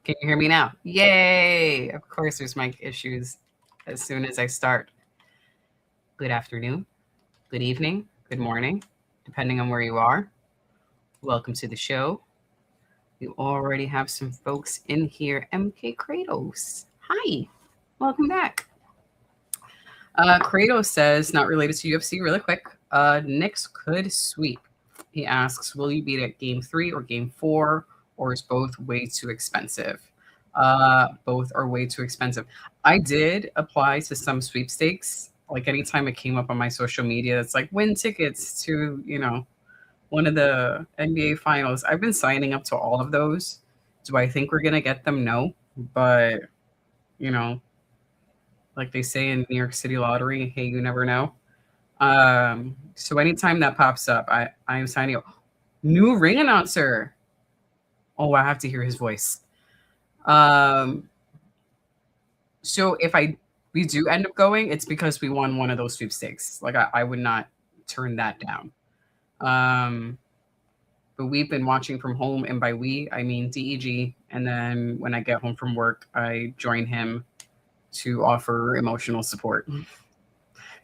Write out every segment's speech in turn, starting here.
Can you hear me now? Yay! Of course, there's mic issues as soon as I start. Good afternoon, good evening, good morning, depending on where you are. Welcome to the show. We already have some folks in here. MK Kratos. Hi, welcome back. Kratos says, not related to UFC, really quick. Knicks could sweep. He asks, will you beat at game 3 or game 4, or is both way too expensive? Both are way too expensive. I did apply to some sweepstakes. Like anytime it came up on my social media, it's like win tickets to, one of the NBA finals. I've been signing up to all of those. Do I think we're going to get them? No. But, you know, like they say in New York City lottery, hey, you never know. So anytime that pops up, I am signing up. New ring announcer. Oh, I have to hear his voice. So if we do end up going, it's because we won one of those sweepstakes. Like I would not turn that down. But we've been watching from home, and by we I mean DEG. And then when I get home from work, I join him to offer emotional support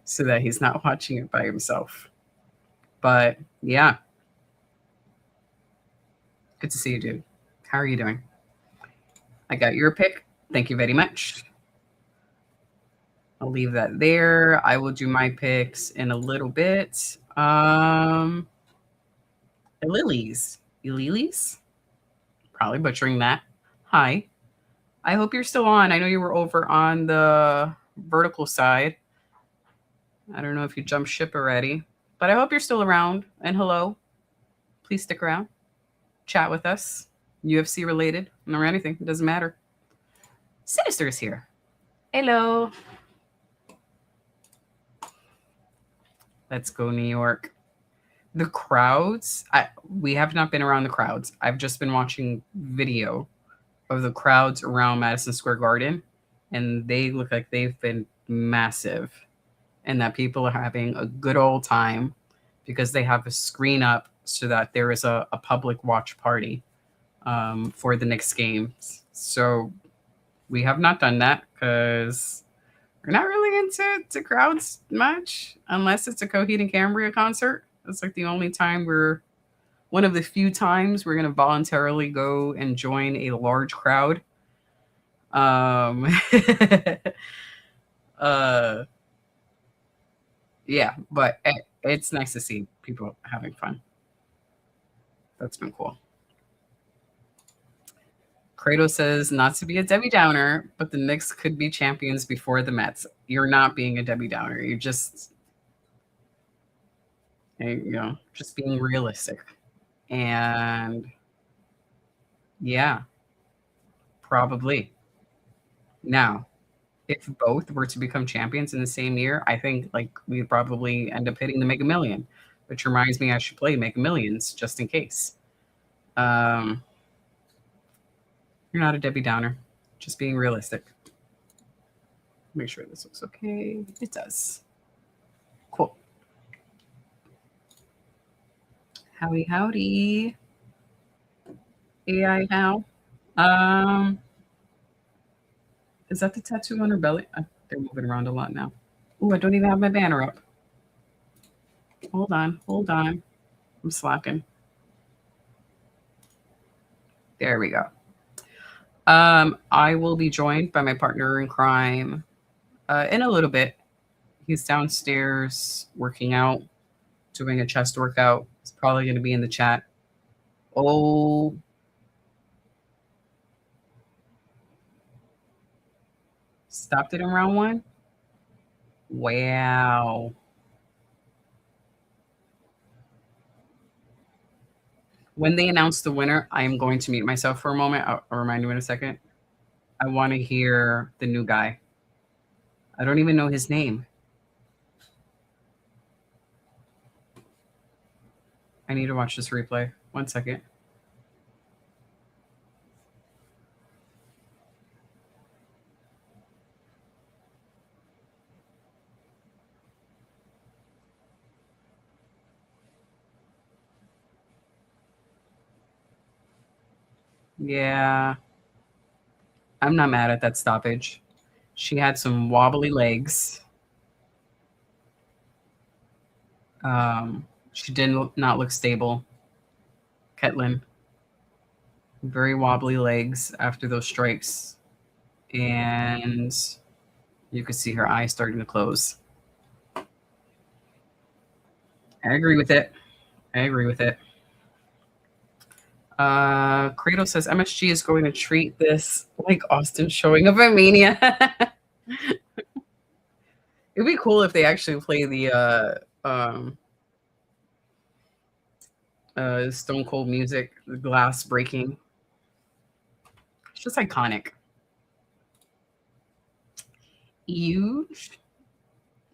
so that he's not watching it by himself. But yeah, good to see you, dude. How are you doing? I got your pick. Thank you very much. I'll leave that there. I will do my picks in a little bit. Lilies? Probably butchering that. Hi. I hope you're still on. I know you were over on the vertical side. I don't know if you jumped ship already, but I hope you're still around. And hello. Please stick around. Chat with us. UFC related or anything. It doesn't matter. Sinister is here. Hello. Let's go, New York. The crowds, we have not been around the crowds. I've just been watching video of the crowds around Madison Square Garden, and they look like they've been massive and that people are having a good old time because they have a screen up so that there is a public watch party for the next games. So we have not done that because we're not really into crowds much unless it's a Coheed and Cambria concert. That's like the only time one of the few times we're going to voluntarily go and join a large crowd. Yeah, but it's nice to see people having fun. That's been cool. Kratos says not to be a Debbie Downer, but the Knicks could be champions before the Mets. You're not being a Debbie Downer. You're just, just being realistic. And yeah, probably. Now, if both were to become champions in the same year, I think like we'd probably end up hitting the Mega Million, which reminds me I should play Mega Millions just in case. You're not a Debbie Downer, just being realistic. Make sure this looks okay. It does. Cool. Howdy, howdy. AI how? Is that the tattoo on her belly? They're moving around a lot now. Ooh, I don't even have my banner up. Hold on. I'm slacking. There we go. I will be joined by my partner in crime in a little bit. He's downstairs working out, doing a chest workout. It's probably going to be in the chat. Oh, stopped it in round 1? Wow. When they announce the winner, I am going to mute myself for a moment. I'll remind you in a second. I want to hear the new guy. I don't even know his name. I need to watch this replay. 1 second. Yeah. I'm not mad at that stoppage. She had some wobbly legs. She not look stable. Ketlin, very wobbly legs after those strikes. And you could see her eyes starting to close. I agree with it. I agree with it. Cradle says MSG is going to treat this like Austin showing up at Mania. It'd be cool if they actually play the Stone Cold music, the glass breaking. It's just iconic. Huge.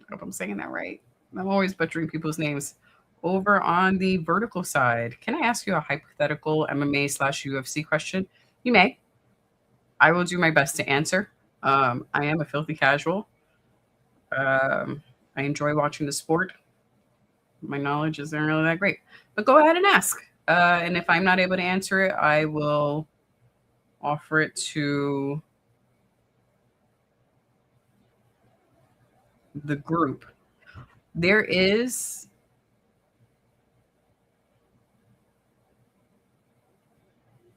I hope I'm saying that right. I'm always butchering people's names. Over on the vertical side, can I ask you a hypothetical MMA/UFC question? You may. I will do my best to answer. I am a filthy casual. I enjoy watching the sport. My knowledge isn't really that great, but go ahead and ask. And if I'm not able to answer it, I will offer it to the group. There is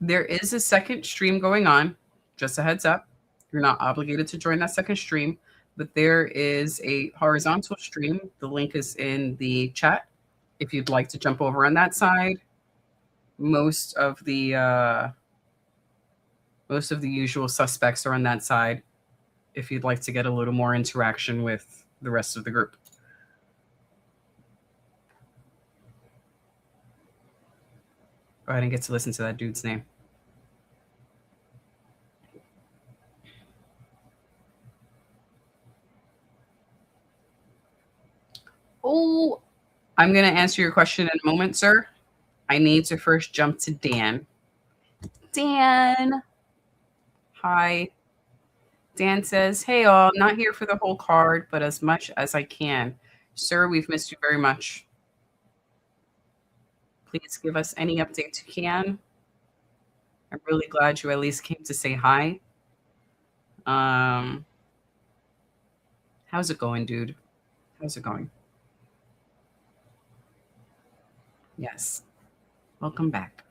a second stream going on. Just a heads up. You're not obligated to join that second stream, but there is a horizontal stream. The link is in the chat. If you'd like to jump over on that side, most of the usual suspects are on that side. If you'd like to get a little more interaction with the rest of the group. Go ahead and get to listen to that dude's name. Oh, I'm going to answer your question in a moment, sir. I need to first jump to Dan. Dan. Hi. Dan says, hey, all, not here for the whole card, but as much as I can. Sir, we've missed you very much. Please give us any updates you can. I'm really glad you at least came to say hi. How's it going, dude? How's it going? Yes. Welcome back.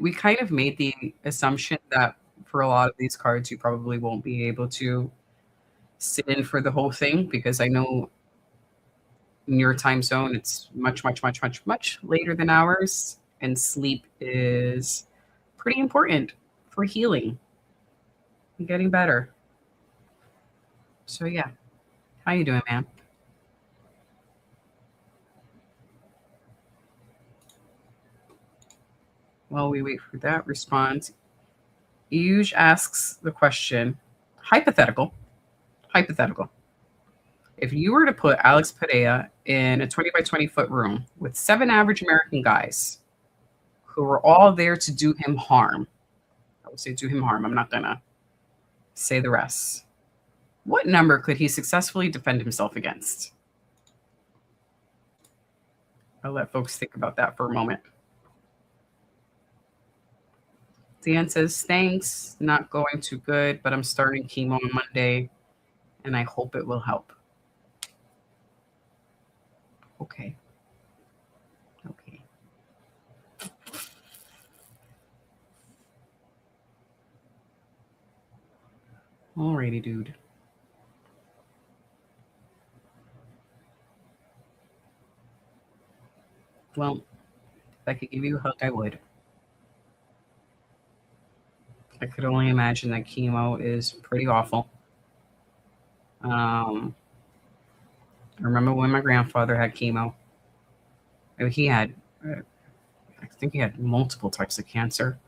We kind of made the assumption that for a lot of these cards, you probably won't be able to sit in for the whole thing because I know in your time zone, it's much, much, much, much, much later than ours. And sleep is pretty important for healing and getting better. So, yeah. How you doing, man? While we wait for that response, Yuj asks the question, hypothetical. If you were to put Alex Pereira in a 20 by 20 foot room with 7 average American guys who were all there to do him harm, I would say do him harm. I'm not going to say the rest. What number could he successfully defend himself against? I'll let folks think about that for a moment. Dan says, thanks. Not going too good, but I'm starting chemo on Monday, and I hope it will help. Okay. Alrighty, dude. Well, if I could give you a hug, I would. I could only imagine that chemo is pretty awful. I remember when my grandfather had chemo. He had, I think he had multiple types of cancer,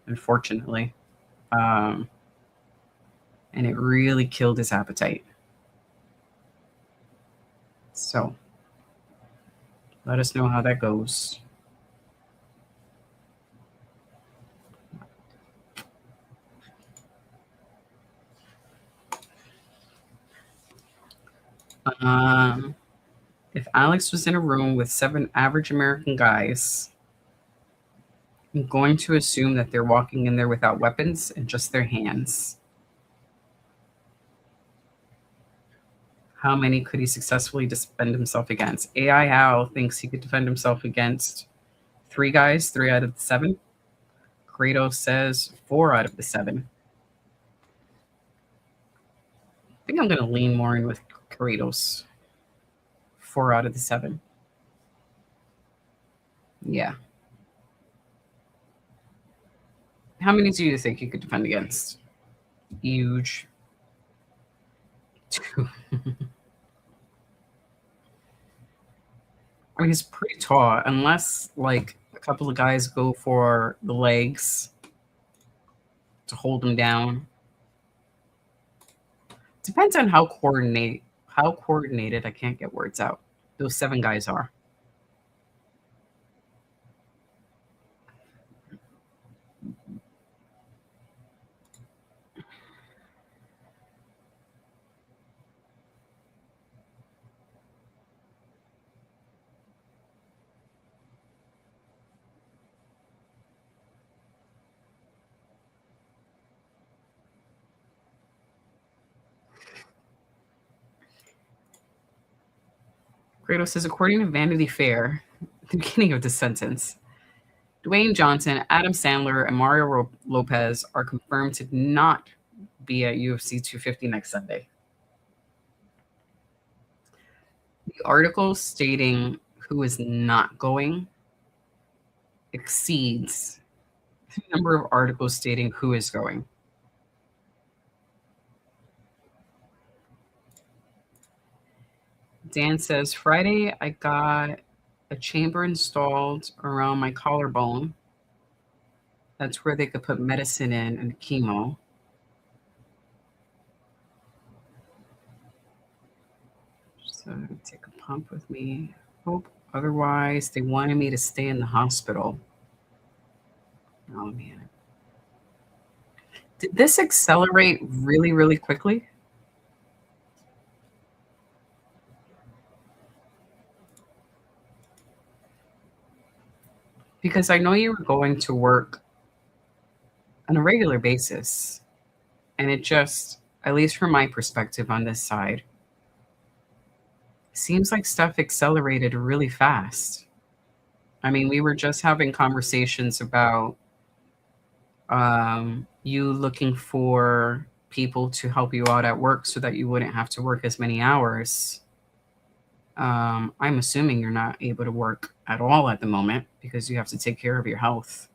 unfortunately. And it really killed his appetite. So let us know how that goes. If Alex was in a room with 7 average American guys I'm going to assume that they're walking in there without weapons and just their hands. How many could he successfully defend himself against? AI Al thinks he could defend himself against 3 guys, 3 out of the 7. Kratos says 4 out of the 7. I think I'm going to lean more in with Kratos. 4 out of the 7. Yeah. How many do you think you could defend against? Huge. 2. I mean, he's pretty tall, unless like a couple of guys go for the legs to hold him down. Depends on how coordinated, I can't get words out, those 7 guys are. Kratos says, according to Vanity Fair, the beginning of the sentence, Dwayne Johnson, Adam Sandler, and Mario Lopez are confirmed to not be at UFC 250 next Sunday. The article stating who is not going exceeds the number of articles stating who is going. Dan says, Friday I got a chamber installed around my collarbone. That's where they could put medicine in and chemo. So take a pump with me. Hope otherwise they wanted me to stay in the hospital. Oh man. Did this accelerate really, really quickly? Because I know you were going to work on a regular basis. And it just, at least from my perspective on this side, seems like stuff accelerated really fast. I mean, we were just having conversations about you looking for people to help you out at work so that you wouldn't have to work as many hours. I'm assuming you're not able to work at all at the moment because you have to take care of your health.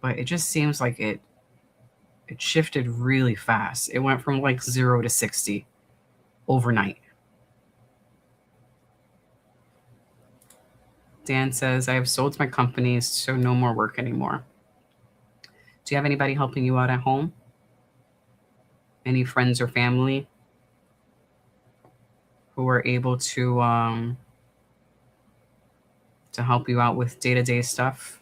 But it just seems like it shifted really fast. It went from like 0 to 60 overnight. Dan says, I have sold my companies, so no more work anymore. Do you have anybody helping you out at home? Any friends or family who are able to help you out with day-to-day stuff?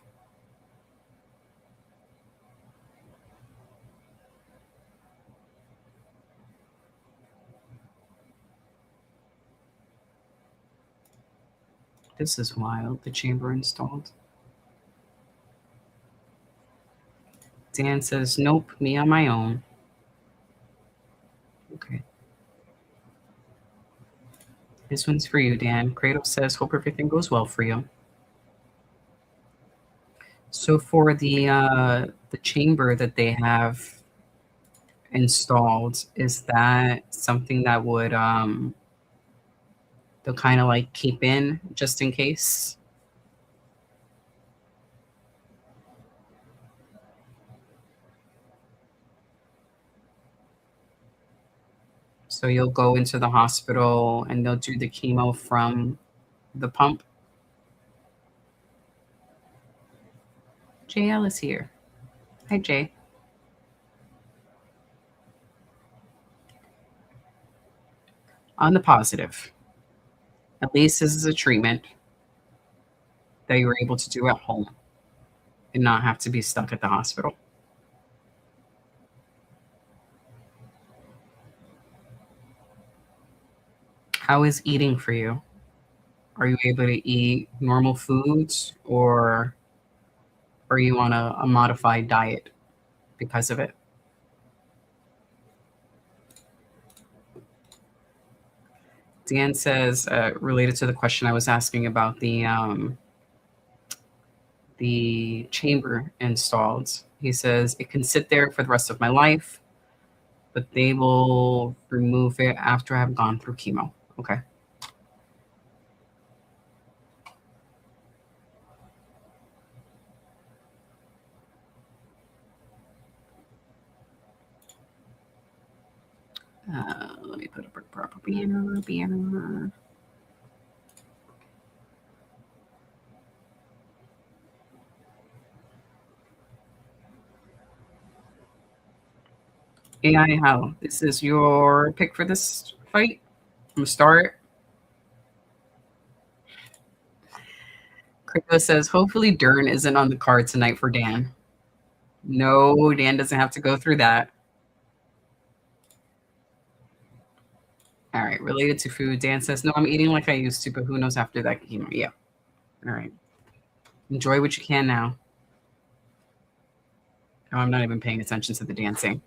This is wild. The chamber installed. Dan says, nope, me on my own. Okay. This one's for you, Dan. Kratos says, hope everything goes well for you. So for the chamber that they have installed, is that something that would they'll kind of like keep in just in case? So you'll go into the hospital and they'll do the chemo from the pump. JL is here. Hi, Jay. On the positive, at least this is a treatment that you were able to do at home and not have to be stuck at the hospital. How is eating for you? Are you able to eat normal foods, or are you on a modified diet because of it? Dan says, related to the question I was asking about the chamber installed, he says it can sit there for the rest of my life, but they will remove it after I've gone through chemo. Okay. Let me put up a proper banner. AI, how? This is your pick for this fight? I'm gonna start. Crypto says, hopefully Dern isn't on the card tonight for Dan. No, Dan doesn't have to go through that. All right, related to food, Dan says, no, I'm eating like I used to, but who knows after that chemo? Yeah. All right. Enjoy what you can now. Oh, I'm not even paying attention to the dancing.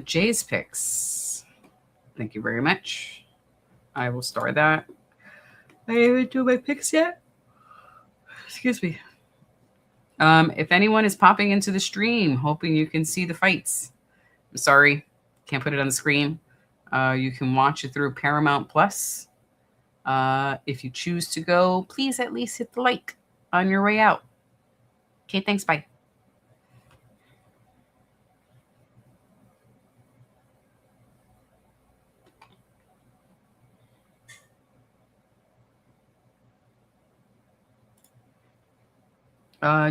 Jay's picks. Thank you very much. I will start that. I haven't do my picks yet. Excuse me. If anyone is popping into the stream, hoping you can see the fights, I'm sorry, can't put it on the screen. You can watch it through Paramount Plus. If you choose to go, please at least hit the like on your way out. Okay, thanks. Bye.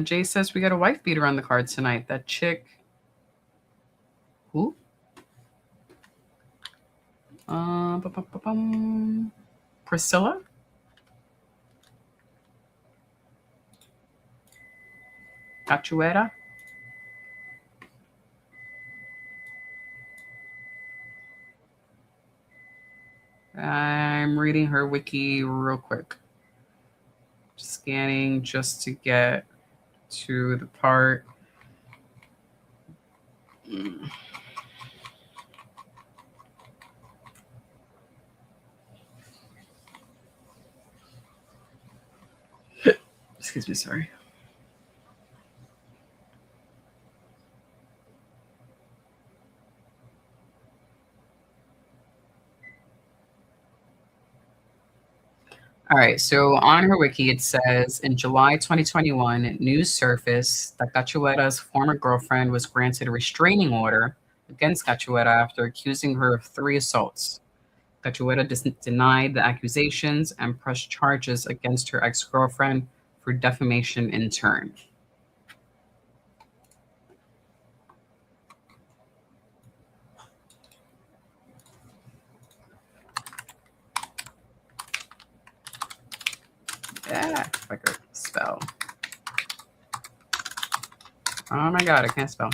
Jay says we got a wife beater on the card tonight. That chick. Who? Priscilla? Cachuera? I'm reading her wiki real quick. Scanning just to get to the part. Excuse me, sorry. All right, so on her wiki, it says in July 2021, news surfaced that Cachueta's former girlfriend was granted a restraining order against Cachueta after accusing her of 3 assaults. Cachueta denied the accusations and pressed charges against her ex-girlfriend for defamation in turn. Yeah, if I could spell. Oh my God, I can't spell.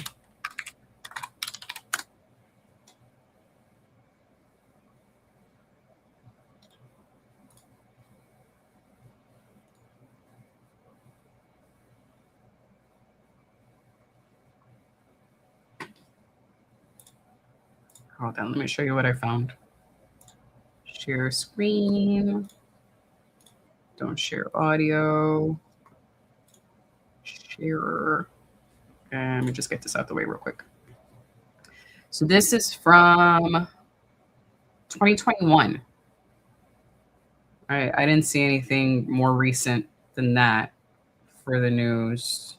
Hold on, let me show you what I found. Share screen. Don't share audio. Share. And let me just get this out the way real quick. So this is from 2021. I didn't see anything more recent than that for the news.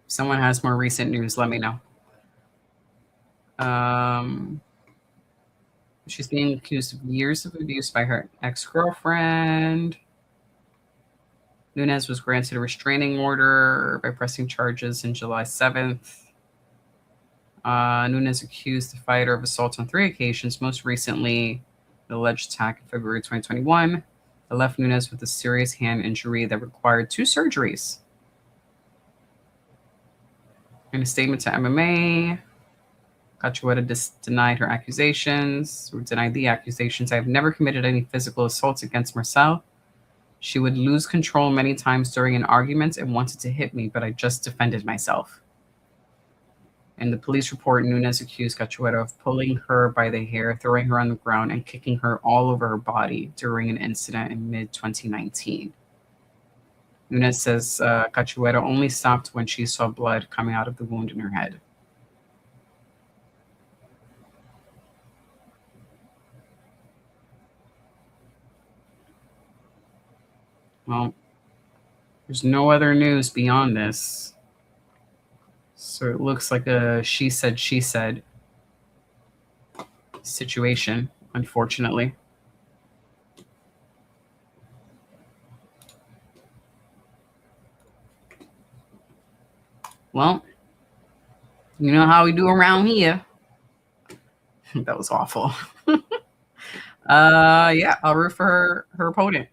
Someone has more recent news, let me know. She's being accused of years of abuse by her ex-girlfriend. Nunes was granted a restraining order by pressing charges in July 7th. Nunes accused the fighter of assault on 3 occasions, most recently the alleged attack in February 2021 that left Nunes with a serious hand injury that required 2 surgeries. In a statement to MMA, Cachueta denied her accusations, or denied the accusations. I have never committed any physical assaults against Marcel. She would lose control many times during an argument and wanted to hit me, but I just defended myself. In the police report, Nunes accused Cachueta of pulling her by the hair, throwing her on the ground, and kicking her all over her body during an incident in mid-2019. Nunes says Cachueta only stopped when she saw blood coming out of the wound in her head. Well, there's no other news beyond this. So it looks like a she said situation, unfortunately. Well, you know how we do around here. That was awful. Yeah, I'll root for her opponent.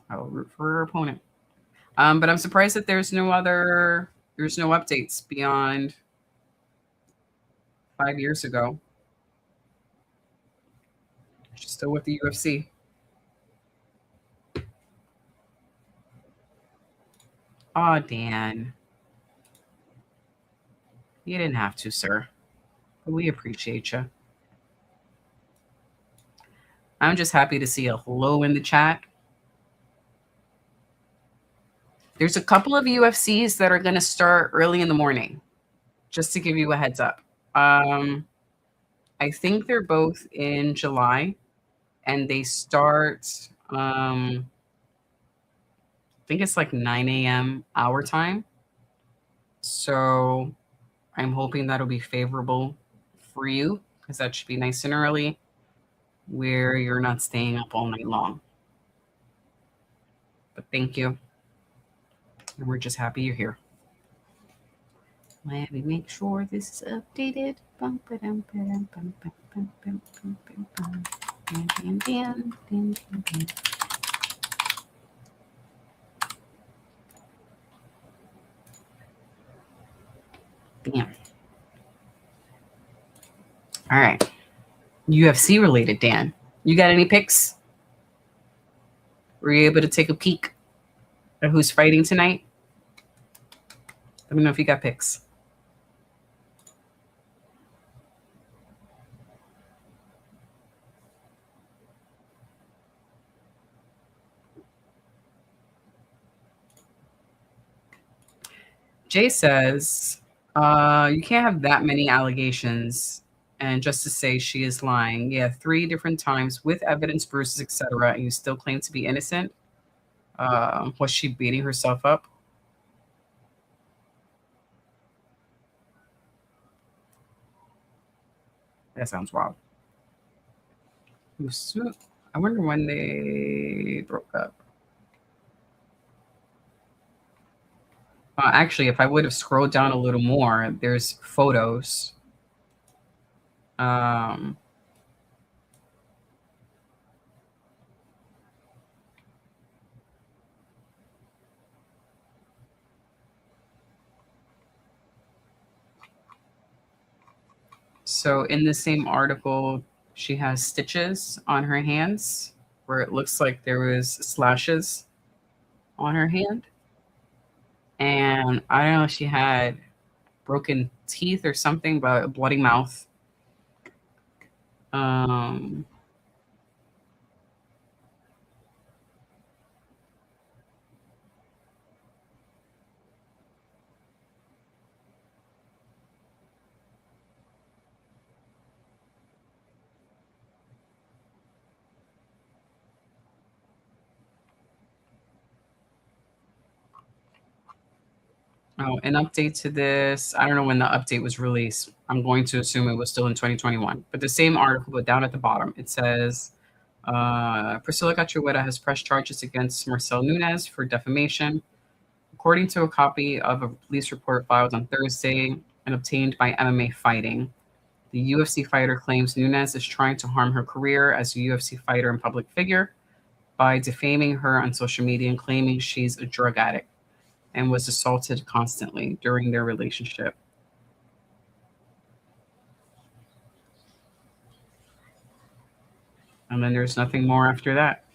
I'll root for her opponent. But I'm surprised that there's no updates beyond 5 years ago. She's still with the UFC. Oh, Dan. You didn't have to, sir. But we appreciate you. I'm just happy to see a hello in the chat. There's a couple of UFCs that are going to start early in the morning, just to give you a heads up. I think they're both in July, and they start, I think it's like 9 a.m. our time. So I'm hoping that'll be favorable for you, because that should be nice and early, where you're not staying up all night long. But thank you. And we're just happy you're here. Let me make sure this is updated. Damn. All right. UFC related, Dan. You got any picks? Were you able to take a peek at who's fighting tonight? Let me know if you got picks. Jay says, you can't have that many allegations and just to say she is lying. Yeah, 3 different times with evidence, bruises, etc., and you still claim to be innocent. Was she beating herself up? That sounds wild. I wonder when they broke up. Actually, if I would have scrolled down a little more, there's photos. So in the same article, she has stitches on her hands where it looks like there was slashes on her hand. And I don't know if she had broken teeth or something, but a bloody mouth. Oh, an update to this. I don't know when the update was released. I'm going to assume it was still in 2021. But the same article, but down at the bottom, it says Priscilla Cachueta has pressed charges against Marcel Nunes for defamation. According to a copy of a police report filed on Thursday and obtained by MMA Fighting, the UFC fighter claims Nunes is trying to harm her career as a UFC fighter and public figure by defaming her on social media and claiming she's a drug addict and was assaulted constantly during their relationship. And then there's nothing more after that.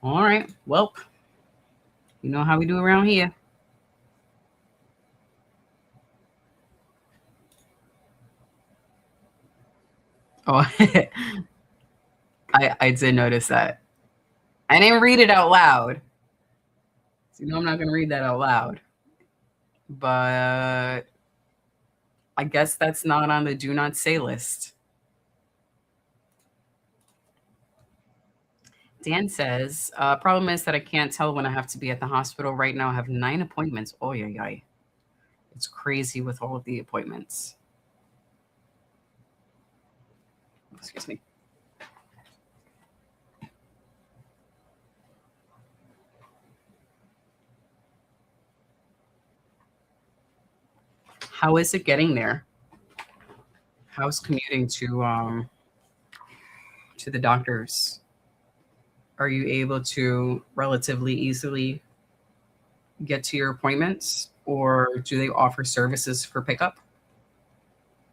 All right. Well, you know how we do around here. Oh, I did notice that. I didn't read it out loud. So, I'm not going to read that out loud. But I guess that's not on the do not say list. Dan says, problem is that I can't tell when I have to be at the hospital. Right now, I have 9 appointments. Oh, yeah. It's crazy with all of the appointments. Excuse me. How is it getting there? How's commuting to the doctors? Are you able to relatively easily get to your appointments, or do they offer services for pickup?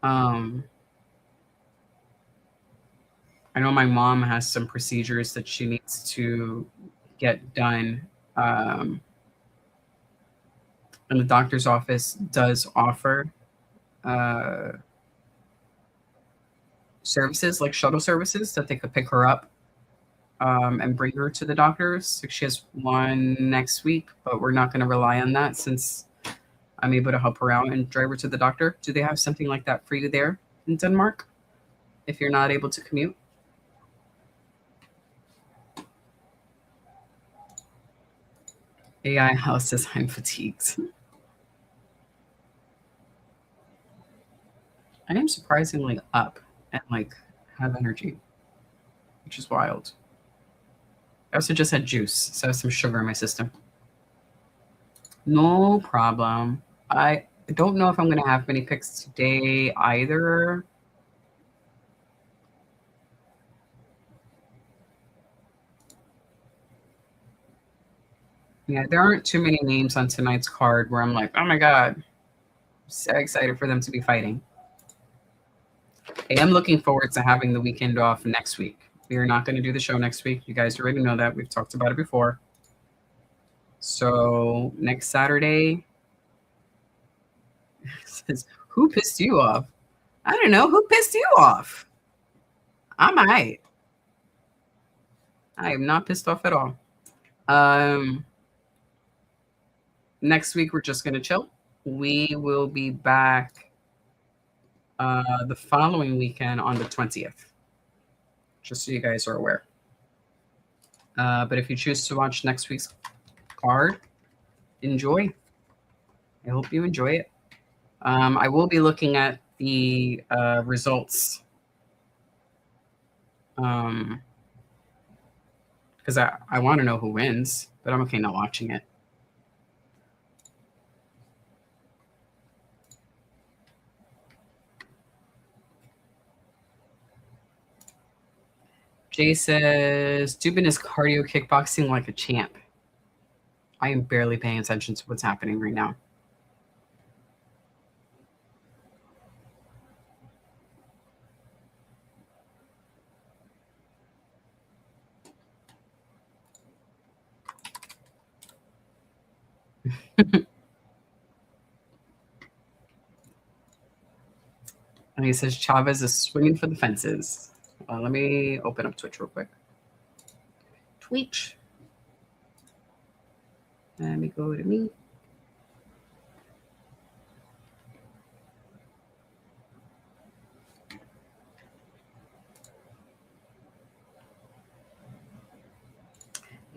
I know my mom has some procedures that she needs to get done, and the doctor's office does offer uh, services like shuttle services that they could pick her up and bring her to the doctors. She has one next week, but we're not going to rely on that since I'm able to help her out and drive her to the doctor. Do they have something like that for you there in Denmark if you're not able to commute? AI house says I'm fatigued. I am surprisingly up and like have energy, which is wild. I also just had juice, so I have some sugar in my system. No problem. I don't know if I'm going to have many picks today either. Yeah, there aren't too many names on tonight's card where I'm like, oh my God, I'm so excited for them to be fighting. I am looking forward to having the weekend off next week. We are not going to do the show next week. You guys already know that. We've talked about it before. So next Saturday, says, who pissed you off? I don't know. Who pissed you off? I'm all right. I am not pissed off at all. Next week, we're just going to chill. We will be back the following weekend on the 20th, just so you guys are aware. But if you choose to watch next week's card, enjoy. I hope you enjoy it. I will be looking at the results because I want to know who wins, but I'm okay not watching it. Jay says, Dubin is cardio kickboxing like a champ. I am barely paying attention to what's happening right now. And he says Chavez is swinging for the fences. Let me open up Twitch real quick. Twitch. Let me go to me.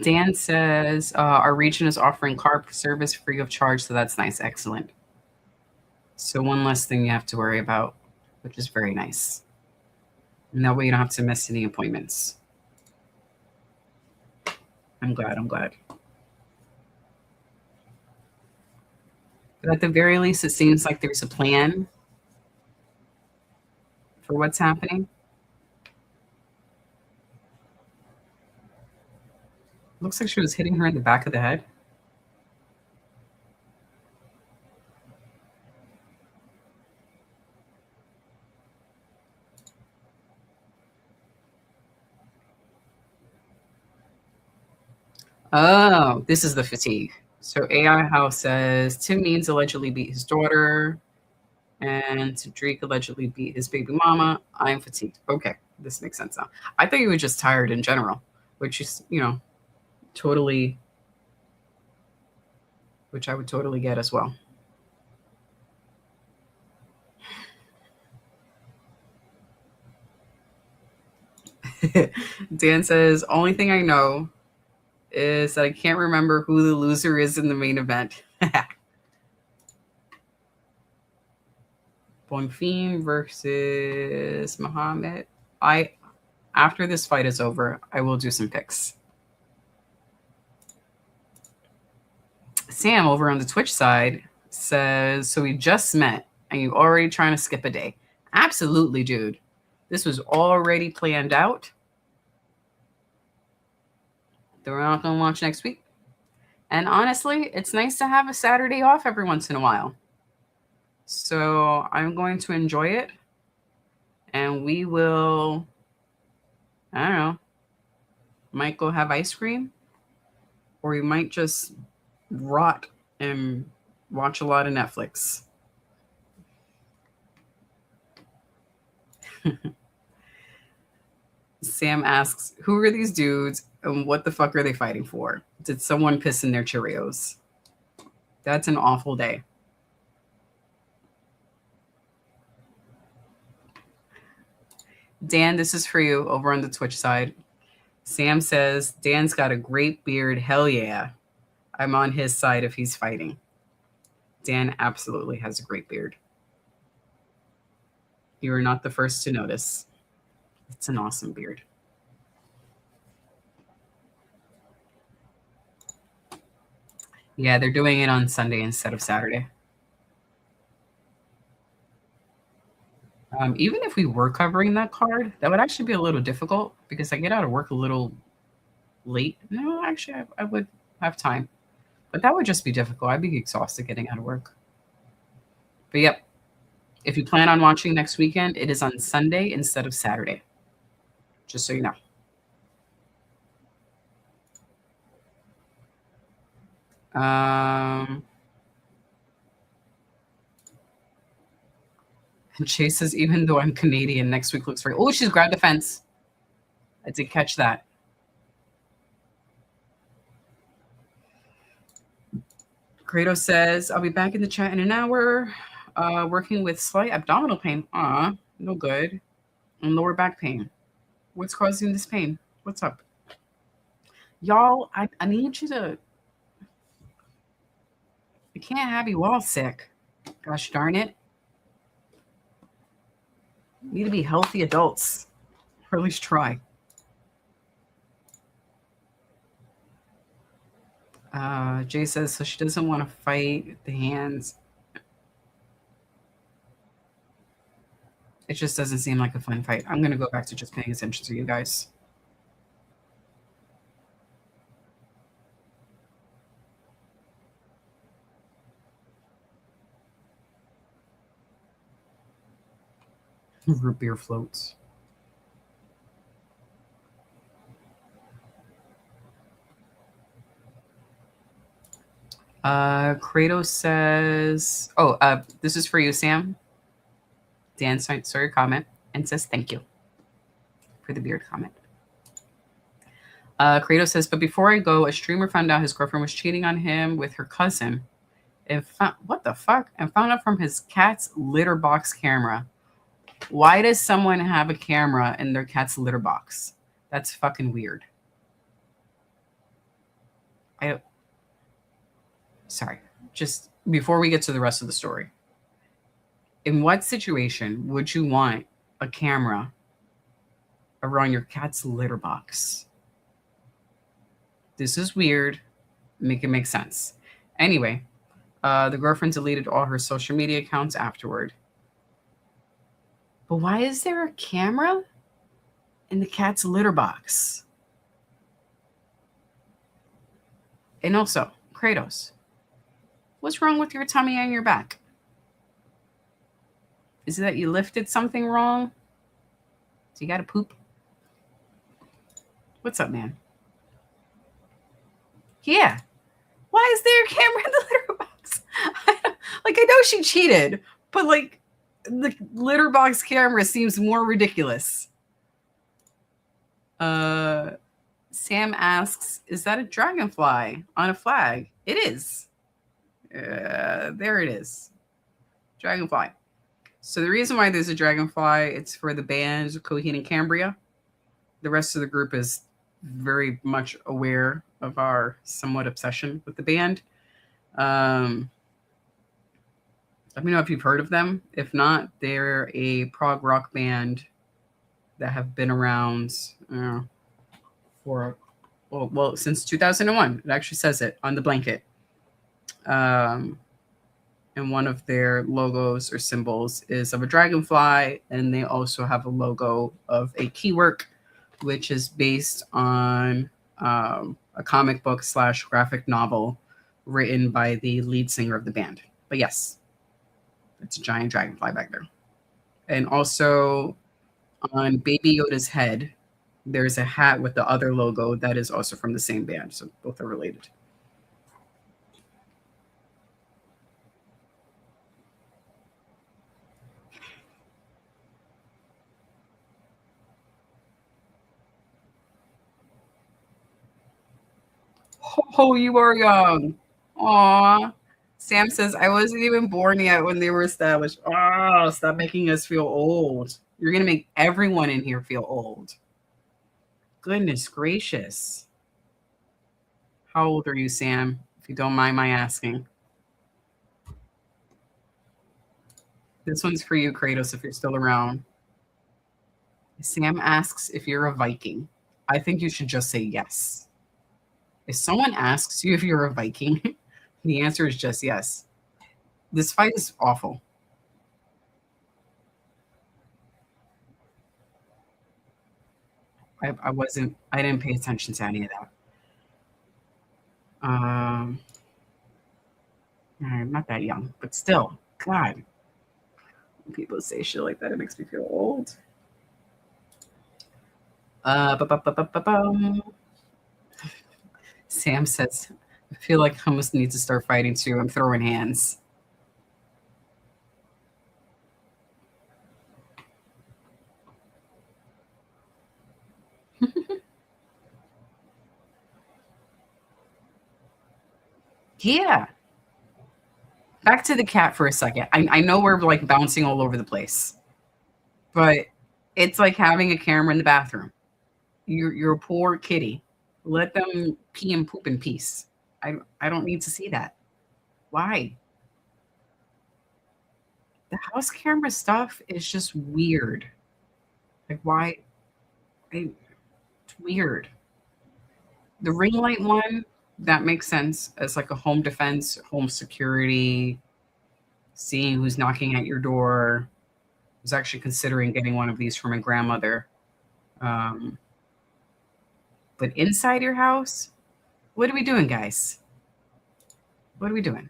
Dan says our region is offering car service free of charge, so that's nice. Excellent. So one less thing you have to worry about, which is very nice. And that way you don't have to miss any appointments. I'm glad. But at the very least, it seems like there's a plan for what's happening. Looks like she was hitting her in the back of the head. Oh, this is the fatigue. So AI House says Tim Means allegedly beat his daughter, and Drake allegedly beat his baby mama. I am fatigued. Okay, this makes sense now. I thought you were just tired in general, which is, totally, which I would totally get as well. Dan says, only thing I know is that I can't remember who the loser is in the main event. Bonfim versus Muhammad. After this fight is over, I will do some picks. Sam over on the Twitch side says, so we just met and you already trying to skip a day. Absolutely, dude. This was already planned out. We're not going to watch next week. And honestly, it's nice to have a Saturday off every once in a while. So I'm going to enjoy it. And we will, I don't know, might go have ice cream. Or we might just rot and watch a lot of Netflix. Sam asks, who are these dudes and what the fuck are they fighting for? Did someone piss in their Cheerios? That's an awful day. Dan, this is for you over on the Twitch side. Sam says, Dan's got a great beard. Hell yeah. I'm on his side if he's fighting. Dan absolutely has a great beard. You are not the first to notice. It's an awesome beard. Yeah, they're doing it on Sunday instead of Saturday. Even if we were covering that card, that would actually be a little difficult because I get out of work a little late. No, actually, I would have time. But that would just be difficult. I'd be exhausted getting out of work. But yep, if you plan on watching next weekend, it is on Sunday instead of Saturday. Just so you know. And Chase says, even though I'm Canadian, next week looks very. Oh, she's grabbed the fence. I did catch that. Kratos says, I'll be back in the chat in an hour. Working with slight abdominal pain. No good. And lower back pain. What's causing this pain? What's up? Y'all, I need you to. I can't have you all sick. Gosh darn it. You need to be healthy adults. Or at least try. Jay says, so she doesn't want to fight the hands. It just doesn't seem like a fun fight. I'm going to go back to just paying attention to you guys. Root beer floats. Kratos says, this is for you, Sam. Dan saw your comment and says thank you for the beard comment. Kratos says, but before I go, a streamer found out his girlfriend was cheating on him with her cousin. And what the fuck? And found out from his cat's litter box camera. Why does someone have a camera in their cat's litter box? That's fucking weird. Sorry. Just before we get to the rest of the story. In what situation would you want a camera around your cat's litter box? This is weird. Make it make sense. Anyway, the girlfriend deleted all her social media accounts afterward. But why is there a camera in the cat's litter box? And also, Kratos, what's wrong with your tummy and your back? Is it that you lifted something wrong? So you got to poop? What's up, man? Yeah. Why is there a camera in the litter box? I know she cheated, but like the litter box camera seems more ridiculous. Sam asks, is that a dragonfly on a flag? It is. There it is. Dragonfly. So the reason why there's a dragonfly, it's for the band Coheed and Cambria. The rest of the group is very much aware of our somewhat obsession with the band. Let me know if you've heard of them. If not, they're a prog rock band that have been around for since 2001. It actually says it on the blanket. And one of their logos or symbols is of a dragonfly, and they also have a logo of a keywork, which is based on a comic book / graphic novel written by the lead singer of the band. But yes, it's a giant dragonfly back there. And also on Baby Yoda's head, there's a hat with the other logo that is also from the same band. So both are related. Oh, you are young. Aw. Sam says, I wasn't even born yet when they were established. Oh, stop making us feel old. You're going to make everyone in here feel old. Goodness gracious. How old are you, Sam? If you don't mind my asking. This one's for you, Kratos, if you're still around. Sam asks if you're a Viking. I think you should just say yes. If someone asks you if you're a Viking, the answer is just yes. This fight is awful. I didn't pay attention to any of that. I'm not that young, but still, God, when people say shit like that, it makes me feel old. Sam says, I feel like hummus needs to start fighting too. I'm throwing hands. Yeah. Back to the cat for a second. I know we're like bouncing all over the place, but it's like having a camera in the bathroom. You're a poor kitty. Let them pee and poop in peace. I don't need to see that. Why? The house camera stuff is just weird. Like why? It's weird. The ring light one, that makes sense as like a home defense, home security, seeing who's knocking at your door. I was actually considering getting one of these for my grandmother. Um, but inside your house, what are we doing, guys? What are we doing?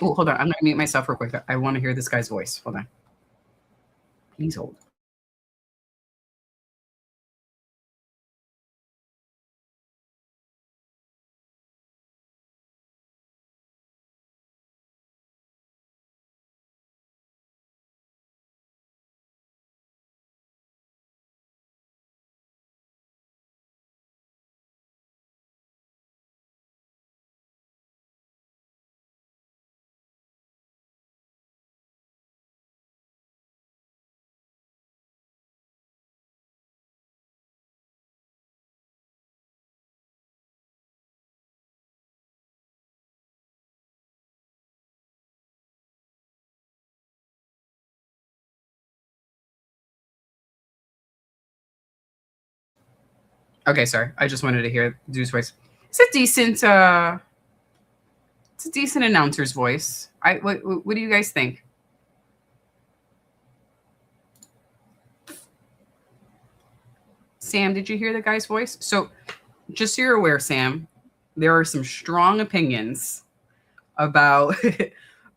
Oh, hold on. I'm going to mute myself real quick. I want to hear this guy's voice. Hold on. Please hold. Okay, sorry. I just wanted to hear Dude's voice. It's a decent announcer's voice. What do you guys think? Sam, did you hear the guy's voice? So just so you're aware, Sam, there are some strong opinions about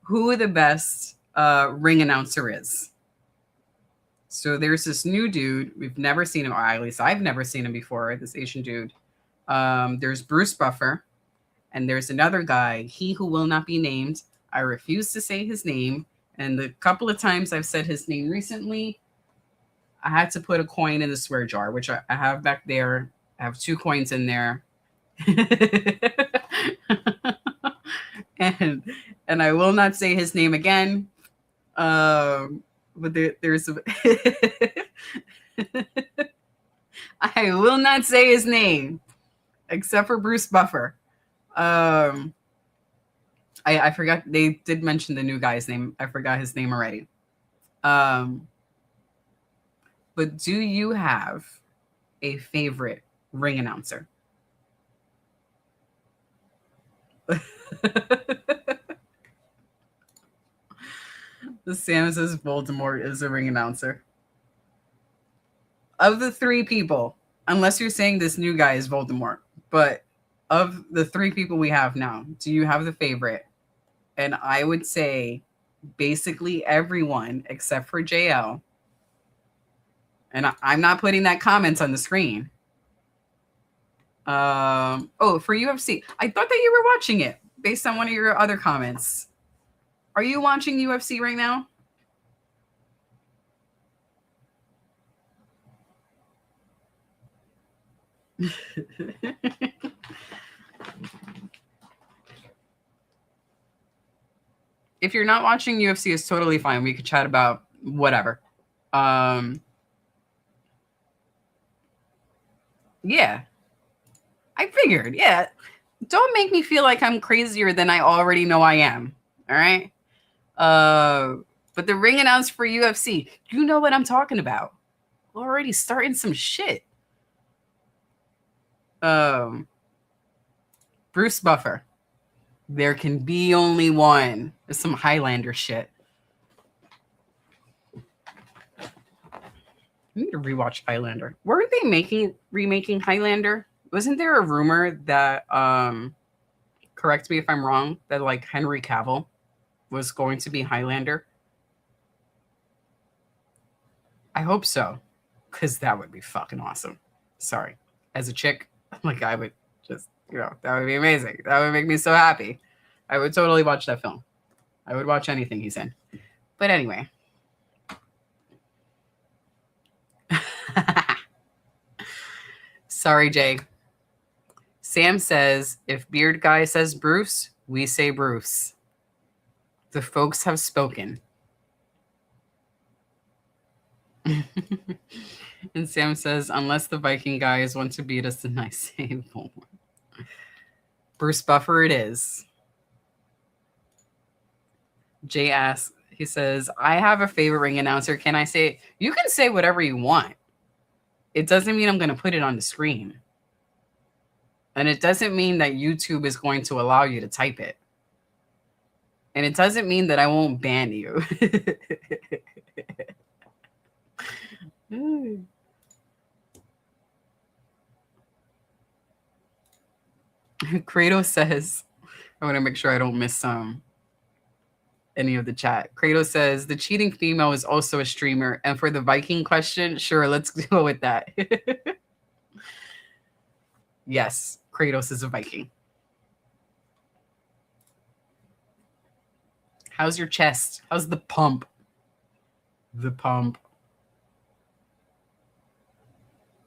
who the best ring announcer is. So there's this new dude. We've never seen him, or at least I've never seen him before, this Asian dude. There's Bruce Buffer, and there's another guy, he who will not be named. I refuse to say his name. And the couple of times I've said his name recently, I had to put a coin in the swear jar, which I have back there. I have 2 coins in there. and I will not say his name again. But there's I will not say his name except for Bruce Buffer. I forgot, they did mention the new guy's name. I forgot his name already. But do you have a favorite ring announcer? The Sam says Voldemort is a ring announcer. Of the 3 people, unless you're saying this new guy is Voldemort, but of the 3 people we have now, do you have the favorite? And I would say basically everyone except for JL. And I'm not putting that comments on the screen. Oh, for UFC. I thought that you were watching it based on one of your other comments. Are you watching UFC right now? If you're not watching UFC, it's totally fine. We could chat about whatever. Yeah. I figured, yeah. Don't make me feel like I'm crazier than I already know I am. All right. But the ring announced for UFC, you know what I'm talking about. Already starting some shit. Bruce Buffer. There can be only one. There's some Highlander shit. I need to rewatch Highlander. Weren't they remaking Highlander? Wasn't there a rumor that correct me if I'm wrong, that like Henry Cavill was going to be Highlander? I hope so, because that would be fucking awesome. Sorry. As a chick, like I would just, that would be amazing. That would make me so happy. I would totally watch that film. I would watch anything he's in. But anyway. Sorry, Jay. Sam says, if Beard Guy says Bruce, we say Bruce. The folks have spoken. And Sam says, unless the Viking guys want to beat us, then I say Bruce Buffer it is. Jay asks, he says, I have a favorite ring announcer. Can I say it? You can say whatever you want. It doesn't mean I'm going to put it on the screen. And it doesn't mean that YouTube is going to allow you to type it. And it doesn't mean that I won't ban you. Kratos says, I want to make sure I don't miss any of the chat. Kratos says, the cheating female is also a streamer. And for the Viking question, sure, let's go with that. Yes, Kratos is a Viking. How's your chest? How's the pump? The pump.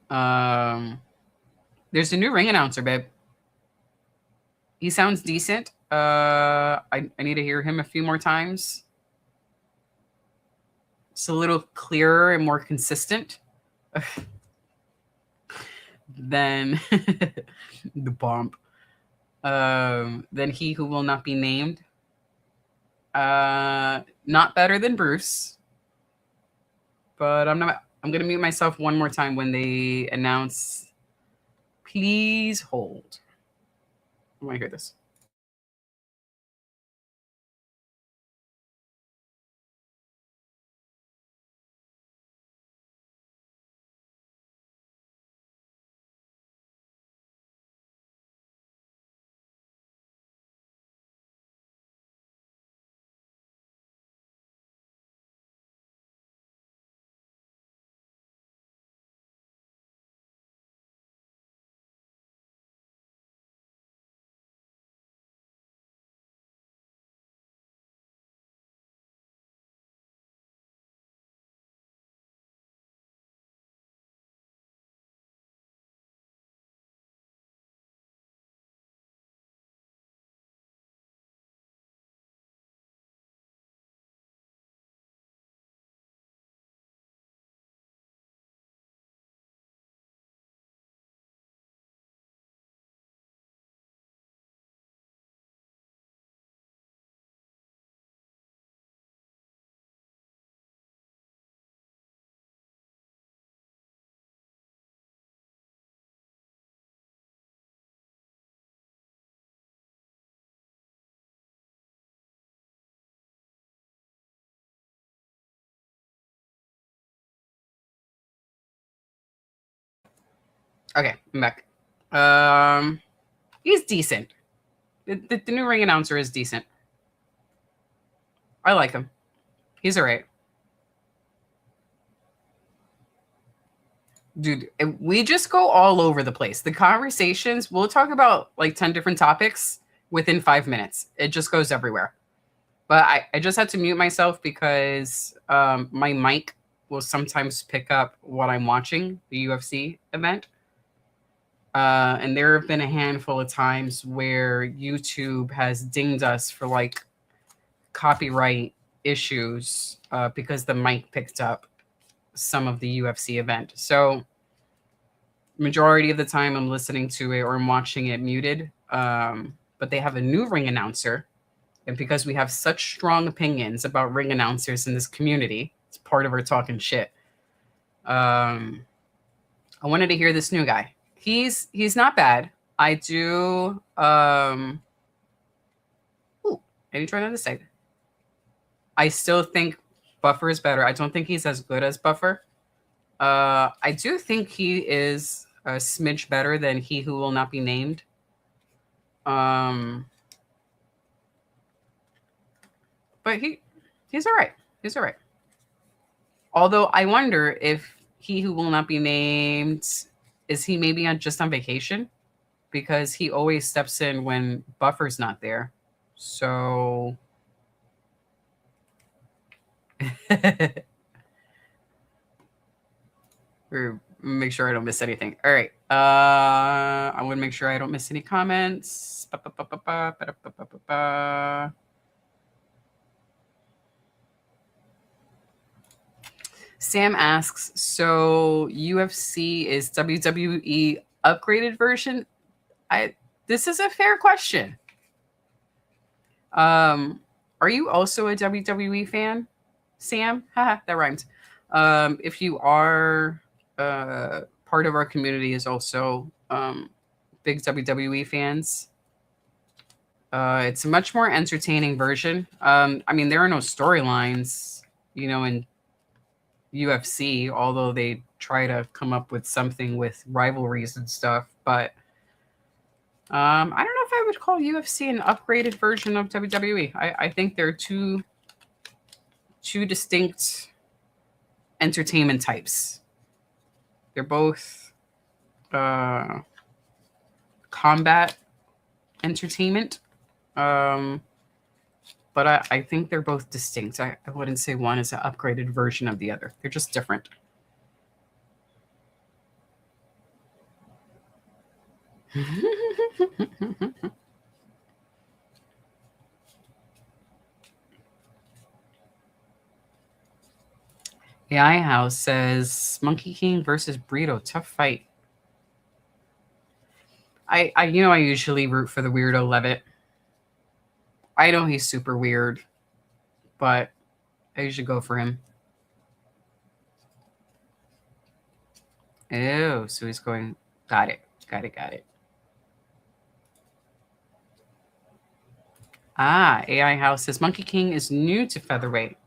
There's a new ring announcer, babe. He sounds decent. I need to hear him a few more times. It's a little clearer and more consistent than the bump. Than he who will not be named. Not better than Bruce. But I'm gonna mute myself one more time when they announce. Please hold. I want to hear this. Okay, I'm back. He's decent. The new ring announcer is decent. I like him. He's all right. Dude, we just go all over the place. The conversations, we'll talk about like 10 different topics within 5 minutes. It just goes everywhere. But I just had to mute myself because my mic will sometimes pick up what I'm watching, the UFC event. And there have been a handful of times where YouTube has dinged us for like copyright issues because the mic picked up some of the UFC event. So majority of the time I'm listening to it or I'm watching it muted. But they have a new ring announcer. And because we have such strong opinions about ring announcers in this community, it's part of our talking shit. I wanted to hear this new guy. He's not bad. I do. Ooh, I didn't try another side. I still think Buffer is better. I don't think he's as good as Buffer. I do think he is a smidge better than He Who Will Not Be Named. But he's all right. He's all right. Although I wonder if He Who Will Not Be Named, is he maybe just on vacation? Because he always steps in when Buffer's not there. So or make sure I don't miss anything. All right. I want to make sure I don't miss any comments. Sam asks, so UFC is WWE upgraded version? This is a fair question. Are you also a WWE fan, Sam? Haha, that rhymes. If you are, part of our community is also big WWE fans. It's a much more entertaining version. I mean, there are no storylines, in UFC, although they try to come up with something with rivalries and stuff. But I don't know if I would call UFC an upgraded version of WWE. I think they're two distinct entertainment types. They're both combat entertainment. But I think they're both distinct. I wouldn't say one is an upgraded version of the other. They're just different. AI House says Monkey King versus Burrito, tough fight. I usually root for the weirdo Levitt. I know he's super weird, but I usually go for him. Oh, so he's going. Got it. AI House says Monkey King is new to featherweight.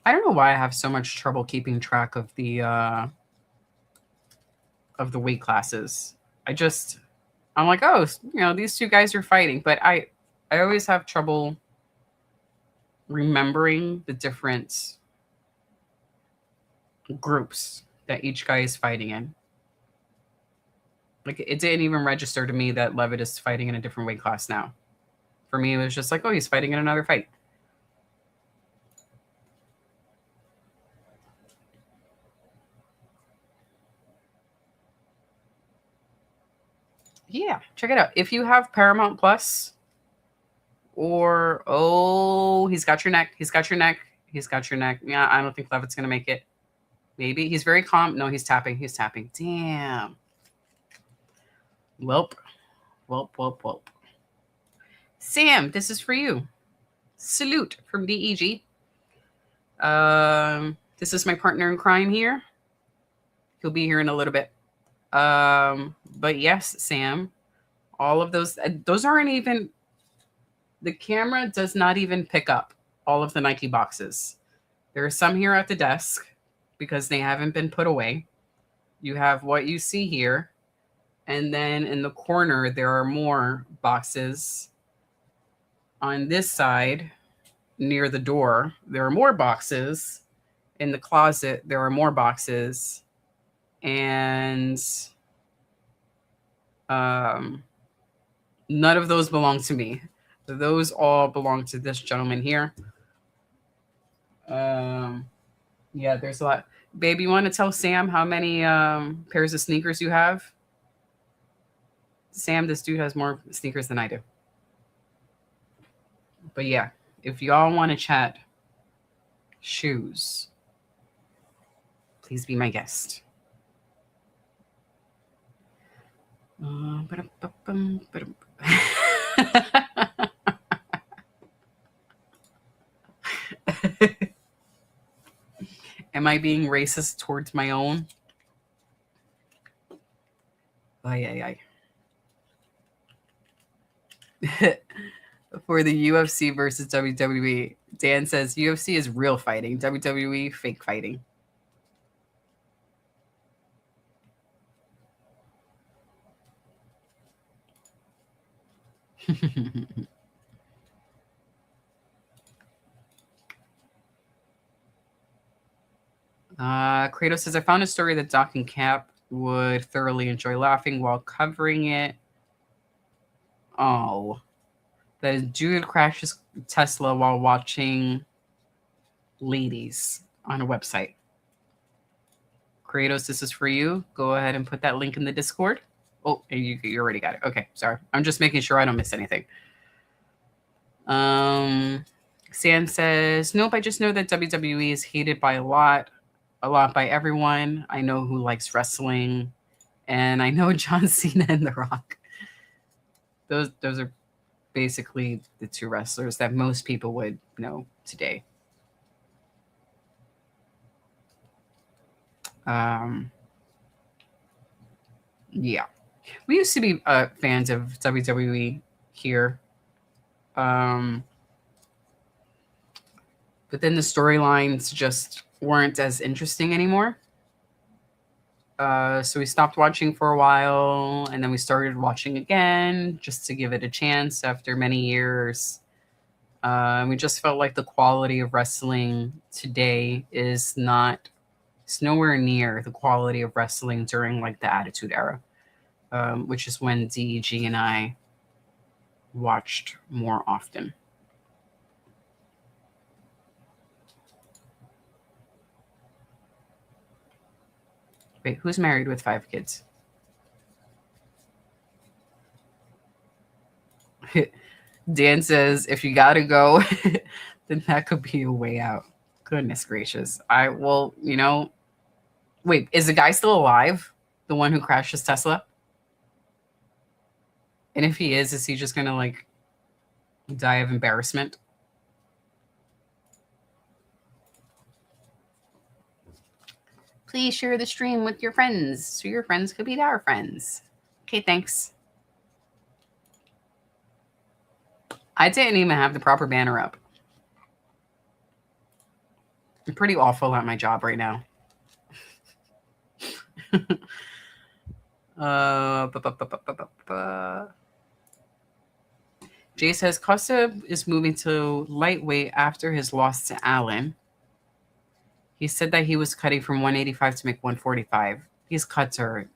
I don't know why I have so much trouble keeping track of the weight classes. I'm like, oh, these two guys are fighting, but I always have trouble remembering the different groups that each guy is fighting in. Like, it didn't even register to me that Levitt is fighting in a different weight class now. For me, it was just like, oh, he's fighting in another fight. Yeah, check it out. If you have Paramount Plus, or he's got your neck. Yeah, I don't think Levitt's gonna make it. Maybe he's very calm. No, he's tapping. Damn. Welp. Sam, this is for you. Salute from DEG. This is my partner in crime here. He'll be here in a little bit. But yes, Sam, all of those aren't even, the camera does not even pick up all of the Nike boxes. There are some here at the desk because they haven't been put away. You have what you see here. And then in the corner, there are more boxes. On this side, near the door, there are more boxes. In the closet, there are more boxes. And none of those belong to me. Those all belong to this gentleman here. Yeah, there's a lot. Babe, you want to tell Sam how many pairs of sneakers you have? Sam, this dude has more sneakers than I do. But yeah, if y'all want to chat shoes, please be my guest. Am I being racist towards my own? Ay. For the UFC versus WWE, Dan says UFC is real fighting, WWE fake fighting. Kratos says, I found a story that Doc and Cap would thoroughly enjoy laughing while covering it. Oh. That is dude crashes Tesla while watching ladies on a website. Kratos, this is for you. Go ahead and put that link in the Discord. Oh, you already got it. Okay, sorry. I'm just making sure I don't miss anything. Sam says, nope, I just know that WWE is hated by a lot by everyone. I know who likes wrestling, and I know John Cena and The Rock. Those are basically the two wrestlers that most people would know today. Yeah. We used to be fans of WWE here. But then the storylines just weren't as interesting anymore. So we stopped watching for a while, and then we started watching again just to give it a chance after many years. We just felt like the quality of wrestling today is it's nowhere near the quality of wrestling during like the Attitude Era, which is when DEG and I watched more often. Wait, who's married with 5 kids? Dan says, if you gotta go, then that could be a way out. Goodness gracious. Wait, is the guy still alive? The one who crashed his Tesla? And if he is he just gonna like die of embarrassment? Please share the stream with your friends so your friends could be our friends. Okay, thanks. I didn't even have the proper banner up. I'm pretty awful at my job right now. Jay says Costa is moving to lightweight after his loss to Allen. He said that he was cutting from 185 to make 145. These cuts are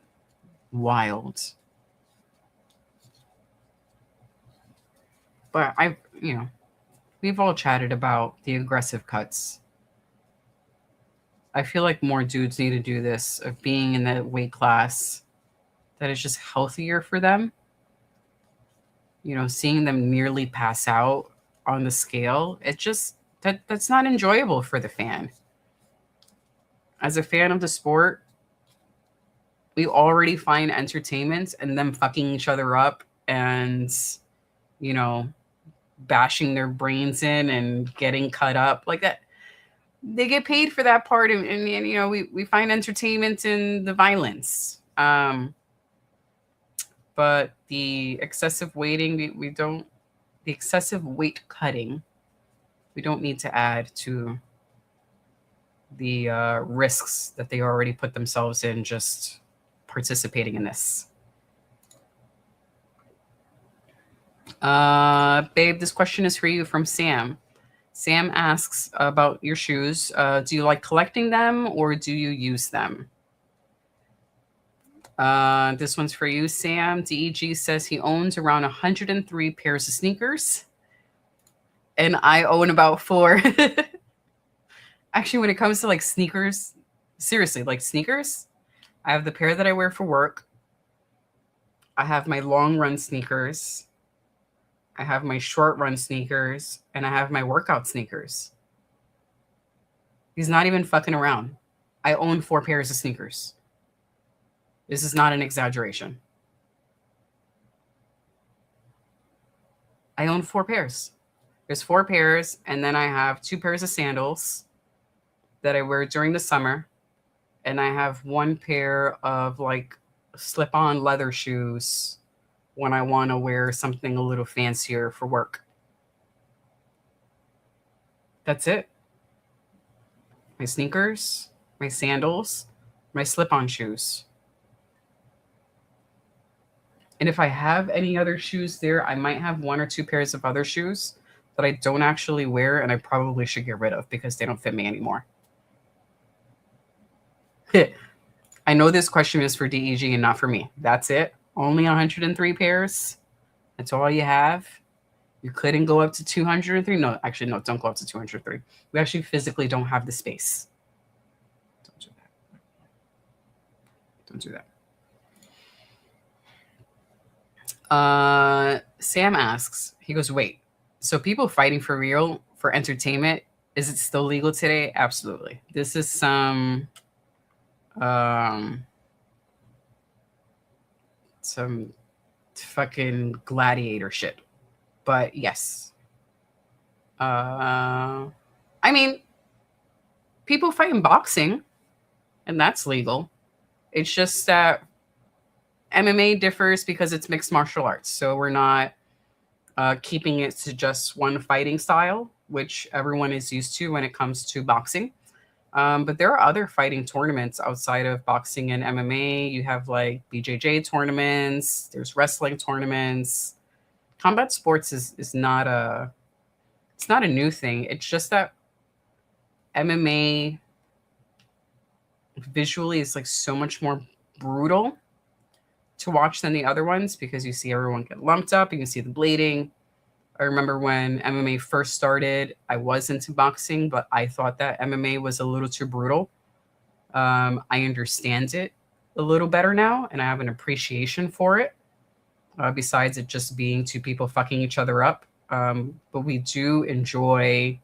wild. But we've all chatted about the aggressive cuts. I feel like more dudes need to do this, of being in that weight class that is just healthier for them. Seeing them nearly pass out on the scale, that's not enjoyable for the fan. As a fan of the sport, we already find entertainment in them fucking each other up and, bashing their brains in and getting cut up like that. They get paid for that part, and we find entertainment in the violence. But the excessive weighting, the excessive weight cutting, we don't need to add to the risks that they already put themselves in just participating in this. Babe, this question is for you from Sam. Sam asks about your shoes. Do you like collecting them or do you use them? This one's for you, Sam. DEG says he owns around 103 pairs of sneakers. And I own about 4. Actually, when it comes to like sneakers, seriously, like sneakers, I have the pair that I wear for work. I have my long run sneakers. I have my short run sneakers. And I have my workout sneakers. He's not even fucking around. I own 4 pairs of sneakers. This is not an exaggeration. I own 4 pairs. There's 4 pairs, and then I have 2 pairs of sandals that I wear during the summer, and I have 1 pair of like slip-on leather shoes when I want to wear something a little fancier for work. That's it. My sneakers, my sandals, my slip-on shoes. And if I have any other shoes there, I might have 1 or 2 pairs of other shoes that I don't actually wear and I probably should get rid of because they don't fit me anymore. I know this question is for DEG and not for me. That's it. Only 103 pairs. That's all you have. You couldn't go up to 203. No, actually, no, don't go up to 203. We actually physically don't have the space. Don't do that. Don't do that. Sam asks, he goes, wait, so people fighting for real for entertainment, is it still legal today? Absolutely. This is some fucking gladiator shit. But yes. I mean, people fight in boxing, and that's legal. It's just that MMA differs because it's mixed martial arts. So we're not keeping it to just one fighting style, which everyone is used to when it comes to boxing. But there are other fighting tournaments outside of boxing and MMA. You have like BJJ tournaments. There's wrestling tournaments. Combat sports is not a new thing. It's just that MMA visually is like so much more brutal to watch than the other ones because you see everyone get lumped up. You can see the bleeding. I remember when MMA first started, I was into boxing, but I thought that MMA was a little too brutal. I understand it a little better now, and I have an appreciation for it, besides it just being 2 people fucking each other up. But we do enjoy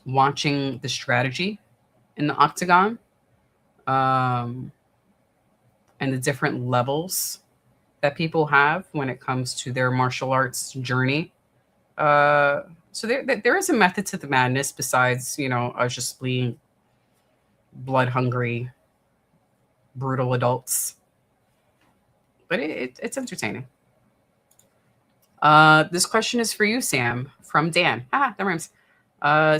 watching the strategy in the octagon, and the different levels that people have when it comes to their martial arts journey. So there is a method to the madness besides, us just being blood hungry, brutal adults. But it's entertaining. This question is for you, Sam, from Dan. That rhymes.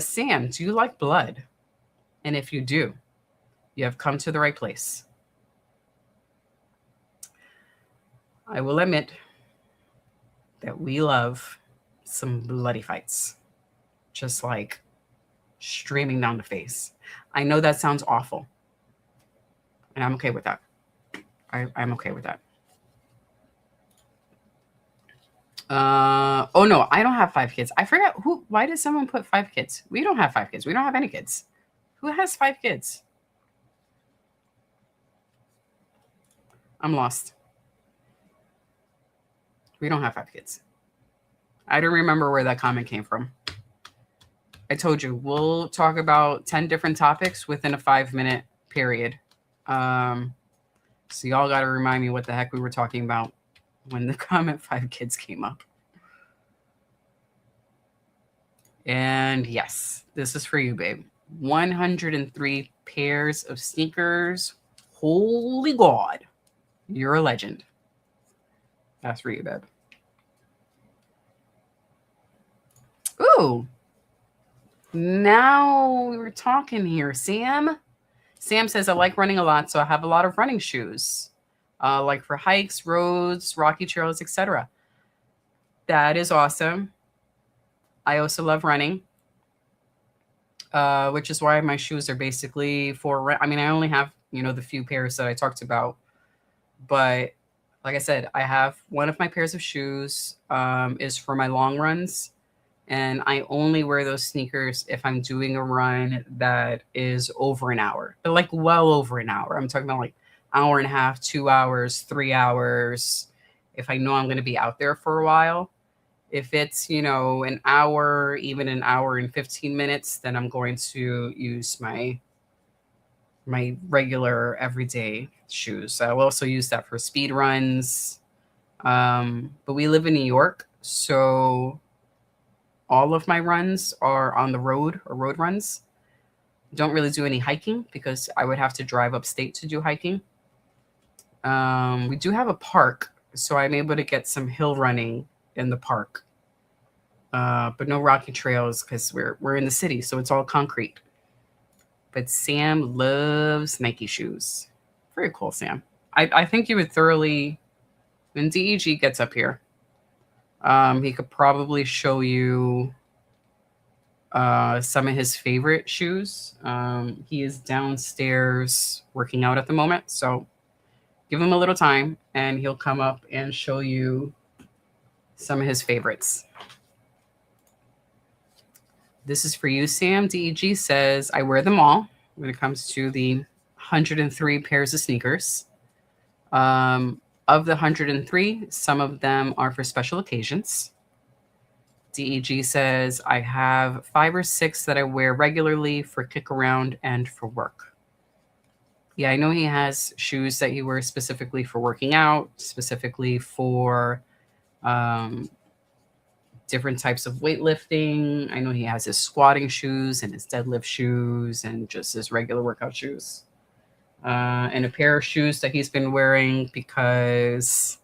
Sam, do you like blood? And if you do, you have come to the right place. I will admit that we love some bloody fights, just like streaming down the face. I know that sounds awful, and I'm okay with that. I'm okay with that. Oh no, I don't have 5 kids. I forgot why did someone put 5 kids? We don't have 5 kids. We don't have any kids. Who has 5 kids? I'm lost. We don't have 5 kids. I don't remember where that comment came from. I told you, we'll talk about 10 different topics within a 5-minute period. So y'all got to remind me what the heck we were talking about when the comment 5 kids came up. And yes, this is for you, babe. 103 pairs of sneakers. Holy God. You're a legend. That's for you, babe. Ooh. Now we're talking here. Sam says, I like running a lot, so I have a lot of running shoes, like for hikes, roads, rocky trails, etc. That is awesome. I also love running, which is why my shoes are basically for. I mean, I only have the few pairs that I talked about, but like I said, I have one of my pairs of shoes is for my long runs, and I only wear those sneakers if I'm doing a run that is over an hour, but like well over an hour. I'm talking about like hour and a half, 2 hours, 3 hours. If I know I'm going to be out there for a while, if it's an hour, even an hour and 15 minutes, then I'm going to use my regular everyday shoes. I will also use that for speed runs. But we live in New York, so all of my runs are on the road or road runs. Don't really do any hiking because I would have to drive upstate to do hiking. We do have a park, so I'm able to get some hill running in the park, but no rocky trails because we're in the city, so it's all concrete. But Sam loves Nike shoes. Very cool, Sam. I think you would thoroughly, when DEG gets up here, he could probably show you some of his favorite shoes. He is downstairs working out at the moment, so give him a little time and he'll come up and show you some of his favorites. This is for you, Sam. DEG says, I wear them all when it comes to the 103 pairs of sneakers. Of the 103, some of them are for special occasions. DEG says, I have 5 or 6 that I wear regularly for kick around and for work. Yeah, I know he has shoes that he wears specifically for working out, specifically for different types of weightlifting. I know he has his squatting shoes and his deadlift shoes and just his regular workout shoes. And a pair of shoes that he's been wearing because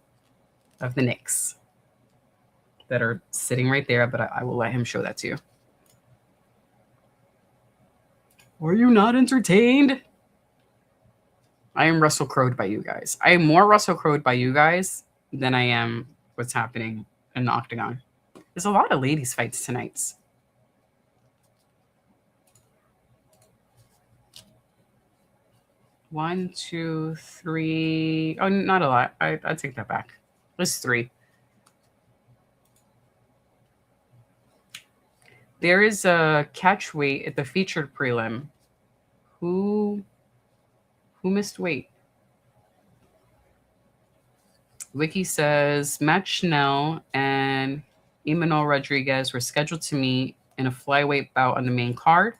of the Knicks that are sitting right there, but I will let him show that to you. Are you not entertained? I am Russell Crowed by you guys. I am more Russell Crowed by you guys than I am what's happening in the octagon. There's a lot of ladies' fights tonight. One, two, three. Oh, not a lot. I take that back. There's 3. There is a catch weight at the featured prelim. Who missed weight? Wiki says Matt Schnell and Imanol Rodriguez were scheduled to meet in a flyweight bout on the main card.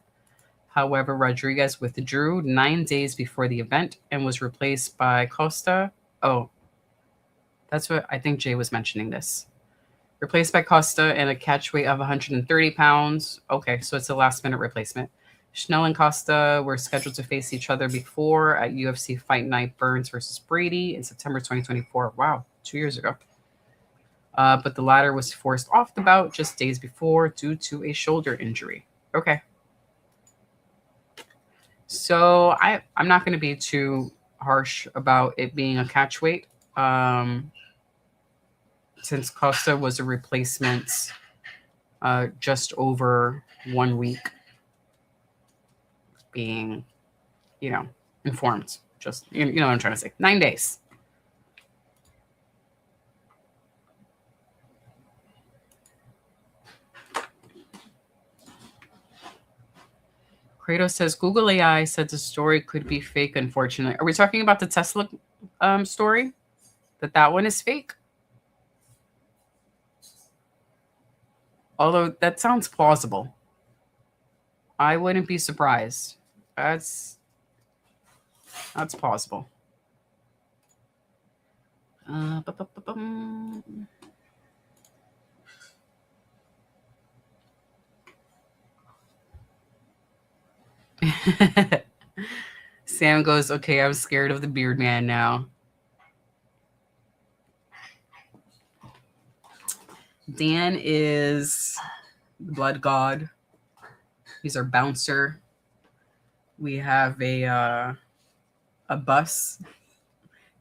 However, Rodriguez withdrew 9 days before the event and was replaced by Costa. Oh, that's what I think Jay was mentioning this. Replaced by Costa in a catch weight of 130 pounds. Okay, so it's a last-minute replacement. Schnell and Costa were scheduled to face each other before at UFC Fight Night Burns versus Brady in September 2024. Wow, 2 years ago. But the latter was forced off the bout just days before due to a shoulder injury. Okay. So I'm not going to be too harsh about it being a catch weight. Since Costa was a replacement just over 1 week being, informed. Just, you know what I'm trying to say. 9 days. Kratos says, Google AI said the story could be fake, unfortunately. Are we talking about the Tesla story? That one is fake? Although that sounds plausible. I wouldn't be surprised. That's plausible. Sam goes, okay, I'm scared of the beard man now. Dan is the blood god. He's our bouncer. We have a bus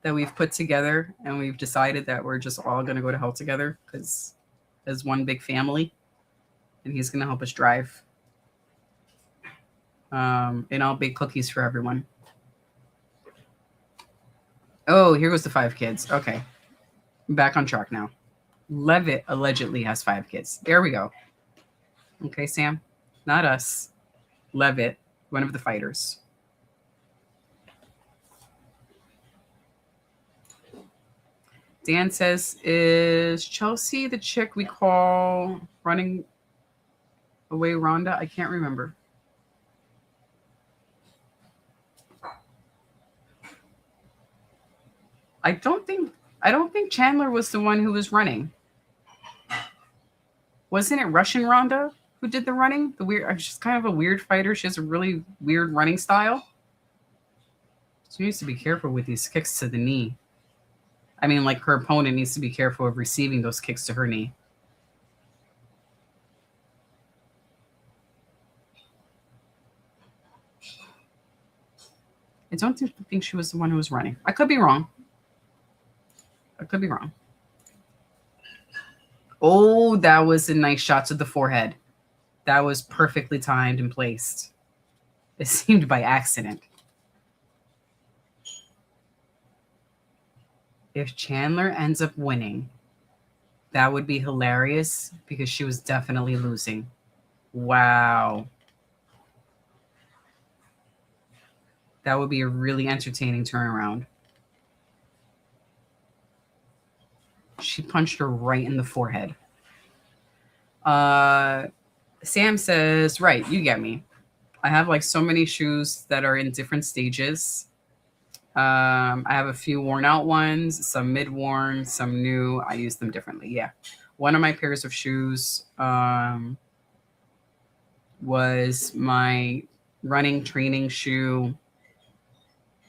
that we've put together, and we've decided that we're just all going to go to hell together because as one big family, and he's going to help us drive. And I'll bake cookies for everyone. Oh, here goes the 5 kids. Okay. I'm back on track now. Levitt allegedly has 5 kids. There we go. Okay, Sam. Not us. Levitt, one of the fighters. Dan says, is Chelsea the chick we call running away Rhonda? I can't remember. I don't think Chandler was the one who was running. Wasn't it Russian Rhonda who did the running? She's kind of a weird fighter. She has a really weird running style. She needs to be careful with these kicks to the knee. I mean, like, her opponent needs to be careful of receiving those kicks to her knee. I don't think she was the one who was running. I could be wrong. Oh, that was a nice shot to the forehead. That was perfectly timed and placed. It seemed by accident. If Chandler ends up winning, that would be hilarious because she was definitely losing. Wow. That would be a really entertaining turnaround. She punched her right in the forehead. Sam says, right, you get me. I have like so many shoes that are in different stages. I have a few worn out ones, some mid-worn, some new. I use them differently. Yeah. One of my pairs of shoes was my running training shoe.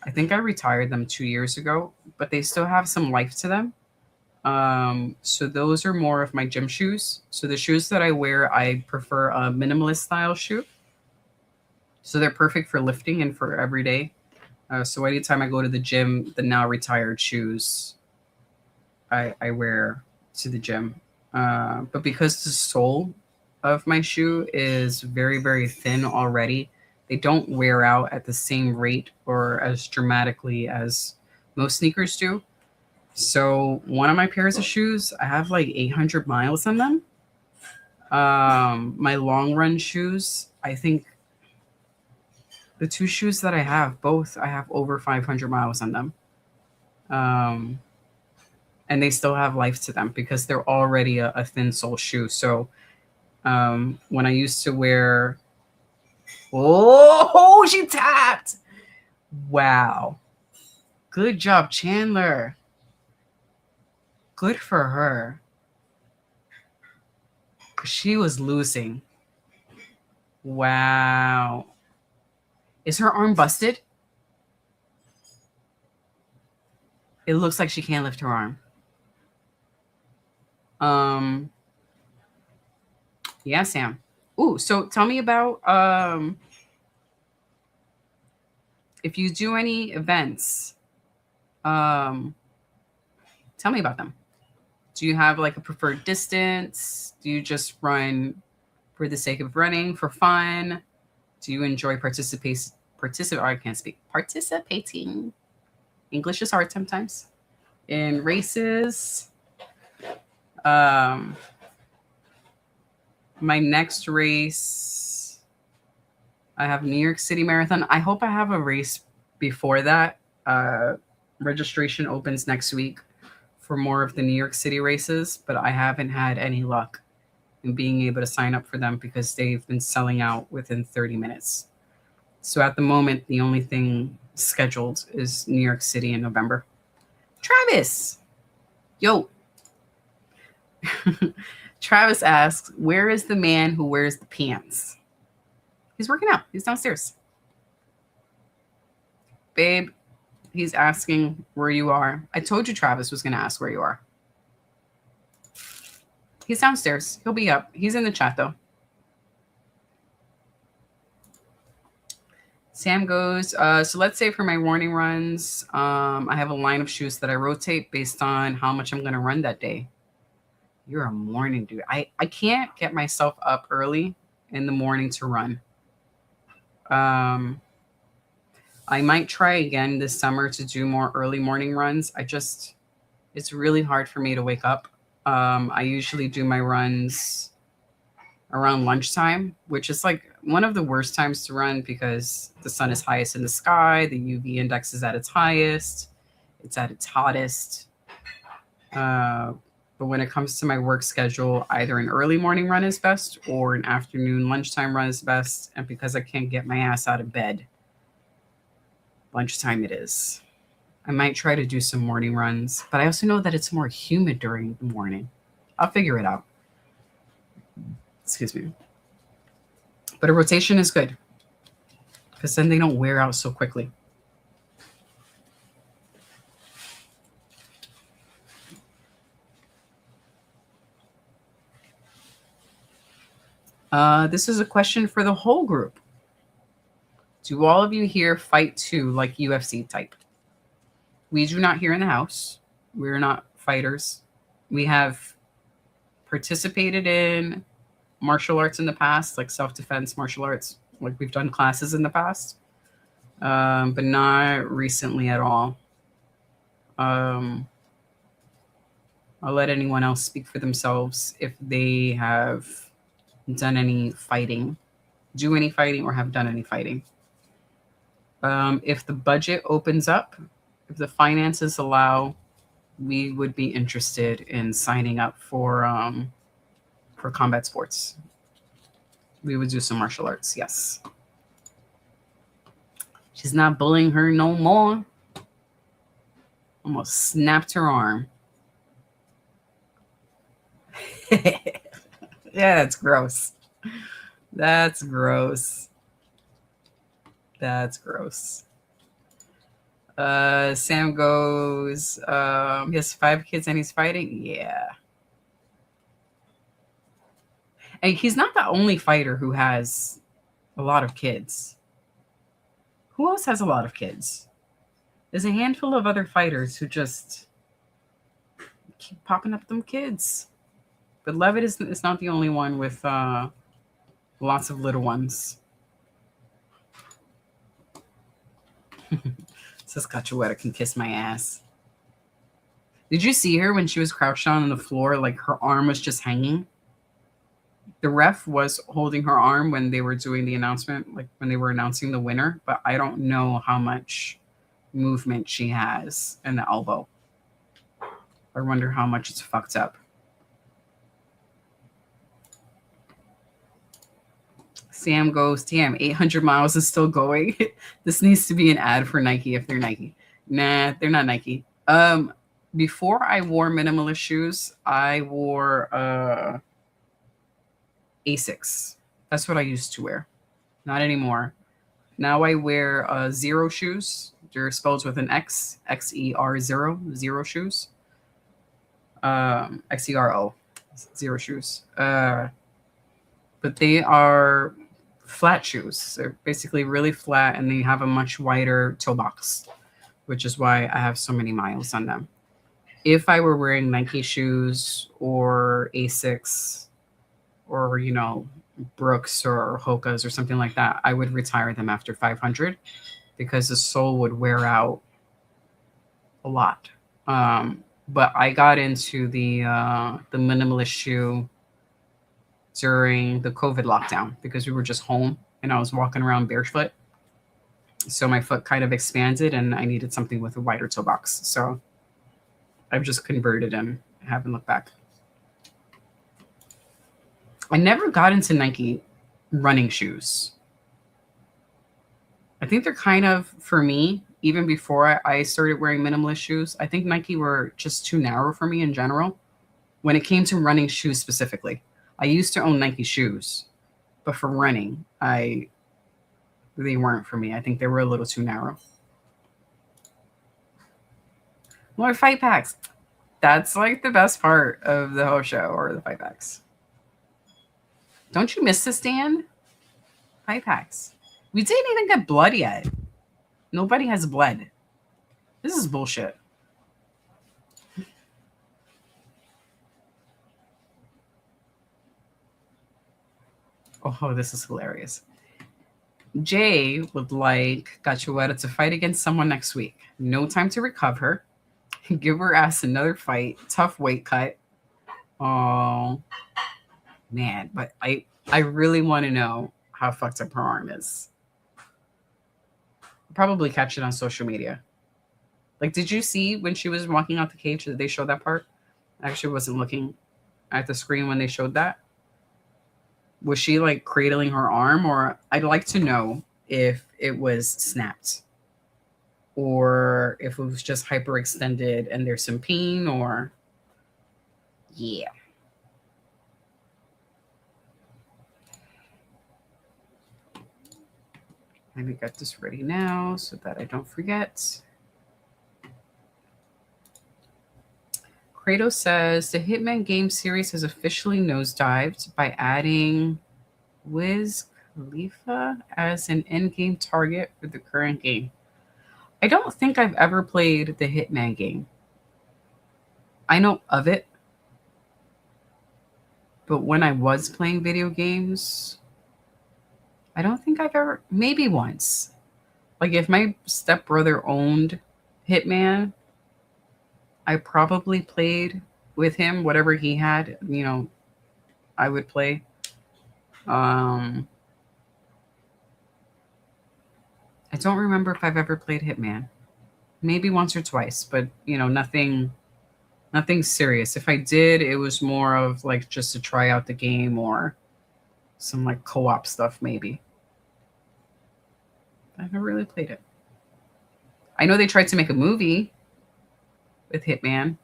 I think I retired them 2 years ago, but they still have some life to them. So those are more of my gym shoes. So the shoes that I wear, I prefer a minimalist style shoe. So they're perfect for lifting and for every day. So anytime I go to the gym, the now retired shoes I wear to the gym. But because the sole of my shoe is very, very thin already, they don't wear out at the same rate or as dramatically as most sneakers do. So one of my pairs of shoes, I have like 800 miles on them. My long run shoes, I think the 2 shoes that I have, both I have over 500 miles on them. And they still have life to them because they're already a thin sole shoe. So when I used to wear, oh, she tapped. Wow. Good job, Chandler. Good for her. She was losing. Wow. Is her arm busted? It looks like she can't lift her arm. Yeah, Sam. Ooh, so tell me about if you do any events, tell me about them. Do you have like a preferred distance? Do you just run for the sake of running for fun? Do you enjoy participating? I can't speak. Participating. English is hard sometimes. In races. My next race, I have New York City Marathon. I hope I have a race before that. Registration opens next week for more of the New York City races, but I haven't had any luck in being able to sign up for them because they've been selling out within 30 minutes. So at the moment, the only thing scheduled is New York City in November. Travis! Yo! Travis asks, where is the man who wears the pants? He's working out. He's downstairs. Babe, he's asking where you are. I told you Travis was going to ask where you are. He's downstairs. He'll be up. He's in the chat, though. Sam goes, so let's say for my morning runs, I have a line of shoes that I rotate based on how much I'm going to run that day. You're a morning dude. I can't get myself up early in the morning to run. I might try again this summer to do more early morning runs. It's really hard for me to wake up. I usually do my runs around lunchtime, which is like one of the worst times to run because the sun is highest in the sky, the UV index is at its highest, it's at its hottest. But when it comes to my work schedule, either an early morning run is best or an afternoon lunchtime run is best. And because I can't get my ass out of bed, lunchtime it is. I might try to do some morning runs, but I also know that it's more humid during the morning. I'll figure it out. Excuse me. But a rotation is good because then they don't wear out so quickly. This is a question for the whole group. Do all of you here fight too, like UFC type? We do not here in the house. We're not fighters. We have participated in martial arts in the past, like self-defense martial arts. Like we've done classes in the past, but not recently at all. I'll let anyone else speak for themselves if they have done any fighting, do any fighting, or have done any fighting. If the budget opens up, if the finances allow, we would be interested in signing up for combat sports. We would do some martial arts, yes. She's not bullying her no more. Almost snapped her arm. Yeah, that's gross. That's gross. That's gross. Sam goes, he has 5 kids and he's fighting? Yeah. And he's not the only fighter who has a lot of kids. Who else has a lot of kids? There's a handful of other fighters who just keep popping up them kids. But Levitt is not the only one with lots of little ones. Says Cachueta can kiss my ass. Did you see her when she was crouched down on the floor? Like her arm was just hanging. The ref was holding her arm when they were doing the announcement, like when they were announcing the winner. But I don't know how much movement she has in the elbow. I wonder how much it's fucked up. Sam goes, damn, 800 miles is still going. This needs to be an ad for Nike if they're Nike. Nah, they're not Nike. Before I wore minimalist shoes, I wore Asics. That's what I used to wear. Not anymore. Now I wear Zero shoes. They're spelled with an X, Xer, zero shoes. Xero, zero shoes. But they are flat shoes. They're basically really flat and they have a much wider toe box, which is why I have so many miles on them. If I were wearing Nike shoes or Asics or, Brooks or Hoka's or something like that, I would retire them after 500 because the sole would wear out a lot. But I got into the minimalist shoe during the COVID lockdown because we were just home and I was walking around barefoot. So my foot kind of expanded and I needed something with a wider toe box. So I've just converted and haven't looked back. I never got into Nike running shoes. I think they're kind of, for me, even before I started wearing minimalist shoes, I think Nike were just too narrow for me in general when it came to running shoes specifically. I used to own Nike shoes, but for running, they weren't for me. I think they were a little too narrow. More fight packs. That's like the best part of the whole show, or the fight packs. Don't you miss this, Dan? Fight packs. We didn't even get blood yet. Nobody has bled. This is bullshit. Oh, this is hilarious. Jay would like Cachoeira to fight against someone next week. No time to recover. Give her ass another fight. Tough weight cut. Oh, man. But I really want to know how fucked up her arm is. I'll probably catch it on social media. Like, did you see when she was walking out the cage that they showed that part? I actually wasn't looking at the screen when they showed that. Was she like cradling her arm? Or I'd like to know if it was snapped or if it was just hyperextended and there's some pain, or yeah. Let me get this ready now so that I don't forget. Kratos says the Hitman game series has officially nosedived by adding Wiz Khalifa as an in-game target for the current game. I don't think I've ever played the Hitman game. I know of it, but when I was playing video games, I don't think I've ever, maybe once. Like if my stepbrother owned Hitman, I probably played with him, whatever he had, I would play. I don't remember if I've ever played Hitman. Maybe once or twice, but nothing serious. If I did, it was more of like just to try out the game or some like co-op stuff maybe. I've never really played it. I know they tried to make a movie with Hitman.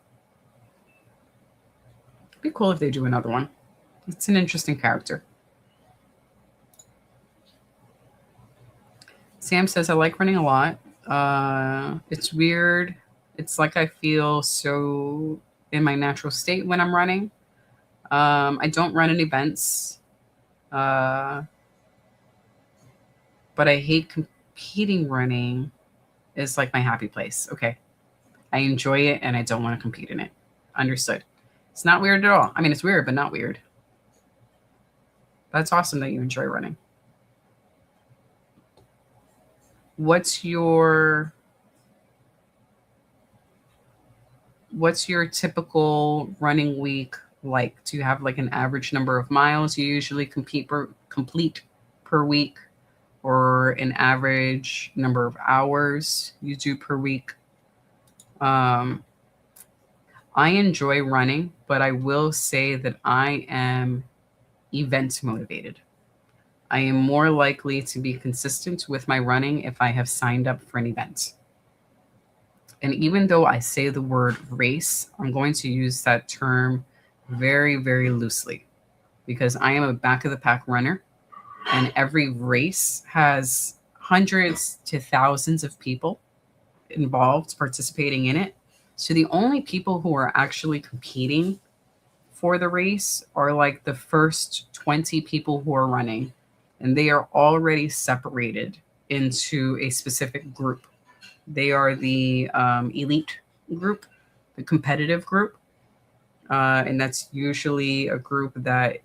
It'd be cool if they do another one. It's an interesting character. Sam says, I like running a lot. It's weird. It's like I feel so in my natural state when I'm running. I don't run in events. But I hate competing running. Is like my happy place. Okay. I enjoy it and I don't want to compete in it. Understood. It's not weird at all. I mean, it's weird, but not weird. That's awesome that you enjoy running. What's your typical running week like? Do you have like an average number of miles you usually complete per week, or an average number of hours you do per week? I enjoy running, but I will say that I am event motivated. I am more likely to be consistent with my running if I have signed up for an event. And even though I say the word race, I'm going to use that term very, very loosely because I am a back of the pack runner, and every race has hundreds to thousands of people involved participating in it. So the only people who are actually competing for the race are like the first 20 people who are running, and they are already separated into a specific group. They are the elite group, the competitive group, and that's usually a group that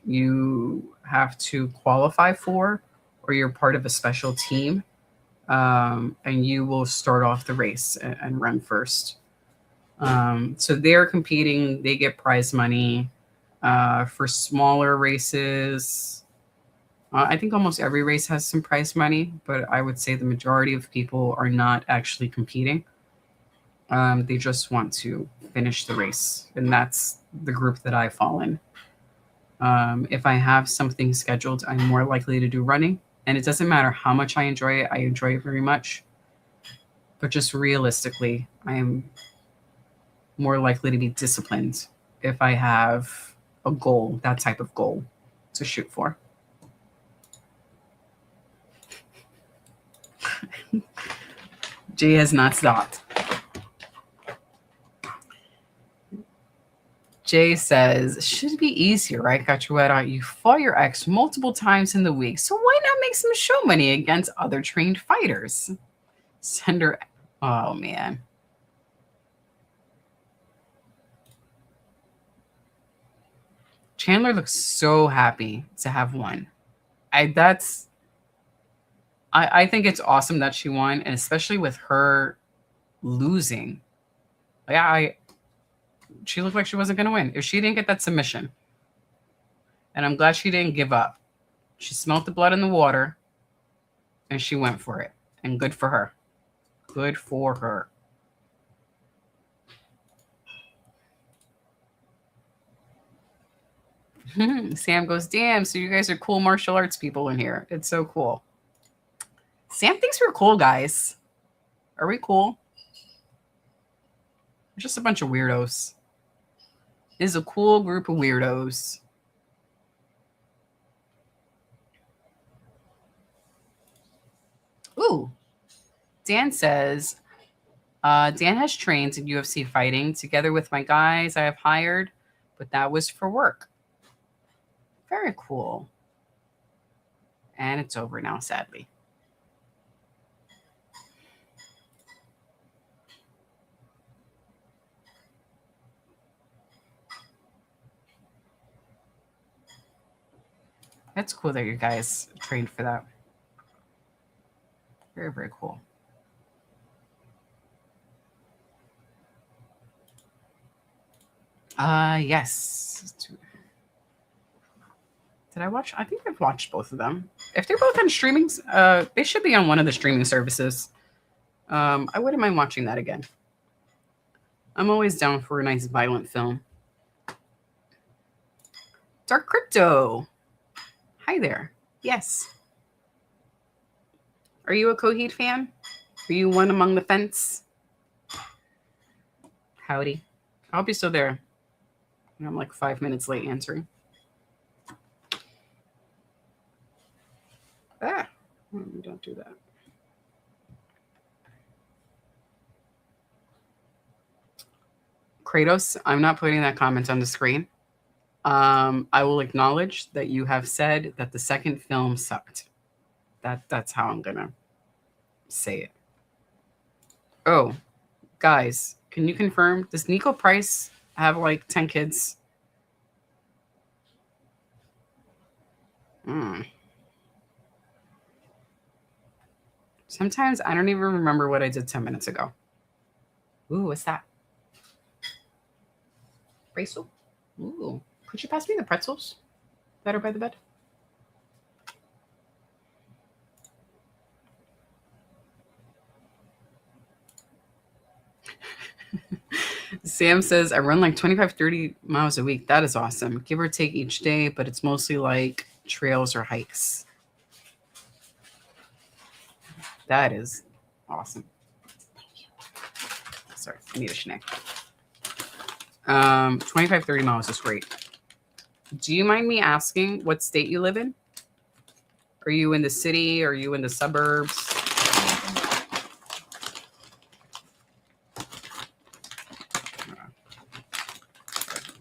you have to qualify for, or you're part of a special team, and you will start off the race and run first. So they're competing, they get prize money. For smaller races, I think almost every race has some prize money, but I would say the majority of people are not actually competing. They just want to finish the race, and that's the group that I fall in. If I have something scheduled, I'm more likely to do running, and it doesn't matter how much I enjoy it. I enjoy it very much, but just realistically, I am more likely to be disciplined if I have a goal, that type of goal to shoot for. Jay has not stopped. Jay says, should be easier, right? Got your wet out. You fought your ex multiple times in the week. So why not make some show money against other trained fighters? Send her. Oh, man. Chandler looks so happy to have won. I think it's awesome that she won, and especially with her losing. She looked like she wasn't going to win. If she didn't get that submission, and I'm glad she didn't give up. She smelt the blood in the water, and she went for it. And good for her. Good for her. Sam goes, damn, so you guys are cool martial arts people in here. It's so cool. Sam thinks we're cool, guys. Are we cool? We're just a bunch of weirdos. It is a cool group of weirdos. Ooh. Dan says, Dan has trained in UFC fighting together with my guys I have hired, but that was for work. Very cool. And it's over now, sadly. That's cool that you guys trained for that. Very, very cool. Yes. Did I watch? I think I've watched both of them. If they're both on streaming, they should be on one of the streaming services. I wouldn't mind watching that again. I'm always down for a nice violent film. Dark Crypto. Hi there. Yes. Are you a Coheed fan? Are you one among the fence? Howdy. I hope you're still there. I'm like 5 minutes late answering. Don't do that. Kratos, I'm not putting that comment on the screen. I will acknowledge that you have said that the second film sucked. That's how I'm gonna say it. Oh, guys, can you confirm? Does Nico Price have like 10 kids? Sometimes I don't even remember what I did 10 minutes ago. Ooh, what's that? Pretzel? Ooh. Could you pass me the pretzels that are by the bed? Sam says, I run like 25, 30 miles a week. That is awesome. Give or take each day, but it's mostly like trails or hikes. That is awesome. Sorry, I need a snack. 25, 30 miles is great. Do you mind me asking what state you live in? Are you in the city? Are you in the suburbs?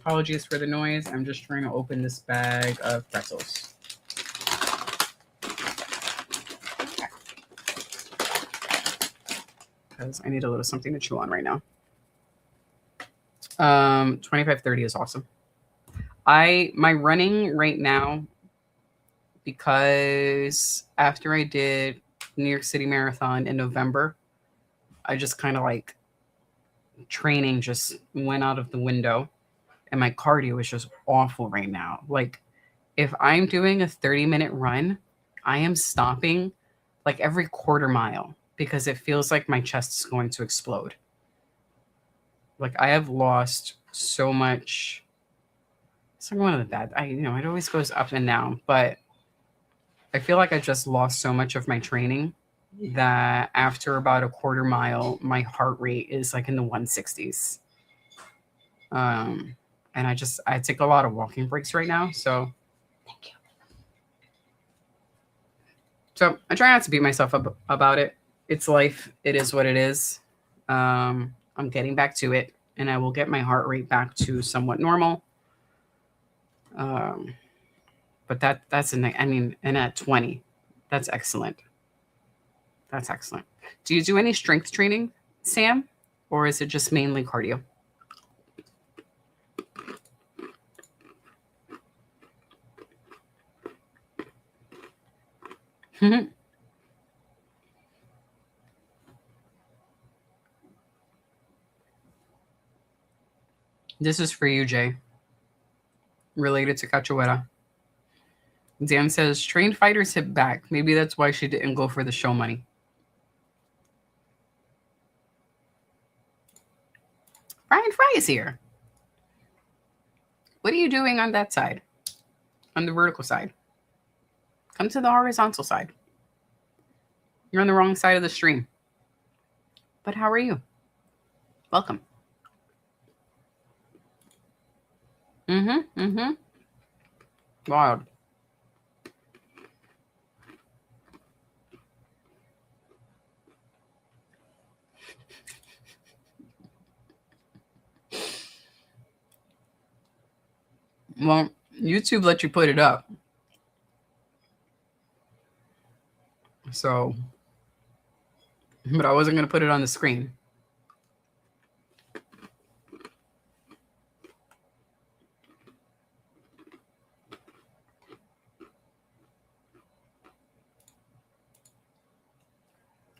Apologies for the noise. I'm just trying to open this bag of pretzels. Because I need a little something to chew on right now. 25, 30 is awesome. My running right now, because after I did New York City Marathon in November, I just kind of like training just went out of the window. And my cardio is just awful right now. Like, if I'm doing a 30-minute run, I am stopping like every quarter mile because it feels like my chest is going to explode. Like, I have lost so much. It's like one of the bad. It always goes up and down, but I feel like I just lost so much of my training that after about a quarter mile, my heart rate is like in the 160s. And I take a lot of walking breaks right now. So thank you. So I try not to beat myself up about it. It's life. It is what it is. I'm getting back to it. and I will get my heart rate back to somewhat normal. But that's I mean, and at 20, that's excellent. That's excellent. Do you do any strength training, Sam, or is it just mainly cardio? This is for you, Jay, related to cachoeira. Dan says, trained fighters hit back. Maybe that's why she didn't go for the show money. Brian Fry is here. What are you doing on that side? On the vertical side? Come to the horizontal side. You're on the wrong side of the stream. But how are you? Welcome. Wild. Well, YouTube let you put it up. So, but I wasn't going to put it on the screen.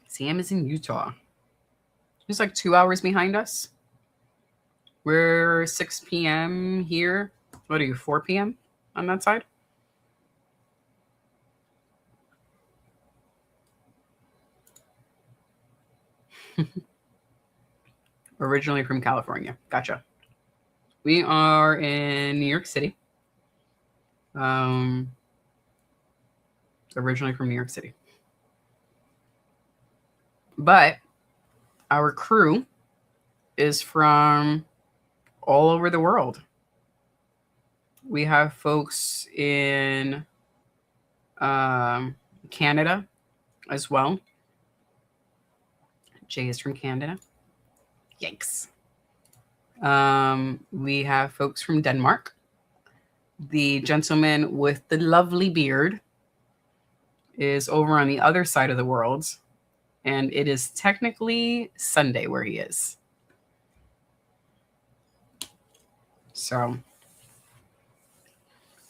Sam is in Utah. He's like 2 hours behind us. We're 6 p.m. here. What are you, 4 p.m. on that side? Originally from California. Gotcha. We are in New York City. Originally from New York City. But our crew is from all over the world. We have folks in Canada as well. Jay is from Canada. Yikes. We have folks from Denmark. The gentleman with the lovely beard is over on the other side of the world, and it is technically Sunday where he is. So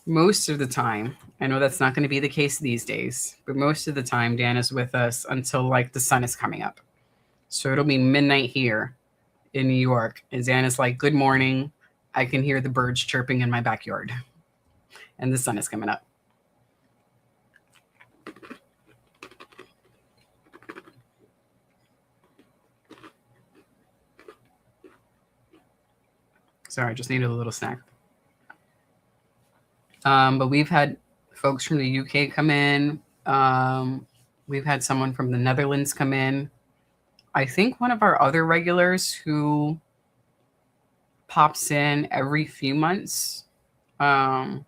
most of the time, I know that's not going to be the case these days, but most of the time Dan is with us until like the sun is coming up. So it'll be midnight here in New York, and Dan is like, good morning. I can hear the birds chirping in my backyard, and the sun is coming up. Sorry, I just needed a little snack. But we've had folks from the UK come in. We've had someone from the Netherlands come in. I think one of our other regulars who pops in every few months, Polly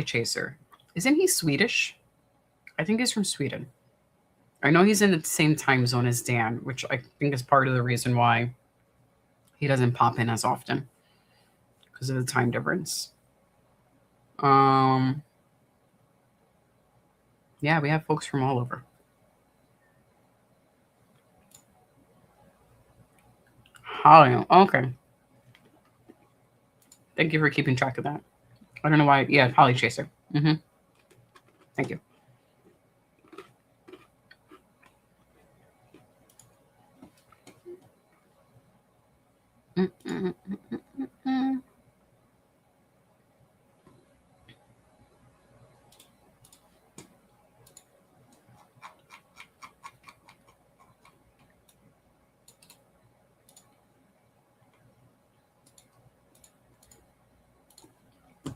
Chaser. Isn't he Swedish? I think he's from Sweden. I know he's in the same time zone as Dan, which I think is part of the reason why he doesn't pop in as often, because of the time difference. Yeah, we have folks from all over. Holly, okay. Thank you for keeping track of that. I don't know why. Yeah, Polly Chaser. Thank you.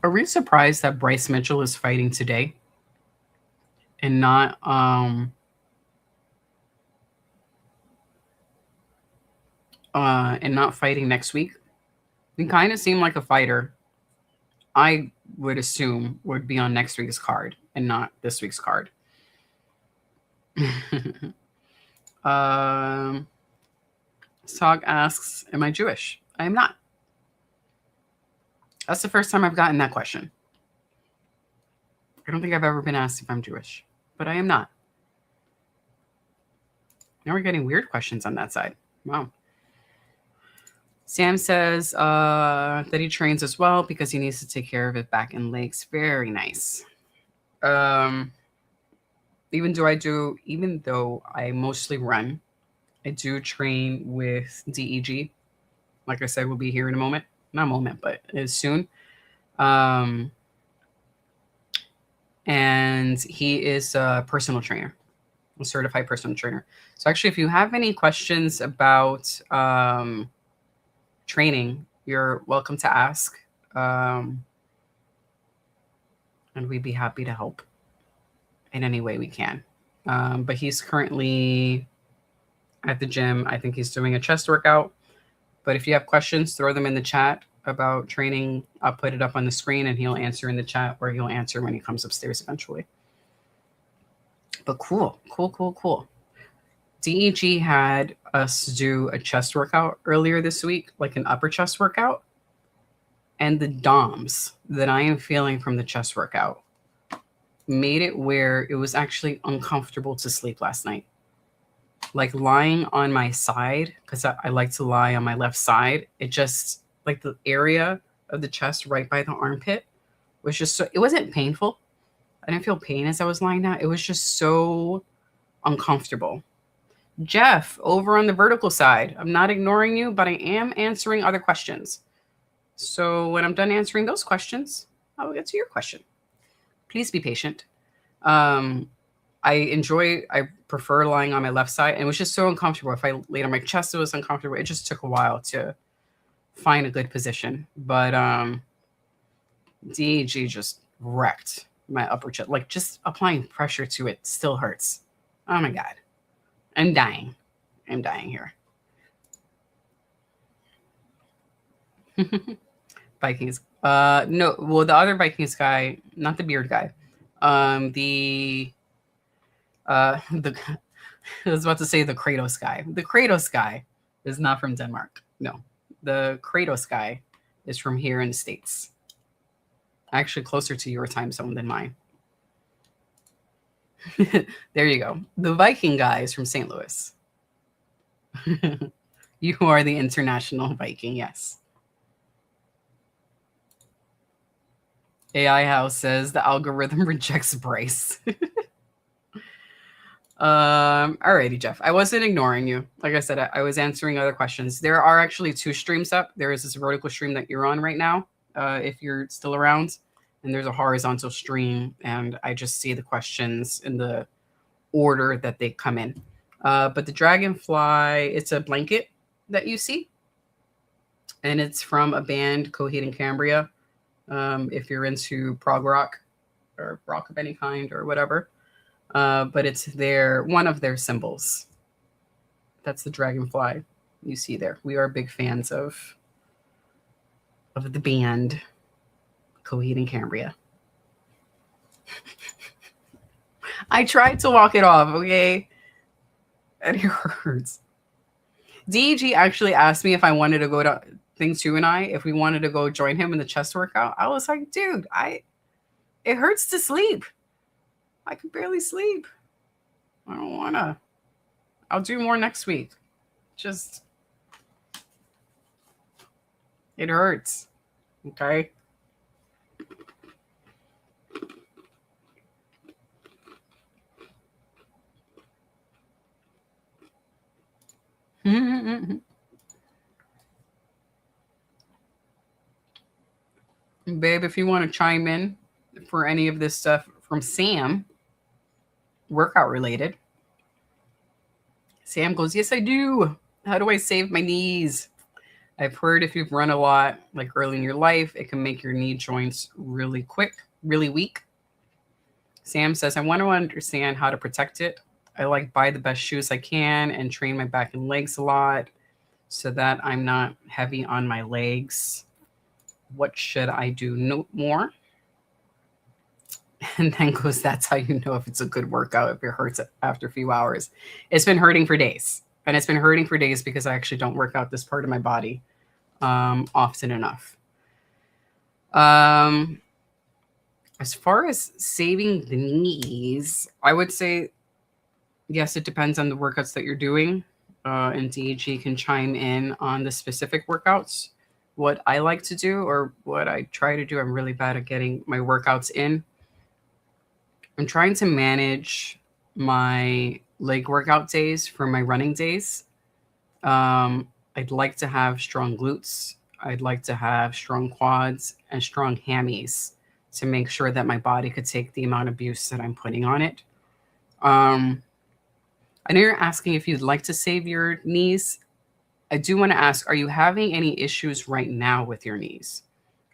Are we surprised that Bryce Mitchell is fighting today and not fighting next week? He kind of seemed like a fighter I would assume would be on next week's card and not this week's card. Sog asks, am I Jewish? I am not. That's the first time I've gotten that question. I don't think I've ever been asked if I'm Jewish, but I am not. Now we're getting weird questions on that side. Wow. Sam says that he trains as well because he needs to take care of his back and legs. Very nice. Even though I mostly run, I do train with DEG. Like I said, we'll be here in a moment. Not a moment, but soon. And he is a personal trainer, a certified personal trainer. So actually, if you have any questions about training, you're welcome to ask. And we'd be happy to help in any way we can. But he's currently at the gym. I think he's doing a chest workout. But if you have questions, throw them in the chat about training. I'll put it up on the screen and he'll answer in the chat, or he'll answer when he comes upstairs eventually. But cool. DEG had us do a chest workout earlier this week, like an upper chest workout. And the DOMs that I am feeling from the chest workout made it where it was actually uncomfortable to sleep last night. Like lying on my side, because I like to lie on my left side. It just, like the area of the chest right by the armpit was just so, it wasn't painful. I didn't feel pain as I was lying down. It was just so uncomfortable. Jeff, over on the vertical side, I'm not ignoring you, but I am answering other questions. So when I'm done answering those questions, I will get to your question. Please be patient. I prefer lying on my left side, and it was just so uncomfortable. If I laid on my chest, it was uncomfortable. It just took a while to find a good position. But DEG just wrecked my upper chest. Like, just applying pressure to it still hurts. Oh my God. I'm dying here. Vikings. No, well, the other Vikings guy, not the beard guy. I was about to say the Kratos guy. The Kratos guy is not from Denmark. No, the Kratos guy is from here in the States. Actually, closer to your time zone than mine. There you go. The Viking guy is from St. Louis. You are the international Viking, yes. AI House says the algorithm rejects Bryce. Alrighty, Jeff. I wasn't ignoring you. Like I said, I was answering other questions. There are actually 2 streams up. There is this vertical stream that you're on right now, if you're still around. And there's a horizontal stream, and I just see the questions in the order that they come in. But the dragonfly, it's a blanket that you see. And it's from a band, Coheed and Cambria. If you're into prog rock or rock of any kind or whatever. But it's one of their symbols. That's the dragonfly you see there. We are big fans of the band Coheed and Cambria. I tried to walk it off, okay? And it hurts. DEG actually asked me if I wanted to go to Things 2 and if we wanted to go join him in the chest workout. I was like, dude, it hurts to sleep. I could barely sleep. I don't want to. I'll do more next week. Just, it hurts. Okay? Babe, if you want to chime in for any of this stuff from Sam, workout related. Sam goes, yes, I do. How do I save my knees? I've heard if you've run a lot, like early in your life, it can make your knee joints really weak. Sam says, I want to understand how to protect it. I buy the best shoes I can and train my back and legs a lot so that I'm not heavy on my legs. What should I do? No more. And then goes, that's how you know if it's a good workout, if it hurts after a few hours. It's been hurting for days. And it's been hurting for days because I actually don't work out this part of my body often enough. As far as saving the knees, I would say, yes, it depends on the workouts that you're doing. And DG can chime in on the specific workouts. What I like to do, or what I try to do, I'm really bad at getting my workouts in. I'm trying to manage my leg workout days from my running days. I'd like to have strong glutes. I'd like to have strong quads and strong hammies to make sure that my body could take the amount of abuse that I'm putting on it. I know you're asking if you'd like to save your knees. I do want to ask, are you having any issues right now with your knees?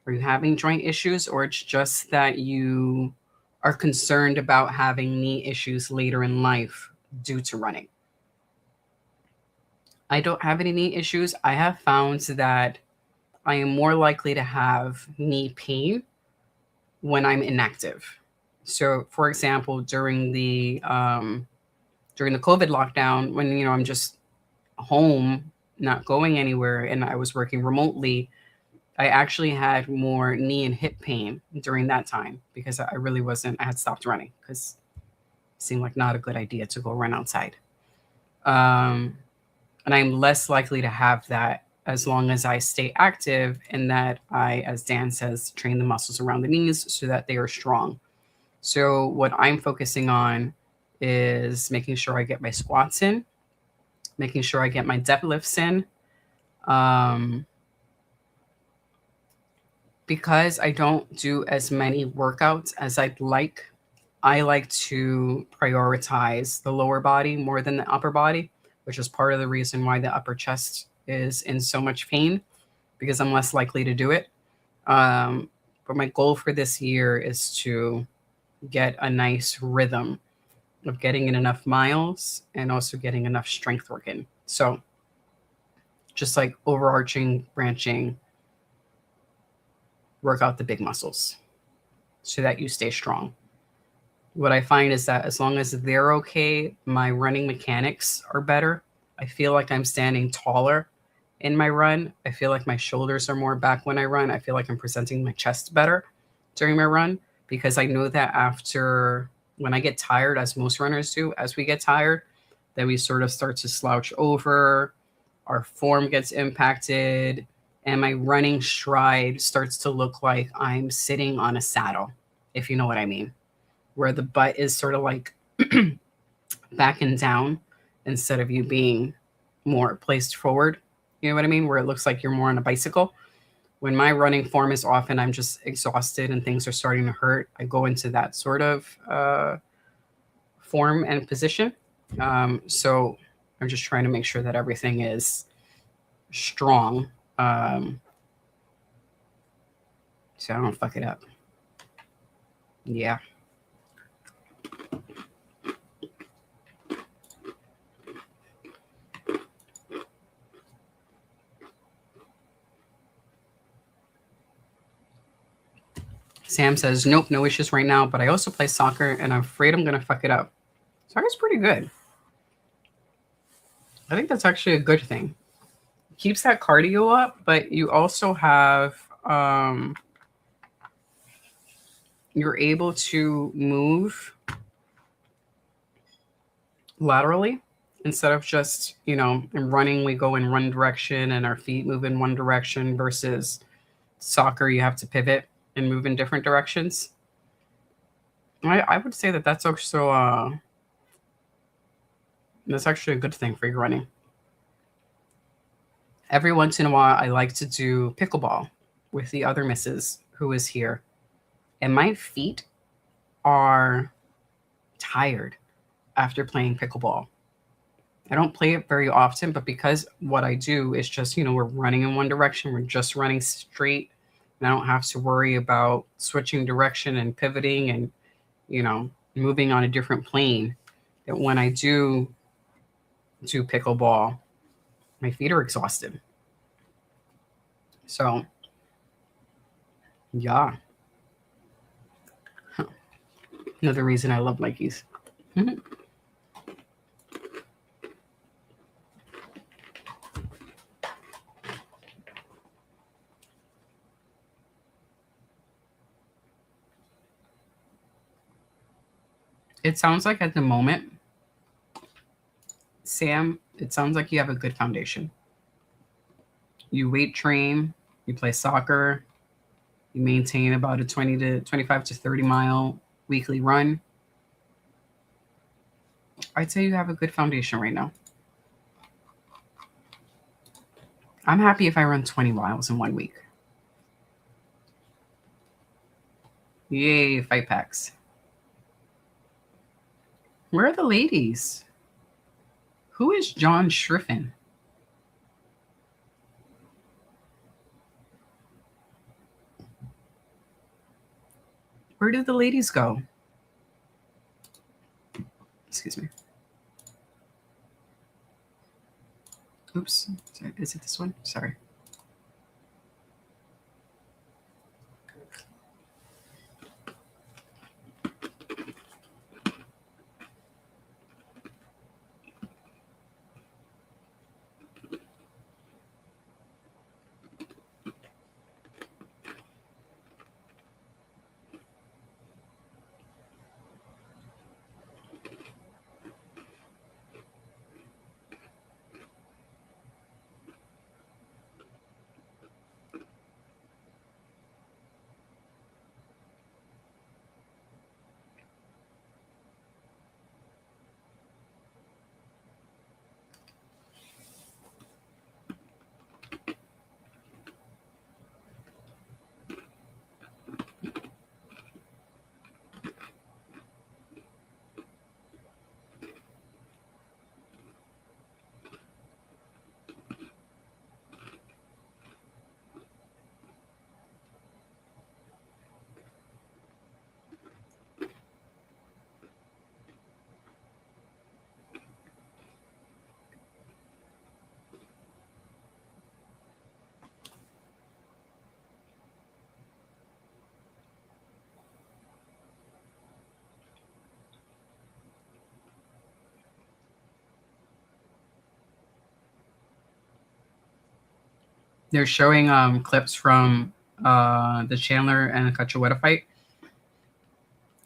Are you having joint issues, or it's just that you are concerned about having knee issues later in life due to running? I don't have any knee issues. I have found that I am more likely to have knee pain when I'm inactive. So, for example, during the COVID lockdown, when I'm just home, not going anywhere, and I was working remotely, I actually had more knee and hip pain during that time because I really wasn't. I had stopped running because it seemed like not a good idea to go run outside. And I'm less likely to have that as long as I stay active and that I, as Dan says, train the muscles around the knees so that they are strong. So what I'm focusing on is making sure I get my squats in, making sure I get my deadlifts in. Because I don't do as many workouts as I'd like, I like to prioritize the lower body more than the upper body, which is part of the reason why the upper chest is in so much pain, because I'm less likely to do it. But my goal for this year is to get a nice rhythm of getting in enough miles and also getting enough strength work in. So just like overarching, branching, work out the big muscles so that you stay strong. What I find is that as long as they're okay, my running mechanics are better. I feel like I'm standing taller in my run. I feel like my shoulders are more back when I run. I feel like I'm presenting my chest better during my run, because I know that after, when I get tired, as most runners do, as we get tired, then we sort of start to slouch over, our form gets impacted, and my running stride starts to look like I'm sitting on a saddle, if you know what I mean, where the butt is sort of like back and down instead of you being more placed forward. You know what I mean? Where it looks like you're more on a bicycle. When my running form is off and I'm just exhausted and things are starting to hurt, I go into that sort of form and position. So I'm just trying to make sure that everything is strong, so I don't fuck it up. Yeah. Sam says, nope, no issues right now, but I also play soccer and I'm afraid I'm going to fuck it up. Soccer's pretty good. I think that's actually a good thing. It keeps that cardio up, but you also have, you're able to move laterally instead of just, in running, we go in one direction and our feet move in one direction, versus soccer, you have to pivot and move in different directions. I would say that that's also that's actually a good thing for your running. Every once in a while, I like to do pickleball with the other missus who is here, and my feet are tired after playing pickleball. I don't play it very often, but because what I do is just, we're running in one direction, we're just running straight, and I don't have to worry about switching direction and pivoting and, moving on a different plane. That when I do pickleball, my feet are exhausted. So, yeah. Another reason I love Nikes. It sounds like at the moment, Sam, it sounds like you have a good foundation. You weight train, you play soccer, you maintain about a 20 to 25 to 30 mile weekly run. I'd say you have a good foundation right now. I'm happy if I run 20 miles in 1 week. Yay, fight packs. Where are the ladies? Who is John Schriffen? Where did the ladies go? Excuse me. Oops. Sorry. Is it this one? Sorry. They're showing clips from the Chandler and Cachoeira fight.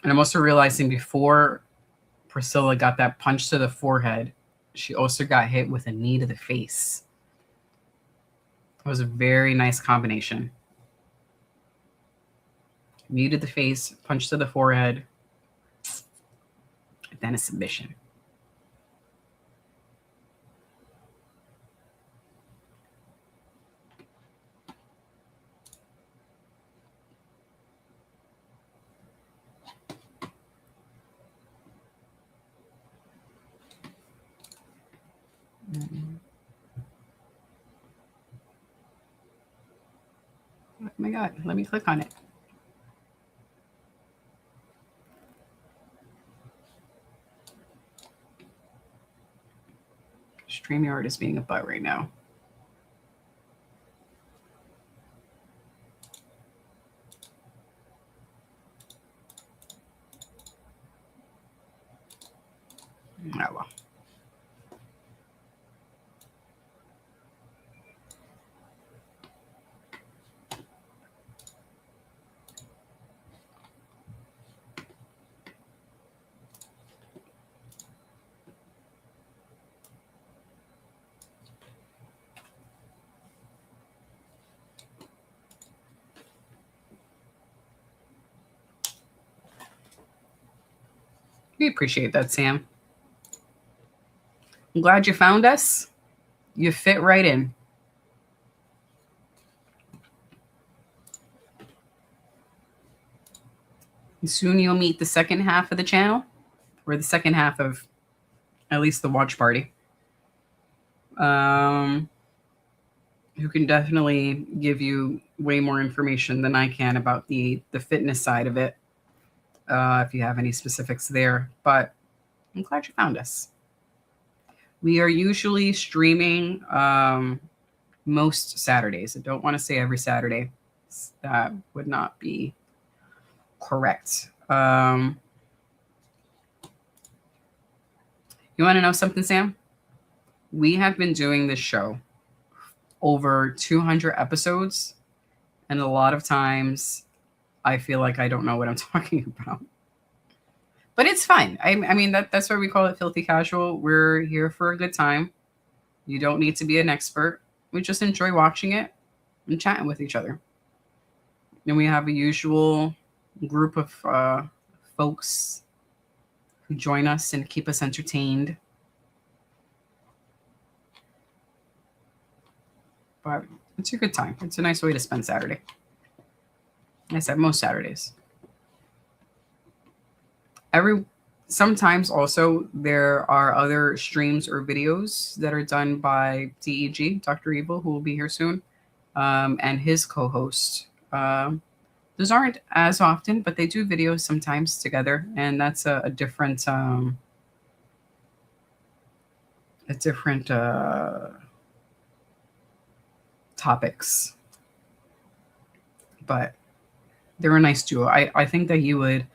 And I'm also realizing before Priscilla got that punch to the forehead, she also got hit with a knee to the face. It was a very nice combination. Knee to the face, punch to the forehead, then a submission. Oh my God, let me click on it. StreamYard is being a butt right now. Oh, well. We appreciate that, Sam. I'm glad you found us. You fit right in. And soon you'll meet the second half of the channel, or the second half of at least the watch party. Who can definitely give you way more information than I can about the fitness side of it, if you have any specifics there. But I'm glad you found us. We are usually streaming most Saturdays. I don't want to say every Saturday. That would not be correct. You want to know something, Sam? We have been doing this show over 200 episodes, and a lot of times I feel like I don't know what I'm talking about. But it's fun. I mean, that's why we call it filthy casual. We're here for a good time. You don't need to be an expert. We just enjoy watching it and chatting with each other. And we have a usual group of folks who join us and keep us entertained. But it's a good time. It's a nice way to spend Saturday. I said most Saturdays. Sometimes also there are other streams or videos that are done by DEG, Dr. Evil, who will be here soon, and his co-host. Those aren't as often, but they do videos sometimes together, and that's a different topics. But they're a nice duo. I think that you would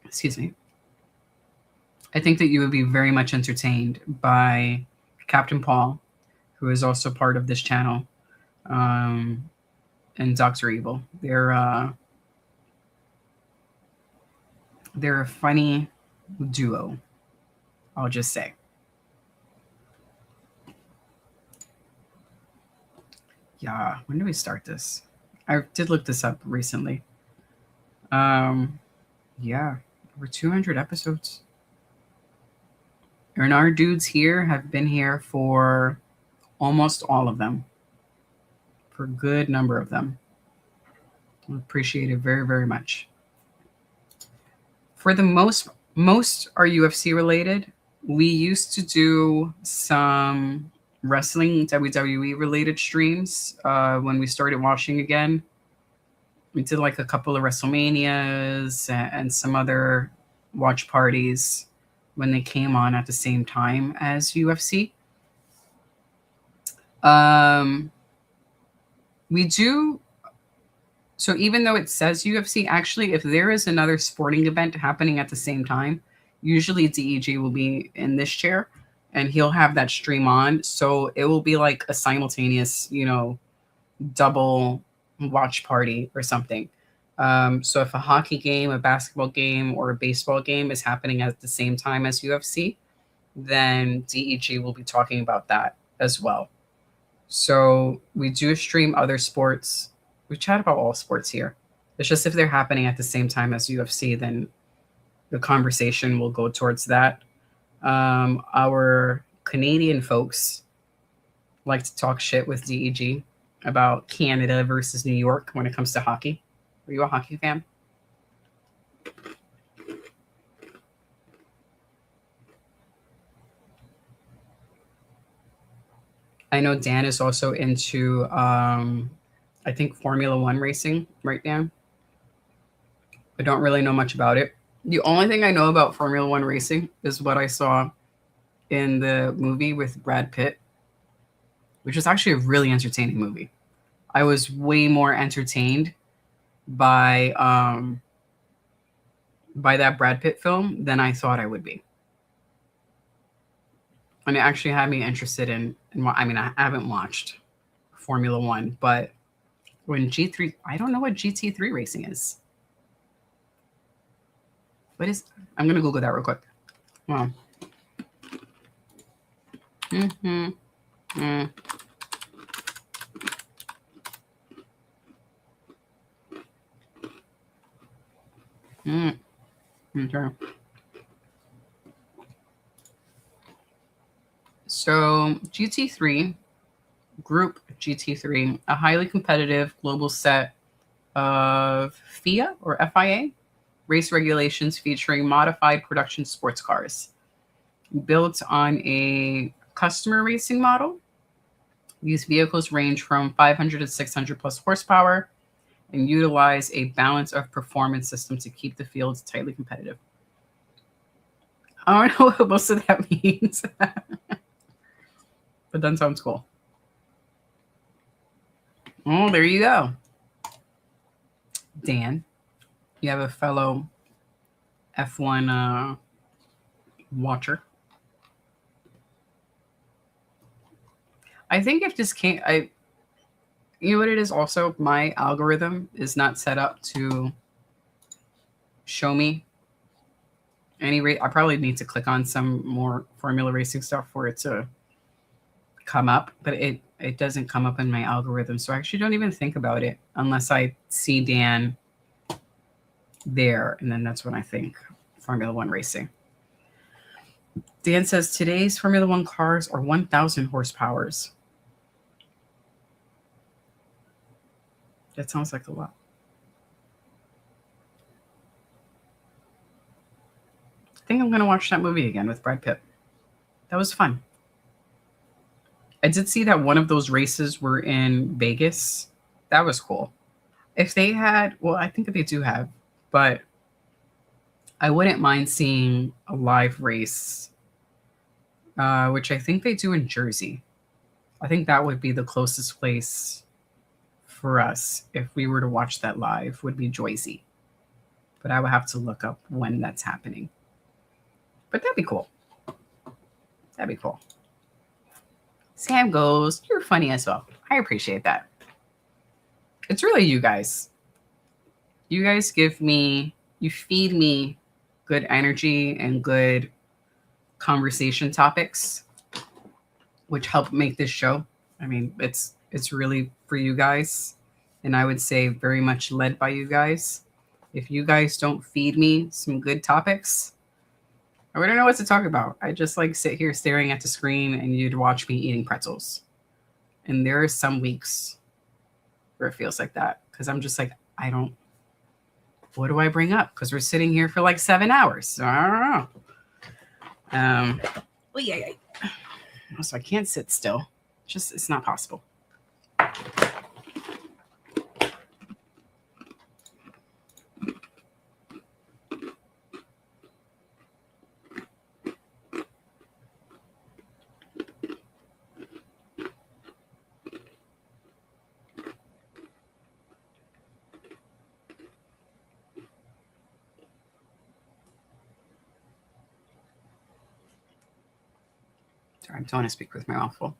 excuse me. I think that you would be very much entertained by Captain Paul, who is also part of this channel, and Dr. Evil. They're a funny duo, I'll just say. Yeah, when do we start this? I did look this up recently. Yeah, over 200 episodes. And our dudes here have been here for almost all of them, for a good number of them. I appreciate it very, very much. For the most are UFC related. We used to do some wrestling, WWE related streams when we started watching again. We did like a couple of WrestleManias and some other watch parties when they came on at the same time as UFC. We do. So even though it says UFC, actually, if there is another sporting event happening at the same time, usually DEG will be in this chair and he'll have that stream on. So it will be like a simultaneous, double watch party or something. So if a hockey game, a basketball game, or a baseball game is happening at the same time as UFC, then DEG will be talking about that as well. So we do stream other sports. We chat about all sports here. It's just if they're happening at the same time as UFC, then the conversation will go towards that. Our Canadian folks like to talk shit with DEG about Canada versus New York when it comes to hockey. Are you a hockey fan? I know Dan is also into, I think, Formula One racing right now. I don't really know much about it. The only thing I know about Formula One racing is what I saw in the movie with Brad Pitt, which was actually a really entertaining movie. I was way more entertained by that Brad Pitt film than I thought I would be. And it actually had me interested in I mean, I haven't watched Formula One, but when G3, I don't know what GT3 racing is. What is, I'm going to Google that real quick. Wow. Okay. So GT3, Group GT3, a highly competitive global set of FIA or FIA race regulations featuring modified production sports cars. Built on a customer racing model, these vehicles range from 500 to 600 plus horsepower and utilize a balance of performance system to keep the fields tightly competitive. I don't know what most of that means, but that sounds cool. Oh, there you go. Dan, you have a fellow F1 watcher. I think if this came, you know what it is also? My algorithm is not set up to show me Any rate, I probably need to click on some more formula racing stuff for it to come up, but it doesn't come up in my algorithm. So I actually don't even think about it unless I see Dan there, and then that's when I think Formula One racing. Dan says today's Formula One cars are 1,000 horsepowers. That sounds like a lot. I think I'm going to watch that movie again with Brad Pitt. That was fun. I did see that one of those races were in Vegas. That was cool. If they had, well, I think that they do have, but I wouldn't mind seeing a live race, which I think they do in Jersey. I think that would be the closest place for us if we were to watch that live, would be Jersey. But I would have to look up when that's happening. But that'd be cool. That'd be cool. Sam goes, you're funny as well. I appreciate that. It's really you guys. You guys give me, you feed me good energy and good conversation topics, which help make this show. I mean, it's really for you guys. And I would say very much led by you guys. If you guys don't feed me some good topics, I wouldn't know what to talk about. I just like sit here staring at the screen and you'd watch me eating pretzels. And there are some weeks where it feels like that because I'm just like, what do I bring up? Because we're sitting here for like 7 hours. So I don't know. So I can't sit still. It's not possible. Sorry, I don't want to speak with my mouth full.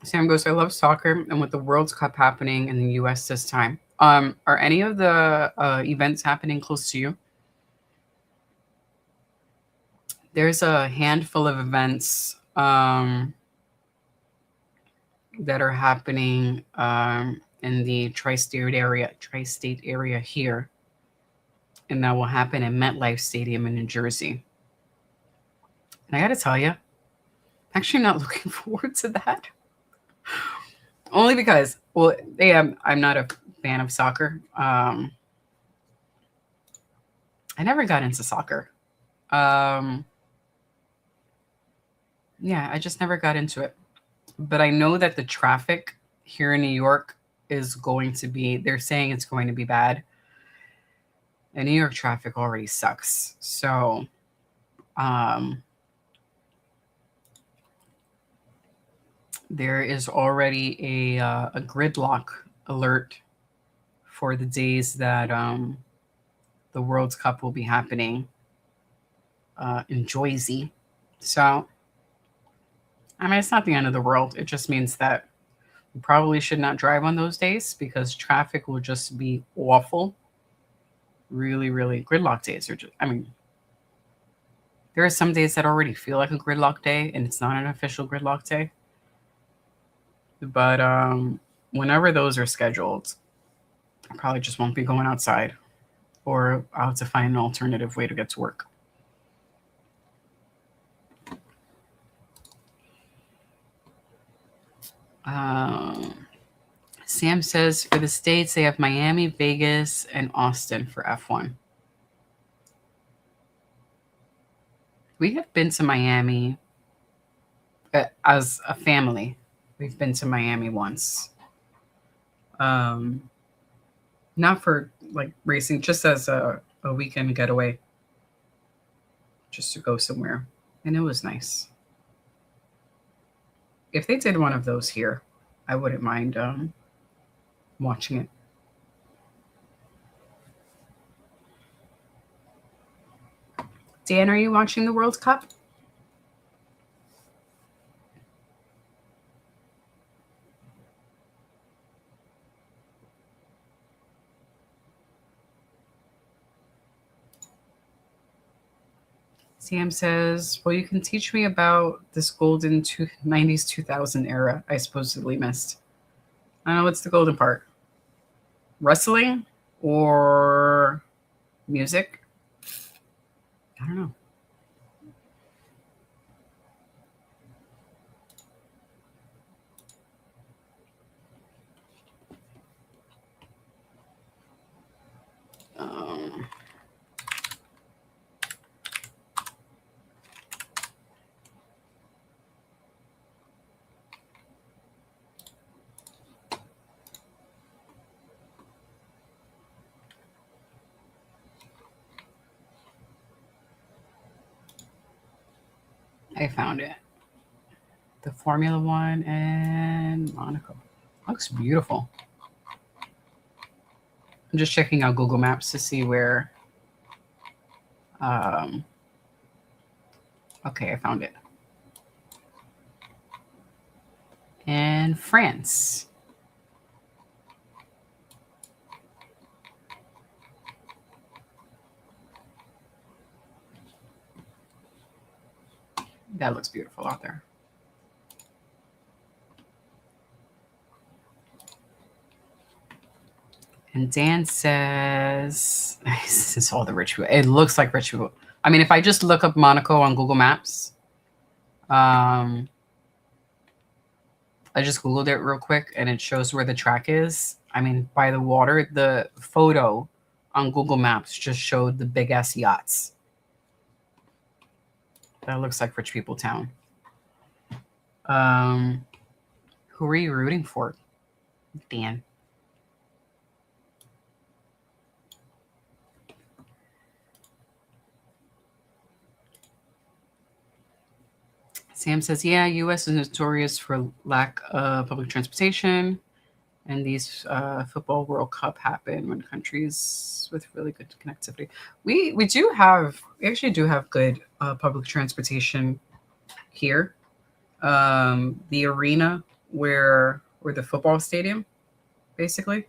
Sam goes, I love soccer, and with the World Cup happening in the U.S. this time, are any of the events happening close to you? There's a handful of events that are happening in the tri-state area here, and that will happen at MetLife Stadium in New Jersey. And I got to tell you, I'm actually not looking forward to that. Only because, well, I'm not a fan of soccer. I never got into soccer. Yeah, I just never got into it. But I know that the traffic here in New York is going to be, they're saying it's going to be bad. And New York traffic already sucks. So, there is already a gridlock alert for the days that the World Cup will be happening in Jersey. So, I mean, it's not the end of the world. It just means that we probably should not drive on those days because traffic will just be awful. Really, really, gridlock days are just, I mean, there are some days that already feel like a gridlock day and it's not an official gridlock day. But whenever those are scheduled, I probably just won't be going outside, or I'll have to find an alternative way to get to work. Sam says for the States, they have Miami, Vegas, and Austin for F1. We have been to Miami as a family. We've been to Miami once. Not for like racing, just as a weekend getaway. Just to go somewhere. And it was nice. If they did one of those here, I wouldn't mind watching it. Dan, are you watching the World Cup? Sam says, well, you can teach me about this golden 90s 2000 era I supposedly missed. I don't know, what's the golden part? Wrestling or music? I don't know. Um, I found it. The Formula One and Monaco. Looks beautiful. I'm just checking out Google Maps to see where. Okay, I found it. And France. That looks beautiful out there. And Dan says, this is all the rich people. It looks like rich people. I mean, if I just look up Monaco on Google Maps, I just Googled it real quick and it shows where the track is. I mean, by the water, the photo on Google Maps just showed the big ass yachts. That looks like rich people town. Who are you rooting for, Dan? Sam says, yeah, U.S. is notorious for lack of public transportation. And these football World Cup happen when countries with really good connectivity. We actually do have good public transportation here. The arena where the football stadium, basically,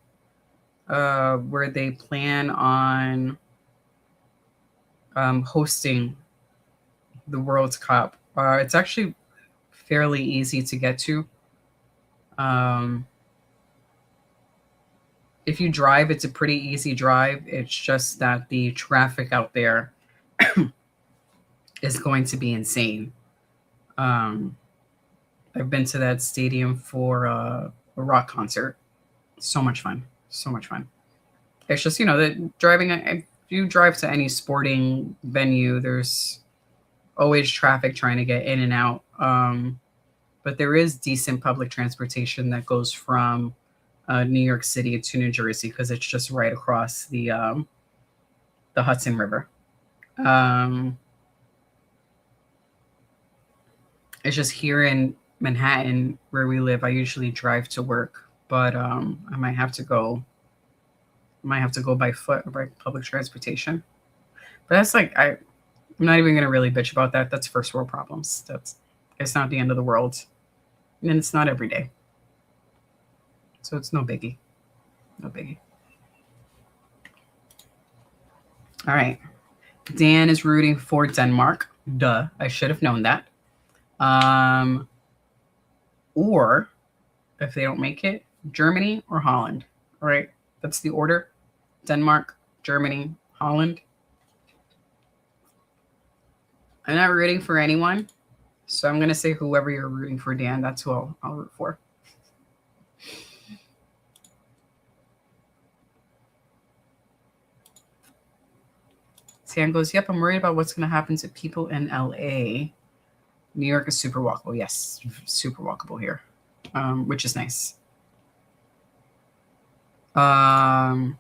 where they plan on hosting the World Cup. It's actually fairly easy to get to. If you drive, it's a pretty easy drive. It's just that the traffic out there is going to be insane. I've been to that stadium for a rock concert. So much fun. So much fun. It's just, that driving, if you drive to any sporting venue, there's always traffic trying to get in and out. But there is decent public transportation that goes from New York City to New Jersey because it's just right across the Hudson River. It's just here in Manhattan where we live. I usually drive to work, but I might have to go by foot or by public transportation. But that's like I'm not even gonna really bitch about that. That's first world problems. It's not the end of the world, and it's not every day. So it's no biggie. No biggie. All right. Dan is rooting for Denmark. Duh. I should have known that. Or if they don't make it, Germany or Holland. All right. That's the order. Denmark, Germany, Holland. I'm not rooting for anyone. So I'm going to say whoever you're rooting for, Dan, that's who I'll root for. Sam goes, yep, I'm worried about what's going to happen to people in LA. New York is super walkable. Yes, super walkable here, which is nice. I'm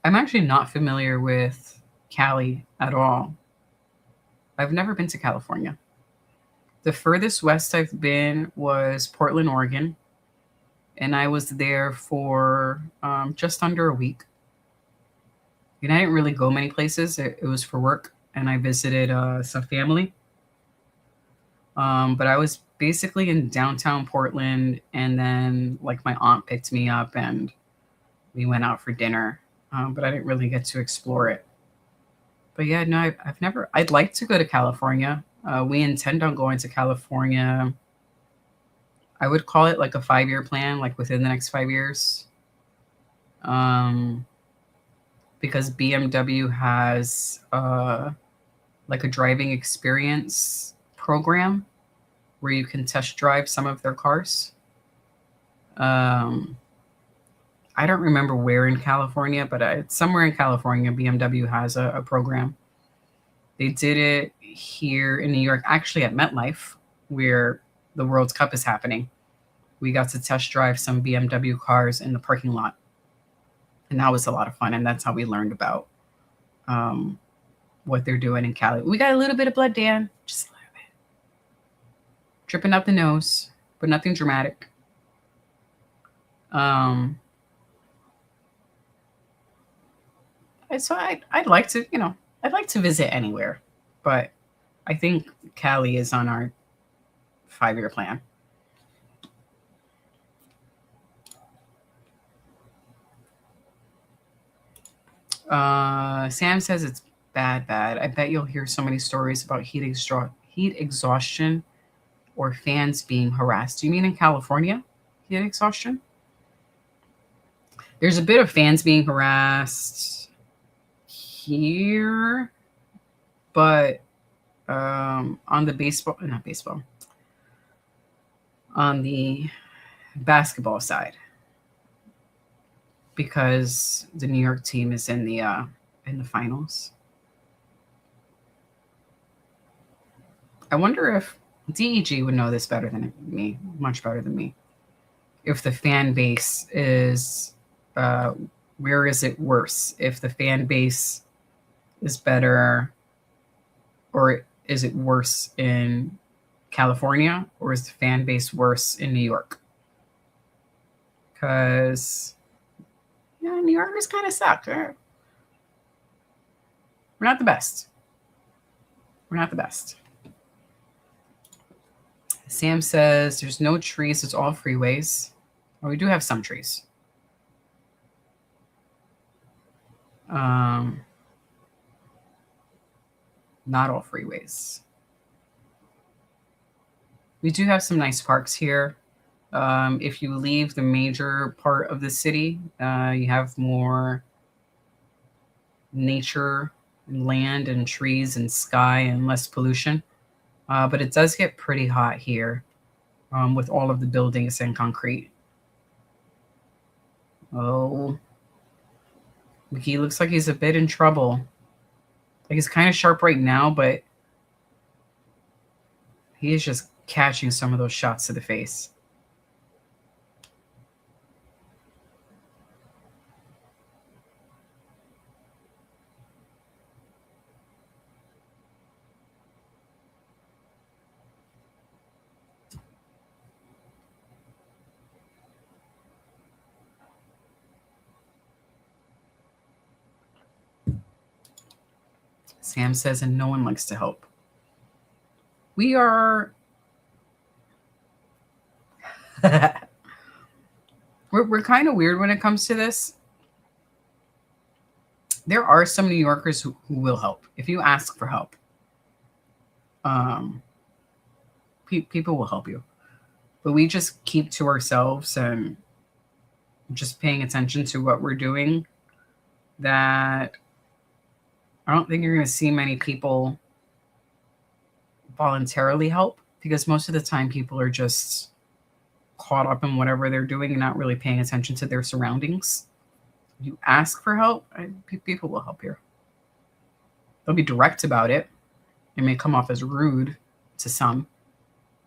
actually not familiar with Cali at all. I've never been to California. The furthest west I've been was Portland, Oregon, and I was there for just under a week. And I didn't really go many places. It was for work, and I visited some family. But I was basically in downtown Portland, and then like my aunt picked me up, and we went out for dinner. But I didn't really get to explore it. But yeah, no, I've never. I'd like to go to California. We intend on going to California. I would call it like a 5-year plan, like within the next 5 years. Um, because BMW has like a driving experience program where you can test drive some of their cars. Um, I don't remember where in California, but it's somewhere in California. BMW has a program. They did it here in New York, actually at MetLife, where the World Cup is happening. We got to test drive some BMW cars in the parking lot, and that was a lot of fun. And that's how we learned about um, what they're doing in Cali. We got a little bit of blood, Dan, just a little bit, dripping up the nose, but nothing dramatic. Um, so I'd like to, I'd like to visit anywhere, but I think Cali is on our 5-year plan. Sam says it's bad. I bet you'll hear so many stories about heat exhaustion or fans being harassed. Do you mean in California, heat exhaustion? There's a bit of fans being harassed here, but on the on the basketball side, because the New York team is in the finals. I wonder if DEG would know this better than me, much better than me. If the fan base is, where is it worse? If the fan base is better, or is it worse in California, or is the fan base worse in New York? Because New Yorkers kind of suck. We're not the best. We're not the best. Sam says there's no trees, it's all freeways. Well, we do have some trees. Not all freeways. We do have some nice parks here. If you leave the major part of the city, you have more nature and land and trees and sky and less pollution. But it does get pretty hot here with all of the buildings and concrete. Oh, he looks like he's a bit in trouble. Like he's kind of sharp right now, but he is just catching some of those shots to the face. Sam says, and no one likes to help. We are... we're kind of weird when it comes to this. There are some New Yorkers who will help. If you ask for help, people will help you. But we just keep to ourselves and just paying attention to what we're doing. That I don't think you're going to see many people voluntarily help, because most of the time people are just caught up in whatever they're doing and not really paying attention to their surroundings. If you ask for help, people will help you. They'll be direct about it. It may come off as rude to some,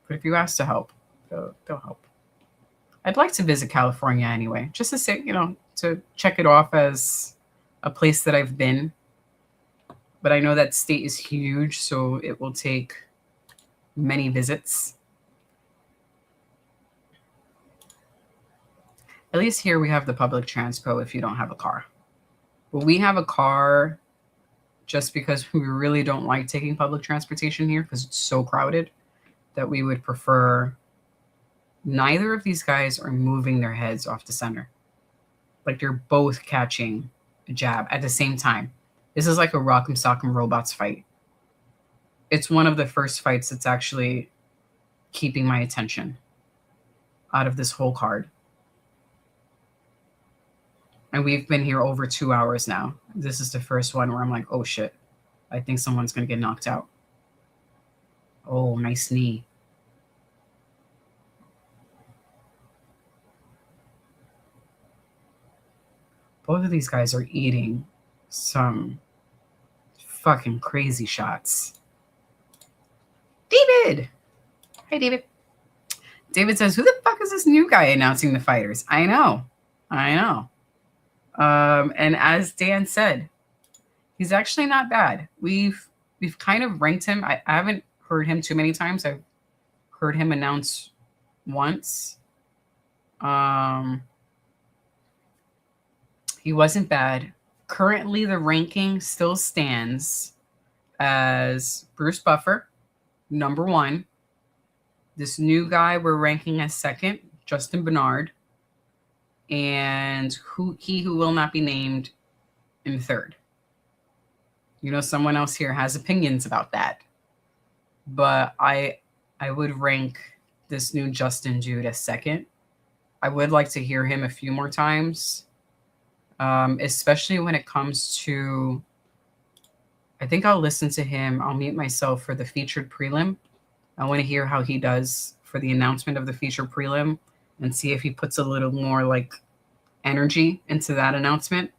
but if you ask to help, they'll help. I'd like to visit California anyway, just to say, to check it off as a place that I've been. But I know that state is huge, so it will take many visits. At least here we have the public transpo if you don't have a car. But we have a car just because we really don't like taking public transportation here because it's so crowded that we would prefer. Neither of these guys are moving their heads off the center. Like they're both catching a jab at the same time. This is like a Rock'em Sock'em Robots fight. It's one of the first fights that's actually keeping my attention out of this whole card. And we've been here over 2 hours now. This is the first one where I'm like, oh shit, I think someone's going to get knocked out. Oh, nice knee. Both of these guys are eating some fucking crazy shots. David! Hi, David. David says, who the fuck is this new guy announcing the fighters? I know. And as Dan said, he's actually not bad. We've kind of ranked him. I haven't heard him too many times. I've heard him announce once. He wasn't bad. Currently, the ranking still stands as Bruce Buffer, number 1. This new guy we're ranking as 2nd, Justin Bernard, and he who will not be named in 3rd. You know, someone else here has opinions about that, but I would rank this new Justin dude as 2nd. I would like to hear him a few more times, especially when it comes to. I think I'll listen to him. I'll mute myself for the featured prelim. I want to hear how he does for the announcement of the featured prelim and see if he puts a little more like energy into that announcement,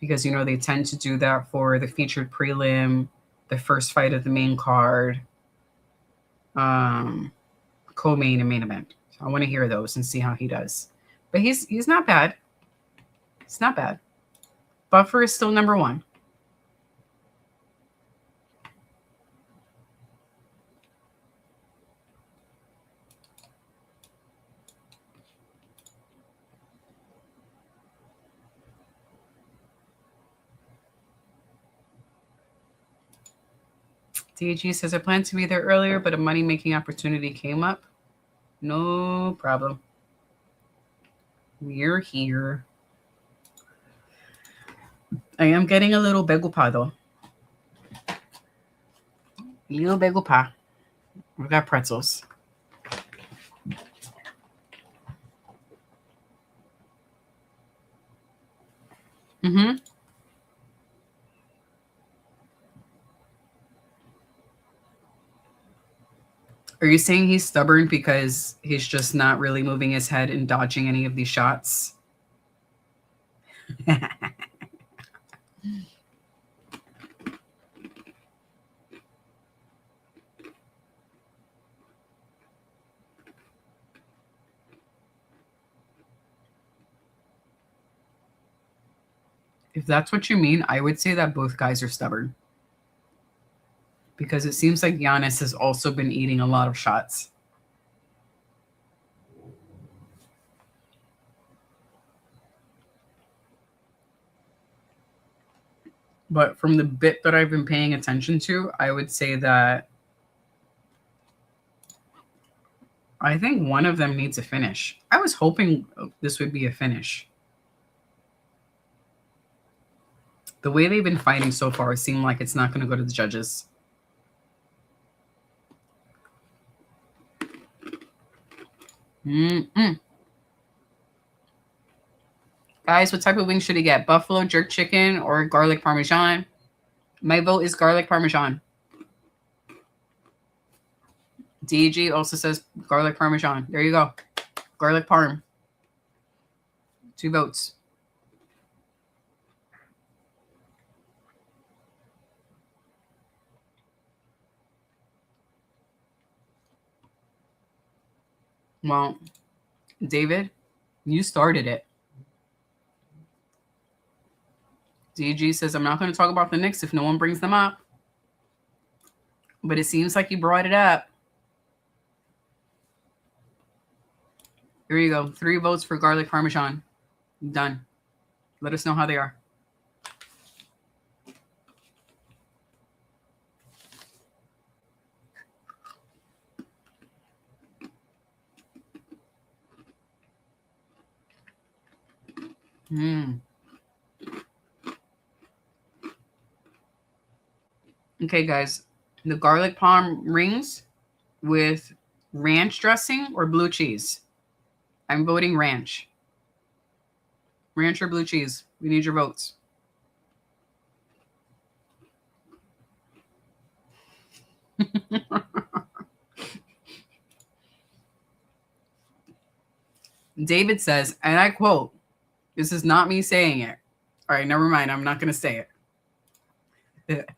because, you know, they tend to do that for the featured prelim, the first fight of the main card, co-main and main event. So I want to hear those and see how he does. But he's not bad. It's not bad. Buffer is still number 1. DG says, I planned to be there earlier, but a money-making opportunity came up. No problem. We're here. I am getting a little bagel pa, though. Little bagel pa. We've got pretzels. Mm-hmm. Are you saying he's stubborn because he's just not really moving his head and dodging any of these shots? If that's what you mean, I would say that both guys are stubborn. Because it seems like Giannis has also been eating a lot of shots. But from the bit that I've been paying attention to, I would say that I think one of them needs a finish. I was hoping this would be a finish. The way they've been fighting so far seemed like it's not going to go to the judges. Guys, what type of wings should he get? Buffalo jerk chicken or garlic parmesan? My vote is garlic parmesan. DG also says garlic parmesan. There you go. Garlic parm. 2 votes. Well, David, you started it. DG says, I'm not going to talk about the Knicks if no one brings them up. But it seems like you brought it up. Here you go. 3 votes for garlic parmesan. Done. Let us know how they are. Okay, guys, the garlic palm rings with ranch dressing or blue cheese? I'm voting ranch. Ranch or blue cheese? We need your votes. David says, and I quote, this is not me saying it. All right, never mind. I'm not going to say it.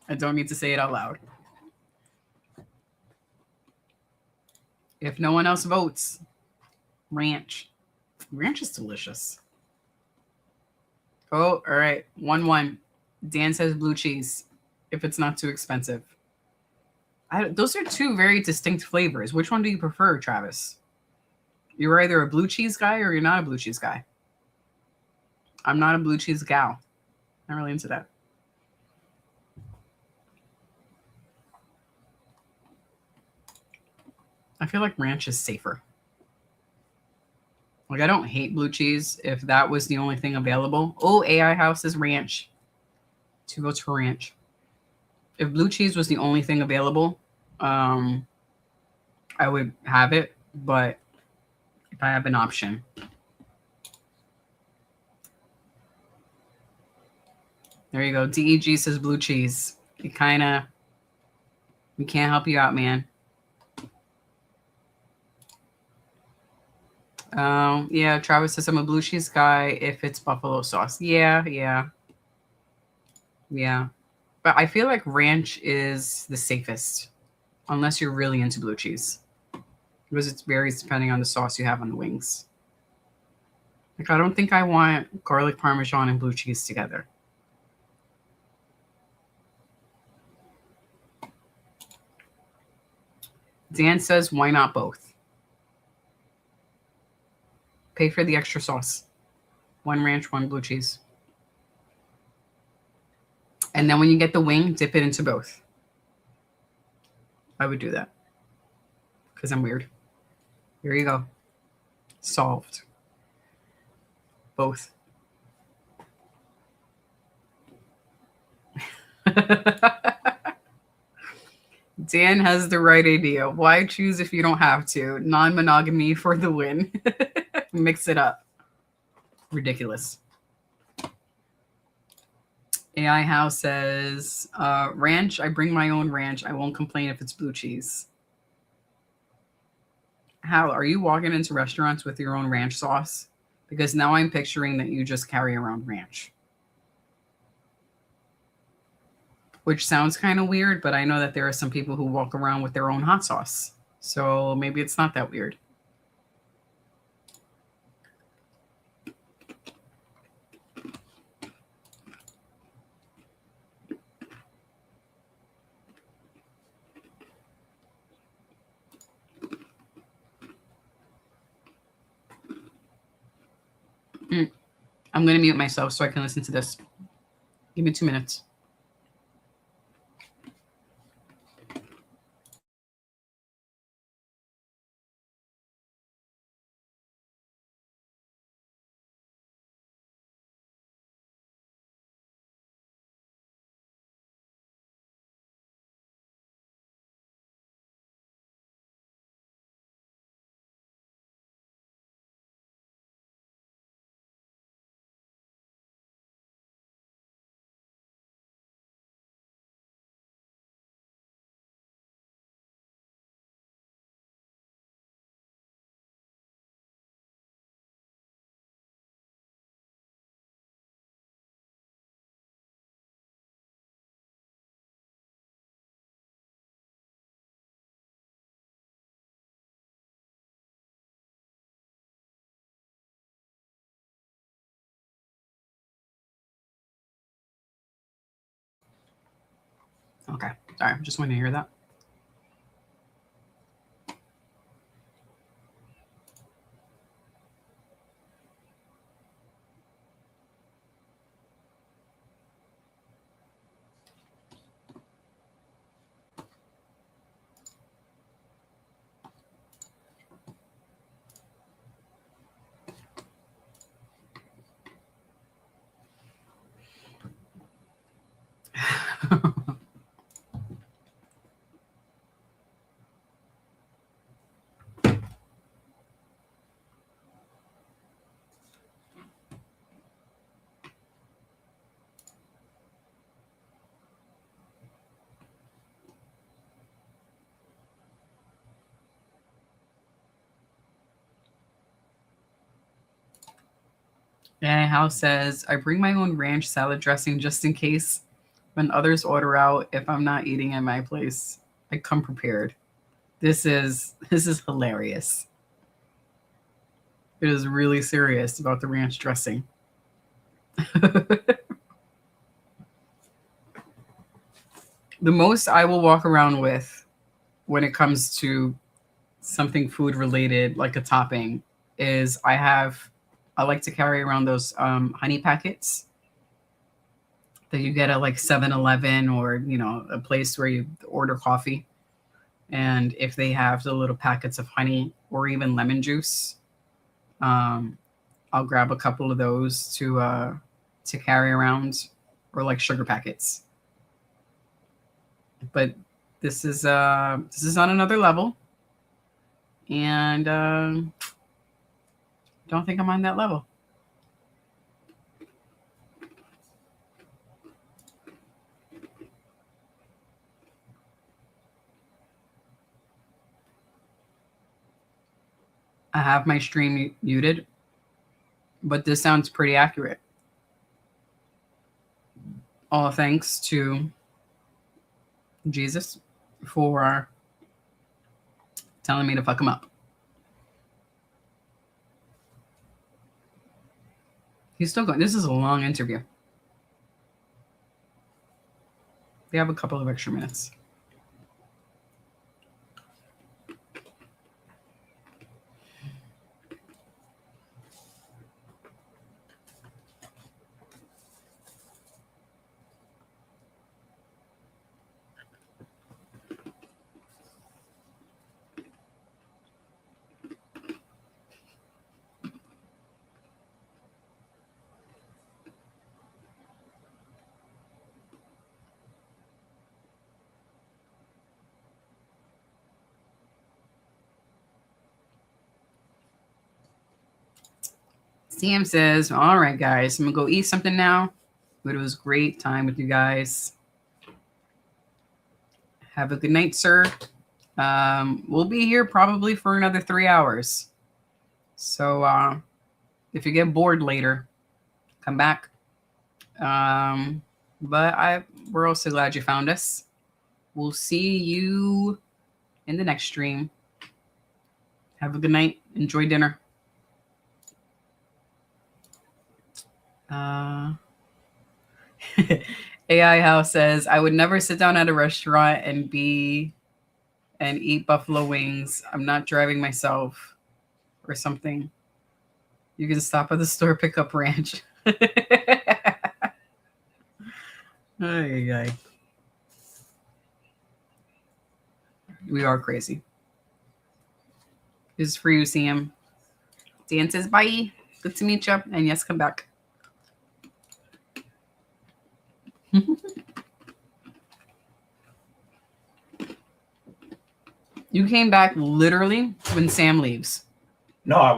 I don't need to say it out loud. If no one else votes, ranch. Ranch is delicious. Oh, all right. 1-1. Dan says blue cheese, if it's not too expensive. Those are two very distinct flavors. Which one do you prefer, Travis? You're either a blue cheese guy or you're not a blue cheese guy. I'm not a blue cheese gal. Not really into that. I feel like ranch is safer. Like, I don't hate blue cheese if that was the only thing available. Oh, AI House is ranch. 2 votes for ranch. If blue cheese was the only thing available, I would have it. But if I have an option. There you go. DEG says blue cheese. We can't help you out, man. Yeah, Travis says I'm a blue cheese guy if it's buffalo sauce. Yeah. But I feel like ranch is the safest, unless you're really into blue cheese, because it varies depending on the sauce you have on the wings. Like, I don't think I want garlic parmesan and blue cheese together. Dan says, why not both? Pay for the extra sauce. 1 ranch, 1 blue cheese. And then when you get the wing, dip it into both. I would do that because I'm weird. Here you go. Solved. Both. Dan has the right idea. Why choose if you don't have to? Non-monogamy for the win. Mix it up. Ridiculous. AI House says, ranch. I bring my own ranch. I won't complain if it's blue cheese. Hal, are you walking into restaurants with your own ranch sauce? Because now I'm picturing that you just carry around ranch. Which sounds kind of weird, but I know that there are some people who walk around with their own hot sauce. So maybe it's not that weird. I'm going to mute myself so I can listen to this. Give me 2 minutes. Okay. Sorry. Just wanted to hear that. And House says, I bring my own ranch salad dressing just in case when others order out if I'm not eating at my place. I come prepared. This is hilarious. It is really serious about the ranch dressing. The most I will walk around with when it comes to something food related, like a topping, is I like to carry around those honey packets that you get at like 7-Eleven or, a place where you order coffee. And if they have the little packets of honey or even lemon juice, I'll grab a couple of those to carry around, or like sugar packets. But this is on another level, and don't think I'm on that level. I have my stream muted, but this sounds pretty accurate. All thanks to Jesus for telling me to fuck him up. He's still going. This is a long interview. We have a couple of extra minutes. Sam says, all right, guys, I'm going to go eat something now. But it was a great time with you guys. Have a good night, sir. We'll be here probably for another 3 hours. So if you get bored later, come back. But we're also glad you found us. We'll see you in the next stream. Have a good night. Enjoy dinner. AI House says, I would never sit down at a restaurant and eat buffalo wings. I'm not driving myself or something. You can stop at the store, pick up ranch. Ay. We are crazy. This is for you, Sam. Dan says, bye. Good to meet you. And yes, come back. You came back literally when Sam leaves. No, I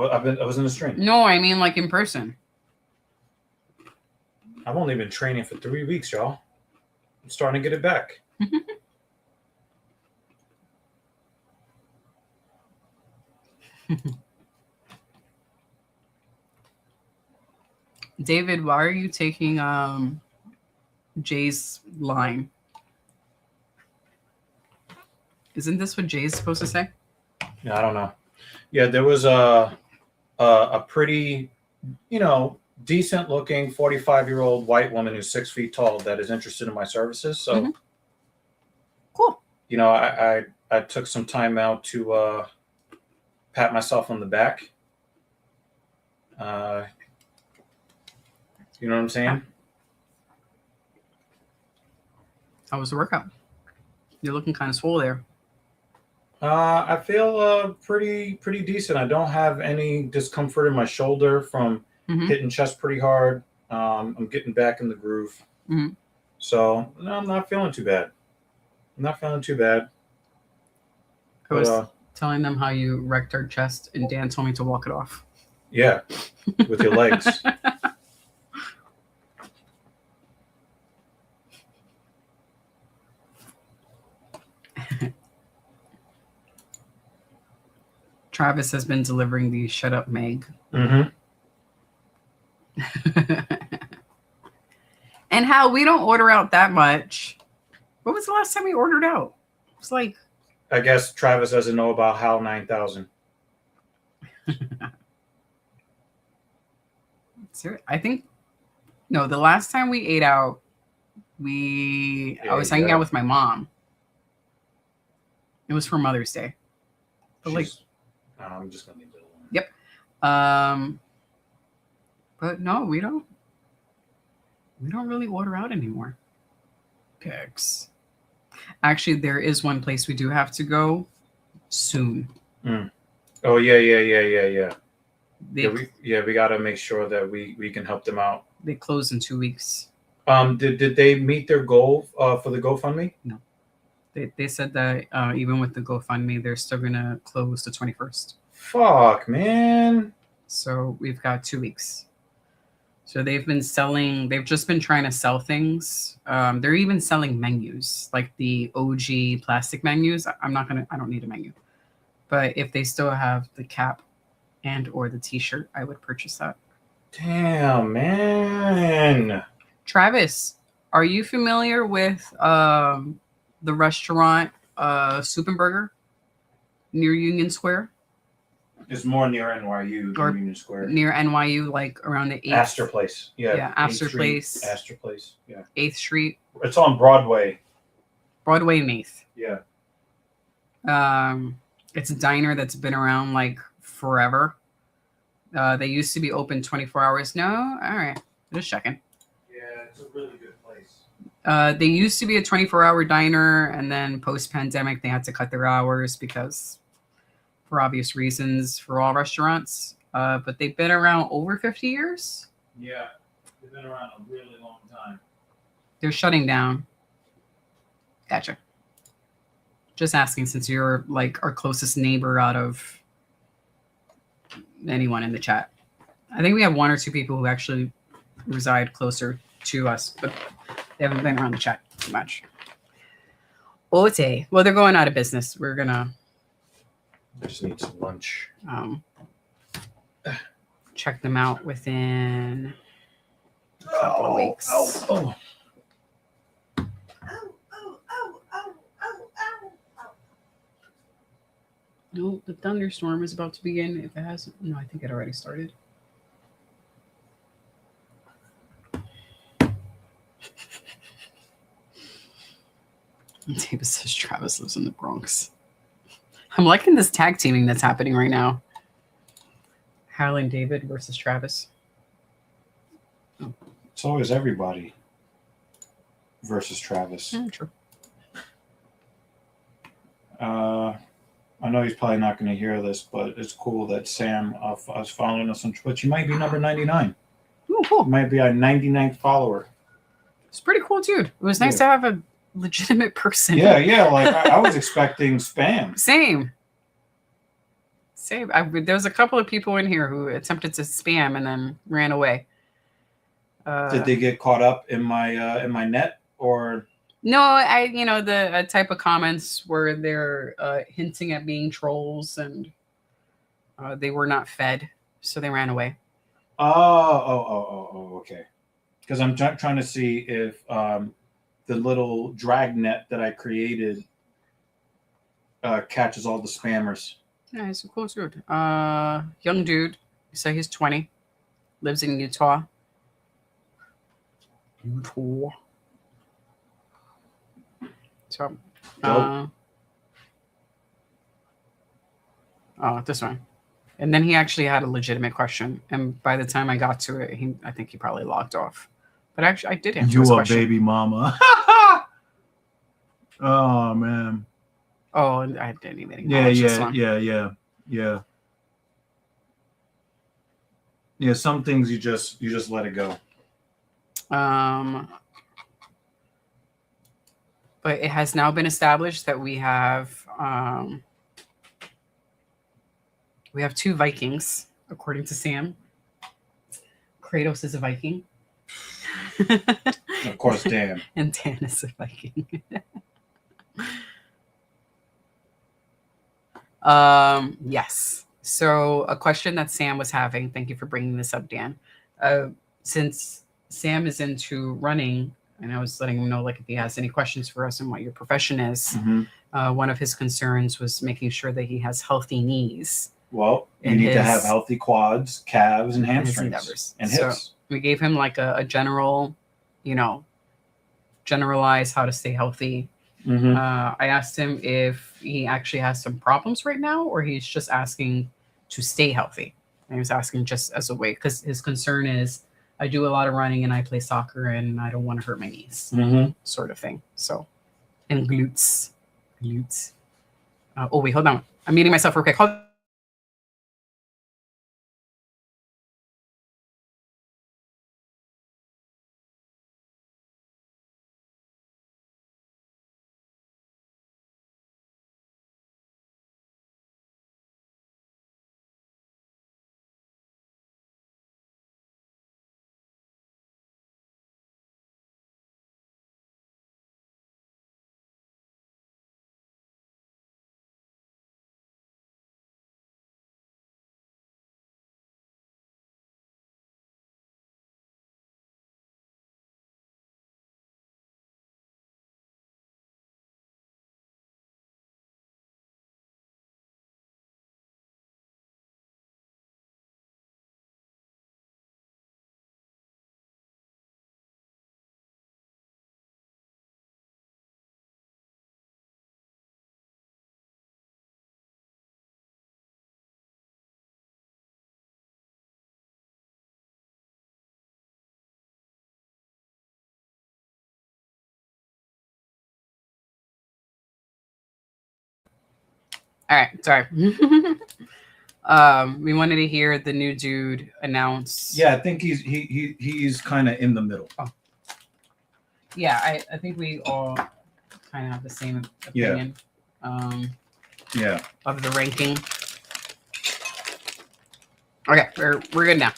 was in the stream. No, I mean like in person. I've only been training for 3 weeks, y'all. I'm starting to get it back. David, why are you taking Jay's line? Isn't this what Jay's supposed to say? Yeah, I don't know. Yeah, there was a pretty, decent looking 45-year-old white woman who's 6 feet tall that is interested in my services. So, Cool. I took some time out to pat myself on the back. You know what I'm saying? How was the workout? You're looking kind of swole there. I feel pretty decent. I don't have any discomfort in my shoulder from hitting chest pretty hard. I'm getting back in the groove. So no, I'm not feeling too bad. I was telling them how you wrecked our chest, and Dan told me to walk it off. Yeah, with your legs. Travis has been delivering the shut up Meg. Hal, we don't order out that much. What was the last time we ordered out? It was like... I guess Travis doesn't know about HAL 9000. I think... No, the last time we ate out, I was hanging out with my mom. It was for Mother's Day. But I'm just going to leave it alone. Yep. But no, we don't really order out anymore. Pigs. Actually, there is one place we do have to go soon. Oh yeah. We got to make sure that we can help them out. They close in 2 weeks. Did they meet their goal for the GoFundMe? No. They said that even with the GoFundMe, they're still gonna close the 21st. Fuck, man. So we've got 2 weeks. So they've just been trying to sell things. They're even selling menus, like the OG plastic menus. I don't need a menu. But if they still have the cap and or the t-shirt, I would purchase that. Damn, man. Travis, are you familiar with the restaurant Soup and Burger near Union Square? It's more near NYU than Union Square. Near NYU, like around the 8th. Astor Place. Yeah, Astor Place. Astor Place, yeah. 8th Street. It's on Broadway. Broadway and 8th. Yeah. It's a diner that's been around like forever. They used to be open 24 hours. No? All right. Just checking. Yeah, it's a really good place. They used to be a 24-hour diner, and then post-pandemic, they had to cut their hours because... for obvious reasons for all restaurants, but they've been around over 50 years. Yeah, they've been around a really long time. They're shutting down. Gotcha. Just asking, since you're like our closest neighbor out of anyone in the chat. I think we have 1 or 2 people who actually reside closer to us, but they haven't been around the chat too much. Ote. Well, they're going out of business. We're gonna... I just need some lunch. Check them out within a couple of weeks. No, the thunderstorm is about to begin. If it hasn't, no, I think it already started. David says Travis lives in the Bronx. I'm liking this tag teaming that's happening right now. Hal and David versus Travis. Oh. It's always everybody versus Travis. True. I know he's probably not going to hear this, but it's cool that Sam is following us on Twitch. He might be number 99. Ooh, cool. He might be our 99th follower. It's pretty cool, dude. It was nice to have a legitimate person. Yeah. Like I was expecting spam. Same. There was a couple of people in here who attempted to spam and then ran away. Did they get caught up in my net or? No, the type of comments where they're hinting at being trolls and they were not fed, so they ran away. Oh, okay. Because I'm trying to see if the little drag net that I created catches all the spammers. Yeah, he's a cool dude. Young dude. You say he's 20. Lives in Utah. So, this one. And then he actually had a legitimate question. And by the time I got to it, I think he probably logged off. But actually, I did answer his question. You a baby mama. Oh, man. Oh, I didn't even acknowledge this one. Yeah. Yeah, some things you just let it go. But it has now been established that we have 2 Vikings, according to Sam. Kratos is a Viking. Of course, Dan. And Dan is a Viking. Yes. So a question that Sam was having, thank you for bringing this up, Dan. Since Sam is into running, And I was letting him know, like, if he has any questions for us and what your profession is. One of his concerns was making sure that he has healthy knees. Well, you need to have healthy quads, calves, and hamstrings, and hips. So we gave him like a general, generalize how to stay healthy. I asked him if he actually has some problems right now, or he's just asking to stay healthy. And he was asking just as a way, because his concern is, I do a lot of running and I play soccer and I don't want to hurt my knees, sort of thing. So, and glutes. Oh, wait, hold on. I'm muting myself real quick. Hold. All right, sorry. We wanted to hear the new dude announce. Yeah, I think he's kind of in the middle. Oh. Yeah, I think we all kind of have the same opinion. Of the ranking. Okay, we're good now.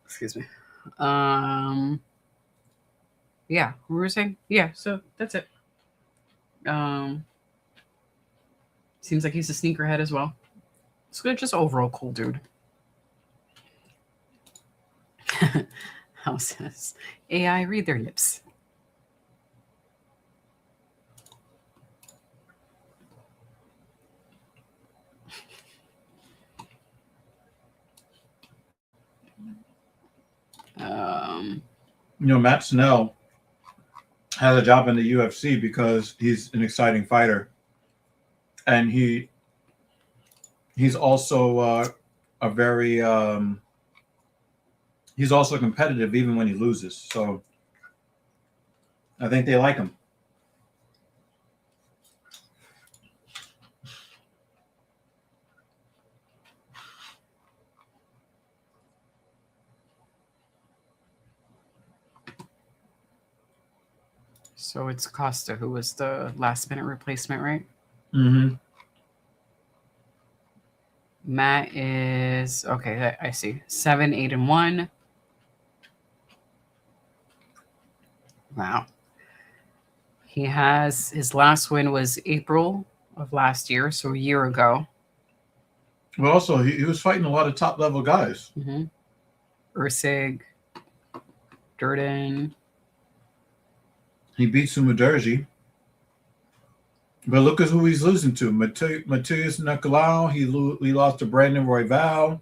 Excuse me. Yeah, what were we saying? Yeah, so that's it. Seems like he's a sneakerhead as well. It's good, just overall cool dude. How says AI read their lips? Matt Snell has a job in the UFC because he's an exciting fighter, and he's also a very he's also competitive even when he loses. So I think they like him. So it's Costa who was the last minute replacement, right? Matt is okay. I see 7, 8, and 1. Wow. He has his last win was April of last year, so a year ago. Well, also he was fighting a lot of top level guys. Ursig, Durden. He beat Sumuderji. But look at who he's losing to. Matthias Nicolau. He lost to Brandon Royval.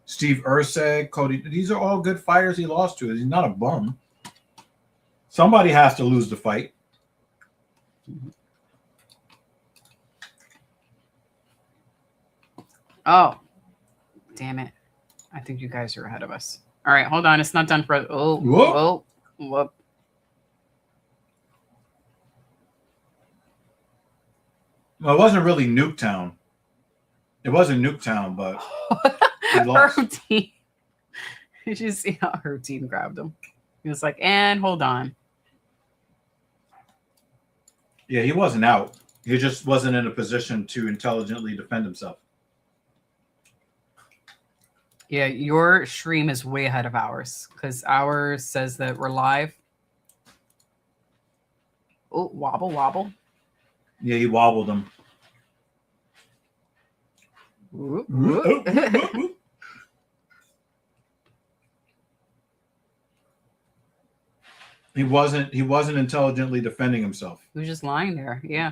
Steve Ursig. Cody. These are all good fighters he lost to. He's not a bum. Somebody has to lose the fight. Oh, damn it. I think you guys are ahead of us. All right, hold on. It's not done for... Oh, whoop. Whoop. Well, it wasn't really Nuketown. It wasn't Nuketown, but he lost. Her team. Did you see how her team grabbed him? He was like, and hold on. Yeah, he wasn't out. He just wasn't in a position to intelligently defend himself. Yeah, your stream is way ahead of ours because ours says that we're live. Oh, wobble. Yeah, he wobbled him. Whoop, whoop. He wasn't intelligently defending himself. He was just lying there. Yeah.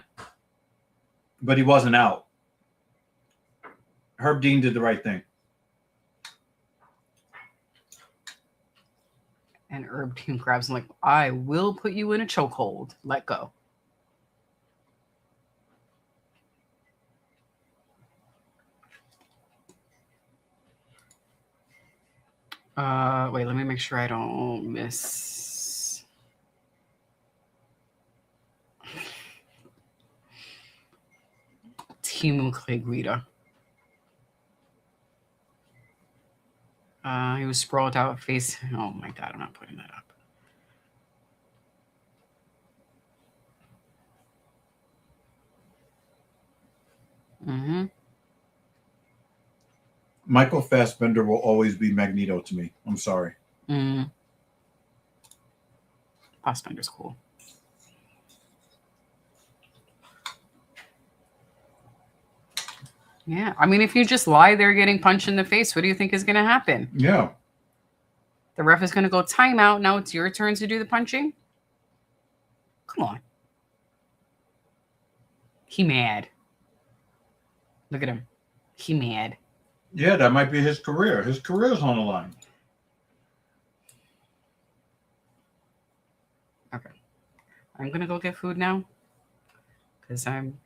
But he wasn't out. Herb Dean did the right thing. And Herb Dean grabs him like, I will put you in a chokehold. Let go. Wait, let me make sure I don't miss. Timu Kleguida. He was sprawled out face. Oh my God, I'm not putting that up. Mm-hmm. Michael Fassbender will always be Magneto to me. I'm sorry. Mm. Fassbender's cool. Yeah, I mean, if you just lie there getting punched in the face, what do you think is going to happen? Yeah. The ref is going to go timeout. Now it's your turn to do the punching. Come on. He mad. Look at him. He mad. Yeah, that might be his career. His career's on the line. Okay. I'm going to go get food now because I'm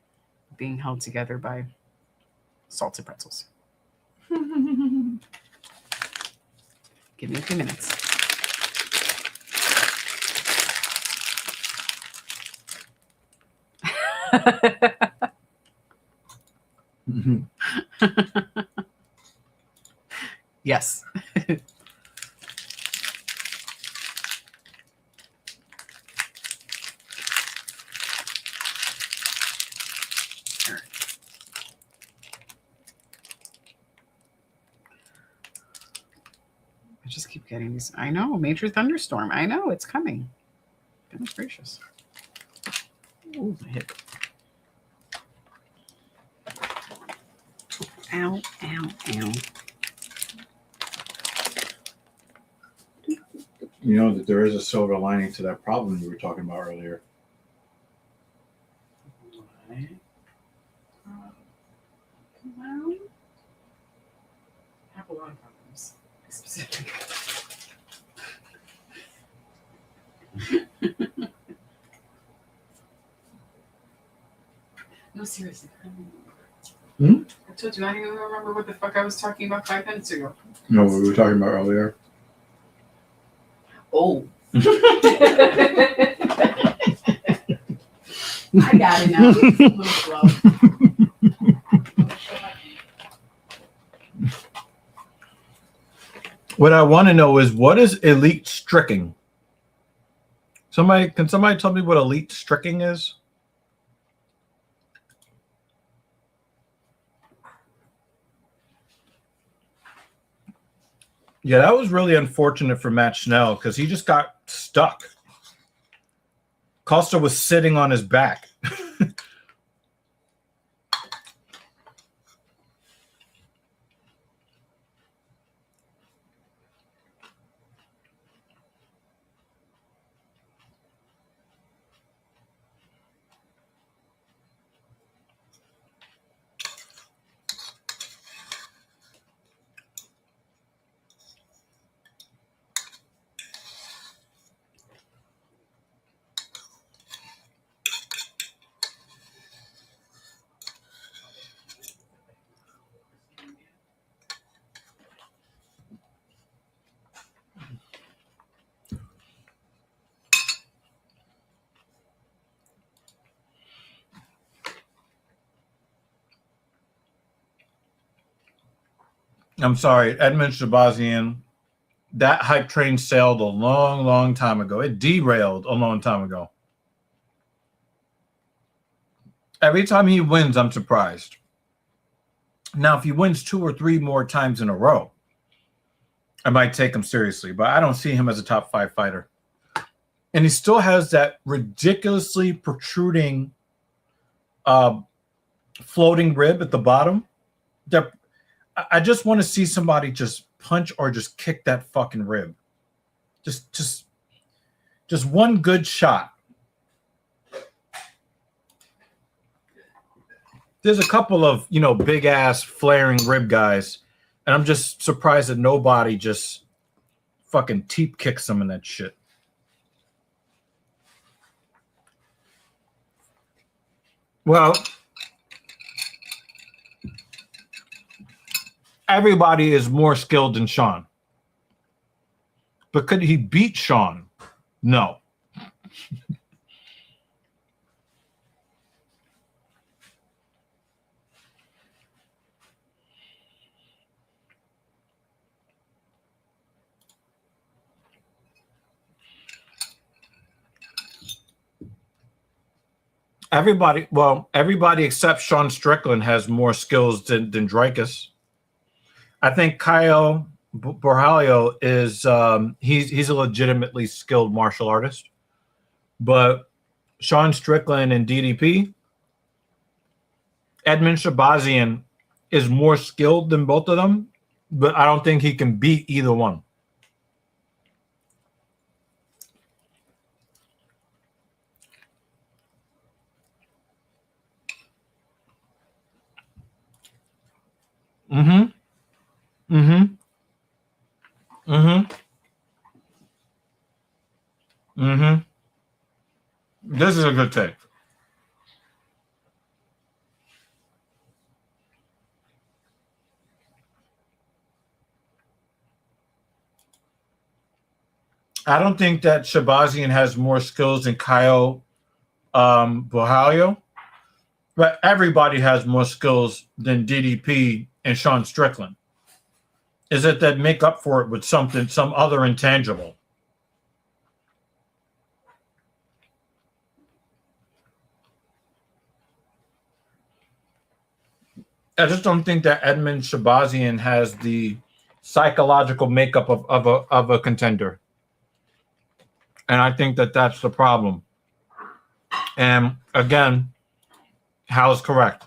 being held together by salted pretzels. Give me a few minutes. Yes. I just keep getting these. I know, major thunderstorm. I know, it's coming. Goodness gracious. Ooh, the hip. Ow, ow, ow. You know that there is a silver lining to that problem you were talking about earlier. Well, I have a lot of problems. Specifically. No, seriously. I told you I didn't even remember what the fuck I was talking about 5 minutes ago. No, what we were talking about earlier. Oh. I got it now. It's a little slow. What I want to know is, what is elite stricking? Can somebody tell me what elite stricking is? Yeah, that was really unfortunate for Matt Schnell because he just got stuck. Costa was sitting on his back. I'm sorry, Edmund Shabazian. That hype train sailed a long, long time ago. It derailed a long time ago. Every time he wins, I'm surprised. Now, if he wins 2 or 3 more times in a row, I might take him seriously, but I don't see him as a top 5 fighter. And he still has that ridiculously protruding floating rib at the bottom. I just want to see somebody just punch or just kick that fucking rib. Just one good shot. There's a couple of, big ass flaring rib guys, and I'm just surprised that nobody just fucking teep kicks them in that shit. Well, everybody is more skilled than Sean. But could he beat Sean? No. Everybody except Sean Strickland has more skills than Dreykus. I think Caio Borralho is he's a legitimately skilled martial artist, but Sean Strickland and DDP, Edmund Shabazian is more skilled than both of them, but I don't think he can beat either one. Mm-hmm. Mm-hmm. Mm-hmm. Mm-hmm. This is a good take. I don't think that Shabazian has more skills than Caio Borralho, but everybody has more skills than DDP and Sean Strickland. Is it that make up for it with something, some other intangible? I just don't think that Edmund Shabazian has the psychological makeup of a contender. And I think that that's the problem. And again, Hal's correct.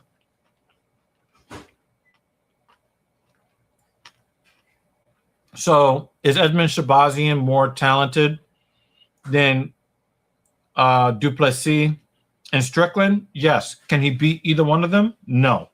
So is Edmund Shabazian more talented than Duplessis and Strickland? Yes. Can he beat either one of them? No.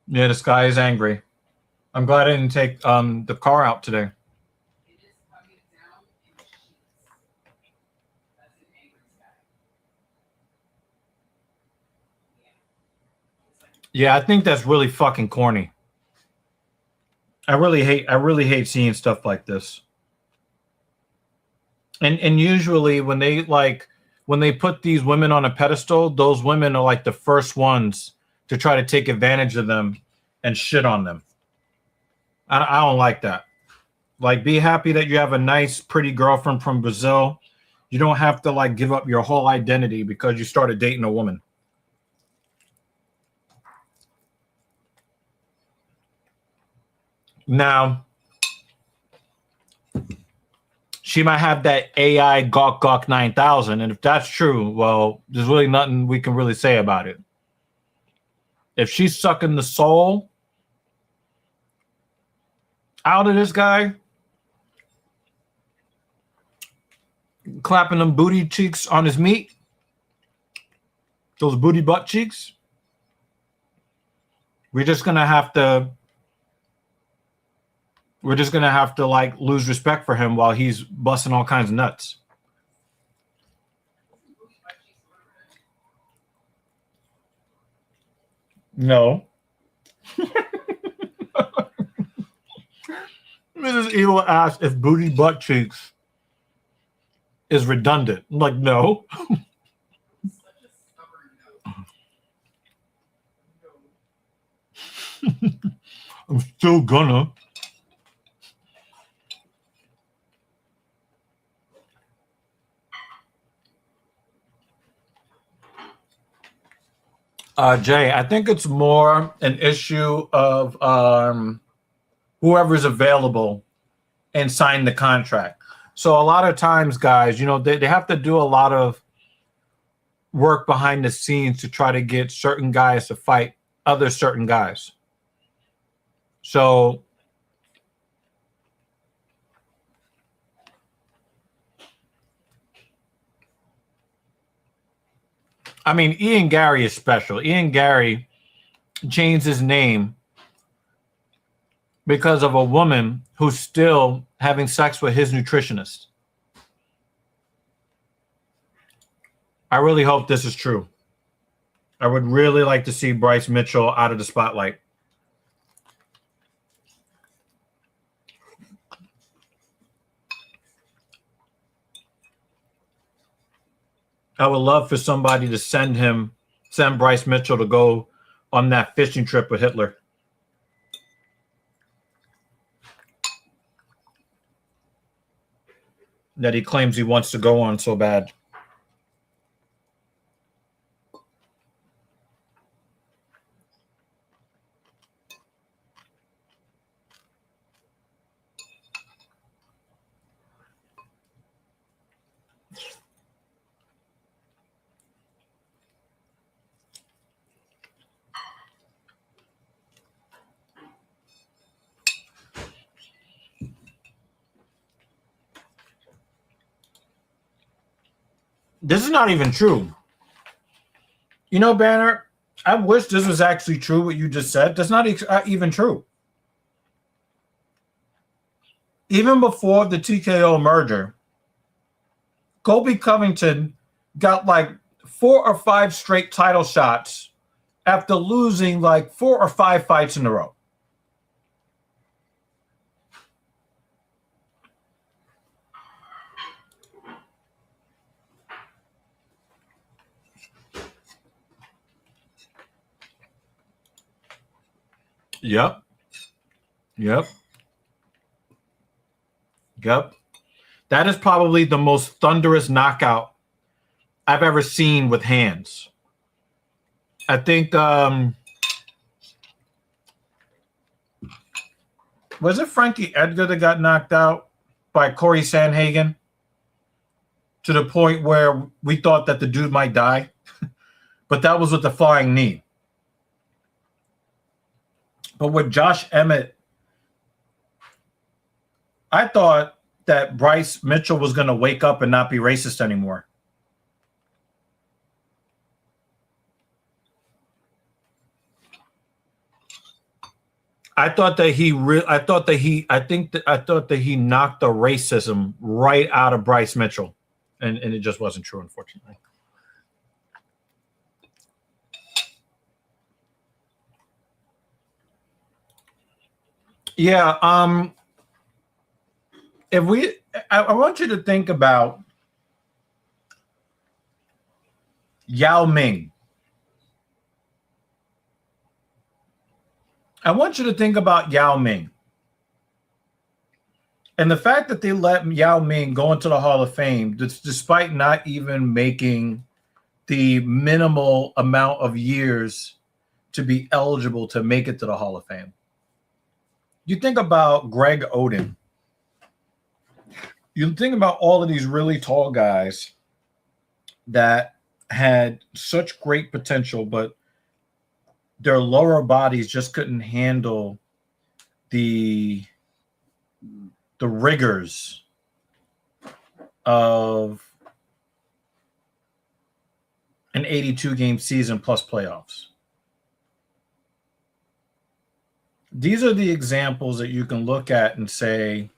Yeah, the sky is angry. I'm glad I didn't take the car out today. Yeah, I think that's really fucking corny. I really hate seeing stuff like this. And usually when they put these women on a pedestal, those women are like the first ones to try to take advantage of them and shit on them. I don't like that. Like, be happy that you have a nice, pretty girlfriend from Brazil. You don't have to like give up your whole identity because you started dating a woman. Now, she might have that AI Gawk 9000, and if that's true, well, there's really nothing we can really say about it. If she's sucking the soul out of this guy, clapping them booty cheeks on his meat, those booty butt cheeks, we're just gonna have to like lose respect for him while he's busting all kinds of nuts. No. Mrs. Evil asked if booty butt cheeks is redundant. I'm like, no. I'm still gonna. Jay, I think it's more an issue of whoever's available and sign the contract. So a lot of times, guys, they have to do a lot of work behind the scenes to try to get certain guys to fight other certain guys. So I mean, Ian Gary is special. Ian Gary changed his name because of a woman who's still having sex with his nutritionist. I really hope this is true. I would really like to see Bryce Mitchell out of the spotlight. I would love for somebody to send Bryce Mitchell to go on that fishing trip with Hitler. That he claims he wants to go on so bad. This is not even true. Banner, I wish this was actually true, what you just said. That's not even true. Even before the TKO merger, Colby Covington got like 4 or 5 straight title shots after losing like 4 or 5 fights in a row. Yep. That is probably the most thunderous knockout I've ever seen with hands. I think was it Frankie Edgar that got knocked out by Corey Sandhagen to the point where we thought that the dude might die? But that was with the flying knee. But with Josh Emmett, I thought that Bryce Mitchell was going to wake up and not be racist anymore. I thought that he knocked the racism right out of Bryce Mitchell, and it just wasn't true, unfortunately. Yeah, I want you to think about Yao Ming. I want you to think about Yao Ming. And the fact that they let Yao Ming go into the Hall of Fame, despite not even making the minimal amount of years to be eligible to make it to the Hall of Fame. You think about Greg Oden. You think about all of these really tall guys that had such great potential, but their lower bodies just couldn't handle the rigors of an 82-game season plus playoffs. These are the examples that you can look at and say,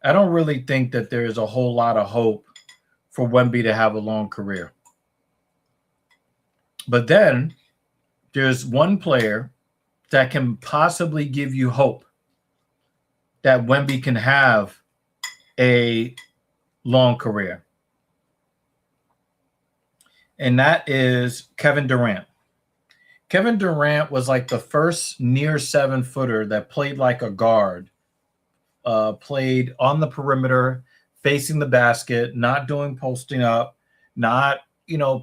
I don't really think that there is a whole lot of hope for Wemby to have a long career. But then there's one player that can possibly give you hope that Wemby can have a long career. And that is Kevin Durant. Kevin Durant was like the first near 7-footer that played like a guard, played on the perimeter, facing the basket, not doing posting up, not,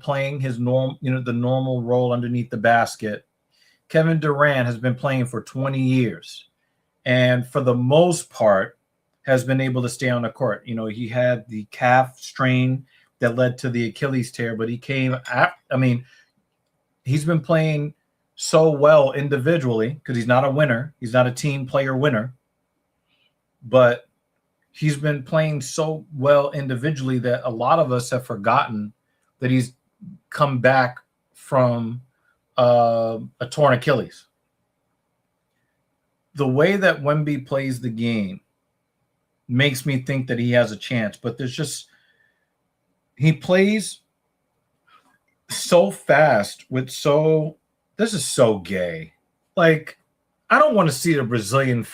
playing his the normal role underneath the basket. Kevin Durant has been playing for 20 years, and for the most part has been able to stay on the court. He had the calf strain that led to the Achilles tear, but he's been playing so well individually because he's not a winner. He's not a team player winner, but he's been playing so well individually that a lot of us have forgotten that he's come back from a torn Achilles. The way that Wemby plays the game makes me think that he has a chance, but he plays so fast this is so gay. Like, I don't want to see a Brazilian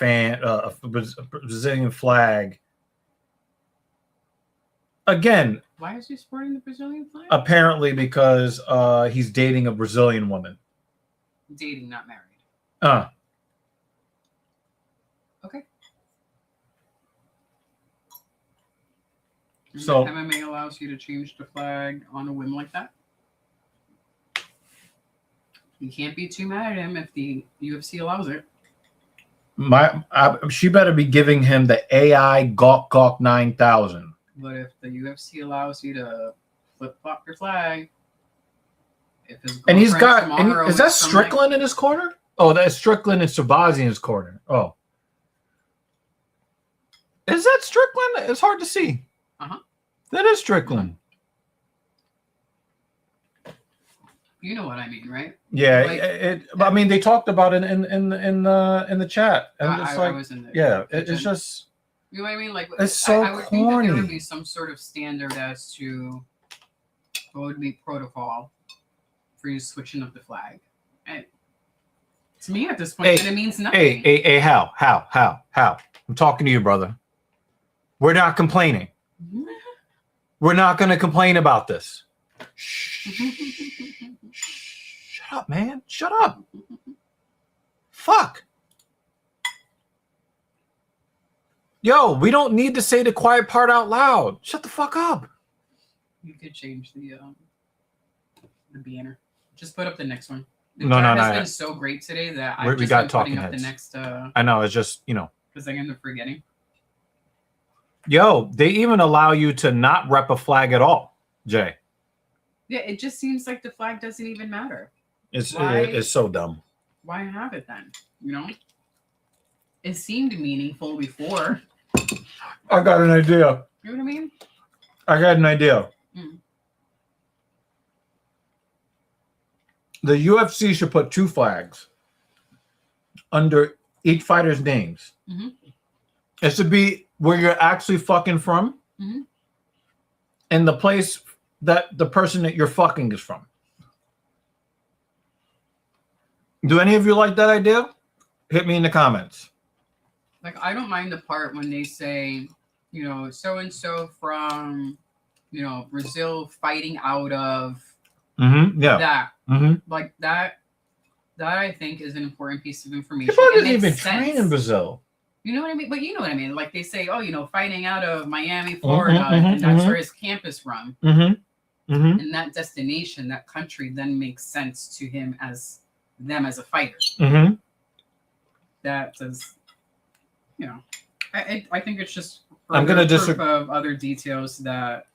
Brazilian flag. Again, why is he sporting the Brazilian flag? Apparently because he's dating a Brazilian woman. Dating, not married. Okay. So MMA allows you to change the flag on a whim like that? You can't be too mad at him if the UFC allows it. She better be giving him the AI Gawk 9000. But if the UFC allows you to flip-flop your flag, and he's got, is that Strickland in his corner? Oh, that's Strickland and Sabazi in his corner. Oh, is that Strickland? It's hard to see. That is Strickland. You know what I mean, right? Yeah, they talked about it in the chat, and I was in it's just. You know what I mean? Like, it's so I would corny. think that there would be some sort of standard as to what would be protocol for you switching up the flag. And to me, at this point, it means nothing. Hey, how? I'm talking to you, brother. We're not complaining. We're not going to complain about this. Shut up, man. Shut up. Fuck. Yo, we don't need to say the quiet part out loud. Shut the fuck up. You could change the banner. Just put up the next one. The No. It's been so great today that I've just been putting up the next. I know, it's just, because I end up forgetting. Yo, they even allow you to not rep a flag at all, Jay. Yeah, it just seems like the flag doesn't even matter. It's so dumb. Why have it then? It seemed meaningful before. I got an idea. You know what I mean? I got an idea. The UFC should put 2 flags under each fighter's names. It should be where you're actually fucking from and the place that the person that you're fucking is from. Do any of you like that idea? Hit me in the comments. Like, I don't mind the part when they say, so-and-so from, Brazil fighting out of that. Like, that I think is an important piece of information. People doesn't even train in Brazil. You know what I mean? But you know what I mean? Like, they say, fighting out of Miami, Florida, and that's where his camp is from. And that destination, that country, then makes sense to him as a fighter. That does, I think it's just proof of other details that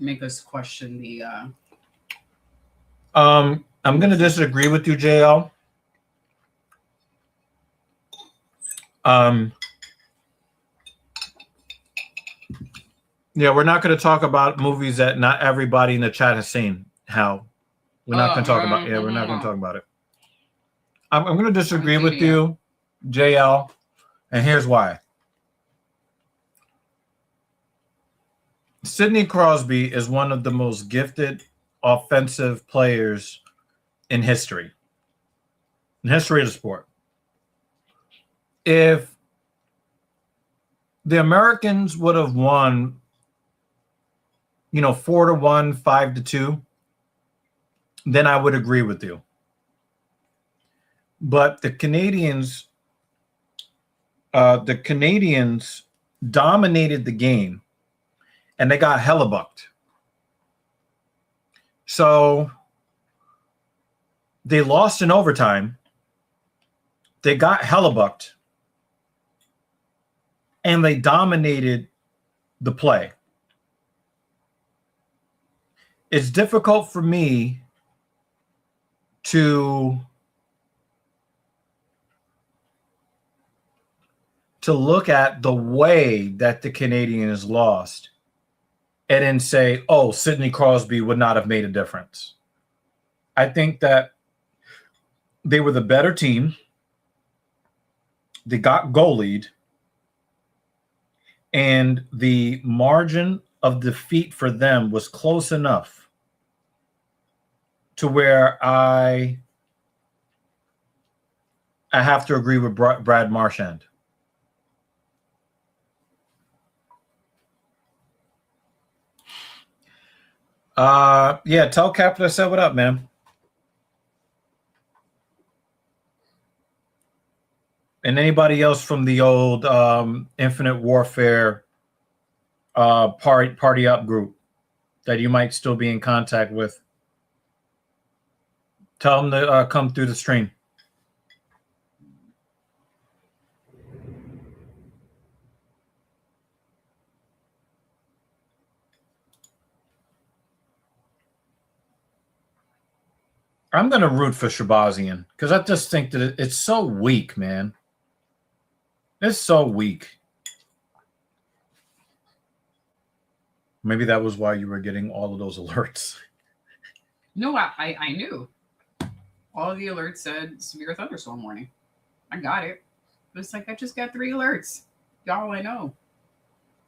make us question the. I'm going to disagree with you, JL. Yeah, we're not going to talk about movies that not everybody in the chat has seen. We're not going to talk about. Yeah, we're not going to talk about it. I'm going to disagree with you, JL, and here's why. Sidney Crosby is one of the most gifted offensive players in history of the sport. If the Americans would have won, 4-1, 5-2, then I would agree with you. But the Canadians dominated the game, and they got hellebucked. So they lost in overtime. They got hellebucked. And they dominated the play. It's difficult for me to look at the way that the Canadians lost and then say, oh, Sidney Crosby would not have made a difference. I think that they were the better team. They got goalied. And the margin of defeat for them was close enough to where I have to agree with Brad Marchand. Yeah, tell Captain I said what up, man. And anybody else from the old Infinite Warfare party up group that you might still be in contact with, tell them to come through the stream. I'm going to root for Shabazian because I just think that it's so weak, man. It's so weak. Maybe that was why you were getting all of those alerts. No, I knew. All of the alerts said severe thunderstorm warning. I got it. It's like I just got 3 alerts. Y'all, I know.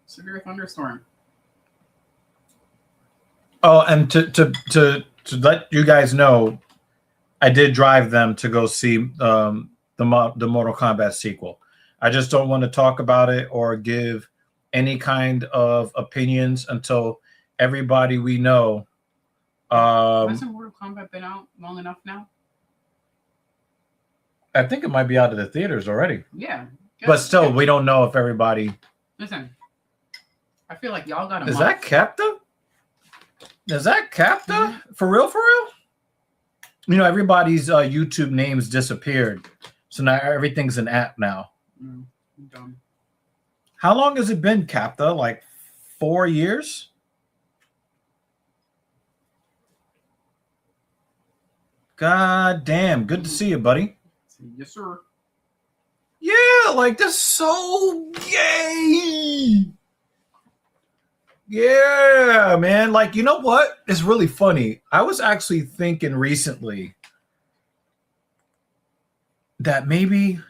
Severe thunderstorm. Oh, and to let you guys know, I did drive them to go see the Mortal Kombat sequel. I just don't want to talk about it or give any kind of opinions until everybody we know. Hasn't Mortal Kombat been out long enough now? I think it might be out of the theaters already. Yeah. But still, we don't know if everybody... Listen, I feel like y'all got a Is that Capta? Is that Capta? Mm-hmm. For real, for real? You know, everybody's YouTube names disappeared. So now everything's an app now. I'm dumb. How long has it been, Capta? Like 4 years? God damn. Good to see you, buddy. Yes, sir. Yeah, like that's so gay. Yeah, man. Like, you know what? It's really funny. I was actually thinking recently that maybe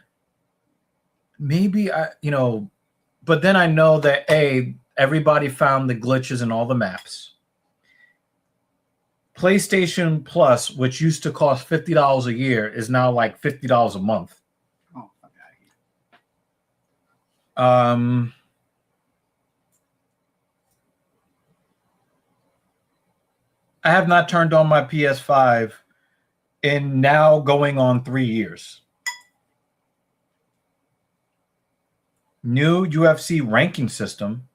I, but then I know that everybody found the glitches in all the maps. PlayStation Plus, which used to cost $50 a year, is now like $50 a month. Oh, fuck out of here. I have not turned on my PS5 in now going on 3 years. New UFC ranking system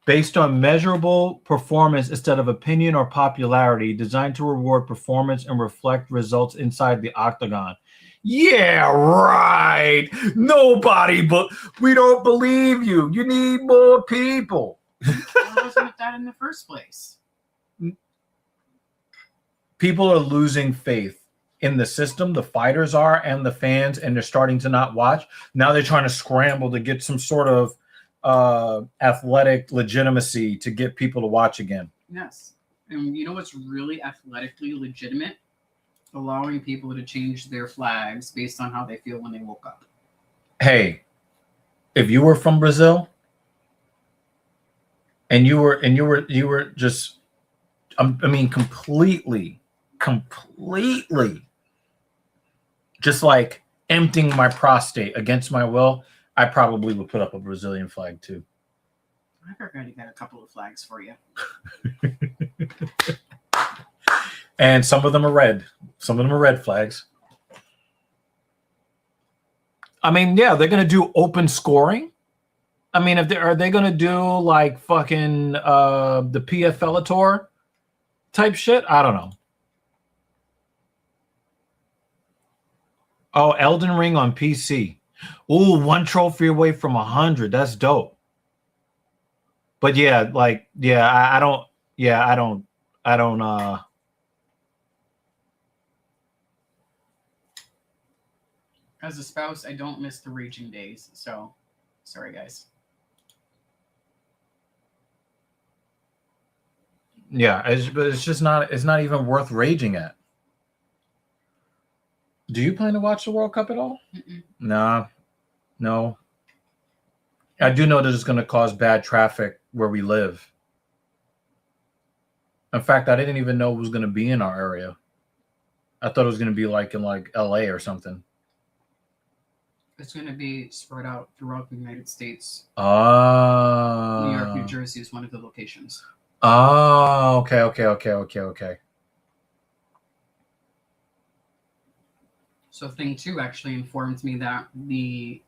based on measurable performance instead of opinion or popularity, designed to reward performance and reflect results inside the octagon. Yeah, right. Nobody, but we don't believe you. You need more people. Why wasn't it that in the first place? People are losing faith in the system. The fighters are, and the fans, and they're starting to not watch. Now they're trying to scramble to get some sort of athletic legitimacy to get people to watch again. Yes. And you know what's really athletically legitimate? Allowing people to change their flags based on how they feel when they woke up. Hey, if you were from Brazil and you were just, I mean, completely just like emptying my prostate against my will, I probably would put up a Brazilian flag too. I've already got a couple of flags for you. And some of them are red. Some of them are red flags. I mean, yeah, they're going to do open scoring. I mean, are they going to do like fucking the PFL tour type shit. I don't know. Oh, Elden Ring on PC. Ooh, 1 trophy away from 100. That's dope. But yeah, like, yeah, I don't. As a spouse, I don't miss the raging days. So, sorry, guys. Yeah, it's just not. It's not even worth raging at. Do you plan to watch the World Cup at all? Nah, no. I do know that it's going to cause bad traffic where we live. In fact, I didn't even know it was going to be in our area. I thought it was going to be like in like LA or something. It's going to be spread out throughout the United States. New Oh. York, New Jersey is one of the locations. Oh, okay. So Thing 2 actually informed me that the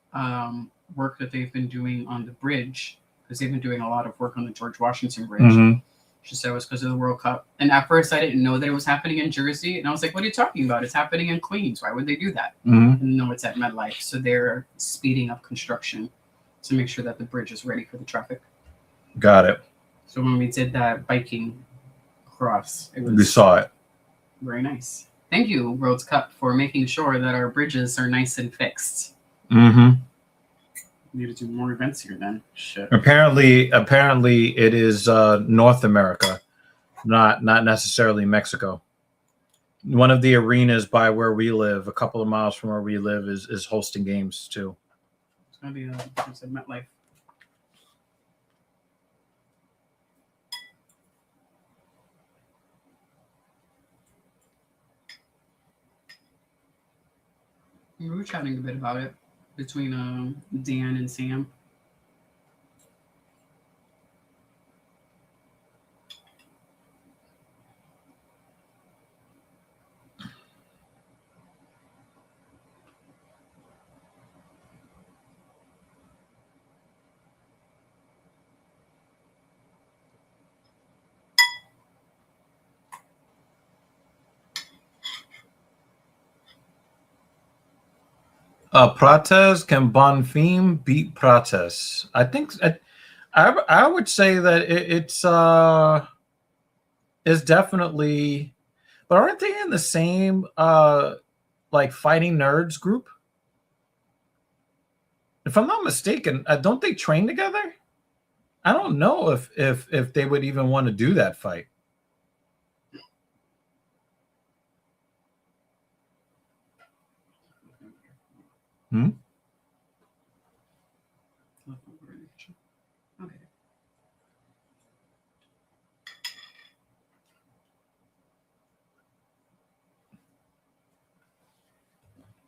work that they've been doing on the bridge, because they've been doing a lot of work on the George Washington Bridge, Mm-hmm. she said it was because of the World Cup. And at first I didn't know that it was happening in Jersey. And I was like, what are you talking about? It's happening in Queens. Why would they do that? Mm-hmm. And no, it's at MetLife. So they're speeding up construction to make sure that the bridge is ready for the traffic. Got it. So when we did that biking cross, We saw it. Very nice. Thank you, World Cup, for making sure that our bridges are nice and fixed. Mm-hmm. We need to do more events here then. Shit. Apparently it is North America, not necessarily Mexico. One of the arenas by where we live, a couple of miles from where we live, is hosting games too. It's gonna be it's a MetLife. We were chatting a bit about it between Dan and Sam. Prates, can Bonfim beat Prates? I think I would say that it's definitely, but aren't they in the same like fighting nerds group? If I'm not mistaken, don't they train together? I don't know if they would even want to do that fight. Hmm? Okay.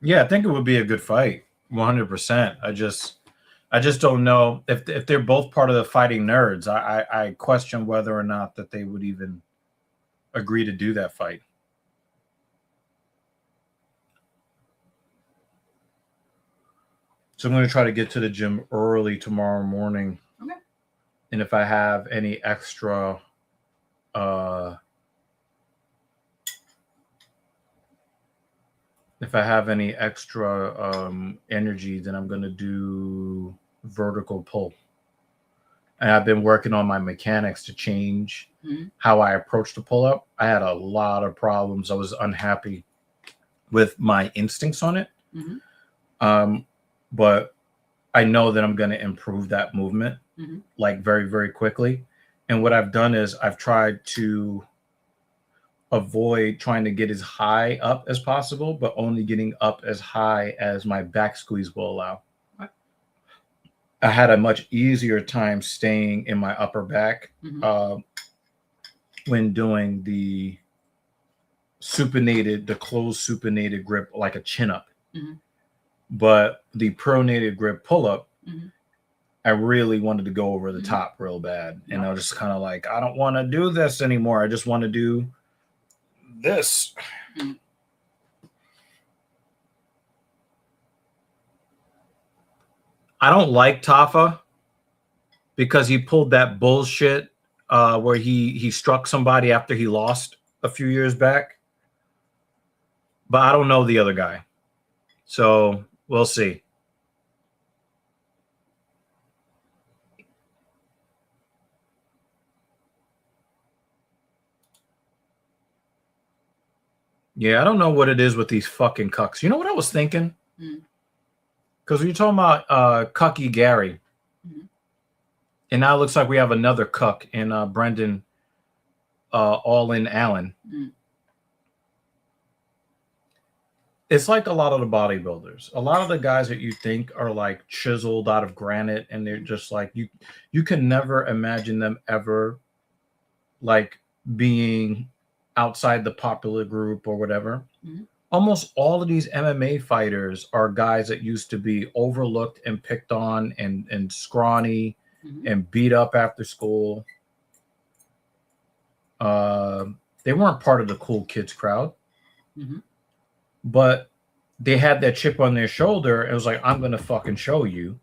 Yeah, I think it would be a good fight. 100%. I just don't know if they're both part of the fighting nerds. I question whether or not that they would even agree to do that fight. So I'm going to try to get to the gym early tomorrow morning. Okay. And if I have any extra energy, then I'm going to do vertical pull. And I've been working on my mechanics to change how I approach the pull-up. I had a lot of problems. I was unhappy with my instincts on it. But I know that I'm going to improve that movement like very, very quickly. And what I've done is I've tried to avoid trying to get as high up as possible, but only getting up as high as my back squeeze will allow. I had a much easier time staying in my upper back when doing the closed supinated grip, like a chin up. But the pronated grip pull up, I really wanted to go over the top real bad. And I was just kind of like, I don't want to do this anymore. I just want to do this. I don't like Tafa because he pulled that bullshit where he struck somebody after he lost a few years back. But I don't know the other guy. So we'll see. Yeah, I don't know what it is with these fucking cucks. You know what I was thinking? Because when you're talking about Cucky Gary, and now it looks like we have another cuck in Brendan All In Allen. It's like a lot of the bodybuilders. A lot of the guys that you think are like chiseled out of granite, and they're just like you can never imagine them ever like being outside the popular group or whatever. Almost all of these MMA fighters are guys that used to be overlooked and picked on and scrawny and beat up after school. They weren't part of the cool kids crowd, but they had that chip on their shoulder. It was like, I'm gonna fucking show you.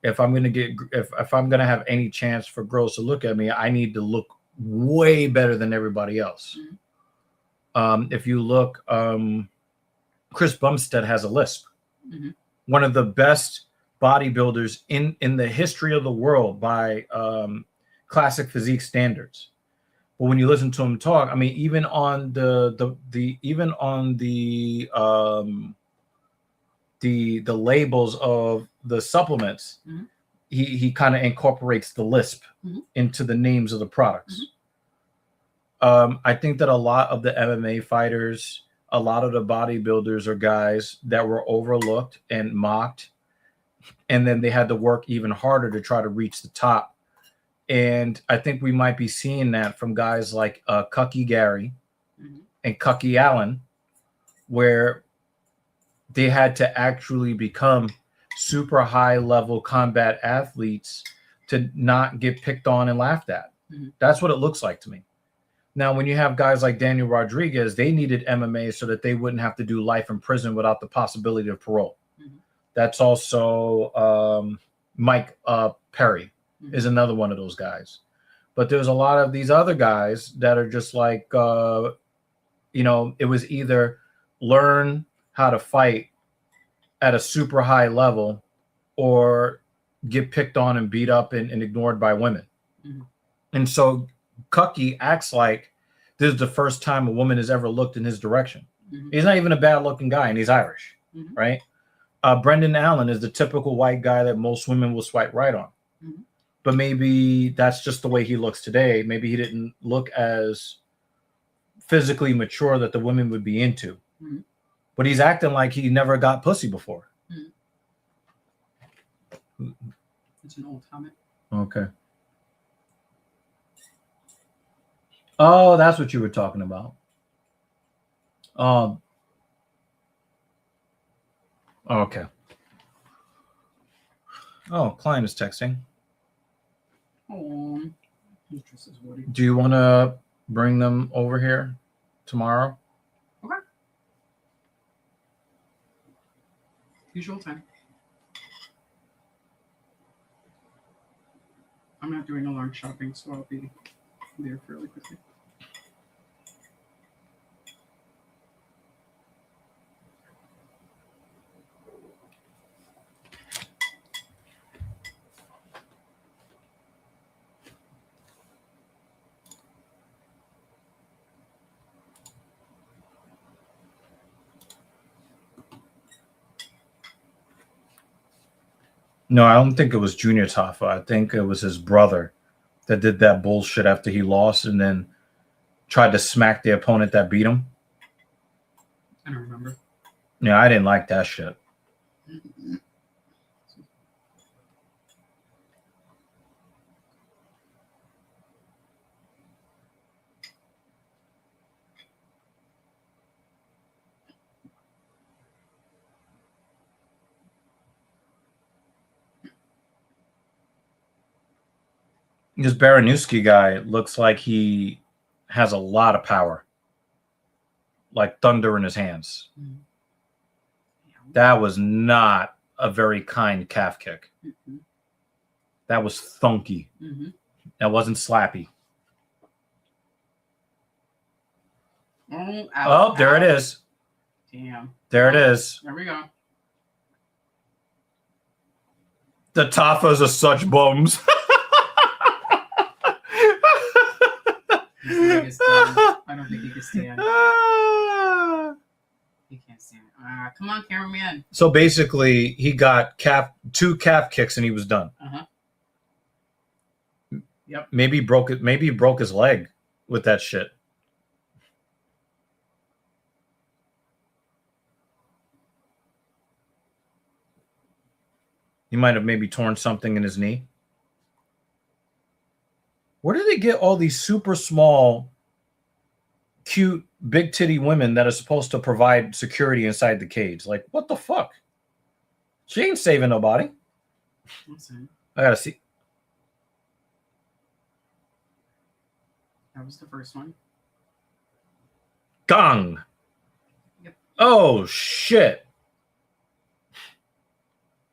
If I'm gonna if I'm gonna have any chance for girls to look at me, I need to look way better than everybody else. If you look, Chris Bumstead has a lisp. One of the best bodybuilders in the history of the world by classic physique standards. But when you listen to him talk, I mean, even on the labels of the supplements, he kind of incorporates the lisp into the names of the products. I think that a lot of the MMA fighters, a lot of the bodybuilders are guys that were overlooked and mocked, and then they had to work even harder to try to reach the top. And I think we might be seeing that from guys like Cucky Gary and Cucky Allen, where they had to actually become super high level combat athletes to not get picked on and laughed at. That's what it looks like to me. Now, when you have guys like Daniel Rodriguez, they needed MMA so that they wouldn't have to do life in prison without the possibility of parole. That's also Mike Perry is another one of those guys. But there's a lot of these other guys that are just like, it was either learn how to fight at a super high level or get picked on and beat up and ignored by women. And so Cucky acts like this is the first time a woman has ever looked in his direction. He's not even a bad looking guy, and he's Irish, right? Brendan Allen is the typical white guy that most women will swipe right on. But maybe that's just the way he looks today. Maybe he didn't look as physically mature that the women would be into. But he's acting like he never got pussy before. It's an old comment. Okay. Oh, that's what you were talking about. Okay. Oh, Klein is texting. Oh, do you want to bring them over here tomorrow? Okay. Usual time. I'm not doing a long shopping, so I'll be there fairly quickly. No, I don't think it was Junior Taffa. I think it was his brother that did that bullshit after he lost and then tried to smack the opponent that beat him. I don't remember. Yeah, I didn't like that shit. This Baranowski guy looks like he has a lot of power, like thunder in his hands. That was not a very kind calf kick. That was thunky. That wasn't slappy. Oh, there it is. Damn. There it is. There we go. The Tafas are such bums. His leg is done. I don't think he can stand. He can't stand. Come on, cameraman. So basically, he got 2 calf kicks and he was done. Yep. Maybe he broke it. Maybe he broke his leg with that shit. He might have maybe torn something in his knee. Where do they get all these super small, cute, big titty women that are supposed to provide security inside the cage? Like, what the fuck? She ain't saving nobody. I gotta see. That was the first one. Gong. Yep. Oh, shit.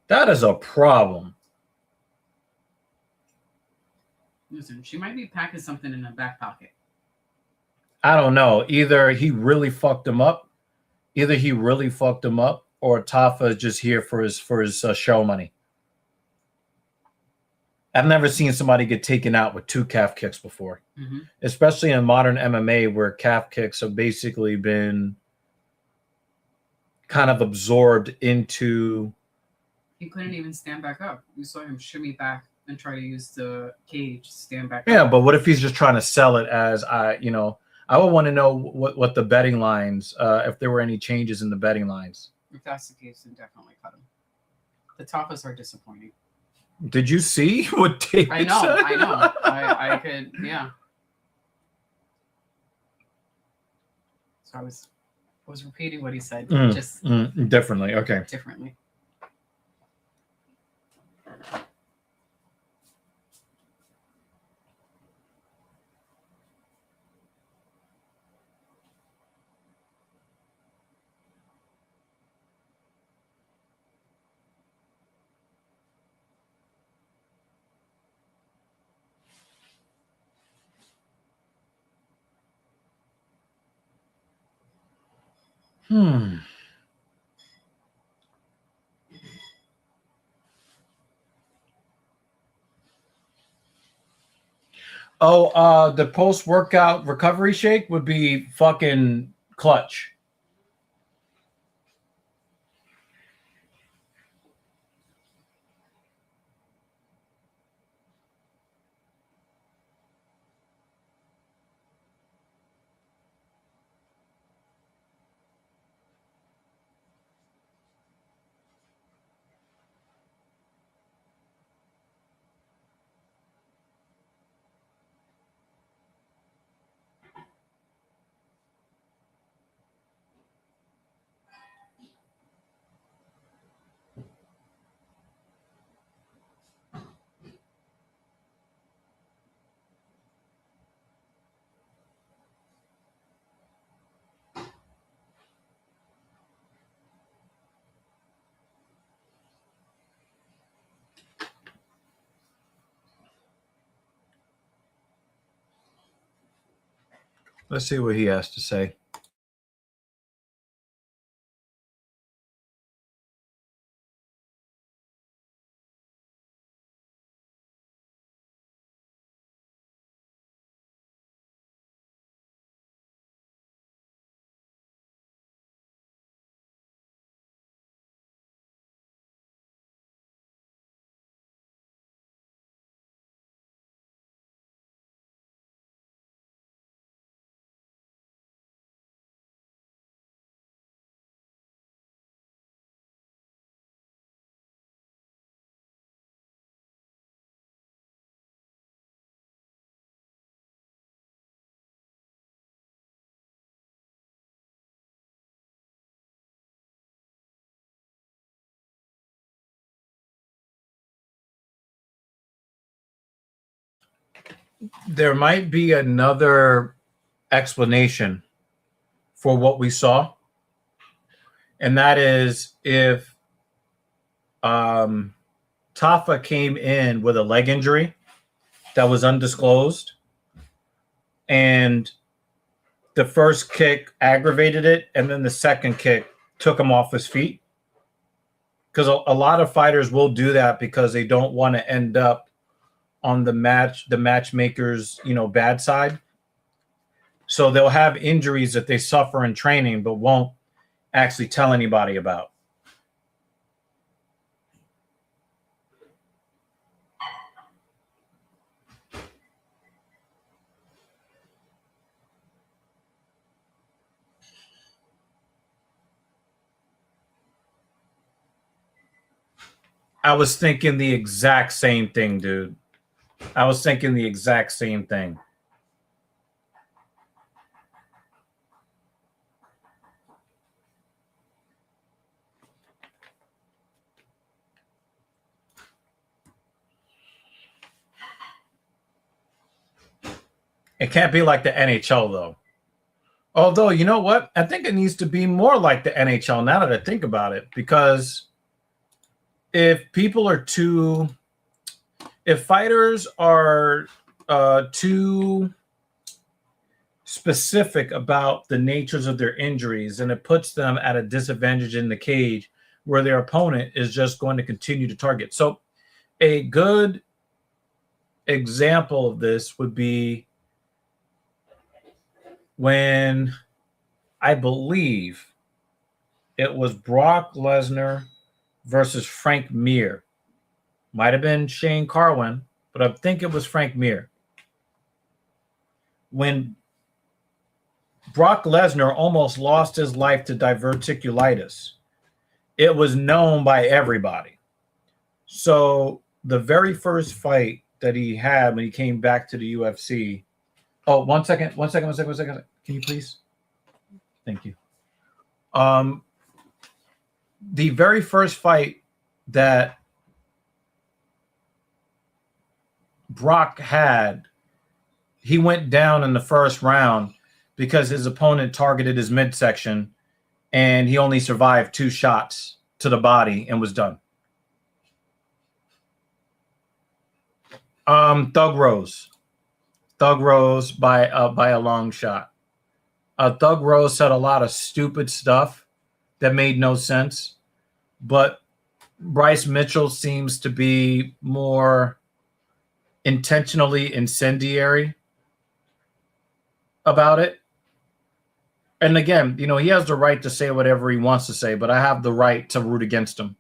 That is a problem. Listen, she might be packing something in her back pocket. I don't know. Either he really fucked him up, or Tafa is just here for his show money. I've never seen somebody get taken out with 2 calf kicks before, especially in modern MMA where calf kicks have basically been kind of absorbed into. He couldn't even stand back up. We saw him shimmy back and try to use the cage to stand back up. Yeah, but what if he's just trying to sell it as, I would want to know what the betting lines, if there were any changes in the betting lines. If that's the case, then definitely cut him. The Tapas are disappointing. Did you see what David said? I know. I could, yeah. So I was repeating what he said, just differently. Okay. Differently. Oh, the post-workout recovery shake would be fucking clutch. Let's see what he has to say. There might be another explanation for what we saw, and that is if Tafa came in with a leg injury that was undisclosed, and the first kick aggravated it, and then the second kick took him off his feet. Because a lot of fighters will do that because they don't want to end up on the matchmaker's, bad side. So they'll have injuries that they suffer in training, but won't actually tell anybody about. I was thinking the exact same thing, dude. I was thinking the exact same thing. It can't be like the NHL, though. Although, you know what? I think it needs to be more like the NHL now that I think about it. Because if fighters are too specific about the natures of their injuries, and it puts them at a disadvantage in the cage where their opponent is just going to continue to target. So a good example of this would be when I believe it was Brock Lesnar versus Frank Mir. Might have been Shane Carwin, but I think it was Frank Mir. When Brock Lesnar almost lost his life to diverticulitis, it was known by everybody. So the very first fight that he had when he came back to the UFC. Oh, one second. Can you please? Thank you. The very first fight that Brock had, he went down in the first round because his opponent targeted his midsection, and he only survived 2 shots to the body and was done. Thug Rose by a long shot. Thug Rose said a lot of stupid stuff that made no sense, but Bryce Mitchell seems to be more intentionally incendiary about it. And again, he has the right to say whatever he wants to say, but I have the right to root against him.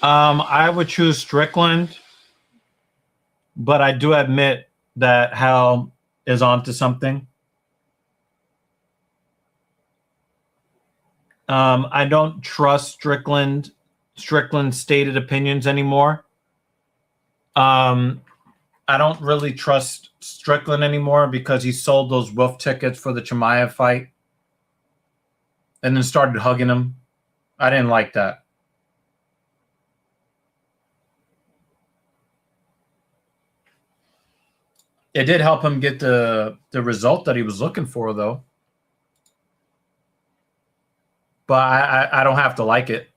I would choose Strickland, but I do admit that Hal is onto something. I don't trust Strickland's stated opinions anymore. I don't really trust Strickland anymore because he sold those wolf tickets for the Chimaev fight and then started hugging him. I didn't like that. It did help him get the result that he was looking for, though. But I don't have to like it.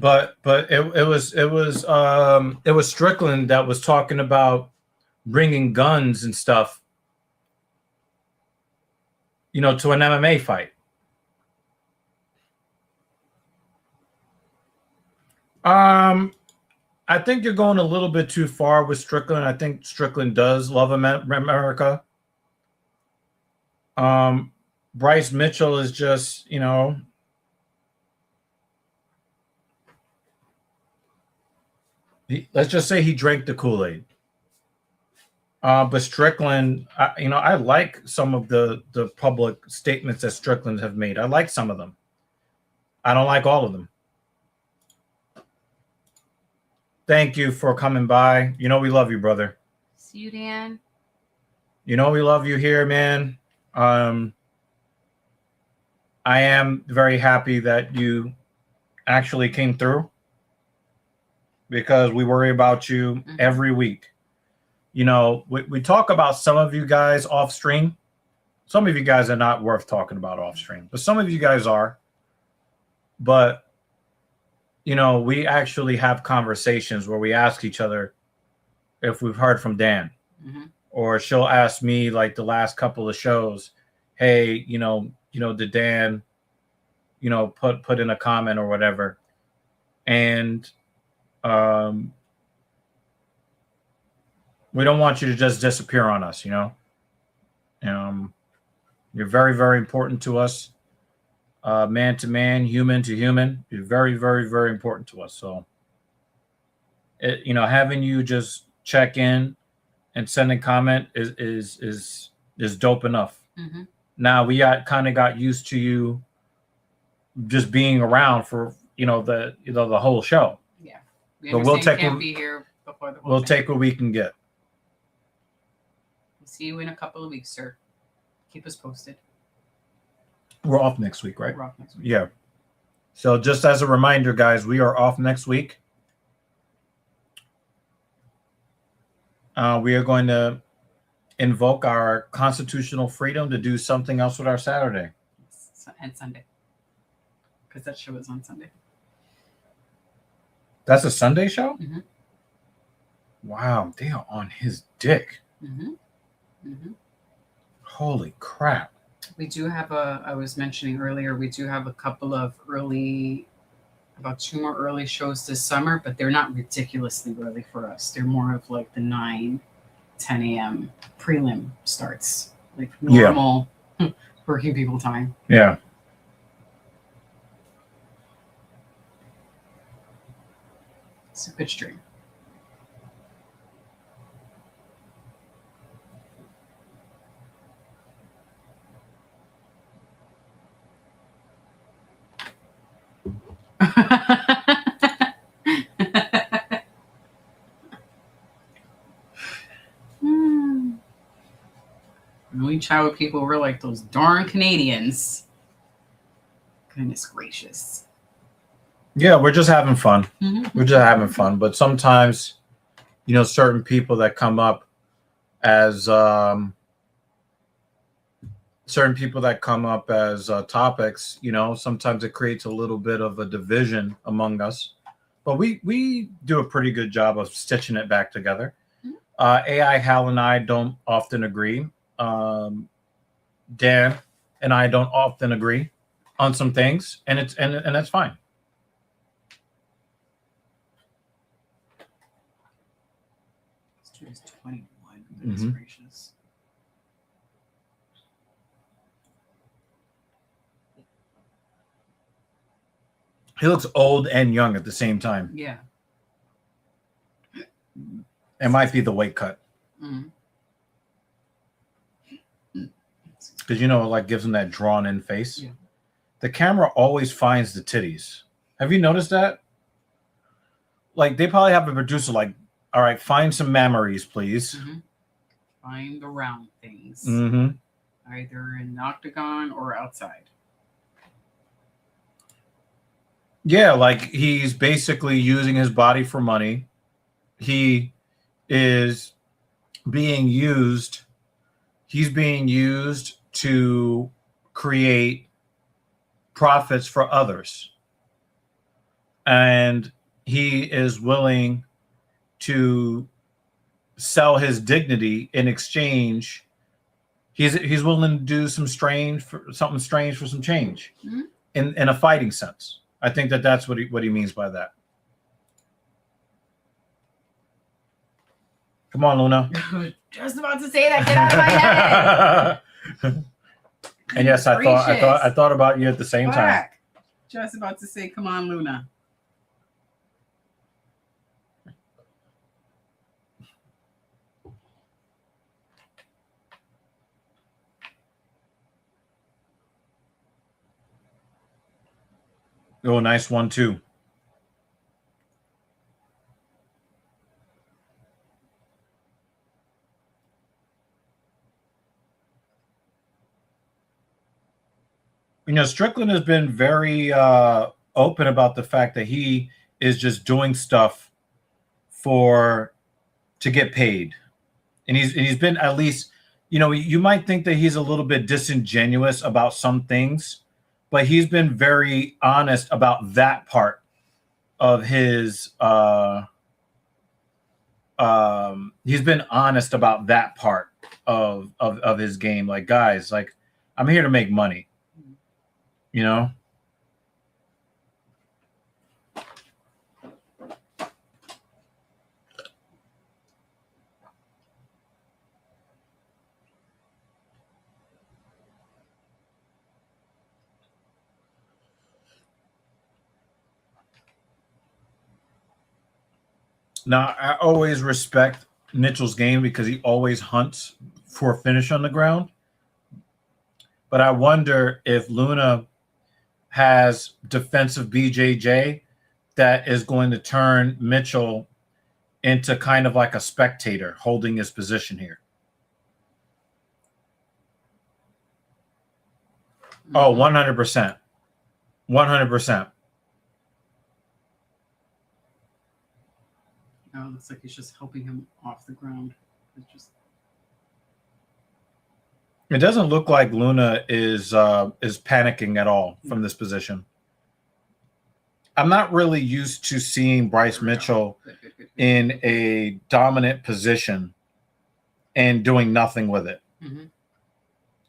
But it was Strickland that was talking about bringing guns and stuff, to an MMA fight. I think you're going a little bit too far with Strickland. I think Strickland does love America. Bryce Mitchell is just, let's just say he drank the Kool-Aid. But Strickland, I like some of the public statements that Strickland have made. I like some of them. I don't like all of them. Thank you for coming by. We love you, brother. See you, Dan. We love you here, man. I am very happy that you actually came through, because we worry about you every week. We talk about some of you guys off stream. Some of you guys are not worth talking about off stream, but some of you guys are. But we actually have conversations where we ask each other if we've heard from Dan, or she'll ask me, like the last couple of shows, hey, did Dan, put in a comment or whatever. And we don't want you to just disappear on us, You're very, very important to us. Man to man, human to human, is very, very, very important to us. So, having you just check in and send a comment is dope enough. Now we got used to you just being around for the whole show. Yeah, but we'll take be here before the whole we'll thing. take what we can get. We'll see you in a couple of weeks, sir. Keep us posted. We're off next week, right? We're off next week. Yeah. So just as a reminder, guys, we are off next week. We are going to invoke our constitutional freedom to do something else with our Saturday. And Sunday. Because that show is on Sunday. That's a Sunday show? Wow, they are on his dick. Holy crap. We do have I was mentioning earlier, we do have a couple of about 2 more early shows this summer, but they're not ridiculously early for us. They're more of like the 9, 10 a.m. prelim starts, like normal working people time. Yeah. It's a good stream. We chat with people, we're like those darn Canadians. Goodness gracious. Yeah, we're just having fun. We're just having fun. But sometimes, certain people that come up as topics, sometimes it creates a little bit of a division among us. But we do a pretty good job of stitching it back together. AI Hal and I don't often agree. Dan and I don't often agree on some things, and that's fine. This dude is 21. Goodness gracious. He looks old and young at the same time. Yeah. It might be the weight cut. Because it gives him that drawn in face. Yeah. The camera always finds the titties. Have you noticed that? Like, they probably have a producer like, all right, find some mammaries, please. Find the round things. Either in the octagon or outside. Yeah, like he's basically using his body for money. He is being used. He's being used to create profits for others. and he is willing to sell his dignity in exchange. He's willing to do something strange for some change in a fighting sense. I think that's what he means by that. Come on, Luna. Just about to say that. Get out of my head. And yes, I thought about you at the same time. Just about to say, come on, Luna. Oh, nice one too. Strickland has been very open about the fact that he is just doing stuff to get paid, and he's been, at least, you might think that he's a little bit disingenuous about some things, but he's been very honest about that part of his. He's been honest about that part of his game. Like, guys, like, I'm here to make money. Now, I always respect Mitchell's game because he always hunts for a finish on the ground. But I wonder if Luna has defensive BJJ that is going to turn Mitchell into kind of like a spectator holding his position here. Oh, 100%. 100%. Oh, it looks like he's just helping him off the ground. It doesn't look like Luna is panicking at all from this position. I'm not really used to seeing Bryce Mitchell in a dominant position and doing nothing with it.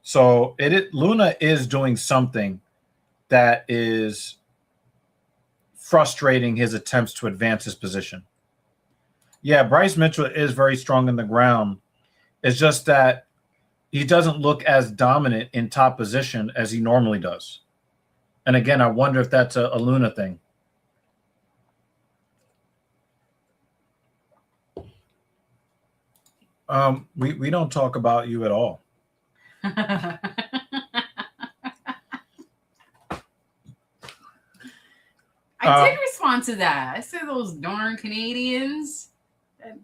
So Luna is doing something that is frustrating his attempts to advance his position. Yeah, Bryce Mitchell is very strong in the ground. It's just that he doesn't look as dominant in top position as he normally does. And again, I wonder if that's a Luna thing. We don't talk about you at all. I did respond to that. I said those darn Canadians.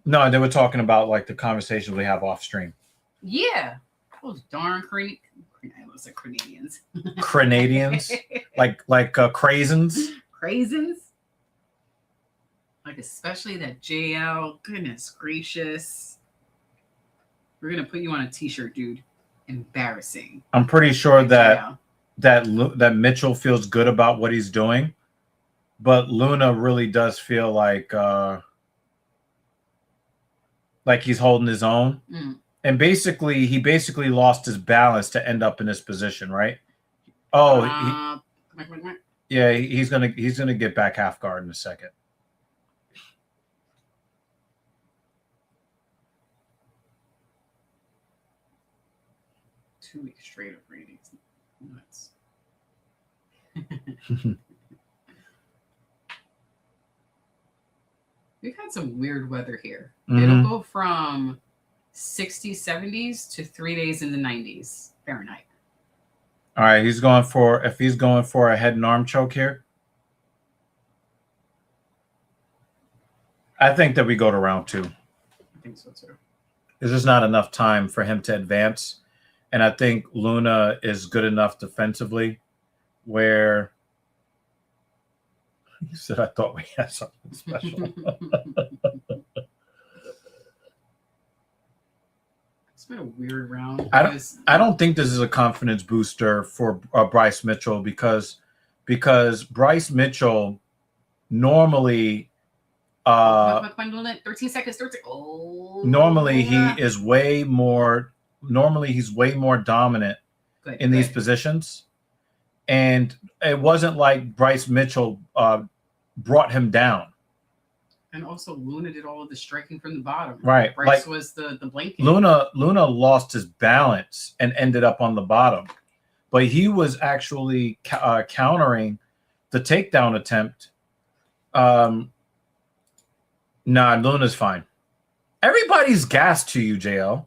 No, they were talking about like the conversations we have off stream. Yeah, those darn Canadians. Canadians, like craisins. Craisins. Like, especially that JL. Goodness gracious. We're gonna put you on a t-shirt, dude. Embarrassing. I'm pretty sure like that Mitchell feels good about what he's doing, but Luna really does feel like he's holding his own. And he lost his balance to end up in this position, right? Oh, yeah, he's gonna get back half guard in a second. 2 weeks straight of ratings. Nuts. We've had some weird weather here. It'll go from 60s, 70s to 3 days in the 90s Fahrenheit. All right, if he's going for a head and arm choke here, I think that we go to round 2. I think so too. There's just not enough time for him to advance. And I think Luna is good enough defensively where he said, I thought we had something special. It's been a weird round. I don't think this is a confidence booster for Bryce Mitchell because Bryce Mitchell Normally, Come on, Luna. 13 seconds. 13. Oh. Normally he is way more. Normally he's way more dominant in these positions, and it wasn't like Bryce Mitchell brought him down. And also, Luna did all of the striking from the bottom. Right, Bryce was the blanket. Luna lost his balance and ended up on the bottom, but he was actually countering the takedown attempt. Nah, Luna's fine. Everybody's gassed to you, JL.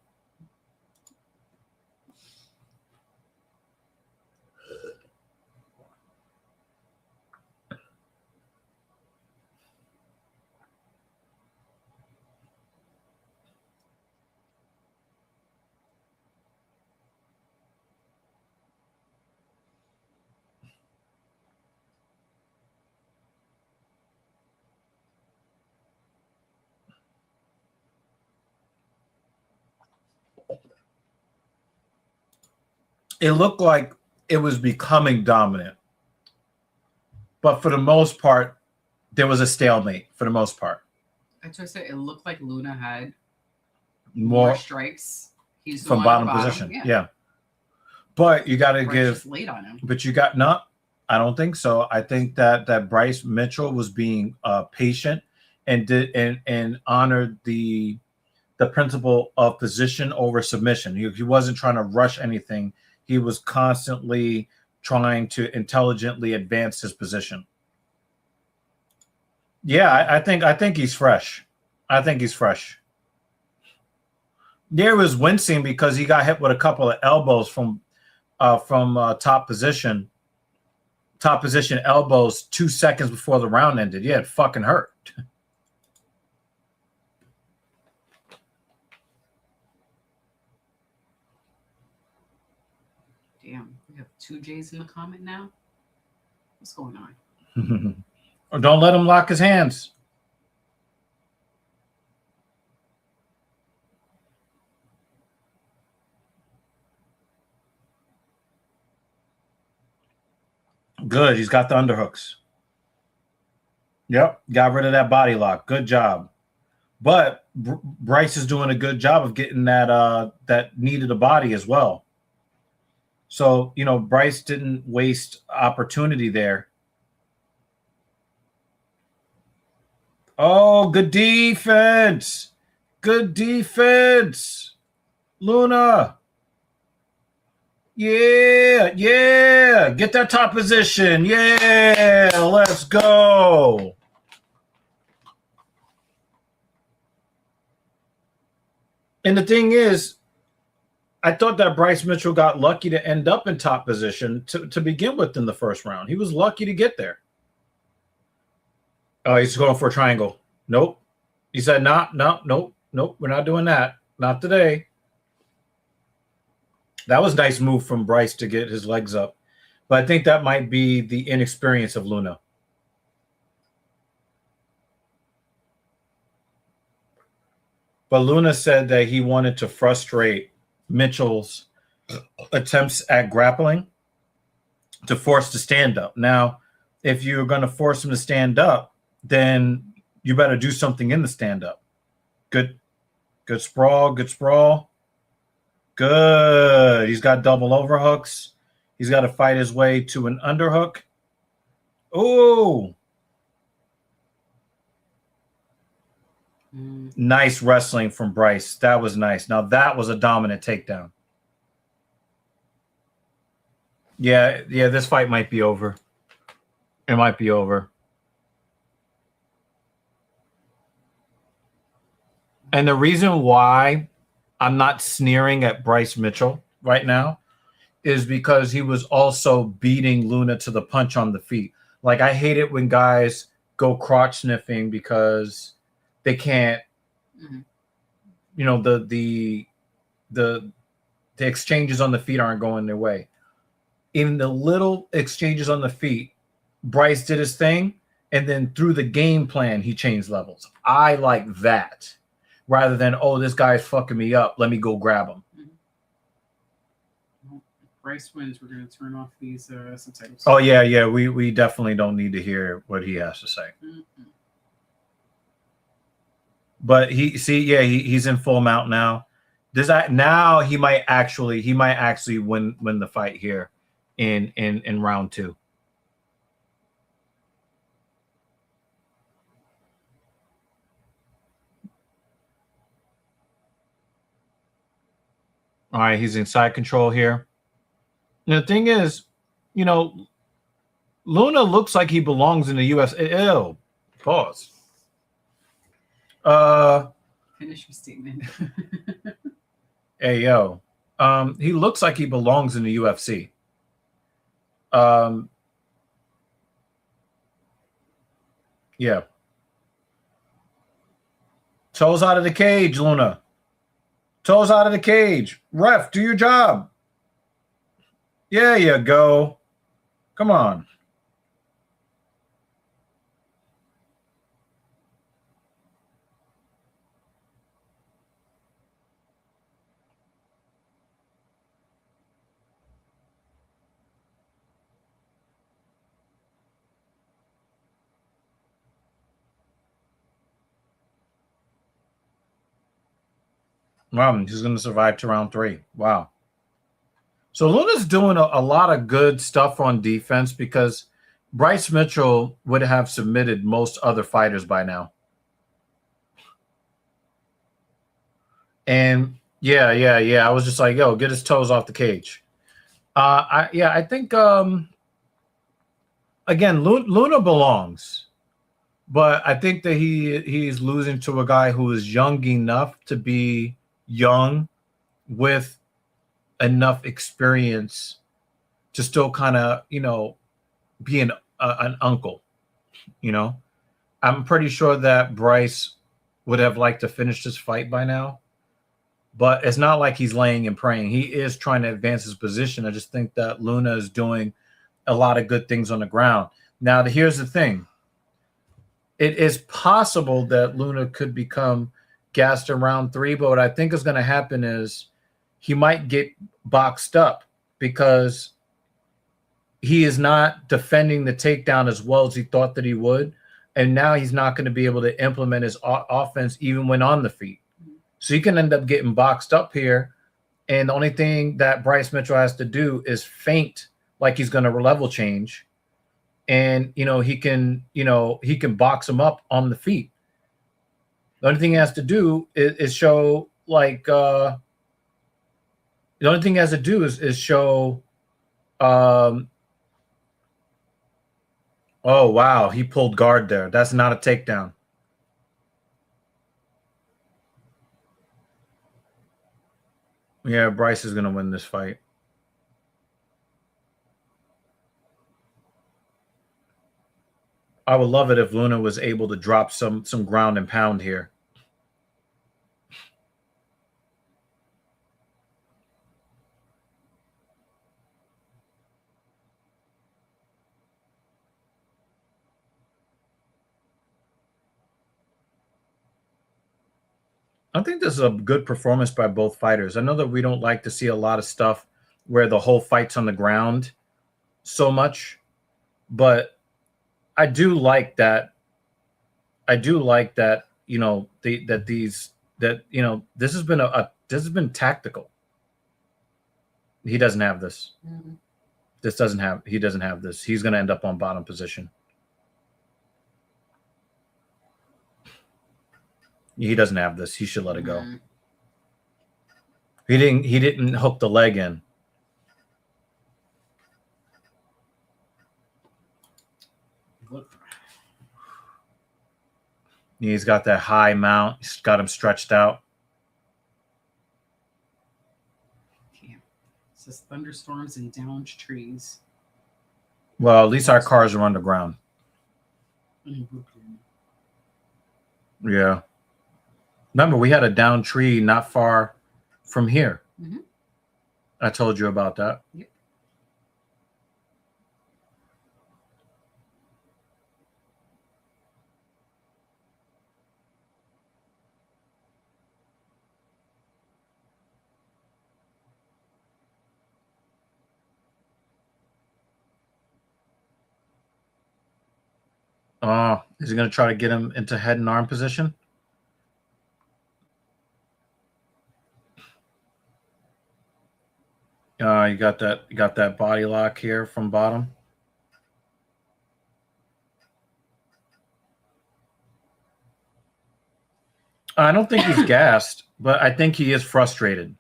It looked like it was becoming dominant. But for the most part, there was a stalemate for the most part. I just said it looked like Luna had more strikes. He's from bottom position. Yeah. But you got to give late on him. But you got not. I don't think so. I think that Bryce Mitchell was being patient and and honored the principle of position over submission. He wasn't trying to rush anything. He was constantly trying to intelligently advance his position. Yeah, I think he's fresh. I think he's fresh. There was wincing because he got hit with a couple of elbows from top position. Top position elbows 2 seconds before the round ended. Yeah, it fucking hurt. Damn, we have 2 J's in the comment now. What's going on? Or don't let him lock his hands. Good. He's got the underhooks. Yep. Got rid of that body lock. Good job. But Bryce is doing a good job of getting that knee to the body as well. So, Bryce didn't waste opportunity there. Oh, good defense. Good defense. Luna. Yeah. Get that top position. Yeah, let's go. And the thing is, I thought that Bryce Mitchell got lucky to end up in top position to begin with in the first round. He was lucky to get there. Oh, he's going for a triangle. Nope. He said, nope. We're not doing that. Not today. That was a nice move from Bryce to get his legs up. But I think that might be the inexperience of Luna. But Luna said that he wanted to frustrate Mitchell's attempts at grappling to force the stand up. Now, if you're going to force him to stand up, then you better do something in the stand up. Good sprawl. Good. He's got double overhooks. He's got to fight his way to an underhook. Ooh. Nice wrestling from Bryce. That was nice. Now that was a dominant takedown. Yeah, this fight might be over. It might be over. And the reason why I'm not sneering at Bryce Mitchell right now is because he was also beating Luna to the punch on the feet. Like, I hate it when guys go crotch sniffing because they can't, the exchanges on the feet aren't going their way. In the little exchanges on the feet, Bryce did his thing, and then through the game plan, he changed levels. I like that. Rather than, oh, this guy's fucking me up, let me go grab him. Bryce wins, we're going to turn off these subtitles. Oh yeah. We definitely don't need to hear what he has to say. Mm-mm. But he's in full mount now. Now he might actually win the fight here in round 2. All right, he's in side control here. And the thing is, Luna looks like he belongs in the UFC. Ew. Pause. Finish your statement. Hey yo. He looks like he belongs in the UFC. Yeah. Toes out of the cage, Luna. Toes out of the cage. Ref, do your job. Yeah, you go. Come on. Wow, he's going to survive to round 3. Wow. So Luna's doing a lot of good stuff on defense because Bryce Mitchell would have submitted most other fighters by now. And yeah. I was just like, yo, get his toes off the cage. I think again, Luna belongs, but I think that he's losing to a guy who is young enough to be young with enough experience to still kind of, be an uncle. I'm pretty sure that Bryce would have liked to finish this fight by now, but it's not like he's laying and praying. He is trying to advance his position. I just think that Luna is doing a lot of good things on the ground. Now, here's the thing. It is possible that Luna could become gassed in round 3, but what I think is going to happen is he might get boxed up because he is not defending the takedown as well as he thought that he would. And now he's not going to be able to implement his offense even when on the feet. So he can end up getting boxed up here. And the only thing that Bryce Mitchell has to do is feint like he's going to level change. And, he can box him up on the feet. The only thing he has to do is show the only thing he has to do is show, oh, wow. He pulled guard there. That's not a takedown. Yeah, Bryce is going to win this fight. I would love it if Luna was able to drop some ground and pound here. I think this is a good performance by both fighters. I know that we don't like to see a lot of stuff where the whole fight's on the ground so much, but I do like that. This has been tactical. He doesn't have this. Mm-hmm. He doesn't have this. He's going to end up on bottom position. He doesn't have this. He should let it go. He didn't hook the leg in. He's got that high mount. He's got him stretched out. It says thunderstorms and downed trees. Well, at least our cars are underground. Yeah. Remember, we had a downed tree not far from here. Mm-hmm. I told you about that. Yep. Is he going to try to get him into head and arm position? You got that body lock here from bottom. I don't think he's gassed, but I think he is frustrated.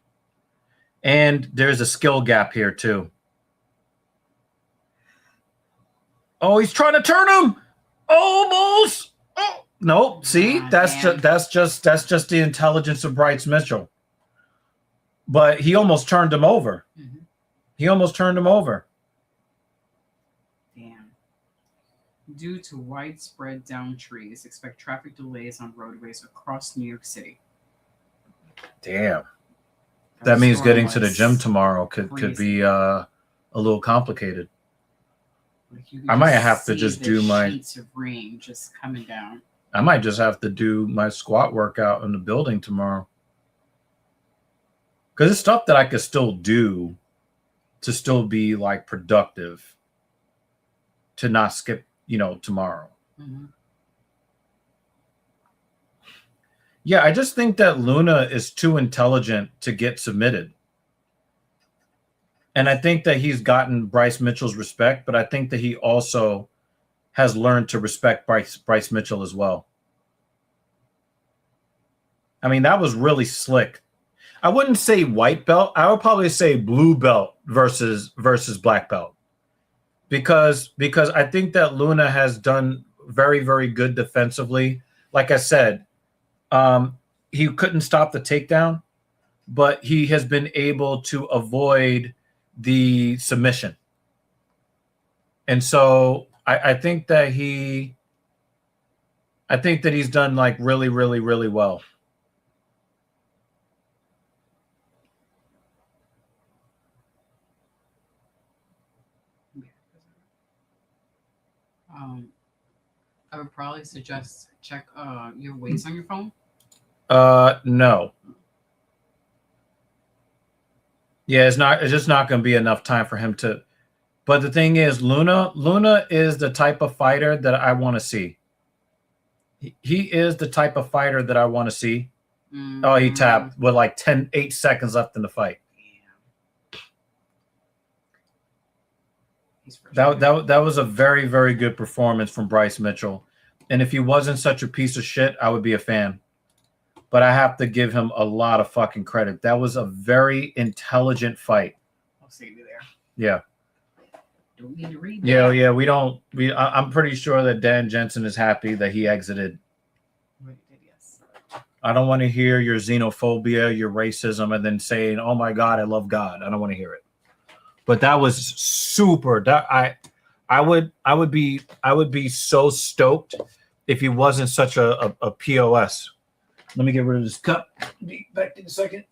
And there's a skill gap here too. Oh, he's trying to turn him. Almost. Oh, no. See, that's just the intelligence of Bryce Mitchell. But he almost turned him over. Mm-hmm. He almost turned him over. Damn. Due to widespread down trees, expect traffic delays on roadways across New York City. Damn. That means getting to the gym tomorrow could be a little complicated. Like I might have to just do my sheets of rain just coming down. I might just have to do my squat workout in the building tomorrow. Because it's stuff that I could still do to still be like productive, to not skip, tomorrow. Mm-hmm. Yeah, I just think that Luna is too intelligent to get submitted. And I think that he's gotten Bryce Mitchell's respect, but I think that he also has learned to respect Bryce Mitchell as well. I mean, that was really slick. I wouldn't say white belt. I would probably say blue belt versus black belt. Because I think that Luna has done very, very good defensively. Like I said, he couldn't stop the takedown, but he has been able to avoid the submission. And so I think that he's done like really, really, really well. I would probably suggest check your weights on your phone. No. Yeah, it's just not going to be enough time for him to. But the thing is, Luna is the type of fighter that I want to see. He is the type of fighter that I want to see. Mm-hmm. Oh, he tapped with like 8 seconds left in the fight. That was a very, very good performance from Bryce Mitchell. And if he wasn't such a piece of shit, I would be a fan. But I have to give him a lot of fucking credit. That was a very intelligent fight. I'll save you there. Yeah. Don't need to read that. Yeah, I'm pretty sure that Dan Jensen is happy that he exited. Yes. I don't want to hear your xenophobia, your racism, and then saying, "Oh my God, I love God." I don't want to hear it. But that was super. I would be so stoked if he wasn't such a POS. Let me get rid of this cup. Be back in a second.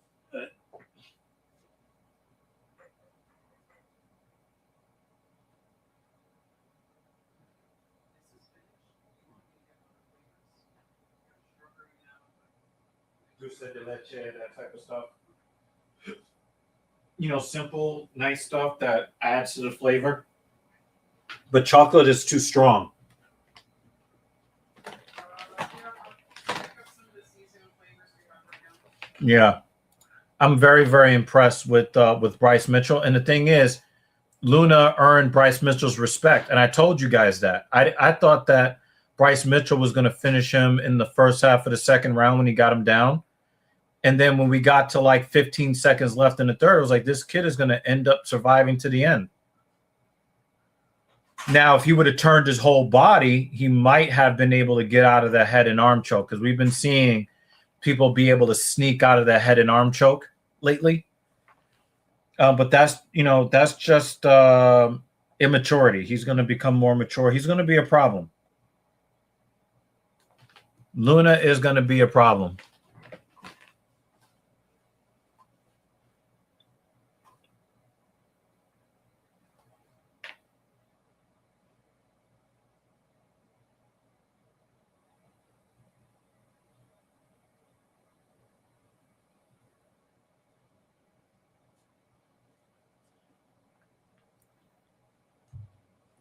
Dulce de leche, that type of stuff. Simple, nice stuff that adds to the flavor. But chocolate is too strong. Yeah. I'm very, very impressed with Bryce Mitchell. And the thing is, Luna earned Bryce Mitchell's respect. And I told you guys that. I thought that Bryce Mitchell was going to finish him in the first half of the second round when he got him down. And then when we got to like 15 seconds left in the third, it was like, this kid is going to end up surviving to the end. Now, if he would have turned his whole body, he might have been able to get out of the head and arm choke, because we've been seeing people be able to sneak out of the head and arm choke lately. But that's just immaturity. He's going to become more mature. He's going to be a problem. Luna is going to be a problem.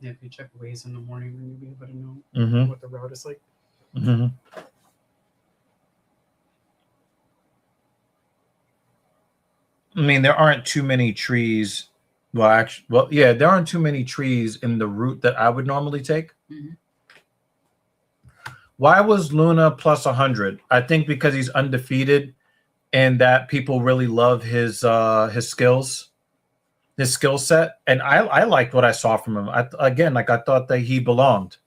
Yeah, if you check ways in the morning, then you'll be able to know Mm-hmm. what the route is like. Mm-hmm. I mean, there aren't too many trees. Well, actually, yeah, there aren't too many trees in the route that I would normally take. Mm-hmm. Why was Luna plus 100? I think because he's undefeated, and that people really love his skills, his skill set, and I liked what I saw from him. I thought that he belonged.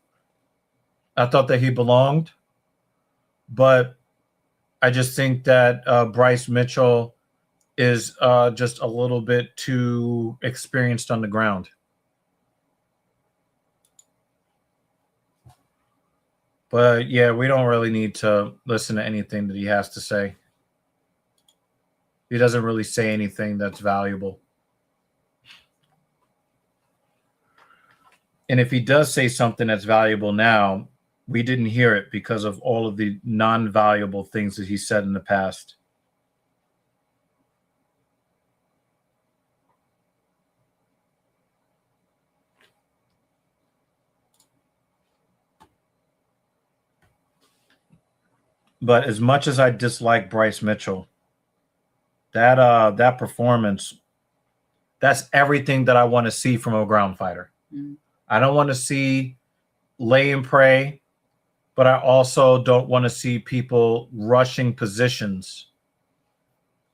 But I just think that Bryce Mitchell is just a little bit too experienced on the ground. But yeah, we don't really need to listen to anything that he has to say. He doesn't really say anything that's valuable. And if he does say something that's valuable now, we didn't hear it because of all of the non-valuable things that he said in the past. But as much as I dislike Bryce Mitchell, that performance, that's everything that I want to see from a ground fighter. Mm-hmm. I don't want to see lay and pray, but I also don't want to see people rushing positions.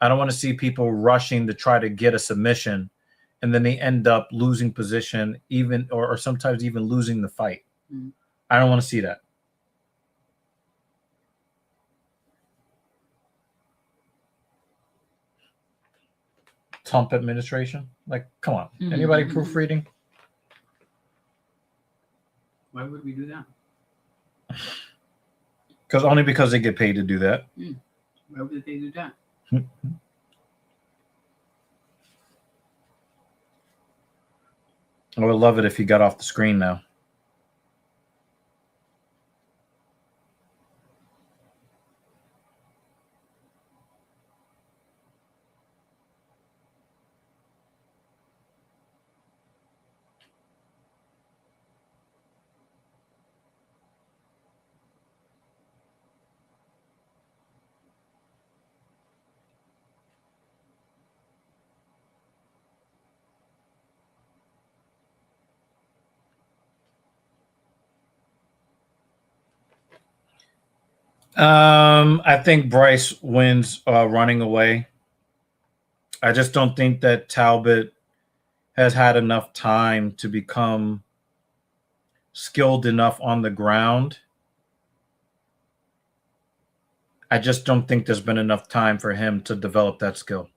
I don't want to see people rushing to try to get a submission, and then they end up losing position, even or sometimes even losing the fight. Mm-hmm. I don't want to see that. Trump administration? Like, come on. Mm-hmm. Anybody proofreading? Why would we do that? Because they get paid to do that. Why would they do that? I would love it if he got off the screen now. I think Bryce wins running away. I just don't think that Talbot has had enough time to become skilled enough on the ground. I just don't think there's been enough time for him to develop that skill.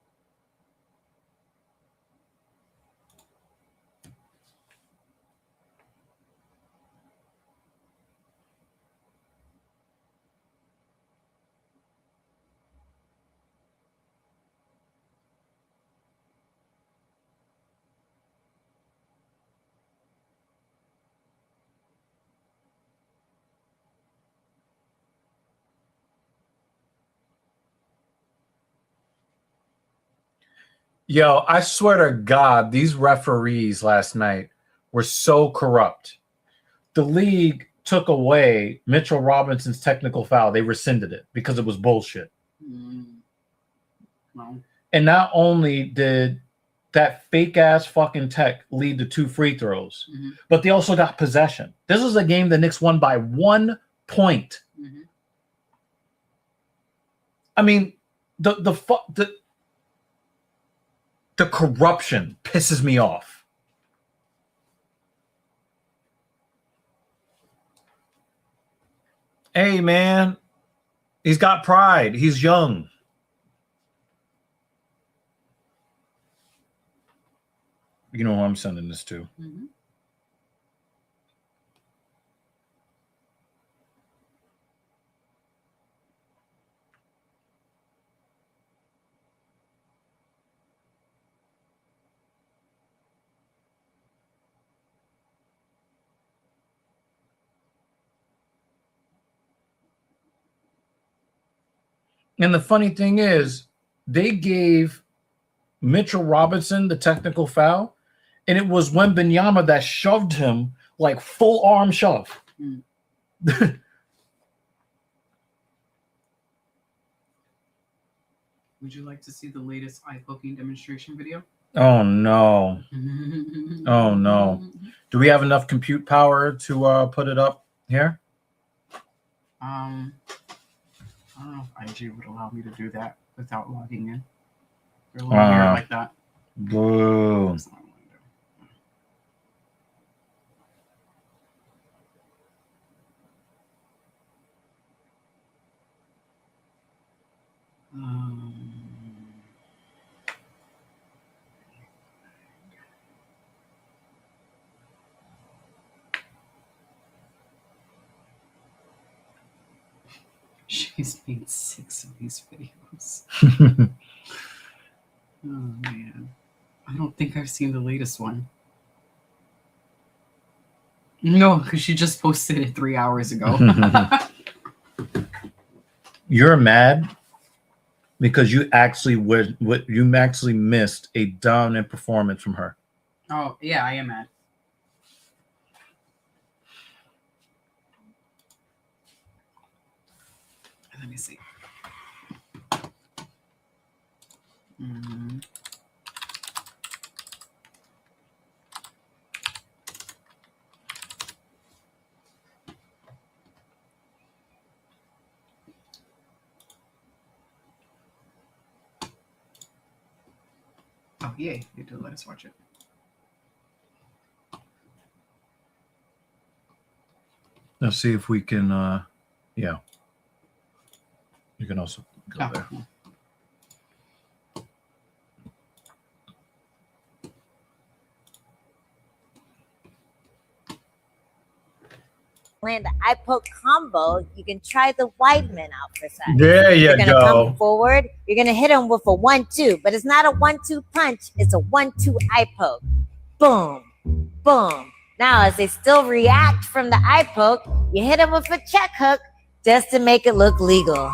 Yo, I swear to God, these referees last night were so corrupt. The league took away Mitchell Robinson's technical foul. They rescinded it because it was bullshit. No. And not only did that fake-ass fucking tech lead to 2 free throws, but they also got possession. This was a game the Knicks won by 1 point. I mean, the corruption pisses me off. Hey, man, he's got pride. He's young. You know who I'm sending this to. And the funny thing is, they gave Mitchell Robinson the technical foul, And it was Wembanyama that shoved him, like full arm shove. Mm. Would you like to see the latest eye poking demonstration video? Oh no. Oh no. Do we have enough compute power to put it up here? I don't know if IG would allow me to do that without logging in. They're a little weird like that. Boo. That's not what I want to do. She's made 6 of these videos. Oh man, I don't think I've seen the latest one. No, because she just posted it 3 hours ago. You're mad because you actually missed a dominant performance from her. Oh yeah, I am mad. Let me see. Oh yay, they did let us watch it. Let's see if we can yeah. You can also go there. Cool. Land the eye poke combo, you can try the Weidman out for sex. There you You're gonna go. come forward, you're gonna hit him with a 1-2, but it's not a 1-2 punch, it's a 1-2 eye poke. Boom, boom. Now, as they still react from the eye poke, you hit him with a check hook just to make it look legal.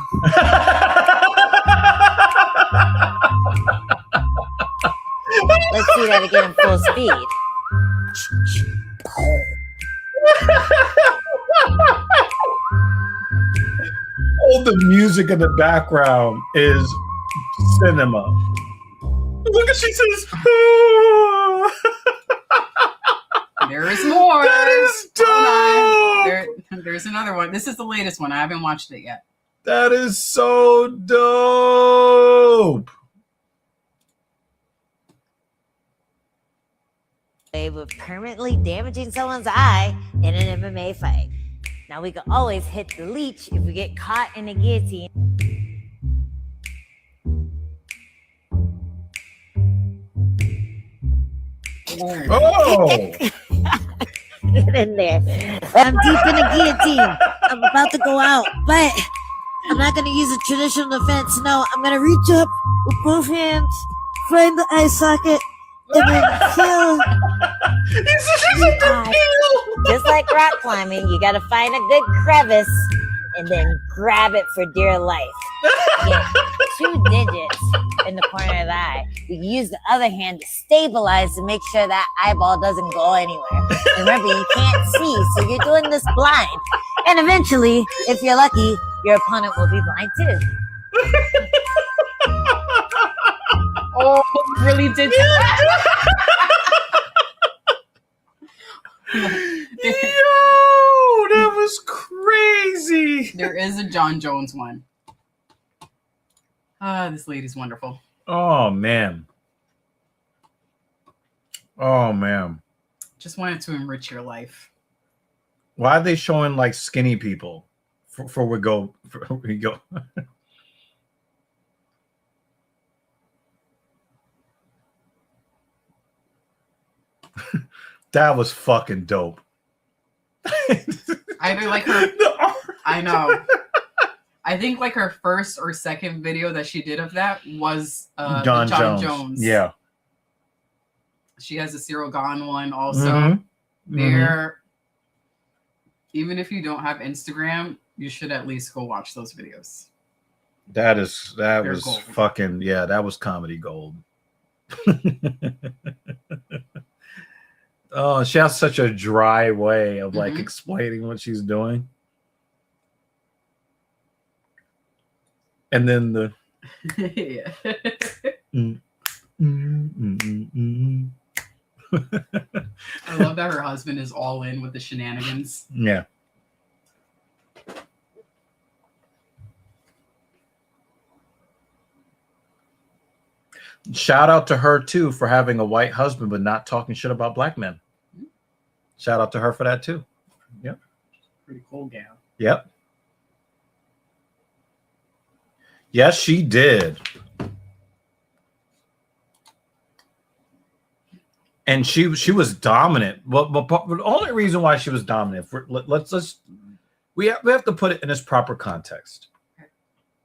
Let's see that again in full speed. All the music in the background is cinema. Look at she says. There is more. That is dope. There's another one. This is the latest one. I haven't watched it yet. That is so dope. Of permanently damaging someone's eye in an MMA fight. Now we can always hit the leech if we get caught in a guillotine. Oh. Get in there. I'm deep in a guillotine. I'm about to go out, but I'm not going to use a traditional defense. No, I'm going to reach up with both hands, find the eye socket, and then kill. Just like rock climbing, you gotta find a good crevice and then grab it for dear life. Get 2 digits in the corner of the eye. You can use the other hand to stabilize to make sure that eyeball doesn't go anywhere. Remember, you can't see, so you're doing this blind. And eventually, if you're lucky, your opponent will be blind too. Oh, really did that? Yo, that was crazy. There is a John Jones one. This lady's wonderful. Oh man. Oh man. Just wanted to enrich your life. Why are they showing like skinny people? For we go. That was fucking dope. I do like her. I know. I think like her first or second video that she did of that was John Jones. Yeah. She has a Cyril Gahn one also. Mm-hmm. There. Even if you don't have Instagram, you should at least go watch those videos. That They're was gold. fucking, yeah, that was comedy gold. Oh, she has such a dry way of like explaining what she's doing. And then the Yeah. I love that her husband is all in with the shenanigans. Yeah. Shout out to her too for having a white husband but not talking shit about black men. Shout out to her for that too. Yep. Pretty cool gal. Yep. Yes, she did. And she was dominant. But the only reason why she was dominant, we have to put it in its proper context.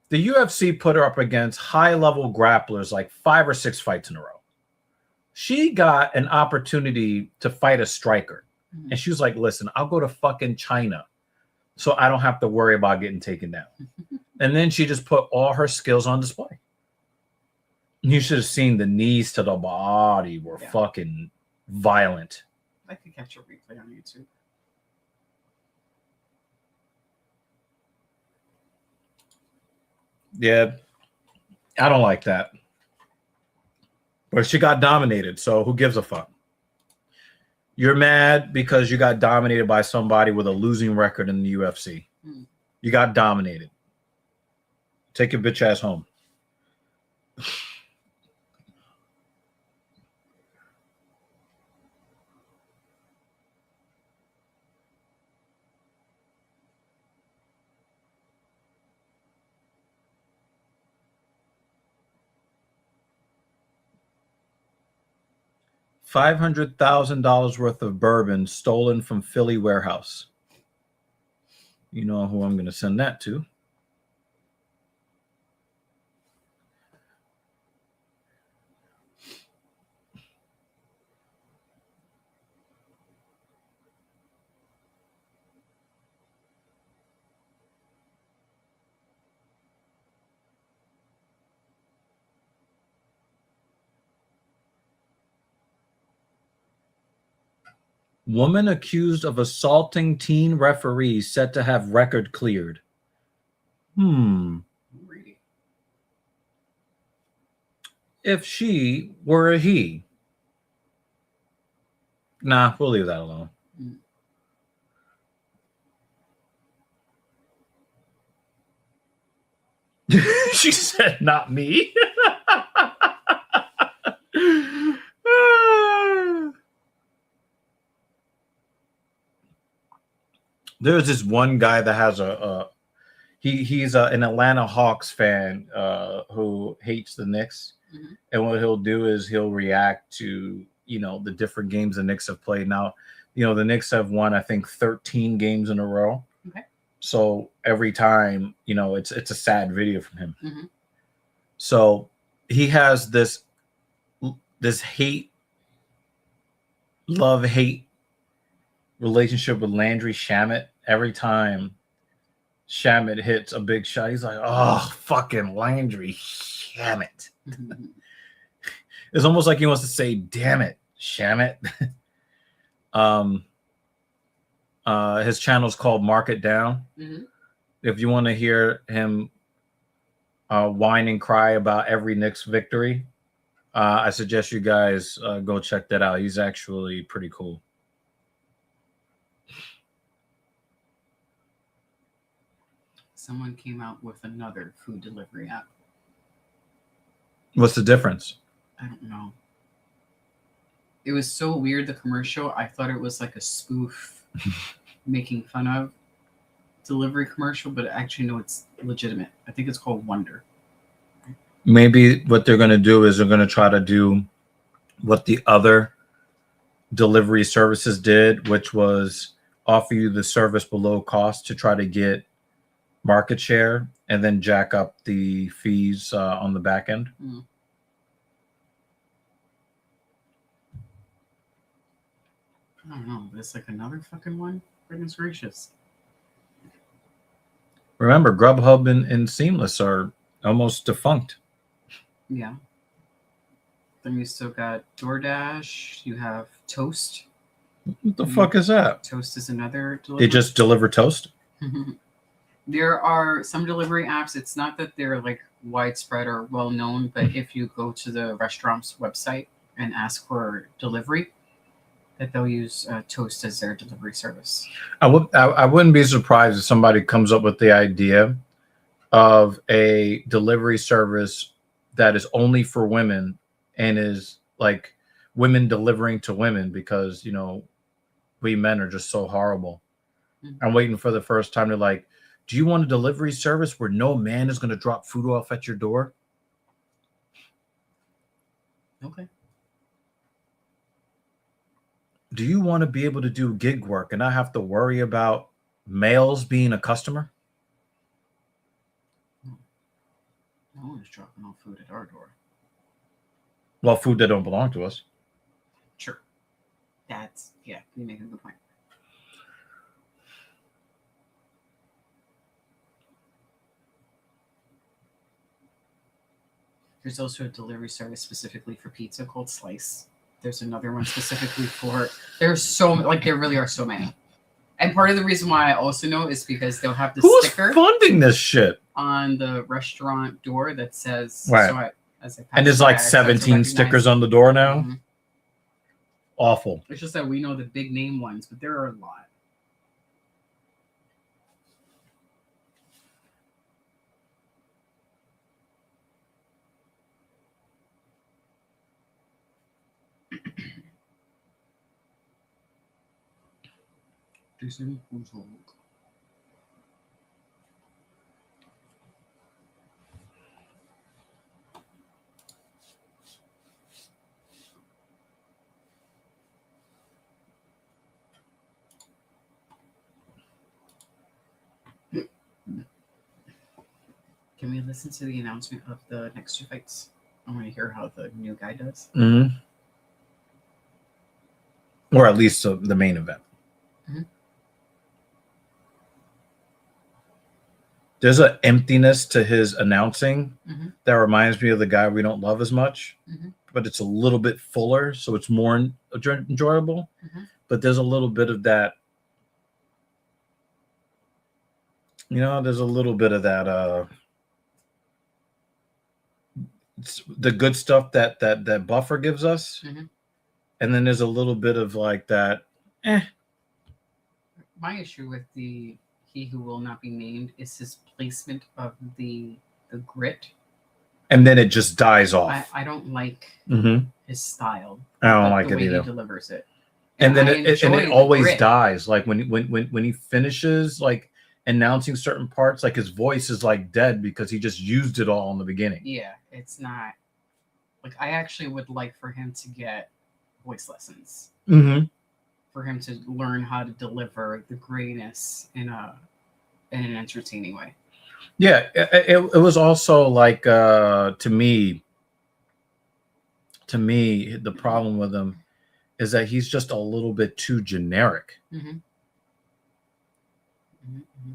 The UFC put her up against high-level grapplers like 5 or 6 fights in a row. She got an opportunity to fight a striker. And she was like, listen, I'll go to fucking China so I don't have to worry about getting taken down. And then she just put all her skills on display. You should have seen the knees to the body were fucking violent. I could catch a replay on YouTube. Yeah, I don't like that. But she got dominated, so who gives a fuck? You're mad because you got dominated by somebody with a losing record in the UFC. You got dominated. Take your bitch ass home. $500,000 worth of bourbon stolen from Philly warehouse. You know who I'm going to send that to. Woman accused of assaulting teen referee set to have record cleared. If she were a he. Nah, we'll leave that alone. She said, not me. There's this one guy that has he's an Atlanta Hawks fan who hates the Knicks. And what he'll do is he'll react to, the different games the Knicks have played. Now, the Knicks have won, I think, 13 games in a row. Okay. So every time, it's a sad video from him. So he has this love-hate relationship with Landry Shamet. Every time Shamet hits a big shot, he's like, oh, fucking Landry Shamet. It's almost like he wants to say, damn it, Shamet. His channel is called Mark It Down. If you want to hear him whine and cry about every Knicks victory, I suggest you guys go check that out. He's actually pretty cool. Someone came out with another food delivery app. What's the difference? I don't know. It was so weird, the commercial. I thought it was like a spoof making fun of delivery commercial, but actually, no, it's legitimate. I think it's called Wonder. Maybe what they're going to do is they're going to try to do what the other delivery services did, which was offer you the service below cost to try to get market share and then jack up the fees on the back end. I don't know. There's like another fucking one. Goodness gracious. Remember, Grubhub and Seamless are almost defunct. Yeah. Then you still got DoorDash. You have Toast. What the fuck is that? Toast is another delivery. It just deliver toast? There are some delivery apps. It's not that they're like widespread or well known, but if you go to the restaurant's website and ask for delivery, that they'll use Toast as their delivery service. I wouldn't be surprised if somebody comes up with the idea of a delivery service that is only for women and is like women delivering to women, because, you know, we men are just so horrible. I'm waiting for the first time to like, do you want a delivery service where no man is going to drop food off at your door? Okay. Do you want to be able to do gig work and not have to worry about males being a customer? No one's dropping off food at our door. Well, food that don't belong to us. Sure. That's, yeah, you make a good point. There's also a delivery service specifically for pizza called Slice. There's another one specifically for, there's so, like, there really are so many. And part of the reason why I also know is because they'll have the Who's sticker funding this shit on the restaurant door that says, right. so as I pass And there's by, like I start to 17 stickers recognize- on the door now. Mhm. Awful. It's just that we know the big name ones, but there are a lot. Can we listen to the announcement of the next 2 fights? I want to hear how the new guy does. Mm-hmm. Or at least the main event. Mm-hmm. There's an emptiness to his announcing Mm-hmm. that reminds me of the guy we don't love as much, Mm-hmm. but it's a little bit fuller, so it's more enjoyable. Mm-hmm. But there's a little bit of that, you know, there's a little bit of that, it's the good stuff that Buffer gives us. Mm-hmm. And then there's a little bit of like that, My issue with the He Who Will Not Be Named is his placement of the grit. and then it just dies off. I don't like Mm-hmm. his style. I don't but like the it way either. he delivers it. And then I it enjoy the always grit. dies. Like when he finishes like announcing certain parts, like his voice is like dead because he just used it all in the beginning. Yeah, it's not like I actually would like for him to get voice lessons. Mm-hmm. For him to learn how to deliver the greatness in an entertaining way. Yeah, it was also like to me the problem with him is that he's just a little bit too generic. Mm-hmm. Mm-hmm.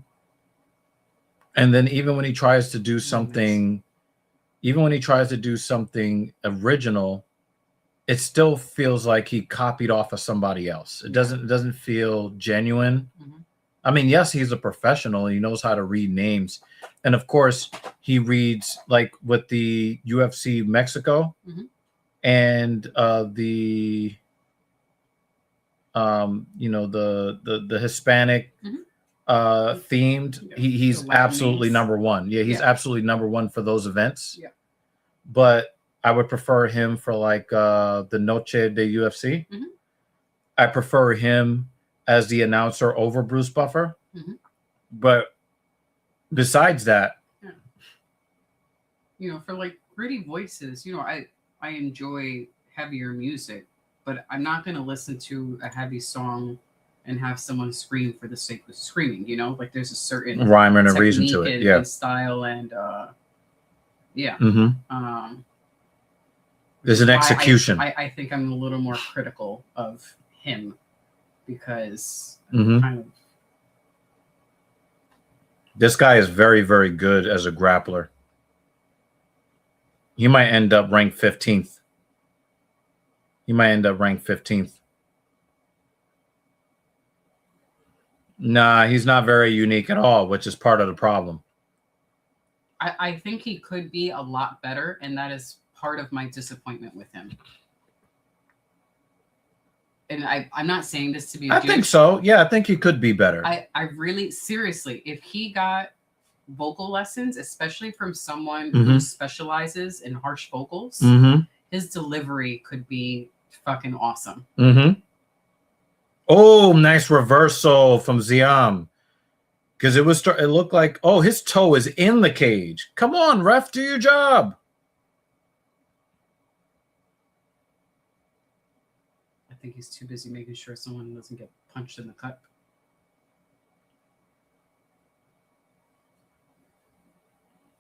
And then even when he tries to do something, original, it still feels like he copied off of somebody else. It doesn't feel genuine. Mm-hmm. I mean, yes, he's a professional. He knows how to read names. And of course, he reads like with the UFC Mexico Mm-hmm. and the Hispanic themed. Yeah. He's The Latin absolutely names. number one. Yeah, he's Yeah. absolutely number one for those events. Yeah. But I would prefer him for like the Noche de UFC. Mm-hmm. I prefer him as the announcer over Bruce Buffer. Mm-hmm. But besides that, for like gritty voices, I enjoy heavier music, but I'm not going to listen to a heavy song and have someone scream for the sake of screaming. Like there's a certain rhyme and a reason to it. and, Yeah. and style and yeah. Mm-hmm. There's an execution. I think I'm a little more critical of him because Mm-hmm. kind of. This guy is very, very good as a grappler. He might end up ranked 15th. Nah, he's not very unique at all, which is part of the problem. I think he could be a lot better, and that is part of my disappointment with him. And I'm not saying this to be a douche. Think so. Yeah, I think he could be better. I really, seriously, if he got vocal lessons, especially from someone who specializes in harsh vocals, his delivery could be fucking awesome. Oh, nice reversal from Ziam. Because it looked like, oh, his toe is in the cage. Come on, ref, do your job. I think he's too busy making sure someone doesn't get punched in the gut.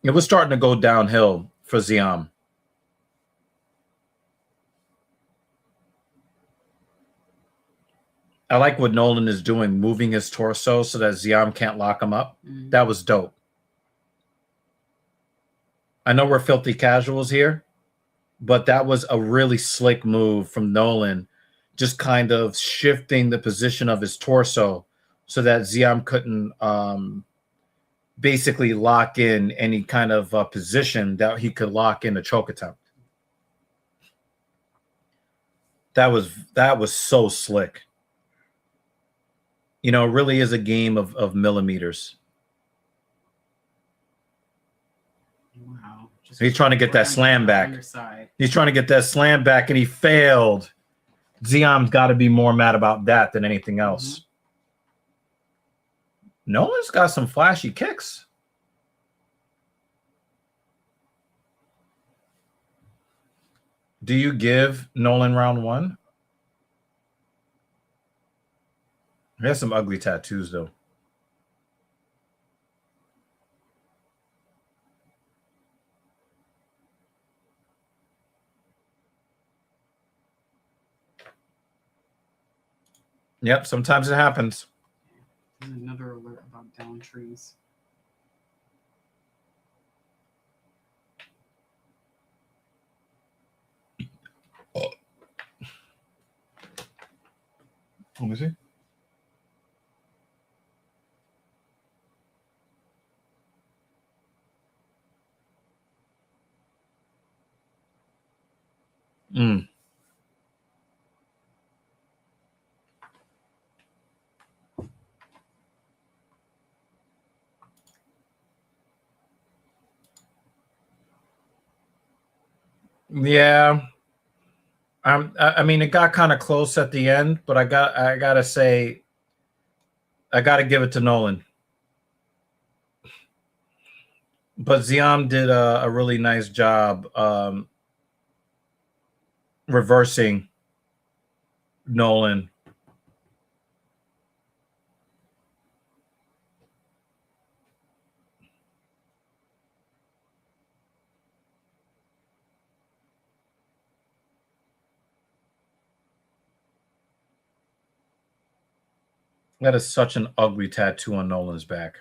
It was starting to go downhill for Ziam. I like what Nolan is doing, moving his torso so that Ziam can't lock him up. That was dope. I know we're filthy casuals here, but that was a really slick move from Nolan, just kind of shifting the position of his torso so that Ziam couldn't basically lock in any kind of position that he could lock in a choke attempt. That was so slick. You know, it really is a game of millimeters. Wow. He's trying to get that slam back. He's trying to get that slam back, and he failed. Ziam's got to be more mad about that than anything else. Nolan's got some flashy kicks. Do you give Nolan round one? He has some ugly tattoos, though. Yep, sometimes it happens. There's another alert about down trees. Let me see. Yeah. I mean, it got kind of close at the end, but I gotta say, I gotta give it to Nolan. But Ziam did a really nice job reversing Nolan. That is such an ugly tattoo on Nolan's back.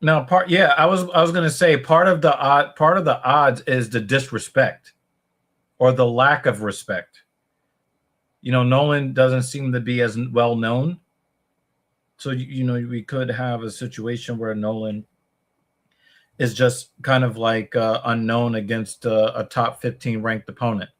Now, I was gonna say part of the odds is the disrespect or the lack of respect. You know, Nolan doesn't seem to be as well known, so you know we could have a situation where Nolan is just kind of like unknown against a top 15 ranked opponent.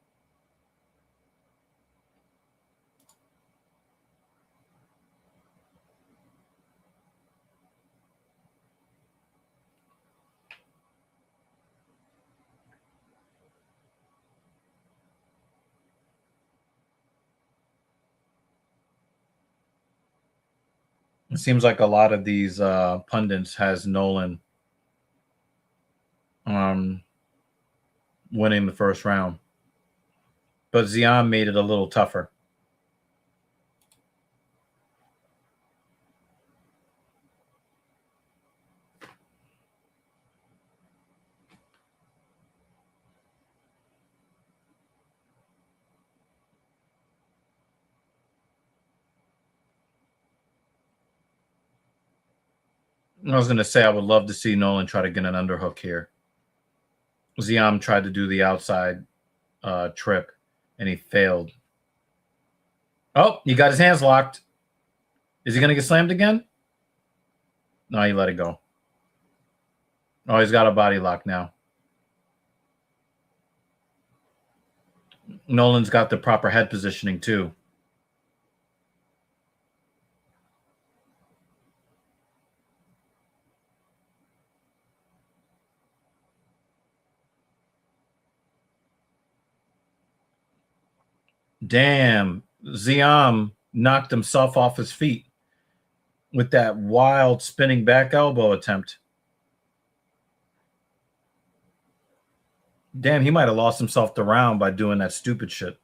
It seems like a lot of these pundits has Nolan winning the first round. But Ziam made it a little tougher. I was going to say I would love to see Nolan try to get an underhook here. Ziam tried to do the outside trip, and he failed. Oh, he got his hands locked. Is he going to get slammed again? No, he let it go. Oh, he's got a body lock now. Nolan's got the proper head positioning, too. Damn, Ziam knocked himself off his feet with that wild spinning back elbow attempt. Damn, he might have lost himself the round by doing that stupid shit.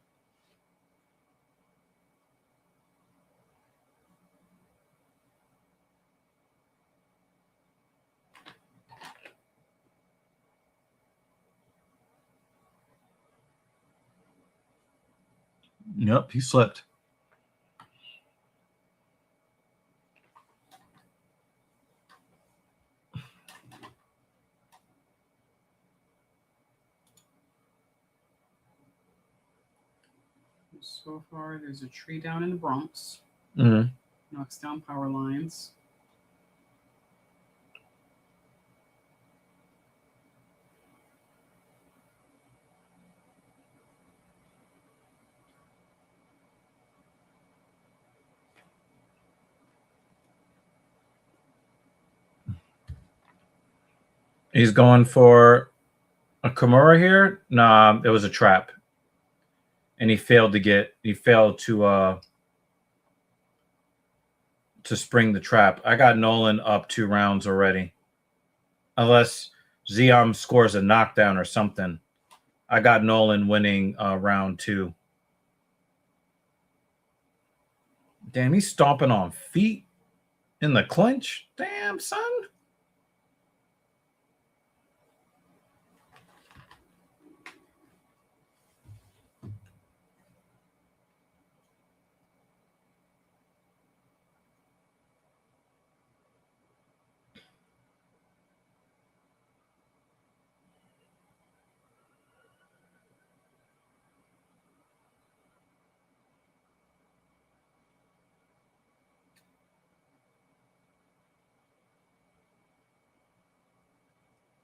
Yep, he slipped. So far, there's a tree down in the Bronx. Mm-hmm. Knocks down power lines. He's going for a Kimura here. Nah, it was a trap. And he failed to spring the trap. I got Nolan up 2 rounds already. Unless Ziam scores a knockdown or something. I got Nolan winning round 2. Damn, he's stomping on feet in the clinch. Damn, son.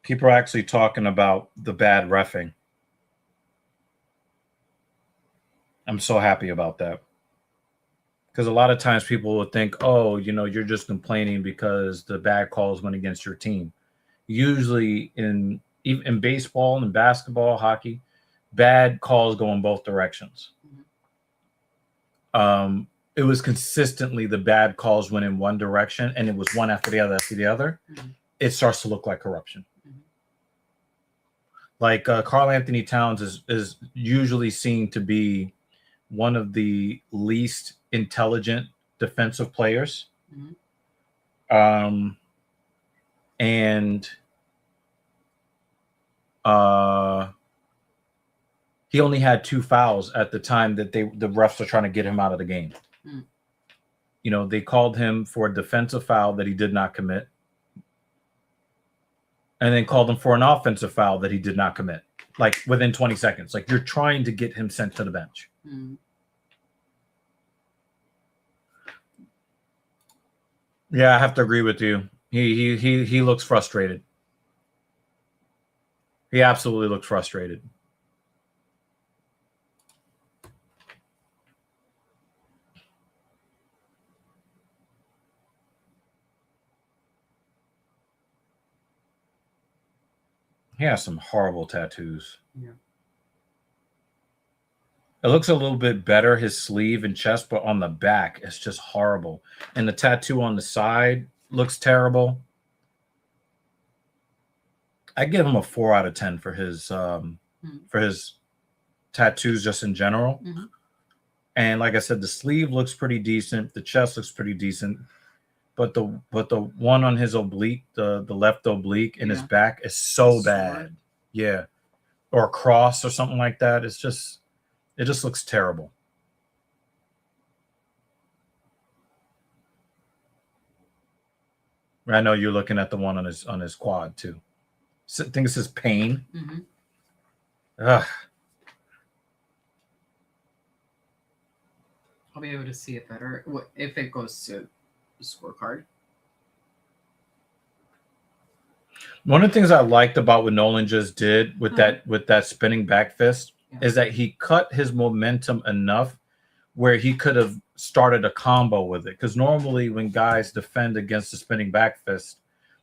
People are actually talking about the bad reffing. I'm so happy about that. Because a lot of times people would think, oh, you're just complaining because the bad calls went against your team. Usually in baseball and basketball, hockey, bad calls go in both directions. Mm-hmm. It was consistently the bad calls went in one direction, and it was one after the other after the other. Mm-hmm. It starts to look like corruption. Like Karl Anthony Towns is usually seen to be one of the least intelligent defensive players. Mm-hmm. And he only had 2 fouls at the time that the refs are trying to get him out of the game. Mm. They called him for a defensive foul that he did not commit. And then called him for an offensive foul that he did not commit, like within 20 seconds. Like, you're trying to get him sent to the bench. Mm. Yeah, I have to agree with you. He looks frustrated. He absolutely looks frustrated. He has some horrible tattoos. Yeah. It looks a little bit better, his sleeve and chest, but on the back, it's just horrible. And the tattoo on the side looks terrible. I give him a 4 out of 10 for his tattoos just in general. Mm-hmm. And like I said, the sleeve looks pretty decent. The chest looks pretty decent. But the one on his oblique, the left oblique in his back is so bad. Yeah. Or a cross or something like that. It just looks terrible. I know you're looking at the one on his quad too. So I think it says pain. Mm-hmm. Ugh. I'll be able to see it better if it goes to the scorecard. One of the things I liked about what Nolan just did with that spinning back fist is that he cut his momentum enough where he could have started a combo with it. Because normally when guys defend against the spinning back fist,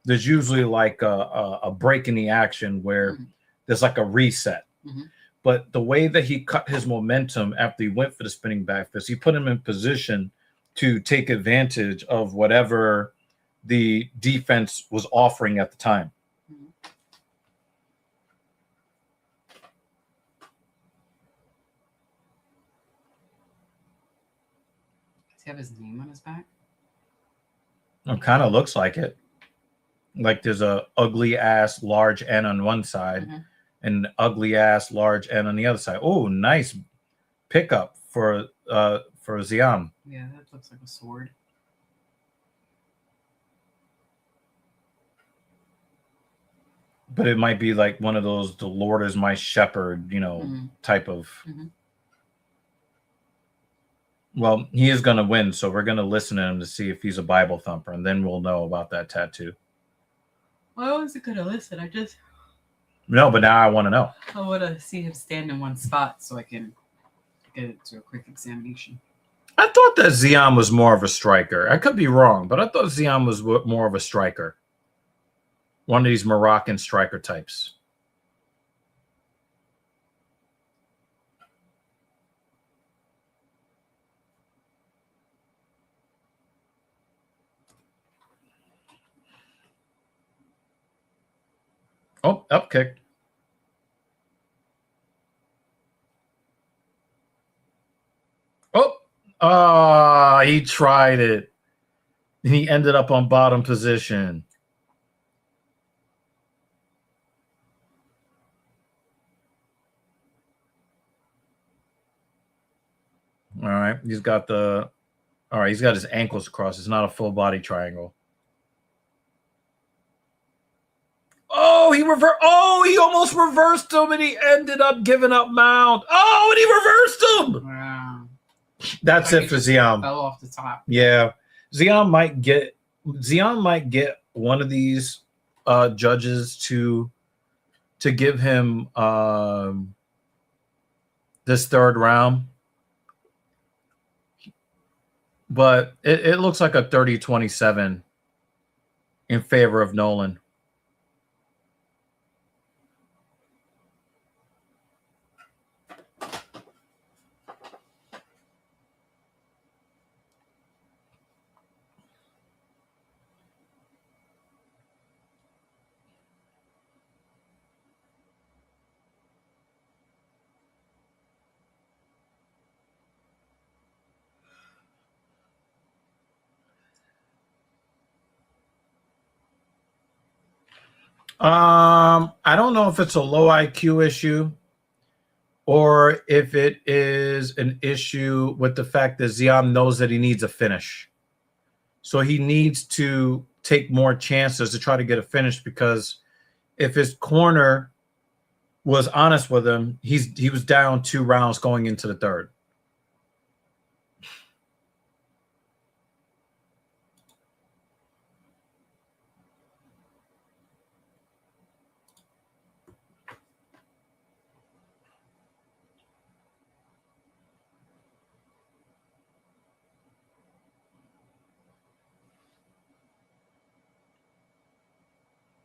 there's usually like a break in the action where there's like a reset. But the way that he cut his momentum after he went for the spinning back fist, he put him in position to take advantage of whatever the defense was offering at the time. Does he have his name on his back? It kind of looks like it. Like there's a ugly ass large N on one side and ugly ass large N on the other side. Oh, nice pickup for Ziam. Yeah, that looks like a sword. But it might be like one of those "the Lord is my shepherd," type of. Well, he is going to win, so we're going to listen to him to see if he's a Bible thumper, and then we'll know about that tattoo. Well, I wasn't going to listen. No, but now I want to know. I want to see him stand in one spot so I can get it to a quick examination. I thought that Ziam was more of a striker. I could be wrong, but I thought Ziam was more of a striker. One of these Moroccan striker types. Oh, up kick. Oh, he tried it. He ended up on bottom position. All right, he's got his ankles across. It's not a full body triangle. Oh, he almost reversed him, and he ended up giving up mount. Oh, and he reversed him. Wow. That's it for Ziam. Fell off the top. Yeah, Ziam might get one of these judges to give him this third round. But it looks like a 30-27 in favor of Nolan. I don't know if it's a low IQ issue or if it is an issue with the fact that Ziam knows that he needs a finish. So he needs to take more chances to try to get a finish, because if his corner was honest with him, he was down 2 rounds going into the third.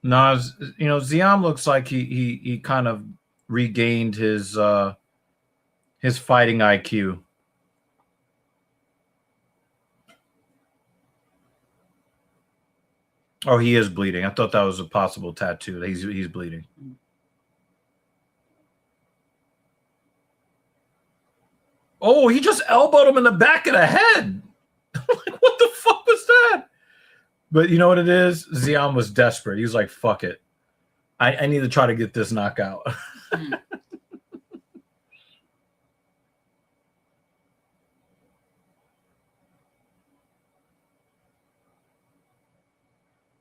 No, Ziam looks like he kind of regained his fighting IQ. Oh, he is bleeding. I thought that was a possible tattoo. He's bleeding. Oh, he just elbowed him in the back of the head. Like, what the fuck was that? But you know what it is? Ziam was desperate. He was like, fuck it. I need to try to get this knockout.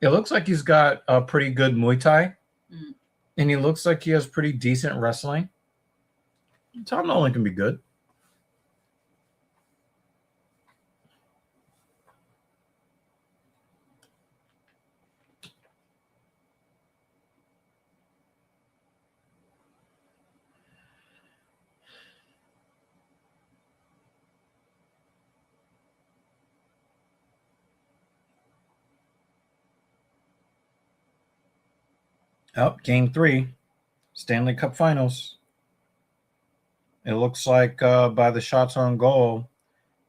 It looks like he's got a pretty good Muay Thai. And he looks like he has pretty decent wrestling. Tom Nolan can be good. Oh, game 3, Stanley Cup Finals. It looks like by the shots on goal,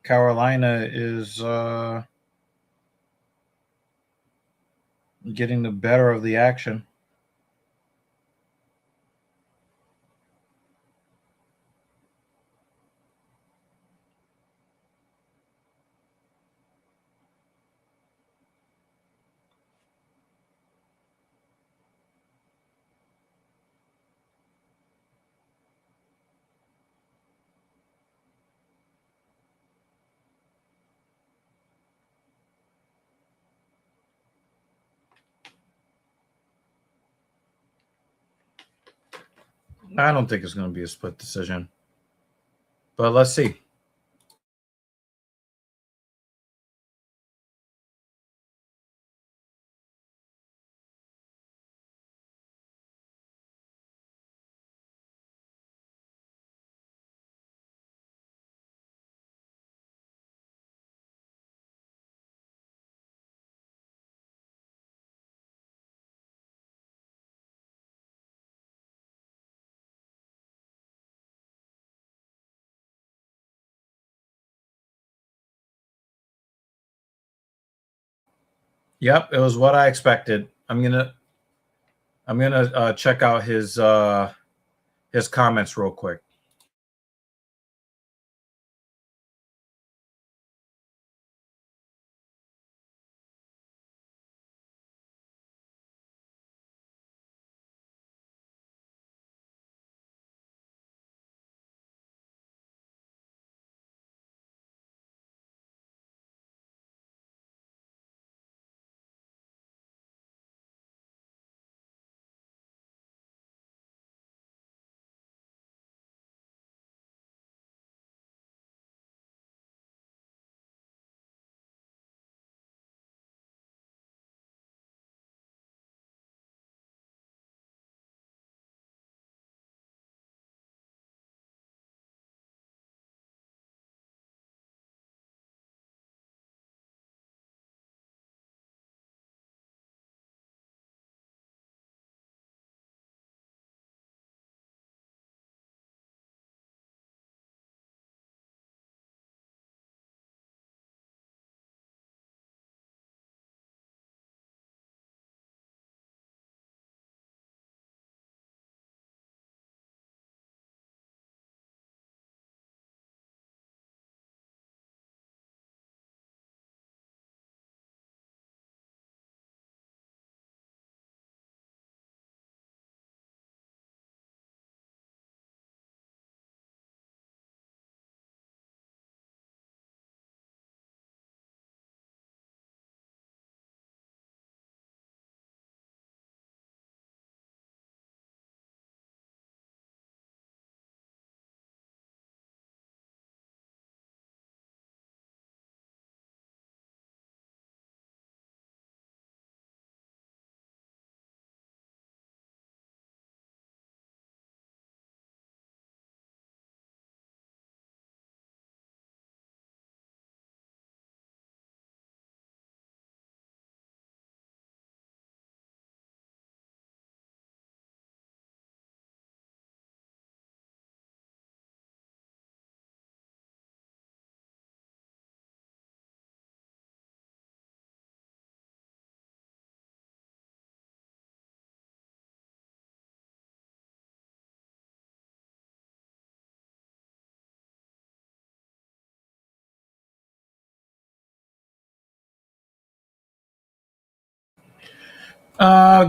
Carolina is getting the better of the action. I don't think it's going to be a split decision, but let's see. Yep, it was what I expected. I'm gonna check out his comments real quick.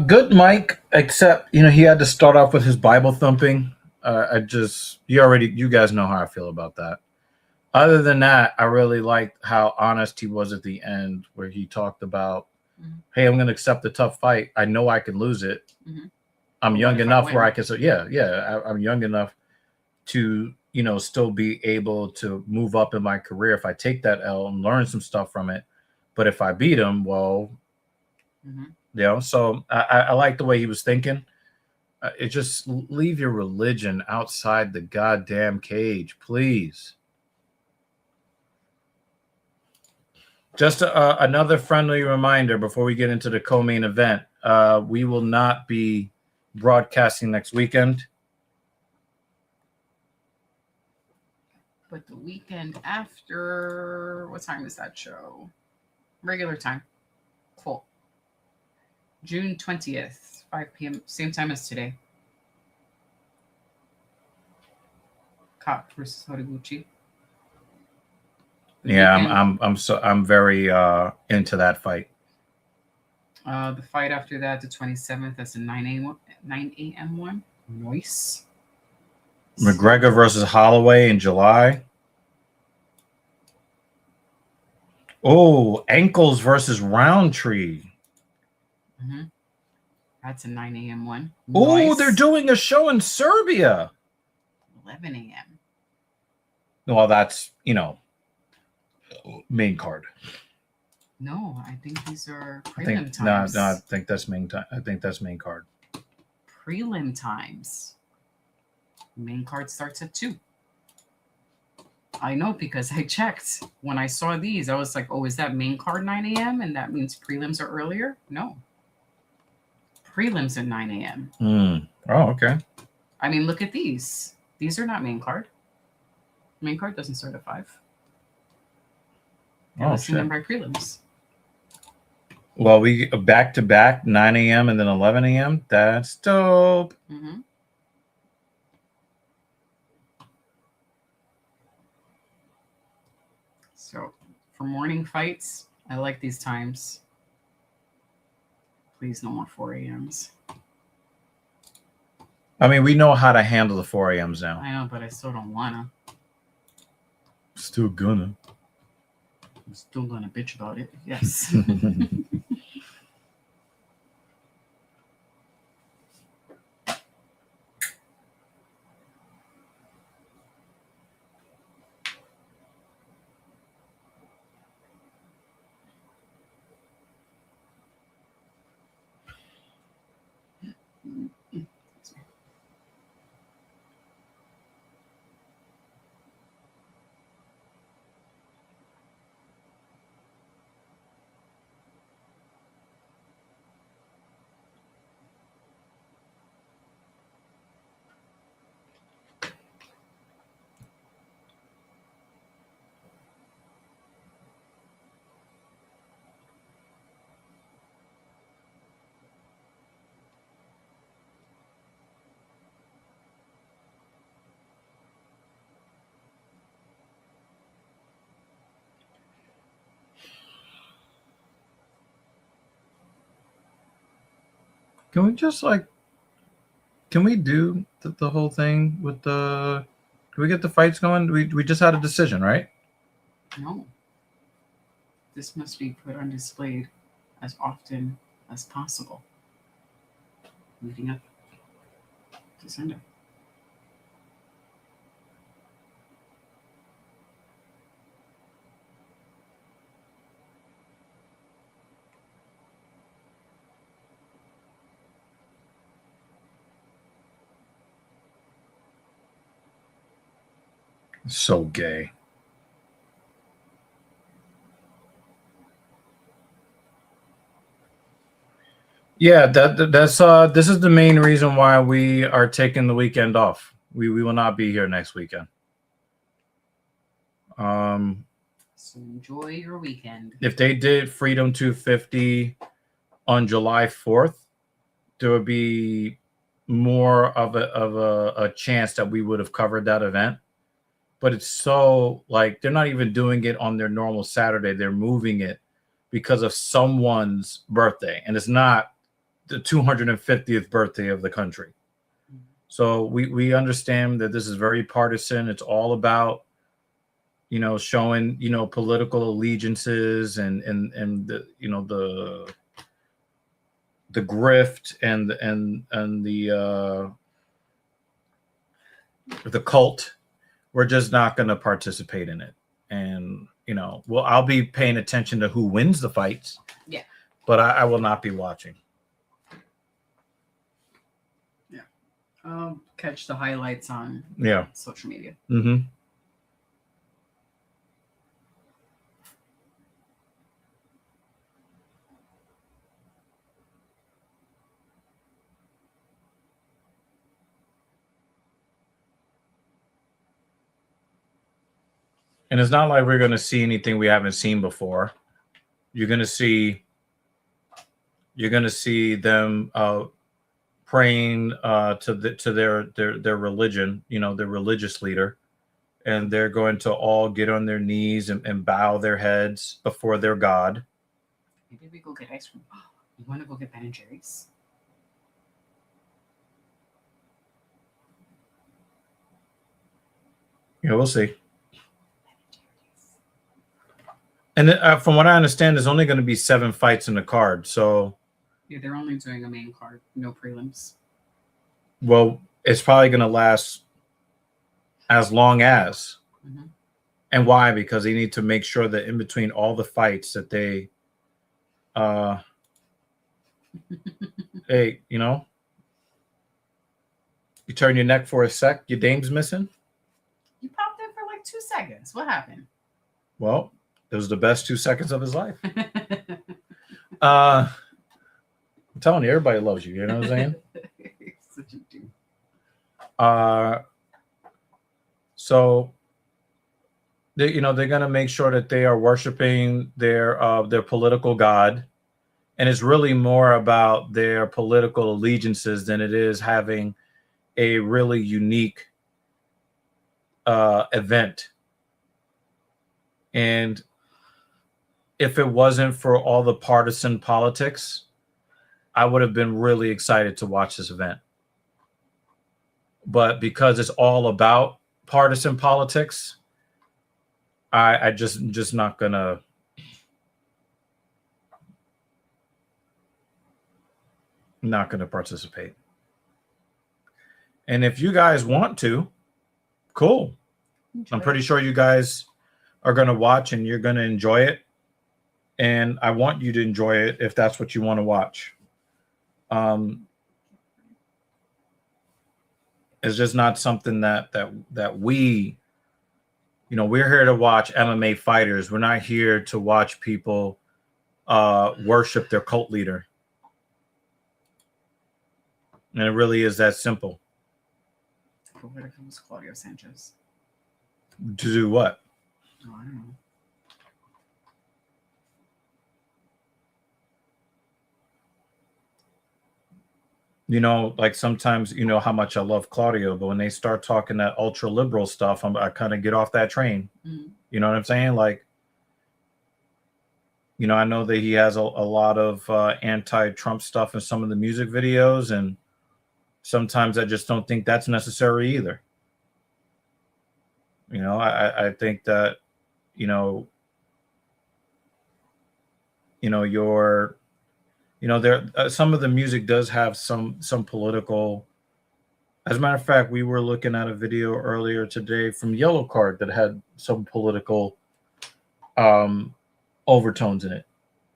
Good Mike, except he had to start off with his Bible thumping. You guys know how I feel about that. Other than that, I really liked how honest he was at the end, where he talked about, hey, I'm going to accept the tough fight. I know I can lose it. I'm young enough where I can. So I'm young enough to, still be able to move up in my career if I take that L and learn some stuff from it. But if I beat him, well, so I like the way he was thinking. It just leave your religion outside the goddamn cage, please. Just another friendly reminder before we get into the co-main event. We will not be broadcasting next weekend. But the weekend after, what time is that show? Regular time. Cool. June 20th, 5 p.m. Same time as today. Cop versus Horiguchi. Yeah, I'm very into that fight. The fight after that, the 27th, that's a 9 a.m. one. Nice. McGregor versus Holloway in July. Oh, Ankles versus Roundtree. That's a 9 a.m. one. Oh, Nice. they're doing a show in Serbia. 11 a.m. Well, that's, main card. No, I think these are prelim times. No, I think that's main time. I think that's main card. Prelim times. Main card starts at 2. I know because I checked. When I saw these, I was like, oh, is that main card 9 a.m.? And that means prelims are earlier? No. Prelims at 9 a.m. Oh, okay. I mean, look at these. These are not main card. Main card doesn't start at 5. You're listing them by prelims. Well, we back to back 9 a.m. and then 11 a.m. That's dope. So for morning fights, I like these times. Please, no more 4 a.m.s. I mean, we know how to handle the 4 a.m.s now. I know, but I still don't wanna. Still gonna. I'm still gonna bitch about it. Yes. Can we just can we do the whole thing with can we get the fights going? We just had a decision, right? No. This must be put on display as often as possible. Leading up to Sunday. So gay. Yeah, that's this is the main reason why we are taking the weekend off. We will not be here next weekend. So enjoy your weekend. If they did Freedom 250 on July 4th, there would be more of a chance that we would have covered that event. But it's so they're not even doing it on their normal Saturday. They're moving it because of someone's birthday, and it's not the 250th birthday of the country. So we understand that this is very partisan. It's all about showing political allegiances and the the grift and the the cult, we're just not going to participate in it. And, you know, well, I'll be paying attention to who wins the fights. Yeah. But I will not be watching. Yeah. I'll catch the highlights on social media. Mm-hmm. And it's not like we're going to see anything we haven't seen before. You're going to see them praying to their religion, you know, their religious leader, and they're going to all get on their knees and bow their heads before their God. Maybe we go get ice cream. Oh, you want to go get Ben and Jerry's? Yeah, we'll see. And from what I understand, there's only going to be 7 fights in the card. So yeah, they're only doing a main card, no prelims. Well, it's probably going to last as long as. Mm-hmm. And why? Because they need to make sure that in between all the fights that they, hey, you know, you turn your neck for a sec, your dame's missing. You popped in for like 2 seconds. What happened? Well, it was the best 2 seconds of his life. I'm telling you, everybody loves you. You know what I'm saying? Such a dude. So they're gonna make sure that they are worshiping their political god, and it's really more about their political allegiances than it is having a really unique event. And if it wasn't for all the partisan politics, I would have been really excited to watch this event. But because it's all about partisan politics, I just not gonna participate. And if you guys want to, cool. I'm pretty sure you guys are gonna watch and you're gonna enjoy it. And I want you to enjoy it if that's what you want to watch. It's just not something that we, you know, we're here to watch MMA fighters. We're not here to watch people worship their cult leader. And it really is that simple. What if it was Claudio Sanchez? To do what? Oh, I don't know. You know, like sometimes, you know how much I love Claudio, but when they start talking that ultra liberal stuff, I kind of get off that train. Mm-hmm. You know what I'm saying? Like, you know, I know that he has a lot of anti-Trump stuff in some of the music videos, and sometimes I just don't think that's necessary either. You know, I think that, there, some of the music does have some political. As a matter of fact, we were looking at a video earlier today from Yellow Card that had some political overtones in it.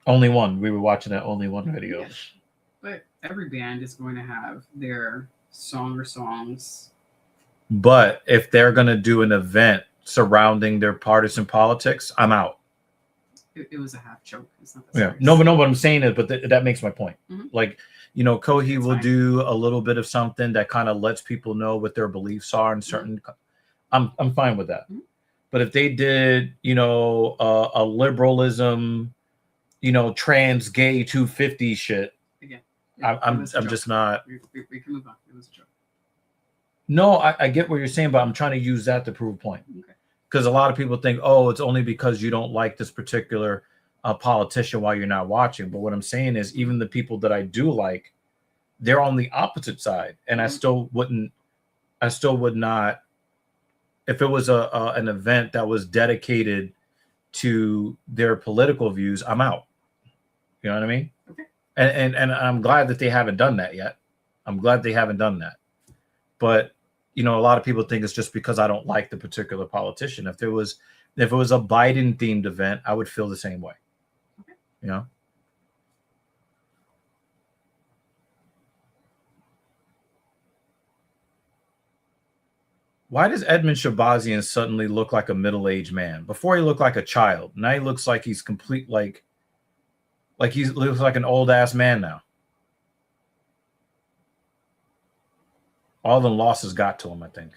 Only one. We were watching that only one video. Yeah. But every band is going to have their song or songs. But if they're going to do an event surrounding their partisan politics, I'm out. It was a half joke. It's not Yeah. No, what I'm saying is, but that makes my point. Mm-hmm. Like, Kohi will do a little bit of something that kind of lets people know what their beliefs are in certain. Mm-hmm. I'm fine with that. Mm-hmm. But if they did, a liberalism, trans gay 250 shit, again, I'm just not. We can move on. It was a joke. No, I get what you're saying, but I'm trying to use that to prove a point. Okay. Because a lot of people think, oh, it's only because you don't like this particular politician while you're not watching. But what I'm saying is, even the people that I do like, they're on the opposite side, and I still would not. If it was an event that was dedicated to their political views, I'm out. You know what I mean? Okay. And I'm glad that they haven't done that yet. I'm glad they haven't done that. But you know, a lot of people think it's just because I don't like the particular politician. If it was a Biden themed event, I would feel the same way. Okay. You know? Why does Edmund Shabazian suddenly look like a middle-aged man? Before he looked like a child. Now he looks like he's complete, like he looks like an old-ass man now. All the losses got to him, I think.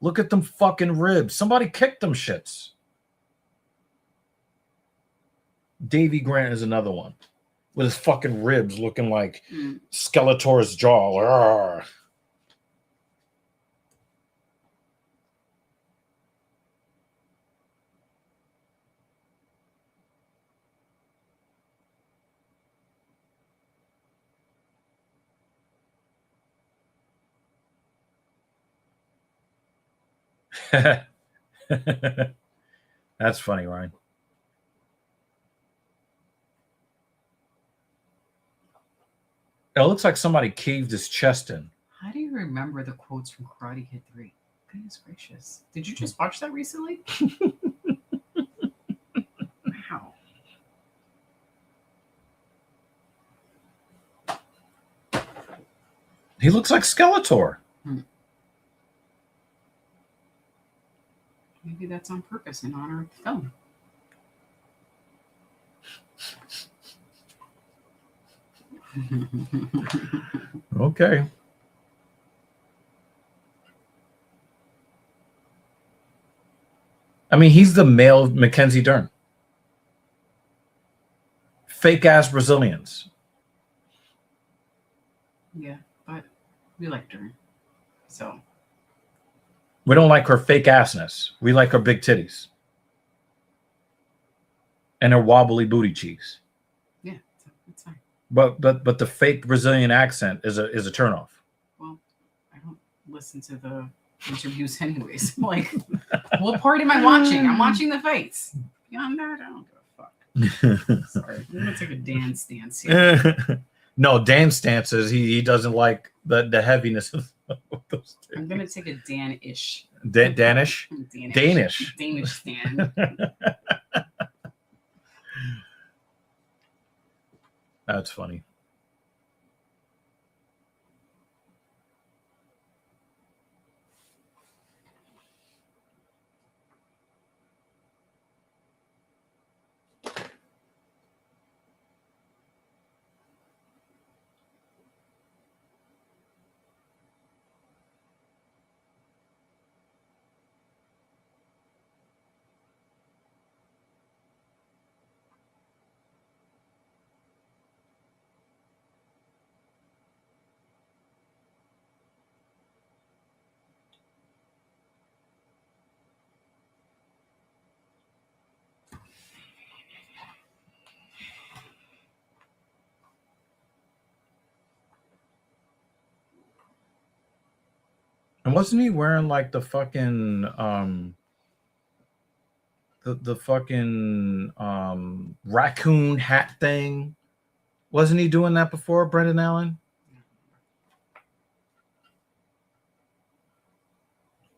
Look at them fucking ribs. Somebody kicked them shits. Davy Grant is another one. With his fucking ribs looking like Skeletor's jaw. Arrgh. That's funny, Ryan. It looks like somebody caved his chest in. How do you remember the quotes from Karate Kid 3? Goodness gracious. Did you just watch that recently? Wow. He looks like Skeletor. Maybe that's on purpose in honor of the film. Okay. I mean, he's the male Mackenzie Dern. Fake ass Brazilians. Yeah, but we liked her. So. We don't like her fake assness. We like her big titties. And her wobbly booty cheeks. Yeah, that's fine. But the fake Brazilian accent is a turnoff. Well, I don't listen to the interviews anyways. Like, what part am I watching? I'm watching the fights. Beyond that, I don't give a fuck. Sorry, I'm gonna take a Dan stance here. No, Dan stances. He doesn't like the heaviness of those two. I'm gonna take a Dan-ish. Danish? Danish stand. That's funny. And wasn't he wearing like the fucking the fucking raccoon hat thing? Wasn't he doing that before, Brendan Allen?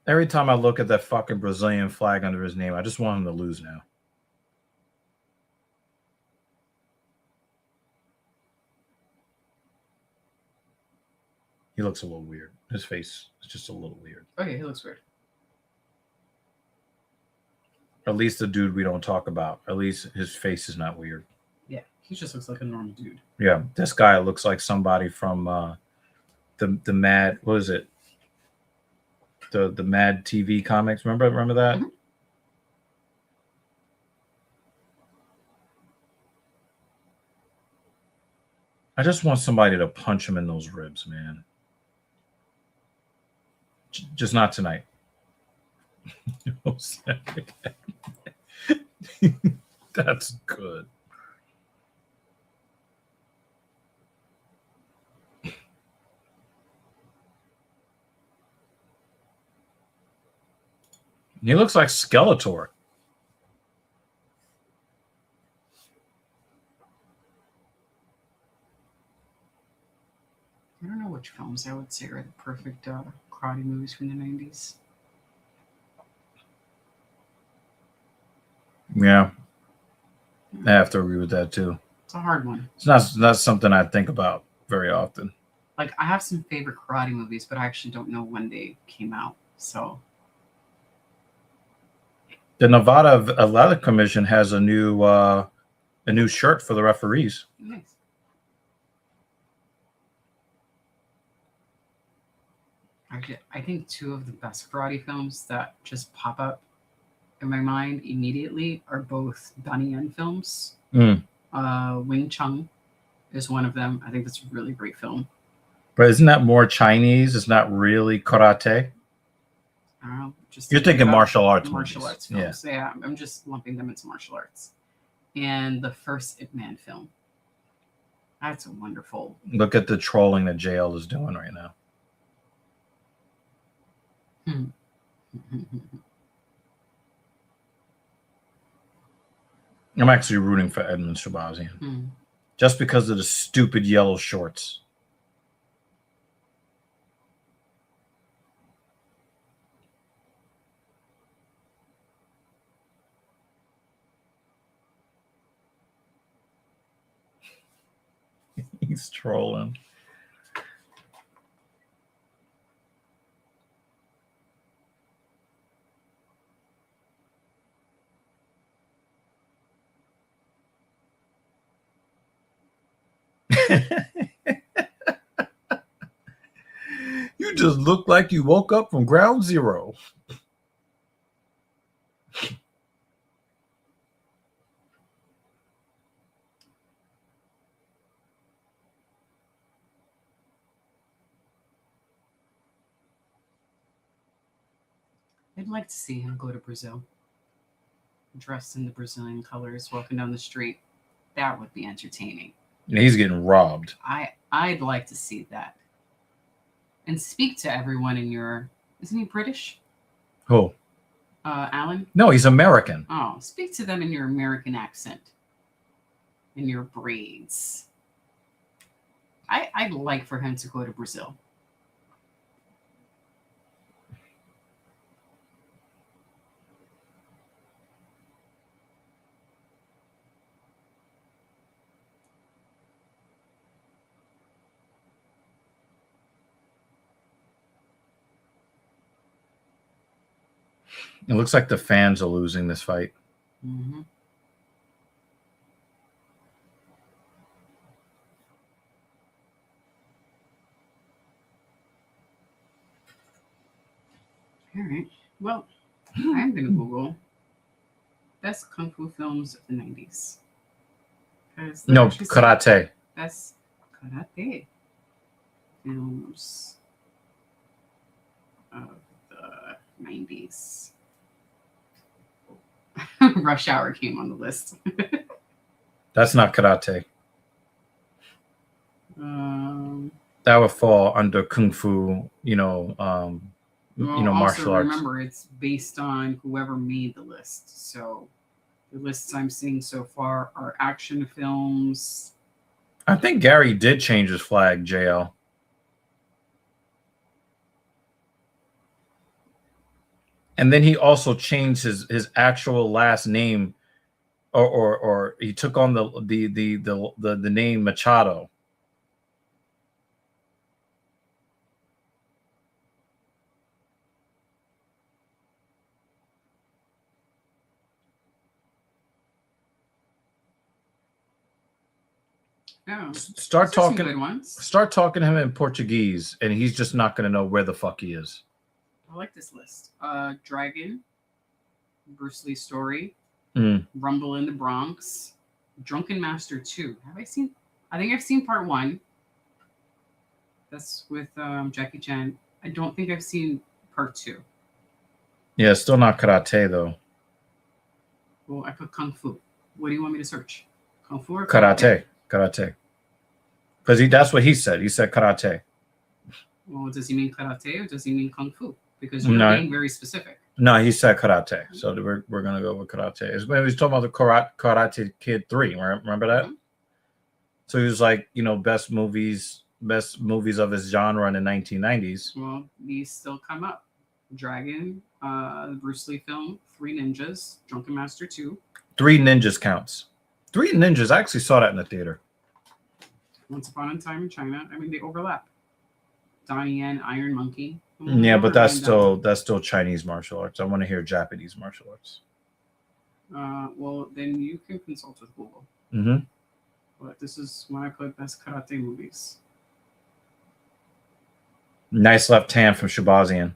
Every time I look at that fucking Brazilian flag under his name, I just want him to lose now. He looks a little weird. His face is just a little weird. Oh yeah, he looks weird. At least the dude we don't talk about. At least his face is not weird. Yeah, he just looks like a normal dude. Yeah, this guy looks like somebody from the Mad. What is it? The Mad TV comics. Remember that? Mm-hmm. I just want somebody to punch him in those ribs, man. Just not tonight. That's good. He looks like Skeletor. I don't know which films I would say are the perfect karate movies from the 90s. Yeah, I have to agree with that too. It's a hard one. It's not something I think about very often. Like, I have some favorite karate movies, but I actually don't know when they came out. So The Nevada Athletic Commission has a new shirt for the referees. nice. Actually, I think two of the best karate films that just pop up in my mind immediately are both Donnie Yen films. Wing Chun is one of them. I think that's a really great film. But isn't that more Chinese? It's not really karate. I don't know. Just You're thinking martial arts. Martial arts films. Yeah, I'm just lumping them into martial arts. And the first Ip Man film. That's a wonderful. Look at the trolling that JL is doing right now. I'm actually rooting for Edmund Shabazian. Just because of the stupid yellow shorts. He's trolling. You just look like you woke up from ground zero. I'd like to see him go to Brazil. Dressed in the Brazilian colors, walking down the street. That would be entertaining. And he's getting robbed. I'd like to see that. And speak to everyone in your... Isn't he British? Who? Alan? No, he's American. Oh, speak to them in your American accent. In your braids. I'd like for him to go to Brazil. It looks like the fans are losing this fight. Mm-hmm. All right. Well, I'm going to Google best kung fu films of the 90s. No, karate. Best karate films of the 90s. Rush Hour came on the list. That's not karate. That would fall under kung fu, martial arts. Remember, it's based on whoever made the list. So the lists I'm seeing so far are action films. I think Gary did change his flag, JL. And then he also changed his actual last name, or he took on the name Machado. Oh, Start talking good ones. Start talking to him in Portuguese, and he's just not going to know where the fuck he is. I like this list. Dragon, Bruce Lee Story, Rumble in the Bronx, Drunken Master 2. Have I seen? I think I've seen part 1. That's with Jackie Chan. I don't think I've seen part 2. Yeah, still not karate though. Well, I put Kung Fu. What do you want me to search? Kung Fu or karate? Karate. Because that's what he said. He said karate. Well, does he mean karate or does he mean Kung Fu? Because you're being very specific. No, he said karate. So we're going to go with karate. It's when he was talking about the Karate Kid 3. Remember that? Mm-hmm. So he was like, best movies, best movies of his genre in the 1990s. Well, these still come up. Dragon, Bruce Lee film, Three Ninjas, Drunken Master 2. Three Ninjas counts. Three Ninjas. I actually saw that in the theater. Once Upon a Time in China. I mean, they overlap. Donnie Yen, Iron Monkey. Yeah, but that's still Chinese martial arts. I want to hear Japanese martial arts. Well, then you can consult with Google. Mm-hmm. But this is when I put best karate movies. Nice left hand from Shabazian.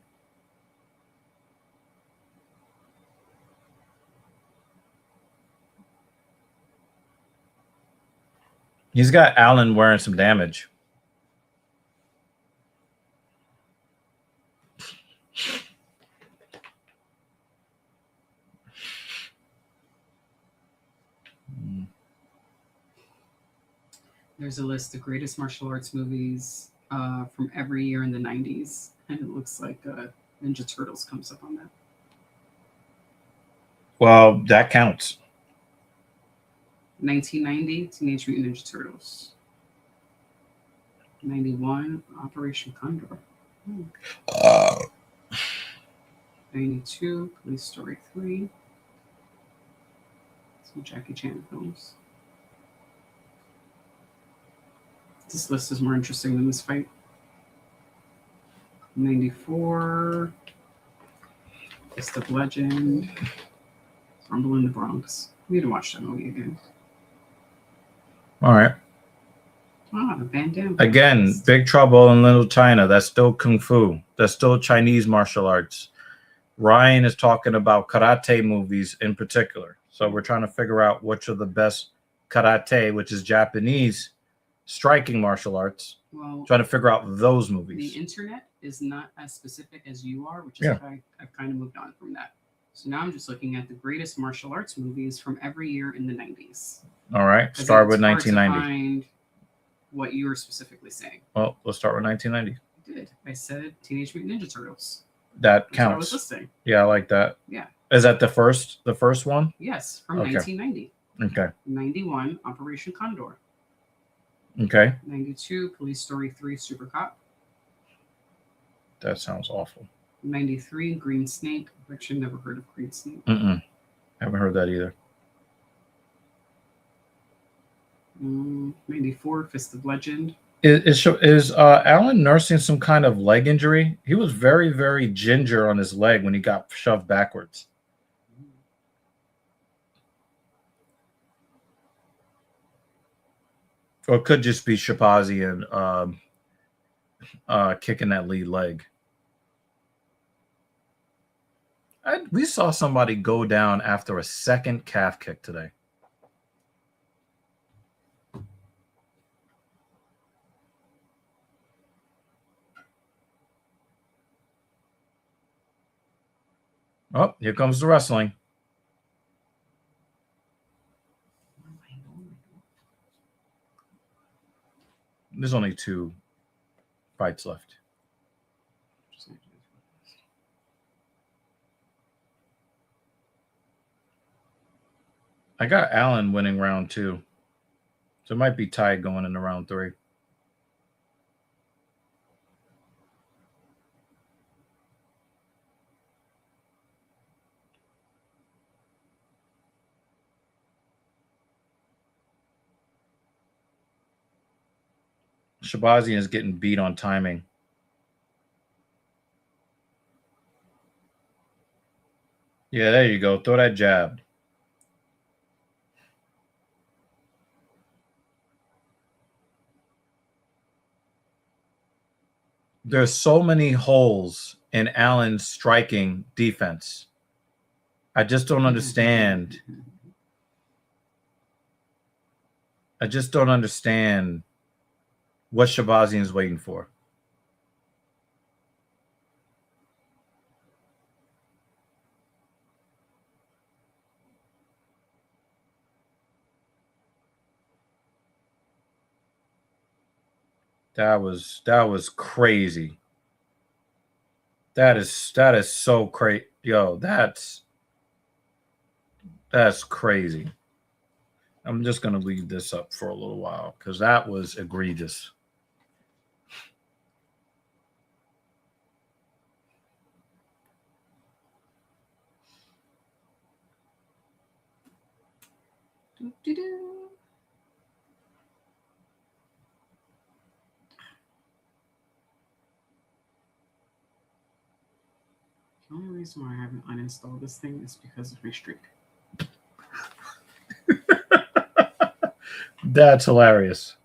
He's got Allen wearing some damage. There's a list of greatest martial arts movies from every year in the 90s. And it looks like Ninja Turtles comes up on that. Well, that counts. 1990, Teenage Mutant Ninja Turtles. 91, Operation Condor. 92, Police Story 3. Some Jackie Chan films. This list is more interesting than this fight. 94, Fist of Legend, Rumble in the Bronx. We need to watch that movie again. All right. Ah, Van Damme. Again, Big Trouble in Little China. That's still Kung Fu. That's still Chinese martial arts. Ryan is talking about karate movies in particular. So we're trying to figure out which are the best karate, which is Japanese striking martial arts. Well, Trying to figure out those movies. the internet is not as specific as you are, which is Yeah. why I've kind of moved on from that. So now I'm just looking at the greatest martial arts movies from every year in the 90s. All right. 'Cause Start it's with hard to 1990. find what you were specifically saying. Well, let's start with 1990. I did. I said Teenage Mutant Ninja Turtles. That That's what I was counts. listing. Yeah, I like that. Yeah. Is that the first one? Yes, from Okay. 1990. Okay. 91, Operation Condor. Okay. 92, Police Story 3, Super Cop. That sounds awful. 93, Green Snake, which I never heard of Green Snake. Haven't heard that either. 94, Fist of Legend. Is Alan nursing some kind of leg injury? He was very, very ginger on his leg when he got shoved backwards. Or it could just be Shabazian kicking that lead leg. We saw somebody go down after a second calf kick today. Oh, here comes the wrestling. There's only 2 fights left. I got Allen winning round 2. So it might be tied going into round 3. Shabazian is getting beat on timing. Yeah, there you go. Throw that jab. There's so many holes in Allen's striking defense. I just don't understand. I just don't understand what Shabazian is waiting for. That was crazy. That is so crazy. Yo, that's crazy. I'm just gonna leave this up for a little while because that was egregious. Do-do-do. The only reason why I haven't uninstalled this thing is because of my streak. That's hilarious.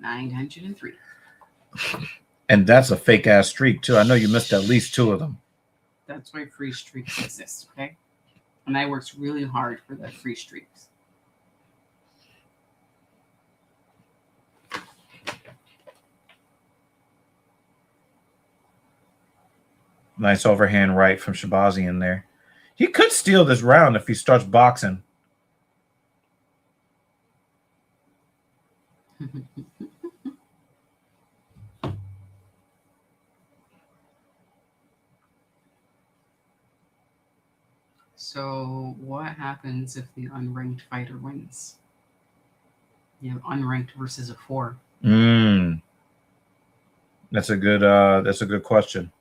903. And that's a fake ass streak too. I know you missed at least 2 of them. That's why free streaks exist, okay? And I worked really hard for the free streaks. Nice overhand right from Shabazi in there. He could steal this round if he starts boxing. So what happens if the unranked fighter wins? You have unranked versus a 4. That's a good question.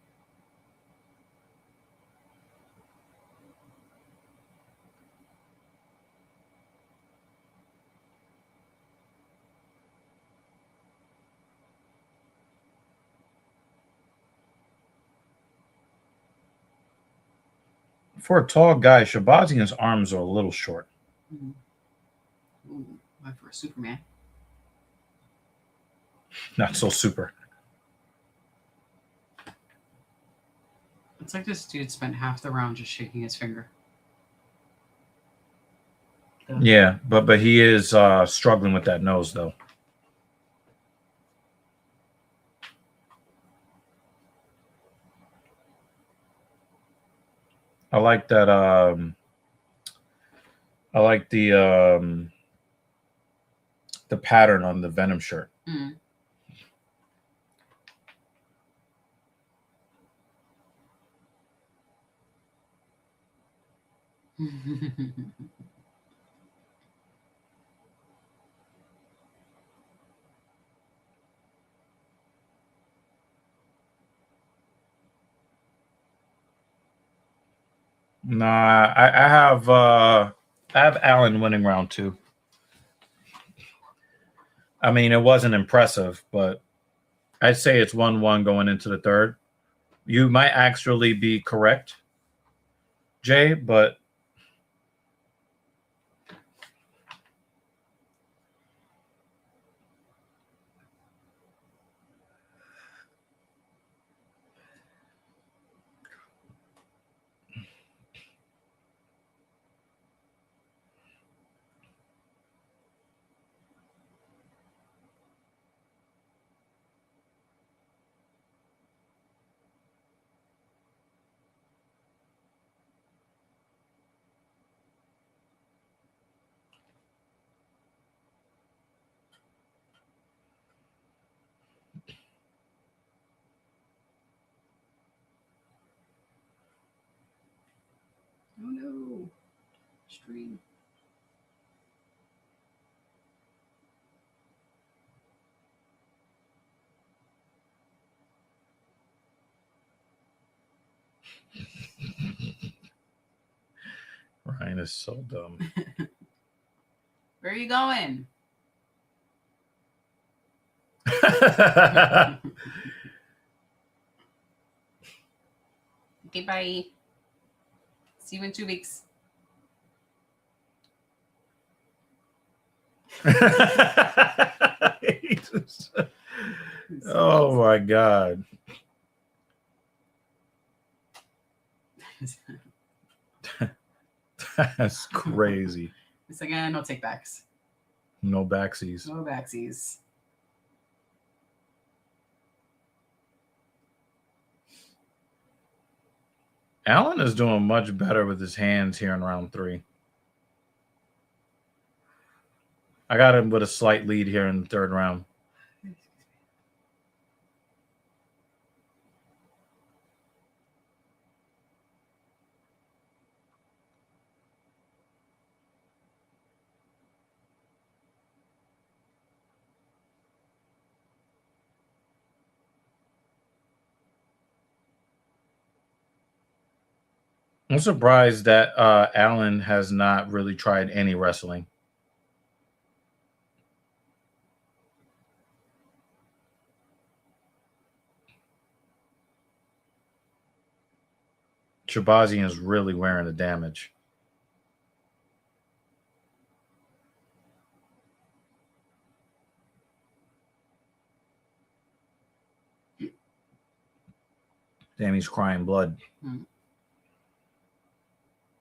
For a tall guy, Shabazian's arms are a little short. Mm-hmm. Ooh, why for a Superman? Not so super. It's like this dude spent half the round just shaking his finger. Yeah, but he is struggling with that nose though. I like that. I like the pattern on the Venom shirt. Mm. Nah, I have Allen winning round 2. I mean, it wasn't impressive, but I'd say it's 1-1 going into the third. You might actually be correct, Jay, but Oh no. Stream. Ryan is so dumb. Where are you going? Okay, bye. See you in 2 weeks. Oh my God. That's crazy. It's like, no take backs. No backsies. No backsies. Allen is doing much better with his hands here in round 3. I got him with a slight lead here in the third round. I'm surprised that Alan has not really tried any wrestling. Shabazian is really wearing the damage. Damn, he's crying blood.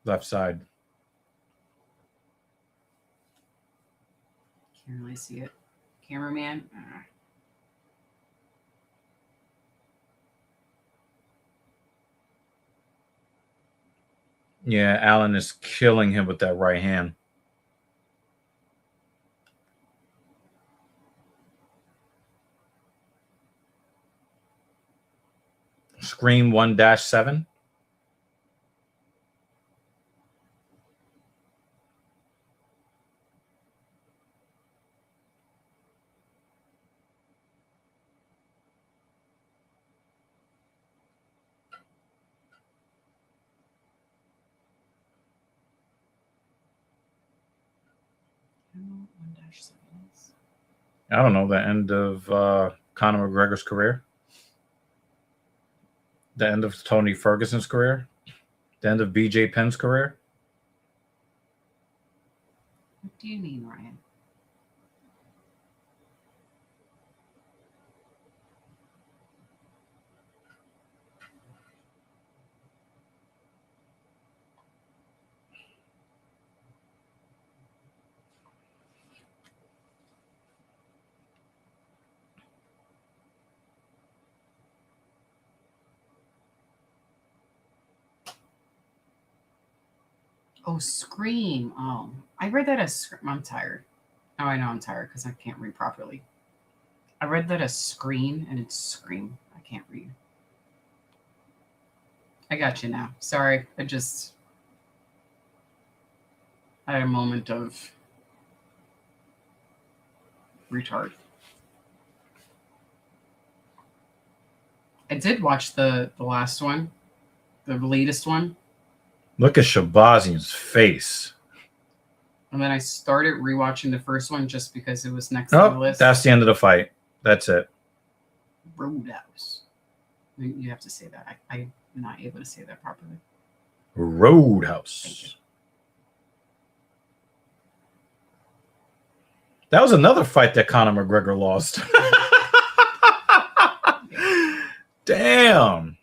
Left side. Can't really see it. Cameraman. Yeah, Alan is killing him with that right hand. Scream 1-7. I don't know, the end of Conor McGregor's career. The end of Tony Ferguson's career. The end of BJ Penn's career. What do you mean, Ryan? Oh, Scream. Oh, I read that as Scream. I'm tired. Oh, I know I'm tired because I can't read properly. I read that as Screen and it's Scream. I can't read. I got you now. Sorry. I had a moment of retard. I did watch the last one, the latest one. Look at Shabazian's face. And then I started rewatching the first one just because it was next on the list. That's the end of the fight. That's it. Roadhouse. You have to say that. I'm not able to say that properly. Roadhouse. That was another fight that Conor McGregor lost. Damn.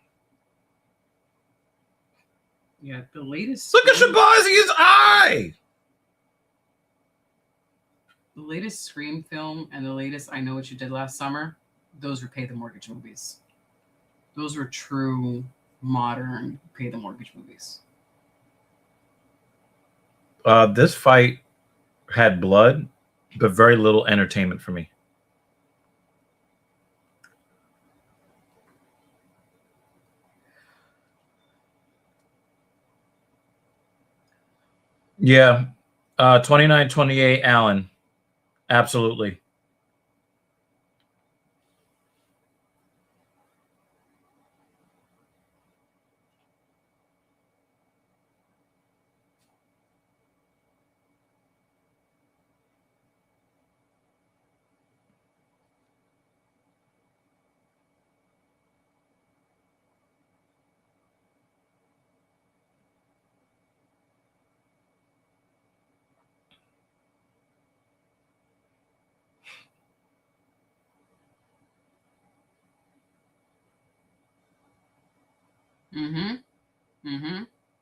Yeah, the latest. Look at Shabazian's eye. The latest Scream film and the latest I Know What You Did Last Summer, those were Pay the Mortgage movies. Those were true, modern Pay the Mortgage movies. This fight had blood, but very little entertainment for me. Yeah. 29-28, Allen. Absolutely.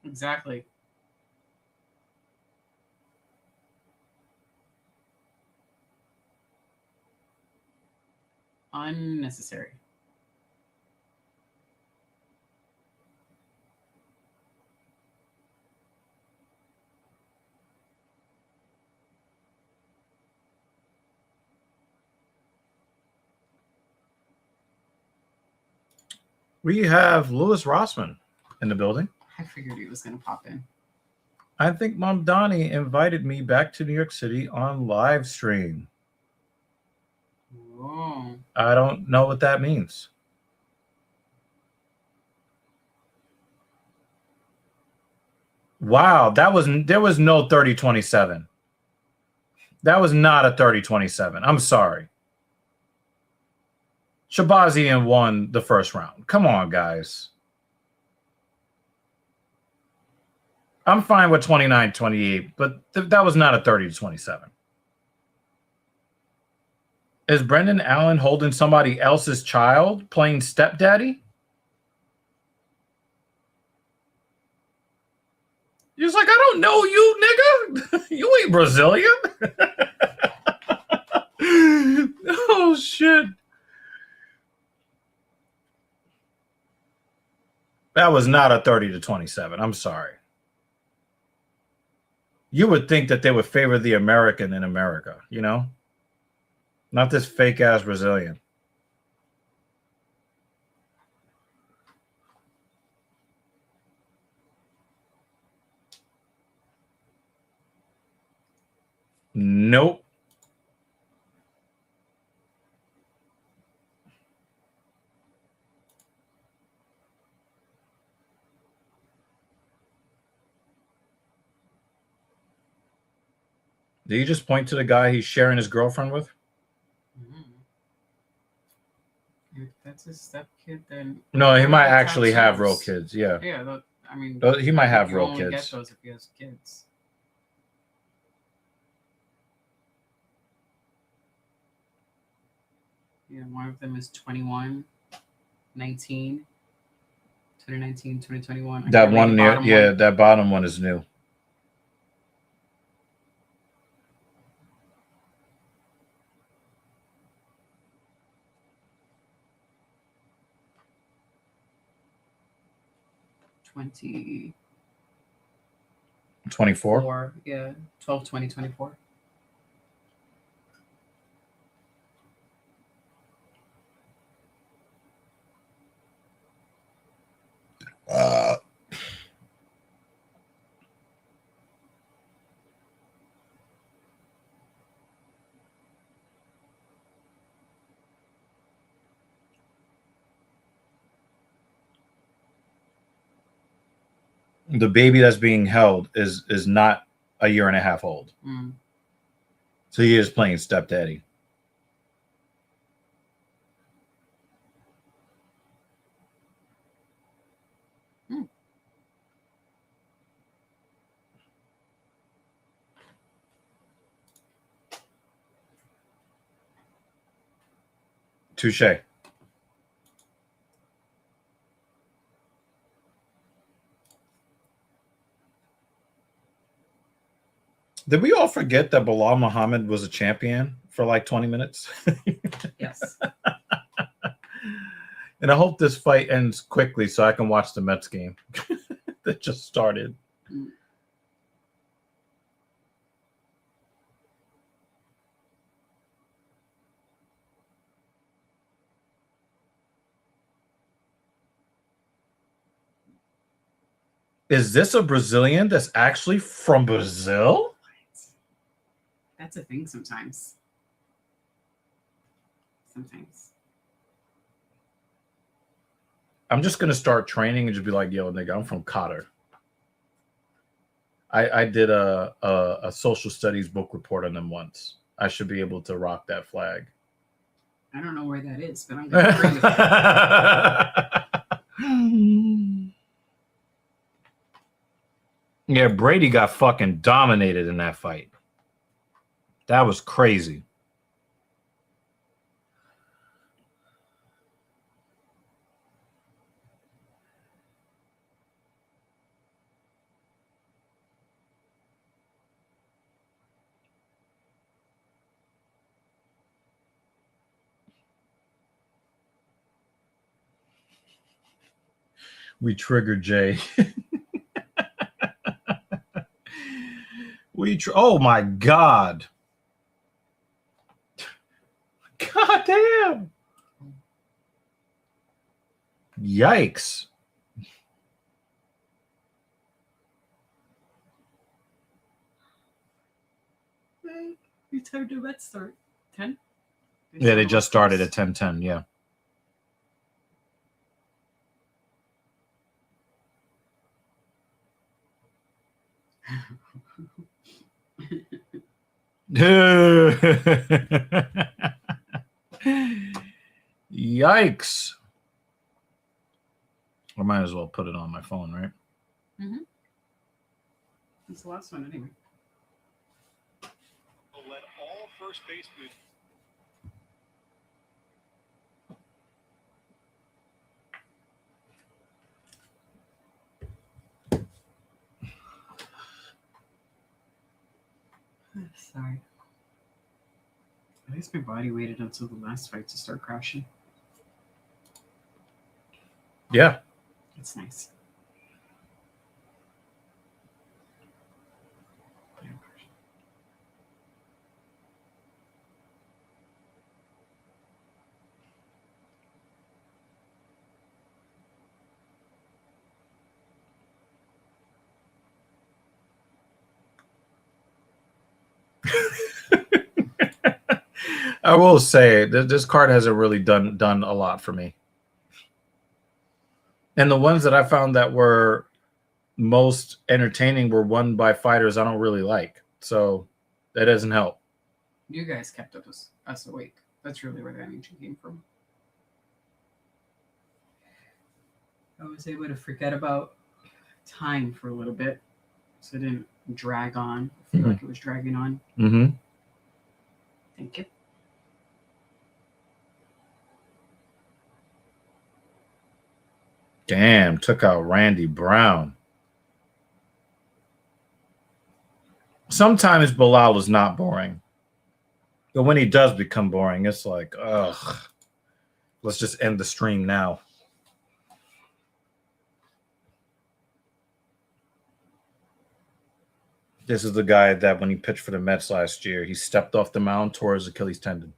Exactly. Unnecessary. We have Louis Rossman in the building. I figured he was going to pop in. I think Mom Donnie invited me back to New York City on live stream. Oh. I don't know what that means. Wow, there was no 30-27. That was not a 30-27. I'm sorry. Shabazian won the first round. Come on, guys. I'm fine with 29-28, but that was not a 30-27. Is Brendan Allen holding somebody else's child, playing stepdaddy? He's like, I don't know you, nigga. You ain't Brazilian. Oh, shit. That was not a 30-27. I'm sorry. You would think that they would favor the American in America, you know? Not this fake-ass Brazilian. Nope. Did you just point to the guy he's sharing his girlfriend with? If that's his step kid, then No, he might actually have real kids. Yeah. Yeah, I mean, He might have you real only kids. get those if he has kids. Yeah, one of them is 21, 19, 2019, 2021. That one, that bottom one is new. $20. 24. Yeah, 12/20/24. The baby that's being held is not a year and a half old. So he is playing stepdaddy. Touche. Did we all forget that Belal Muhammad was a champion for like 20 minutes? Yes. And I hope this fight ends quickly so I can watch the Mets game that just started. Is this a Brazilian that's actually from Brazil? That's a thing sometimes. Sometimes. I'm just going to start training and just be like, yo, nigga, I'm from Qatar. I did a social studies book report on them once. I should be able to rock that flag. I don't know where that is, but I'm going to agree with it. Yeah, Brady got fucking dominated in that fight. That was crazy. We triggered Jay. Oh my God. God damn. Yikes. What time did that start? 10? Yeah, they just started at 10:10, yeah. Yikes. I might as well put it on my phone, right? Mm-hmm. That's the last one, anyway. Let all first basemen. Sorry. At least my body waited until the last fight to start crashing. Yeah. It's nice. I will say this card hasn't really done a lot for me. And the ones that I found that were most entertaining were won by fighters I don't really like. So that doesn't help. You guys kept us awake. That's really where the energy came from. I was able to forget about time for a little bit, so it didn't drag on. I feel like it was dragging on. Mm-hmm. Thank you. Damn, took out Randy Brown. Sometimes Belal is not boring. But when he does become boring, it's like, ugh. Let's just end the stream now. This is the guy that when he pitched for the Mets last year, he stepped off the mound, tore his Achilles tendon.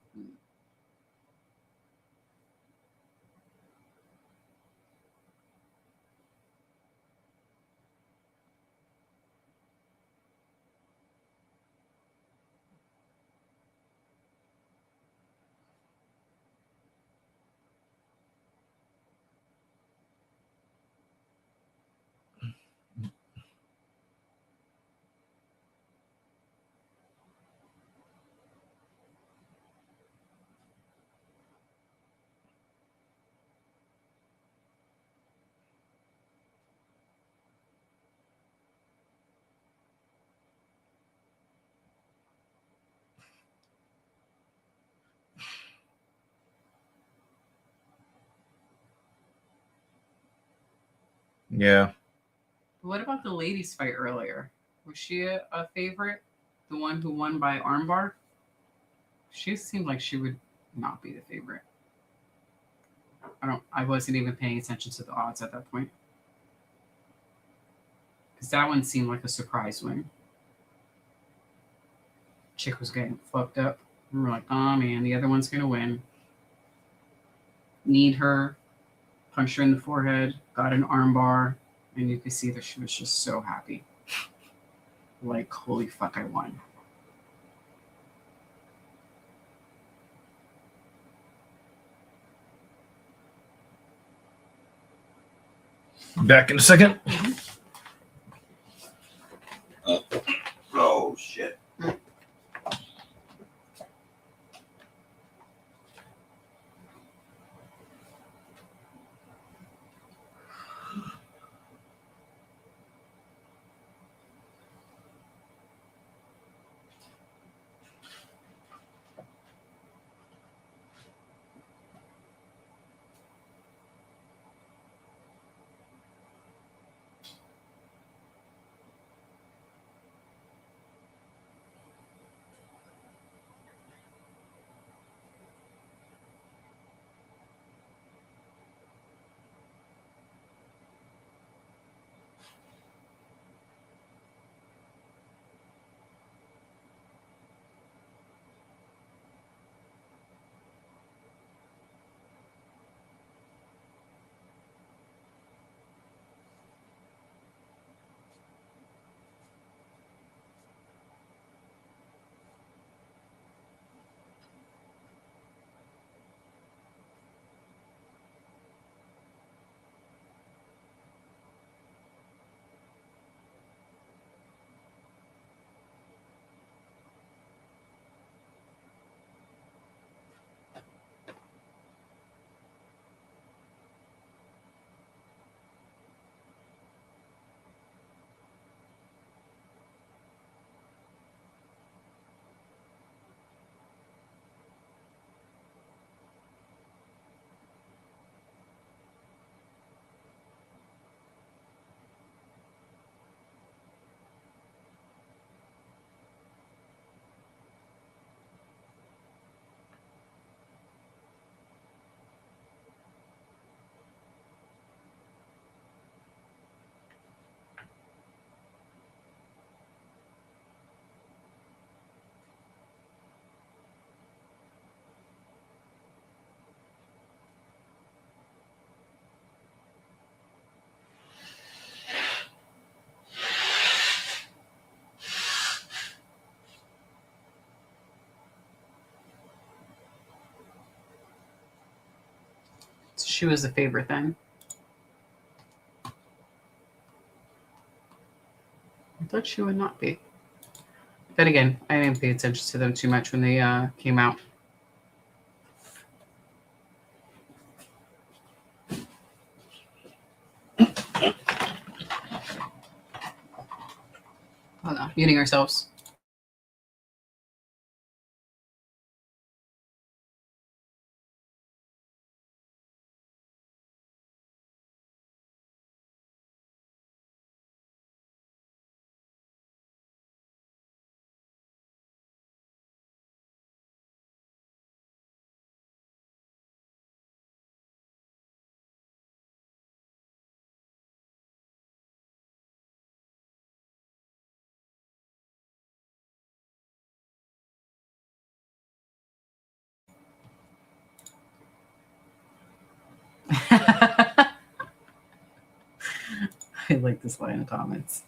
Yeah. What about the ladies' fight earlier? Was she a favorite? The one who won by armbar? She seemed like she would not be the favorite. I wasn't even paying attention to the odds at that point. Because that one seemed like a surprise win. Chick was getting fucked up. We were like, oh man, the other one's gonna win. Kneed her, punched her in the forehead, got an armbar, and you could see that she was just so happy. Like, holy fuck, I won. Back in a second. Oh shit. she was a favorite then. I thought she would not be. But again, I didn't pay attention to them too much when they came out. Hold on, muting ourselves. I like this line of comments.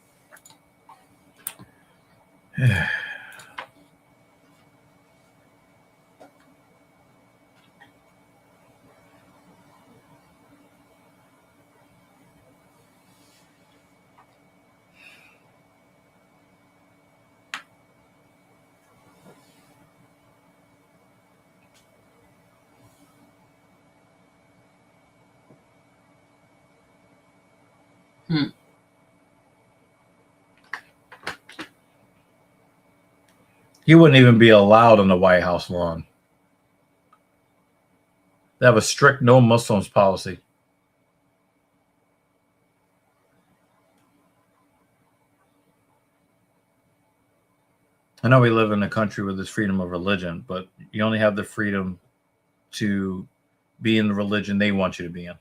He wouldn't even be allowed on the White House lawn. They have a strict no Muslims policy. I know we live in a country with this freedom of religion, but you only have the freedom to be in the religion they want you to be in.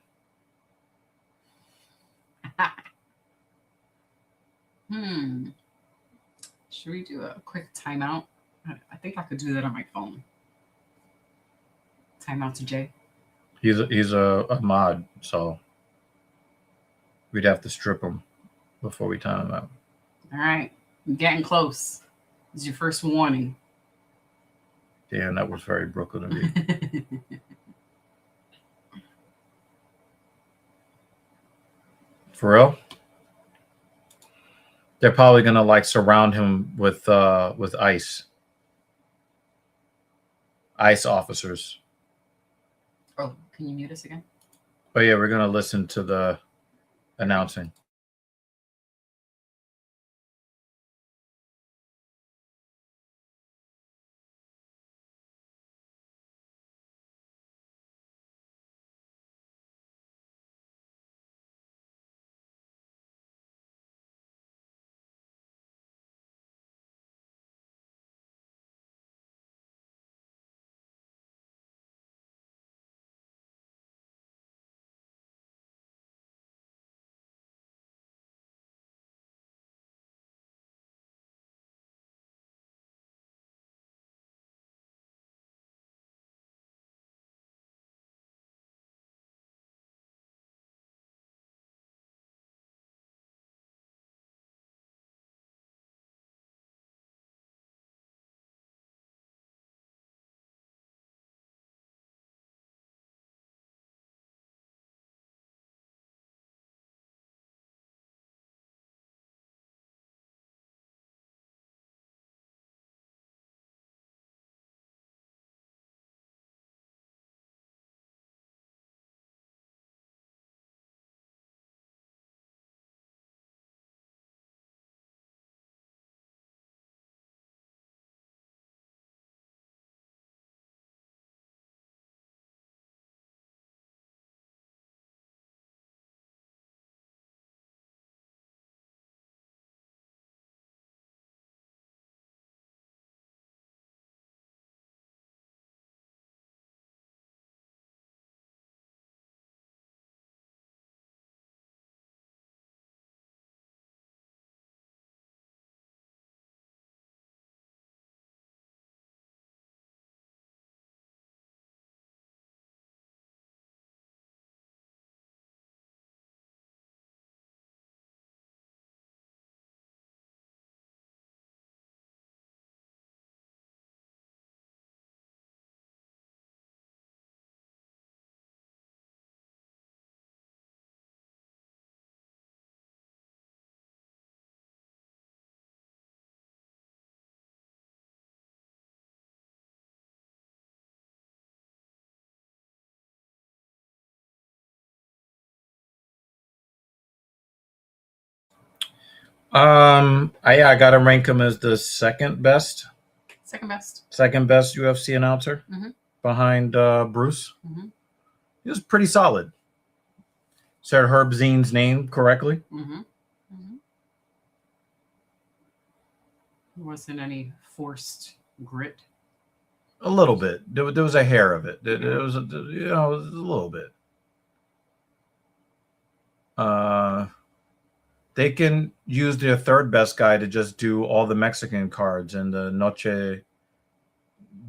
Should we do a quick timeout? I think I could do that on my phone. Timeout to Jay. He's a mod, so we'd have to strip him before we time him out. All right, I'm getting close. This is your first warning. Damn, that was very Brooklyn of me. For real? They're probably gonna like surround him with ICE officers. Oh, can you mute us again? But yeah, we're gonna listen to the announcing. I got to rank him as the second best UFC announcer behind Bruce. He was pretty solid. Said Herb Zien's name correctly. There wasn't any forced grit. A little bit. There was a hair of it. It was, it was a little bit. They can use their third best guy to just do all the Mexican cards in the Noche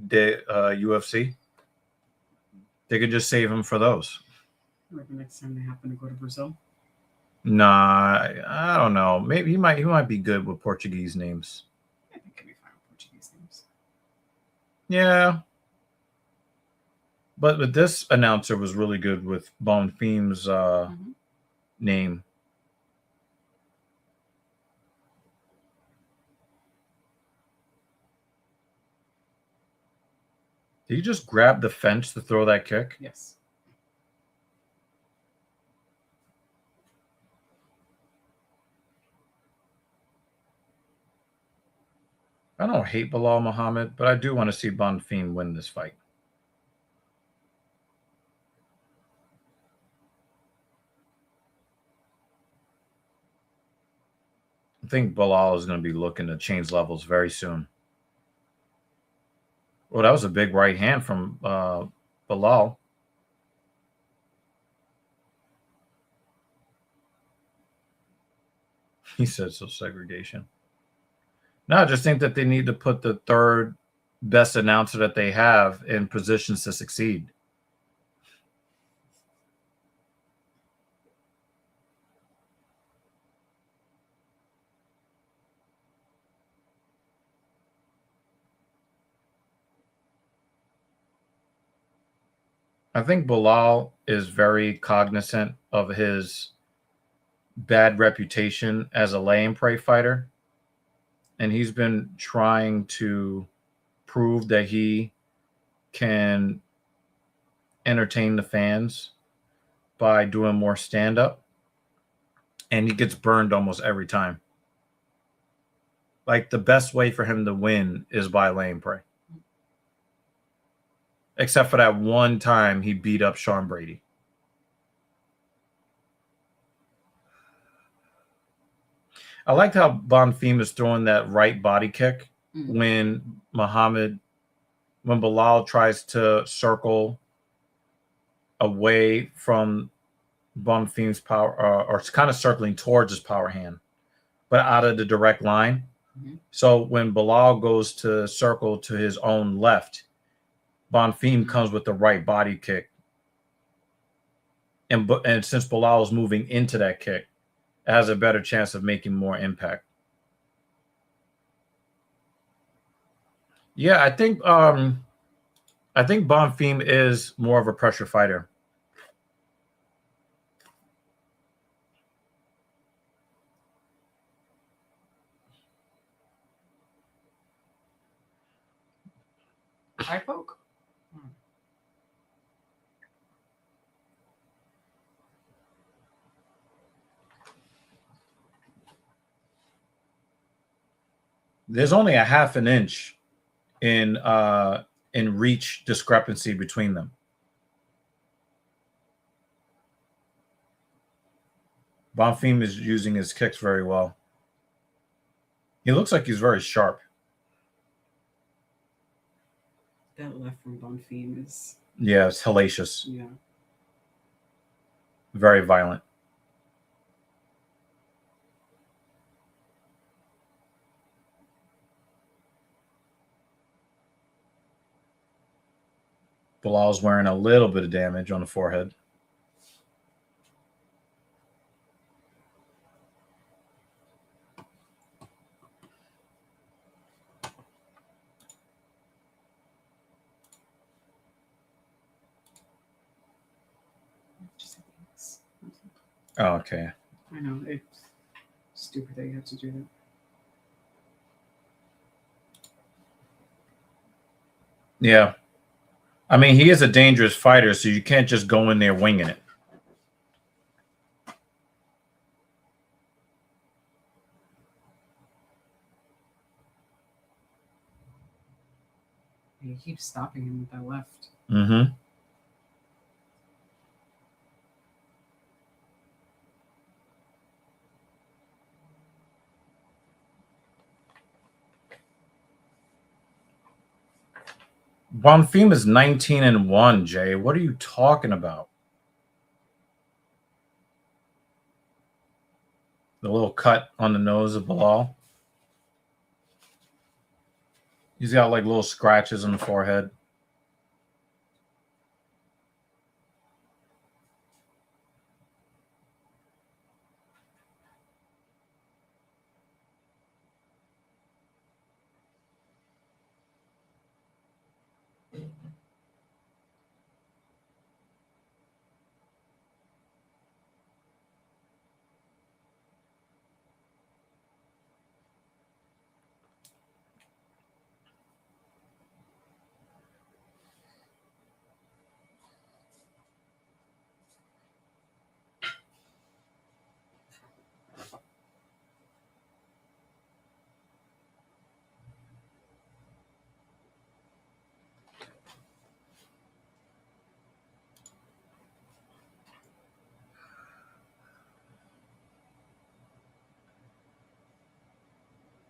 de UFC. They could just save him for those. Maybe next time they happen to go to Brazil. Nah, I don't know. Maybe he might be good with Portuguese names. I think he'd be fine with Portuguese names. Yeah. But this announcer was really good with Bonfim's name. Did you just grab the fence to throw that kick? Yes. I don't hate Belal Muhammad, but I do want to see Bonfim win this fight. I think Belal is going to be looking to change levels very soon. Well, that was a big right hand from Belal. He said so, segregation. No, I just think that they need to put the third best announcer that they have in positions to succeed. I think Belal is very cognizant of his bad reputation as a lay and pray fighter. And he's been trying to prove that he can entertain the fans by doing more stand-up. And he gets burned almost every time. Like, the best way for him to win is by lay and pray. Except for that one time he beat up Sean Brady. I liked how Bonfim is throwing that right body kick when Belal tries to circle away from Bonfim's power, or it's kind of circling towards his power hand, but out of the direct line. So when Belal goes to circle to his own left, Bonfim comes with the right body kick. And since Belal is moving into that kick, it has a better chance of making more impact. Yeah, I think Bonfim is more of a pressure fighter. High poke. There's only a half an inch in reach discrepancy between them. Bonfim is using his kicks very well. He looks like he's very sharp. That left from Bonfim is... Yeah, it's hellacious. Yeah. Very violent. Bilal's wearing a little bit of damage on the forehead. Oh, okay. I know. It's stupid that you have to do that. Yeah. I mean, he is a dangerous fighter, so you can't just go in there winging it. He keeps stopping him with that left. Mm-hmm. Bonfim is 19-1, Jay. What are you talking about? The little cut on the nose of Belal. He's got like little scratches on the forehead.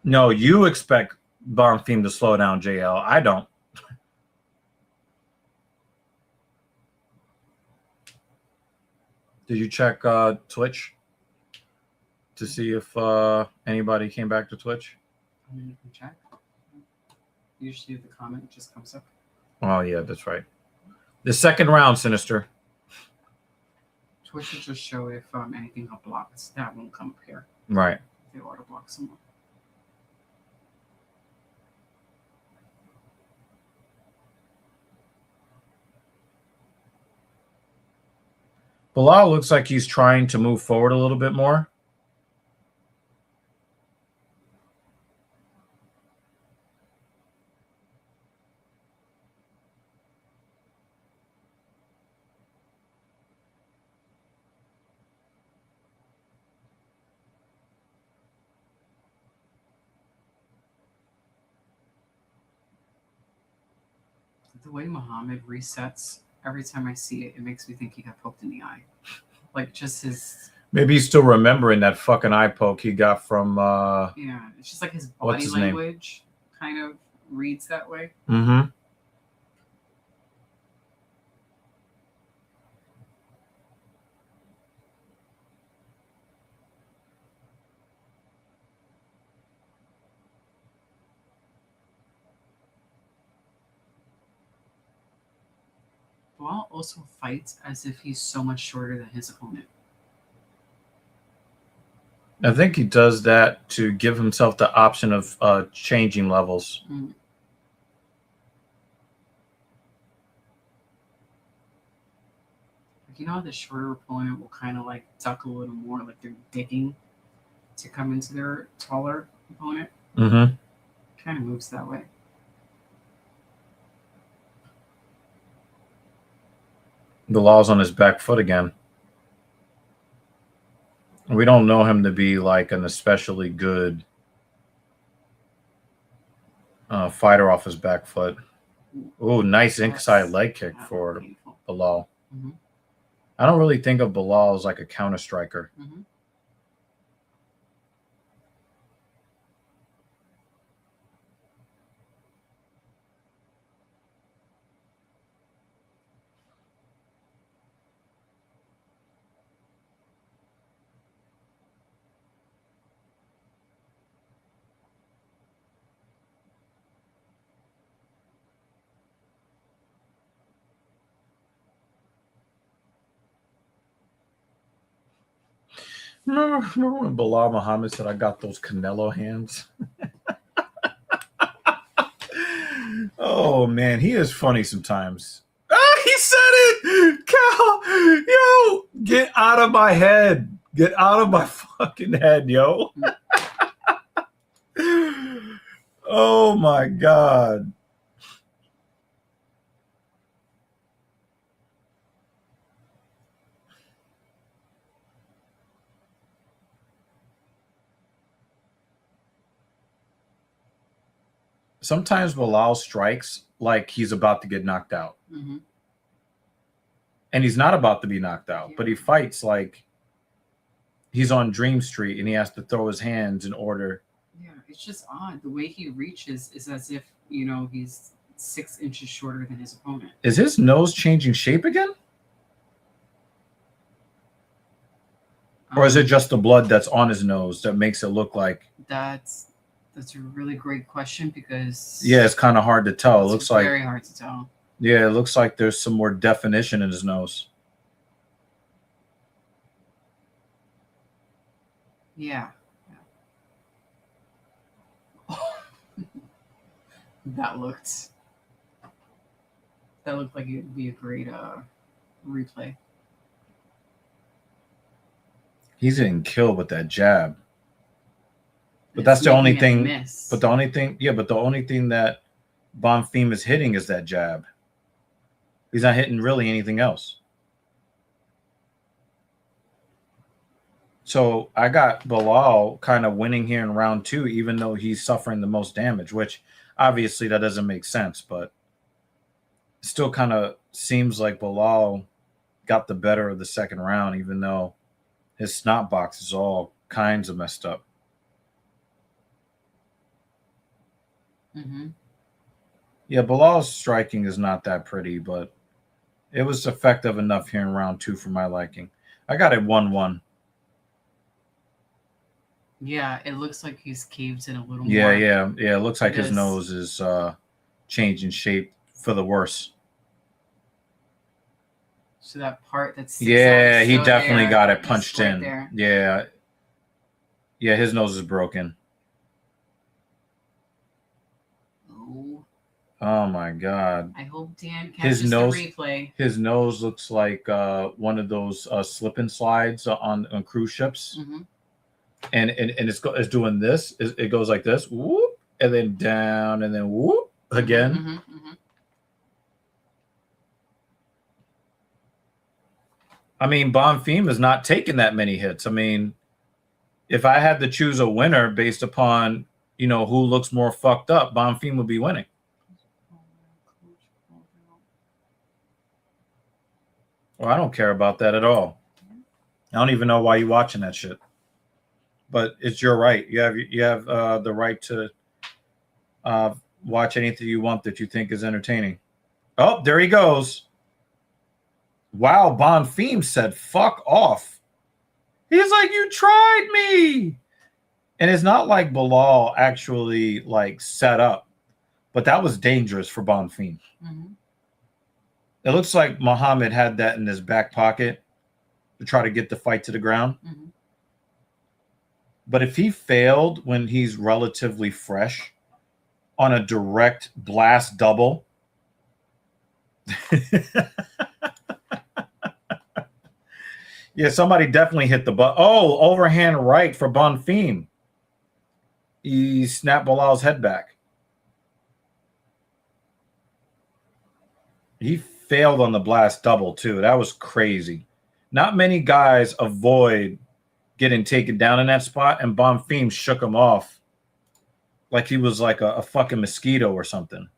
No, you expect Bonfim to slow down, JL. I don't. Did you check Twitch to see if anybody came back to Twitch? I mean, you can check. Usually the comment just comes up. Oh, yeah, that's right. The second round, Sinister. Twitch will just show if anything got blocked. That won't come up here. Right. They auto block someone. Belal looks like he's trying to move forward a little bit more. The way Muhammad resets, every time I see it, it makes me think he got poked in the eye. Like, just his... Maybe he's still remembering that fucking eye poke he got from... yeah, it's just like his what's body his name? language kind of reads that way. Mm-hmm. Belal also fights as if he's so much shorter than his opponent. I think he does that to give himself the option of changing levels. Mm. Like, you know how the shorter opponent will kind of like duck a little more, like they're digging to come into their taller opponent? Mm-hmm. Kind of moves that way. Belal's on his back foot again. We don't know him to be like an especially good fighter off his back foot. Oh, nice inside leg kick for Belal. Mm-hmm. I don't really think of Belal as like a counter striker. Mm-hmm. Remember when Belal Muhammad said, "I got those Canelo hands"? Oh man, he is funny sometimes. Ah, he said it. Cal, yo, get out of my head. Get out of my fucking head, yo. Oh my God. Sometimes Belal strikes like he's about to get knocked out. Mm-hmm. And he's not about to be knocked out, Yeah. but he fights like he's on Dream Street and he has to throw his hands in order. Yeah, it's just odd. The way he reaches is as if, you know, he's 6 inches shorter than his opponent. Is his nose changing shape again? Or is it just the blood that's on his nose that makes it look like? That's a really great question because Yeah, it's kind of hard to tell. It it's looks like very hard to tell. Yeah, it looks like there's some more definition in his nose. Yeah. That looked like it would be a great replay. He's getting killed with that jab. But It's that's the only making it thing. miss. But the only thing that Bonfim is hitting is that jab. He's not hitting really anything else. So I got Belal kind of winning here in round 2, even though he's suffering the most damage, which obviously that doesn't make sense, but it still kind of seems like Belal got the better of the second round, even though his snot box is all kinds of messed up. Mm-hmm. Yeah, Bilal's striking is not that pretty, but it was effective enough here in round 2 for my liking. I got it 1-1. Yeah, it looks like he's caved in a little more. Yeah. It looks like his Yes. nose is changing shape for the worse. So that part that's Yeah, he definitely got it punched right in. there. Yeah, his nose is broken. Oh my God. I hope Dan His catches nose- the replay. His nose looks like one of those slip and slides on cruise ships. Mm-hmm. And it's doing this. It goes like this, whoop, and then down, and then whoop again. Mm-hmm, mm-hmm. I mean, Bonfim is not taking that many hits. I mean, if I had to choose a winner based upon, you know, who looks more fucked up, Bonfim would be winning. Well, I don't care about that at all. I don't even know why you're watching that shit. But it's your right. You have the right to watch anything you want that you think is entertaining. Oh, there he goes. Wow, Bonfim said, fuck off. He's like, you tried me. And it's not like Belal actually like set up, but that was dangerous for Bonfim. Mm-hmm. It looks like Muhammad had that in his back pocket to try to get the fight to the ground. Mm-hmm. But if he failed when he's relatively fresh on a direct blast double, yeah, somebody definitely hit the butt. Oh, overhand right for Bonfim. He snapped Bilal's head back. He failed on the blast double, too. That was crazy. Not many guys avoid getting taken down in that spot, and Bonfim shook him off like he was like a fucking mosquito or something.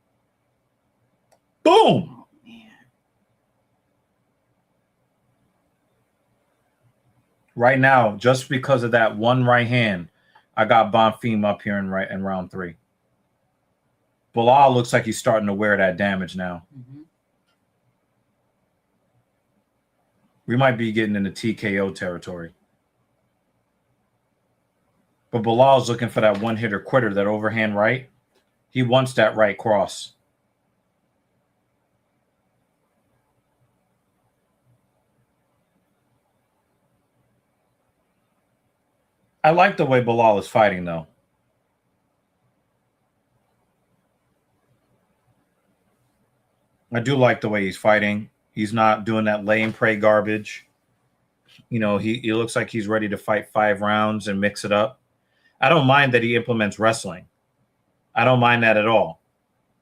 Boom! Oh, man. Right now, just because of that one right hand, I got Bonfim up here in round 3. Belal looks like he's starting to wear that damage now. Mm-hmm. We might be getting into TKO territory. But Bilal's looking for that one-hitter quitter, that overhand right. He wants that right cross. I like the way Belal is fighting, though. I do like the way he's fighting. He's not doing that lay and pray garbage. You know, he looks like he's ready to fight 5 rounds and mix it up. I don't mind that he implements wrestling. I don't mind that at all.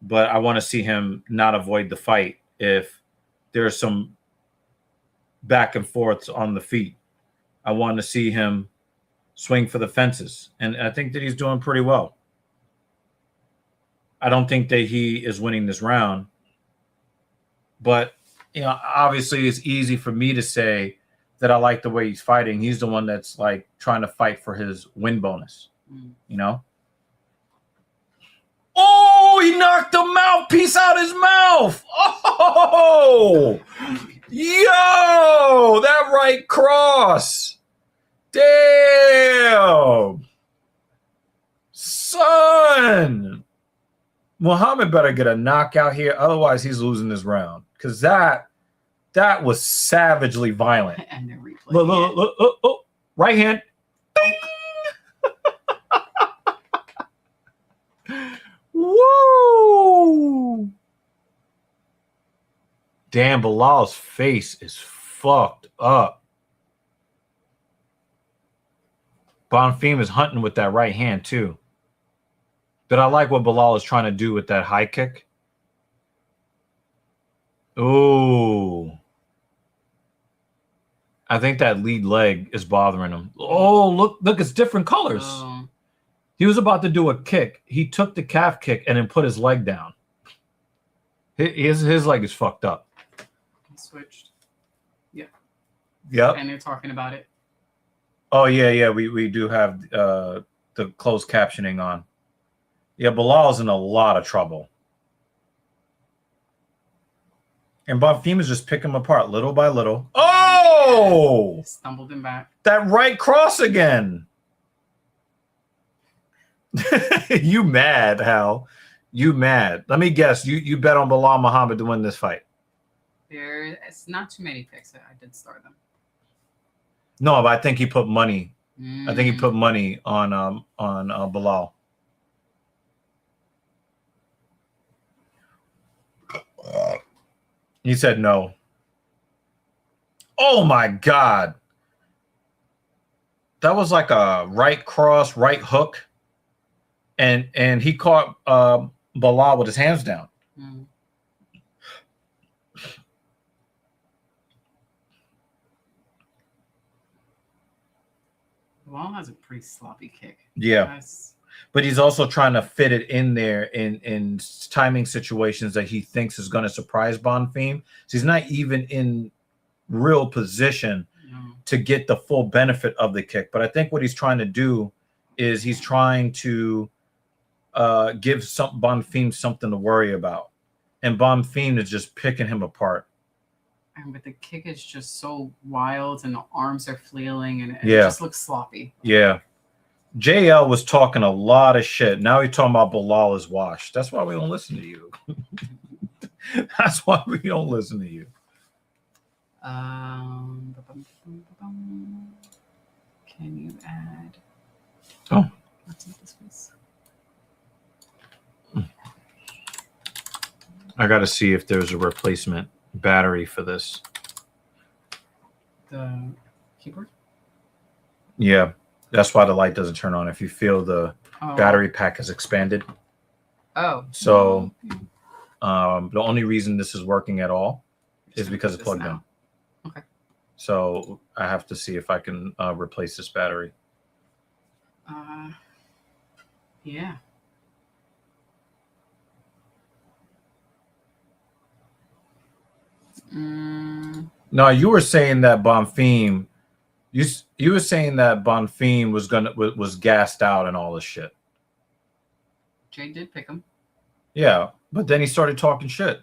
But I want to see him not avoid the fight if there's some back and forths on the feet. I want to see him swing for the fences. And I think that he's doing pretty well. I don't think that he is winning this round. But, obviously it's easy for me to say that I like the way he's fighting. He's the one that's like trying to fight for his win bonus, Oh, he knocked the mouthpiece out his mouth. Oh, yo, that right cross. Damn. Son. Muhammad better get a knockout here. Otherwise, he's losing this round. Because that was savagely violent. And then replay. Look. Right hand. Woo! Damn, Belal's face is fucked up. Bonfim is hunting with that right hand, too. But I like what Belal is trying to do with that high kick. Ooh. I think that lead leg is bothering him. Oh, look, it's different colors. Oh. He was about to do a kick. He took the calf kick and then put his leg down. His leg is fucked up. He switched. Yeah. Yep. And they're talking about it. Oh, yeah. We do have the closed captioning on. Yeah, Belal's in a lot of trouble. And Bonfim is just picking him apart little by little. Oh! He stumbled him back. That right cross again. You mad, Hal? You mad? Let me guess. You bet on Belal Muhammad to win this fight. It's not too many picks. I did start them. No, but I think he put money. I think he put money on Belal. He said no. Oh my God. That was like a right cross, right hook. And he caught Belal with his hands down. Belal has a pretty sloppy kick. Yeah. But he's also trying to fit it in there in timing situations that he thinks is going to surprise Bonfim. So he's not even in real position to get the full benefit of the kick. But I think what he's trying to do is he's trying to give Bonfim something to worry about. And Bonfim is just picking him apart. But the kick is just so wild and the arms are flailing and it just looks sloppy. Yeah. JL was talking a lot of shit. Now he's talking about Belal is washed. That's why we don't listen to you. That's why we don't listen to you. Can you add? Oh. What's in this piece? I got to see if there's a replacement battery for this. The keyboard? Yeah. That's why the light doesn't turn on if you feel the battery pack has expanded. Oh. So the only reason this is working at all is because it's plugged in. Okay. So I have to see if I can replace this battery. Yeah. No, you were saying that Bonfim. You were saying that Bonfim was gassed out and all this shit. Jay did pick him. Yeah, but then he started talking shit.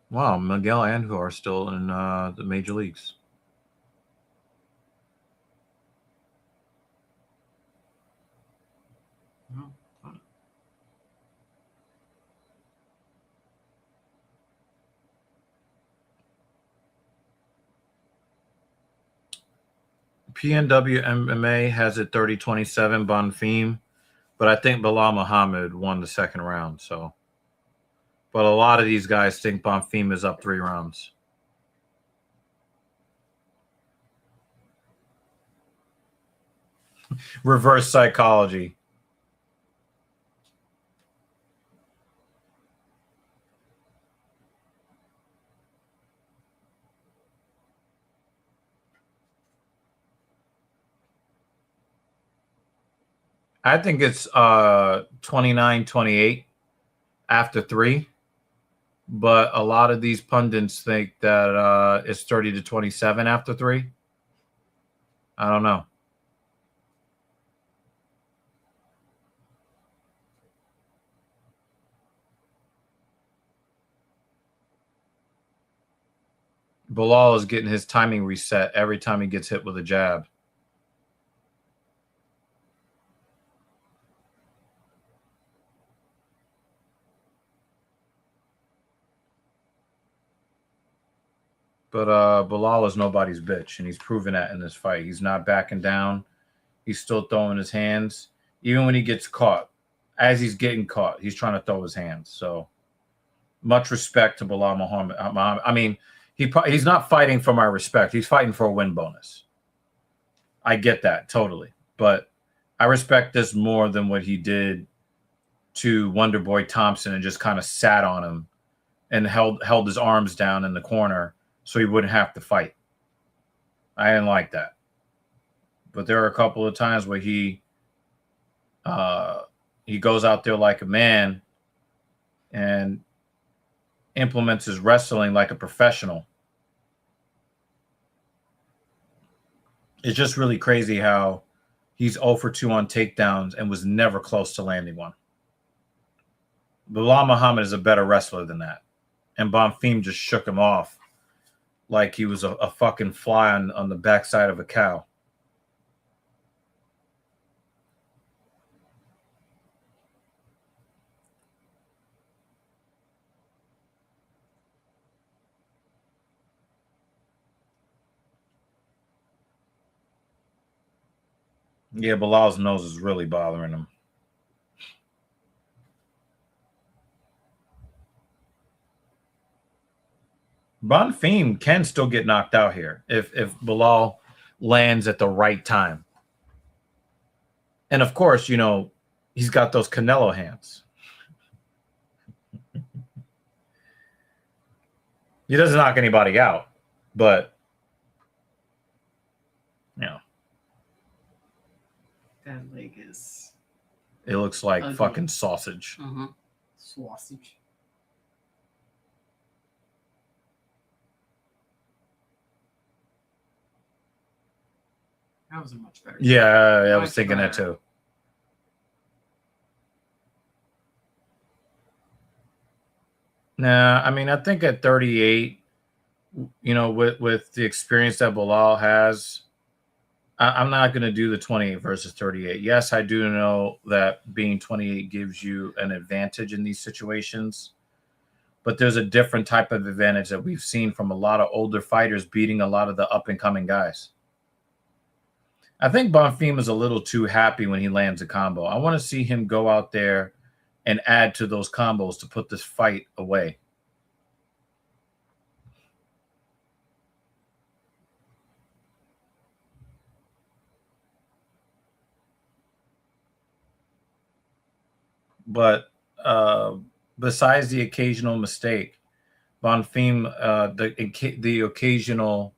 Wow, Miguel and who are still in the major leagues. PNW MMA has it 30-27 Bonfim, but I think Belal Muhammad won the second round. So, but a lot of these guys think Bonfim is up 3 rounds. Reverse psychology. I think it's 29-28 after 3. But a lot of these pundits think that it's 30-27 after 3. I don't know. Belal is getting his timing reset every time he gets hit with a jab. But Belal is nobody's bitch, and he's proven that in this fight. He's not backing down. He's still throwing his hands. Even when he gets caught, as he's getting caught, he's trying to throw his hands. So much respect to Belal Muhammad. I mean, he's not fighting for my respect. He's fighting for a win bonus. I get that totally. But I respect this more than what he did to Wonderboy Thompson and just kind of sat on him and held his arms down in the corner so he wouldn't have to fight. I didn't like that. But there are a couple of times where he goes out there like a man and implements his wrestling like a professional. It's just really crazy how he's 0 for 2 on takedowns and was never close to landing one. Belal Muhammad is a better wrestler than that. And Bonfim just shook him off like he was a fucking fly on the backside of a cow. Yeah, Bilal's nose is really bothering him. Bonfim can still get knocked out here if Belal lands at the right time. And of course, you know, he's got those Canelo hands. He doesn't knock anybody out, but you know. That leg is. It looks like ugly. Fucking sausage. Sausage. That was a much better. Yeah, I was Much thinking that better. too. Nah, I mean, I think at 38, you know, with the experience that Belal has, I'm not going to do the 28 versus 38. Yes, I do know that being 28 gives you an advantage in these situations, but there's a different type of advantage that we've seen from a lot of older fighters beating a lot of the up-and-coming guys. I think Bonfim is a little too happy when he lands a combo. I want to see him go out there and add to those combos to put this fight away. But besides the occasional mistake, Bonfim, the occasional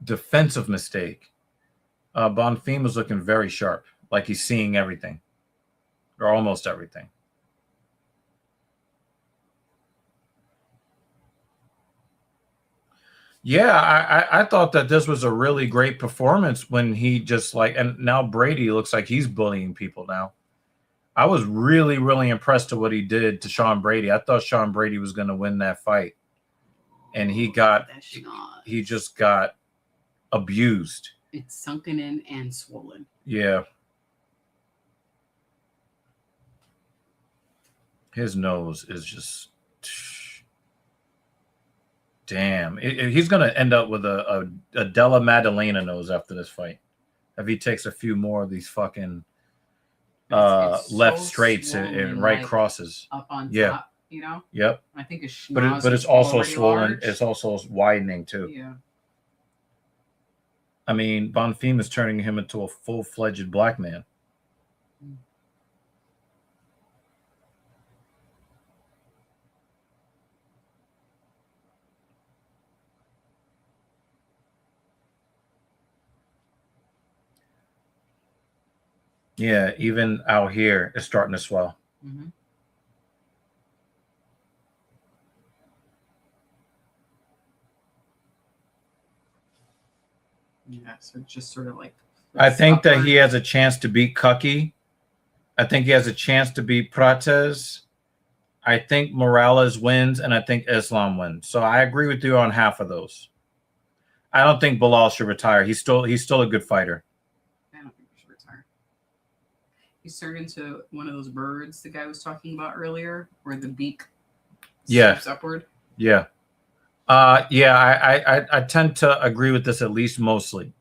defensive mistake, Bonfim is looking very sharp, like he's seeing everything, or almost everything. Yeah, I thought that this was a really great performance when he just and now Brady looks like he's bullying people now. I was really, really impressed with what he did to Sean Brady. I thought Sean Brady was going to win that fight. And he just got abused. It's sunken in and swollen. Yeah. His nose is just... Damn. He's going to end up with a Della Maddalena nose after this fight. If he takes a few more of these fucking... It's left so straights and right crosses up on Yeah. top, you know. Yep. I think it's But it's also swollen. large. It's also widening too. Yeah. I mean, Bonfim is turning him into a full-fledged black man. Yeah, even out here, it's starting to swell. Mm-hmm. Yeah, so just sort of like. I think that upward. he has a chance to beat Cucky. I think he has a chance to beat Prates. I think Morales wins, and I think Islam wins. So I agree with you on half of those. I don't think Belal should retire. He's still a good fighter. I don't think he should retire. He's turned into one of those birds the guy was talking about earlier, where the beak sweeps upward. Yeah. I tend to agree with this at least mostly.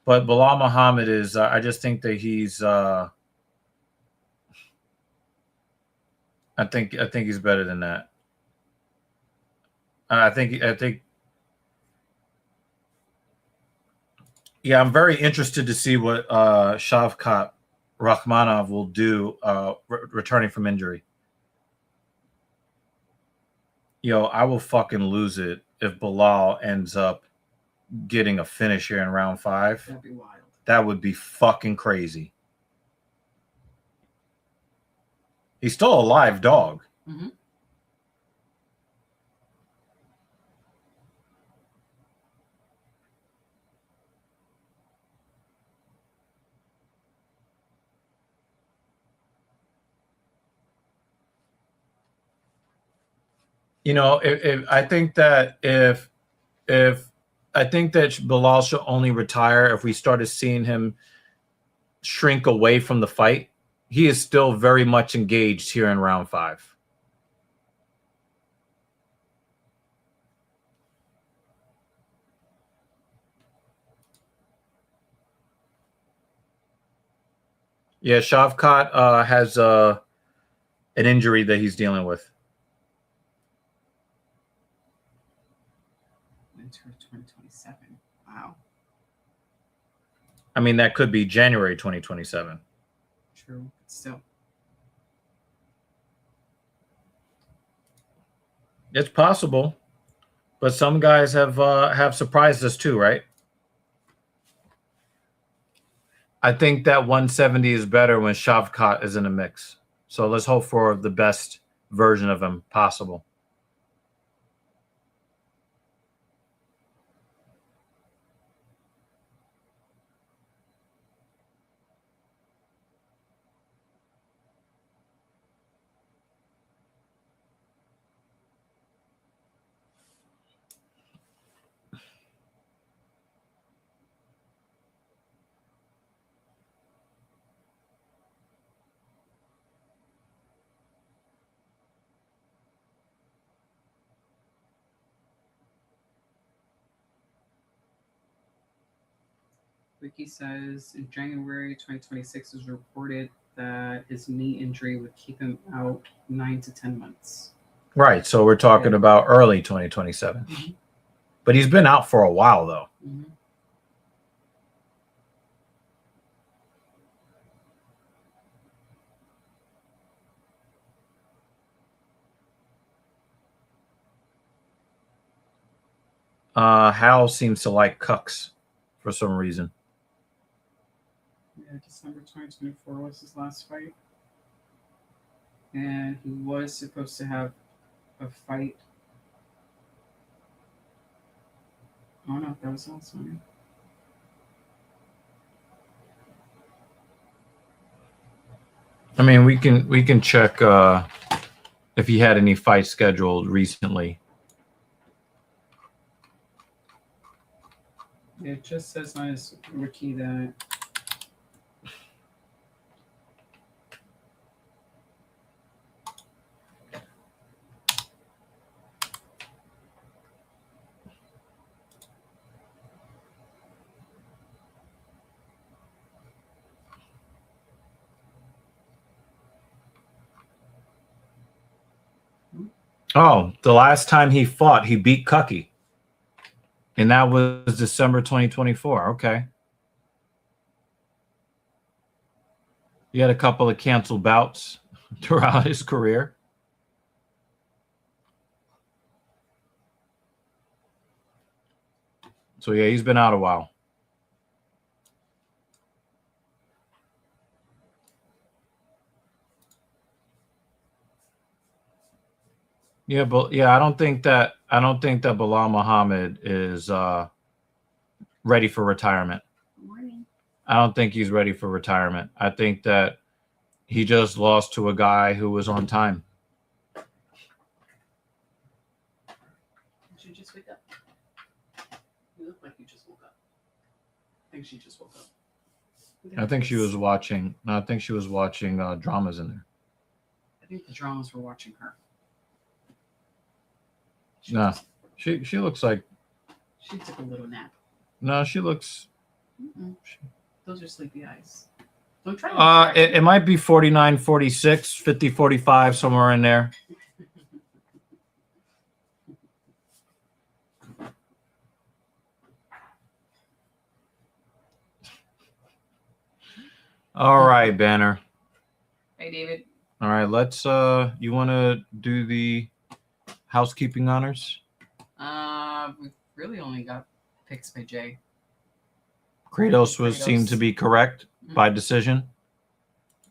But Belal Muhammad is. I just think that he's. I think he's better than that. I think. Yeah, I'm very interested to see what Shavkat Rakhmonov will do returning from injury. Yo, I will fucking lose it if Belal ends up getting a finish here in round 5. That'd be wild. That would be fucking crazy. He's still a live dog. Mm-hmm. You know, I think that Belal should only retire if we started seeing him shrink away from the fight. He is still very much engaged here in round 5. Yeah, Shavkat has an injury that he's dealing with. Winter 2027. Wow. I mean, that could be January 2027. True, but still. It's possible, but some guys have surprised us too, right? I think that 170 is better when Shavkat is in the mix. So let's hope for the best version of him possible. Wiki says in January 2026 it was reported that his knee injury would keep him out 9 to 10 months. Right. So we're talking about early 2027. Mm-hmm. But he's been out for a while, though. Mm-hmm. Hal seems to like cucks for some reason. Yeah, December 2024 was his last fight. And he was supposed to have a fight. Oh no, that was also him. I mean, we can check if he had any fights scheduled recently. It just says on his wiki that Oh, the last time he fought, he beat Cucky. And that was December 2024. Okay. He had a couple of canceled bouts throughout his career. So, yeah, he's been out a while. Yeah, but yeah, I don't think that Belal Muhammad is ready for retirement. Morning. I don't think he's ready for retirement. I think that he just lost to a guy who was on time. Did you just wake up? You look like you just woke up. I think she just woke up. I think she was watching. No, I think she was watching dramas in there. I think the dramas were watching her. No, she looks like. She took a little nap. No, she looks. Those are sleepy eyes. Don't try to it might be 49, 46, 50, 45, somewhere in there. All right, Banner. Hey, David. All right, let's. You want to do the housekeeping honors? We've really only got picks by Jay. Kratos seemed to be correct by decision.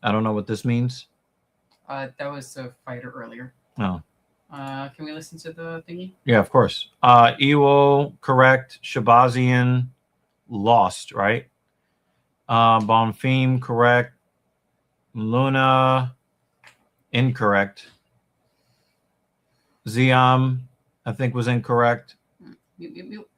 I don't know what this means. That was a fighter earlier. Oh. Can we listen to the thingy? Yeah, of course. Iwo, correct. Shabazian, lost, right? Bonfim, correct. Luna, incorrect. Ziam, I think, was incorrect. Mute, mute, mute.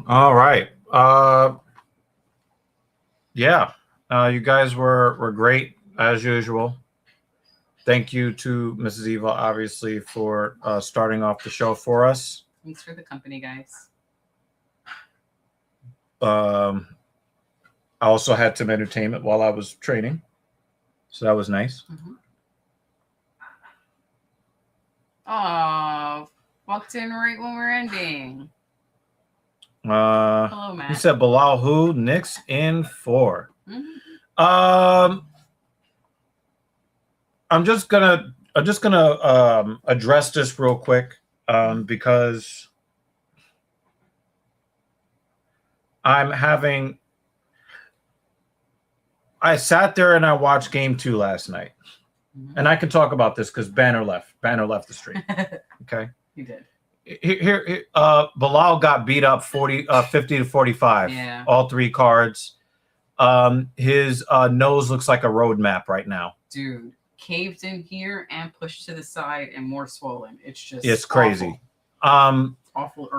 All right. Yeah. You guys were great as usual. Thank you to Mrs. Eva, obviously, for starting off the show for us. Thanks for the company, guys. I also had some entertainment while I was training, so that was nice. Oh, walked in right when we're ending. Hello, Matt. He said Belal who? Knicks in 4. I'm just gonna address this real quick because I sat there and I watched game 2 last night. And I can talk about this because Banner left the stream. Okay. He did. Here Belal got beat up 50 to 45. Yeah. All 3 cards. His nose looks like a road map right now. Dude, caved in here and pushed to the side and more swollen. It's crazy. Awful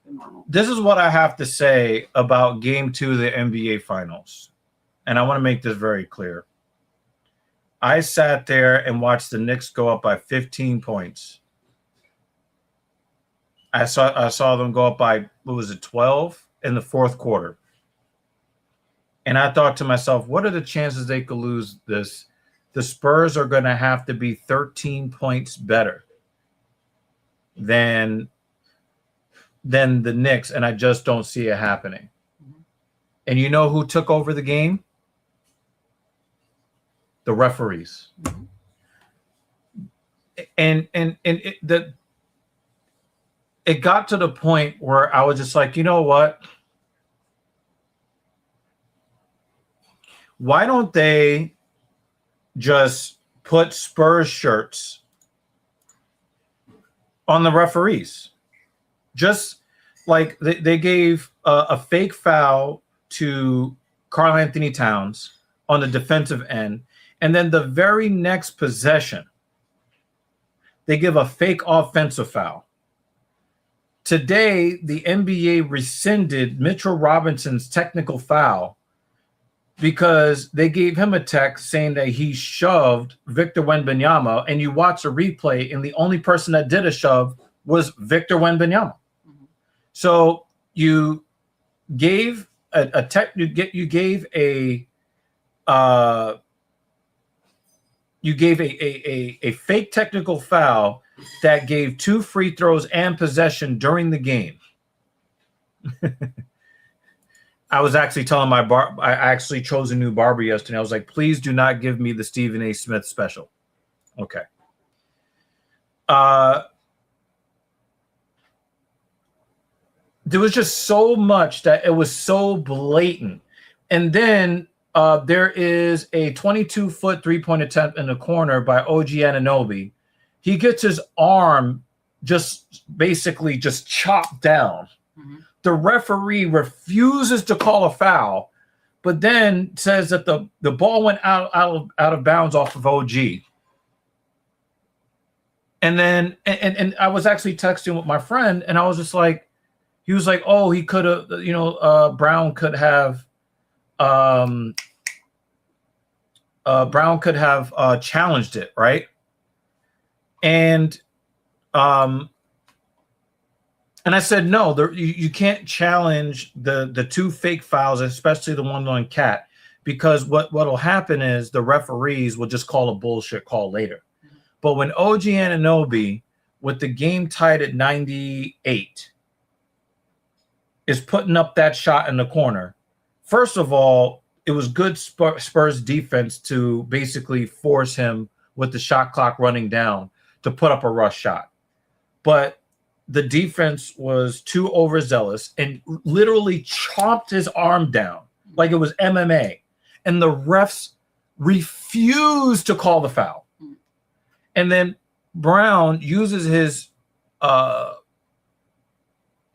than normal. This is what I have to say about game 2 of the NBA Finals. And I want to make this very clear. I sat there and watched the Knicks go up by 15 points. I saw them go up by, 12 in the 4th quarter. And I thought to myself, what are the chances they could lose this? The Spurs are going to have to be 13 points better than the Knicks, and I just don't see it happening. And you know who took over the game? The referees. And it got to the point where I was just like, you know what? Why don't they just put Spurs shirts on the referees? Just like they gave a fake foul to Karl Anthony Towns on the defensive end. And then the very next possession, they give a fake offensive foul. Today, the NBA rescinded Mitchell Robinson's technical foul because they gave him a text saying that he shoved Victor Wembanyama, and you watch a replay, and the only person that did a shove was Victor Wembanyama. So you gave a fake technical foul that gave 2 free throws and possession during the game. I was actually telling I actually chose a new barber yesterday. I was like, please do not give me the Stephen A. Smith special. Okay. There was just so much that it was so blatant. And then there is a 22-foot three-point attempt in the corner by OG Anunoby. He gets his arm just basically just chopped down. The referee refuses to call a foul, but then says that the ball went out of bounds off of OG. And then and I was actually texting with my friend, and I was just like, he was like, oh, he could have, Brown could have challenged it, right? And I said, no, you can't challenge the 2 fake fouls, especially the one on Cat, because what'll happen is the referees will just call a bullshit call later. But when OG Anunoby, with the game tied at 98, is putting up that shot in the corner, first of all, it was good Spurs defense to basically force him with the shot clock running down to put up a rush shot. But the defense was too overzealous and literally chopped his arm down like it was MMA. And the refs refused to call the foul. And then Brown uses his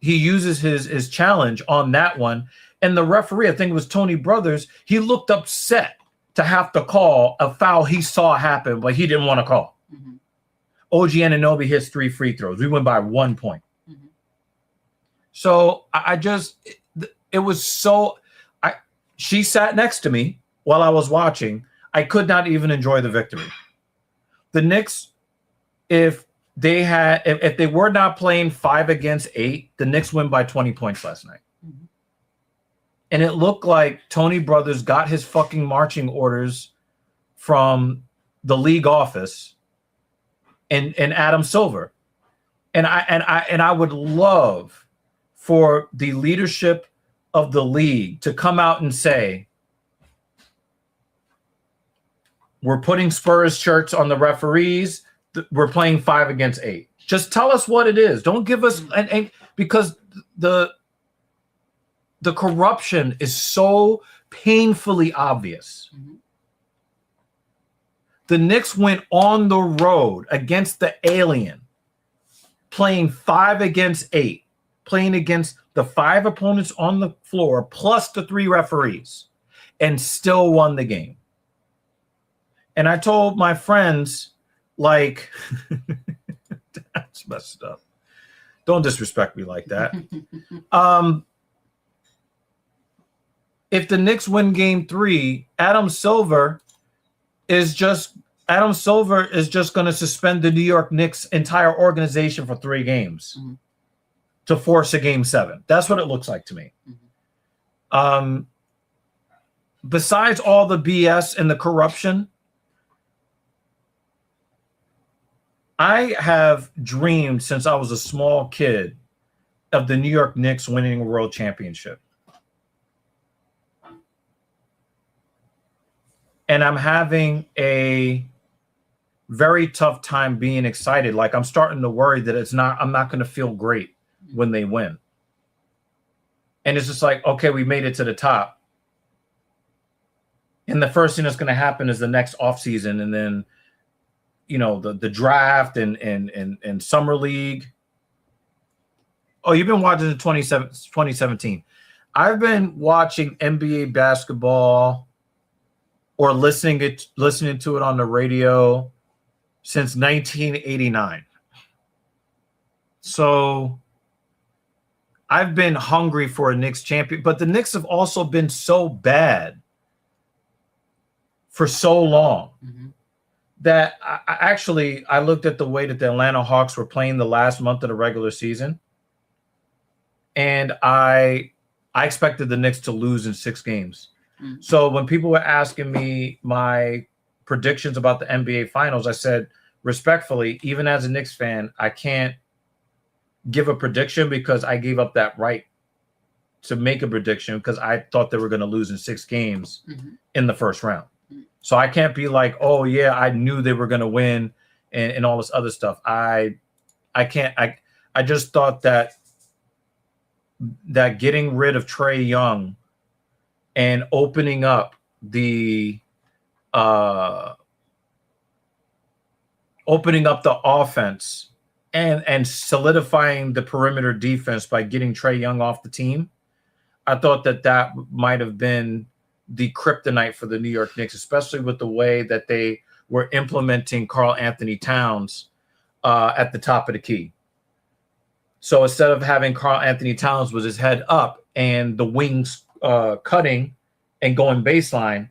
his challenge on that one. And the referee, I think it was Tony Brothers, he looked upset to have to call a foul he saw happen, but he didn't want to call. OG Anunoby hits 3 free throws. We went by 1 point. So I just, It was so. She sat next to me while I was watching. I could not even enjoy the victory. The Knicks, if they were not playing 5 against 8, the Knicks win by 20 points last night. Mm-hmm. And it looked like Tony Brothers got his fucking marching orders from the league office and Adam Silver. And I would love for the leadership of the league to come out and say, we're putting Spurs shirts on the referees. We're playing 5 against 8. Just tell us what it is. Don't give us because the corruption is so painfully obvious. Mm-hmm. The Knicks went on the road against the alien, playing 5 against 8, playing against the 5 opponents on the floor plus the 3 referees, and still won the game. And I told my friends, like, that's messed up. Don't disrespect me like that. If the Knicks win game 3, Adam Silver is just going to suspend the New York Knicks entire organization for 3 games to force a game 7. That's what it looks like to me. Besides all the BS and the corruption, I have dreamed since I was a small kid of the New York Knicks winning a world championship. And I'm having a very tough time being excited. Like, I'm starting to worry that I'm not going to feel great when they win. And it's just like, okay, we made it to the top. And the first thing that's going to happen is the next offseason, and then, you know, the draft and summer league. Oh, you've been watching the 2017. I've been watching NBA basketball or listening to it on the radio since 1989. So I've been hungry for a Knicks champion, but the Knicks have also been so bad for so long that I looked at the way that the Atlanta Hawks were playing the last month of the regular season, and I expected the Knicks to lose in 6 games. So when people were asking me my predictions about the NBA Finals, I said, respectfully, even as a Knicks fan, I can't give a prediction because I gave up that right to make a prediction because I thought they were going to lose in 6 games in the first round. So I can't be like, oh, yeah, I knew they were going to win and all this other stuff. I just thought that getting rid of Trae Young and opening up the offense and solidifying the perimeter defense by getting Trae Young off the team, I thought that might have been the kryptonite for the New York Knicks, especially with the way that they were implementing Karl Anthony Towns at the top of the key. So instead of having Karl Anthony Towns with his head up and the wings cutting and going baseline,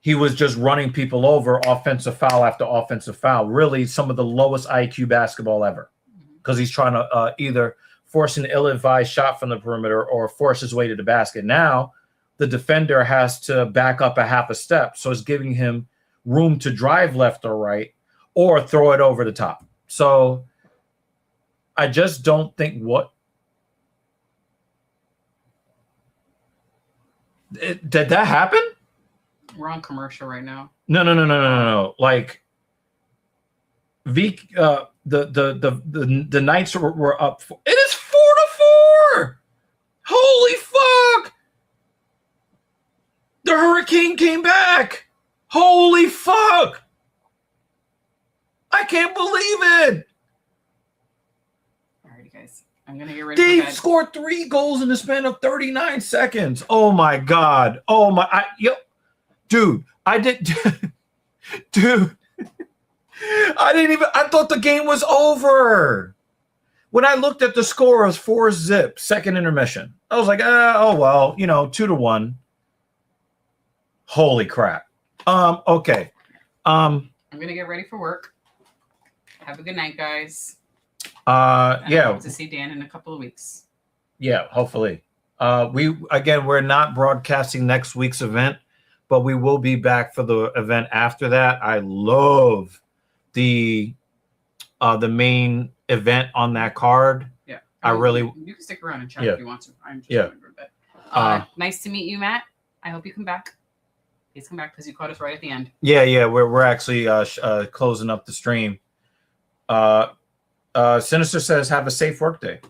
he was just running people over, offensive foul after offensive foul. Really, some of the lowest IQ basketball ever, because he's trying to either force an ill-advised shot from the perimeter or force his way to the basket. Now, the defender has to back up a half a step, so it's giving him room to drive left or right or throw it over the top. So I just don't think did that happen? We're on commercial right now. No. Like the Knights were up. It is 4-4. Holy fuck! The Hurricane came back. Holy fuck! I can't believe it. Alrighty, guys. I'm gonna get ready. They scored 3 goals in the span of 39 seconds. Oh my god. Oh my. Dude, I didn't even. I thought the game was over. When I looked at the score, it was 4-zip, second intermission. I was like, oh well, 2-1. Holy crap. Okay. I'm gonna get ready for work. Have a good night, guys. Yeah. I hope to see Dan in a couple of weeks. Yeah, hopefully. We're not broadcasting next week's event, but we will be back for the event after that. I love the main event on that card. Yeah. You can stick around and chat if you want to. I'm just going for a bit. Nice to meet you, Matt. I hope you come back. Please come back because you caught us right at the end. Yeah. We're actually closing up the stream. Sinister says, have a safe work day.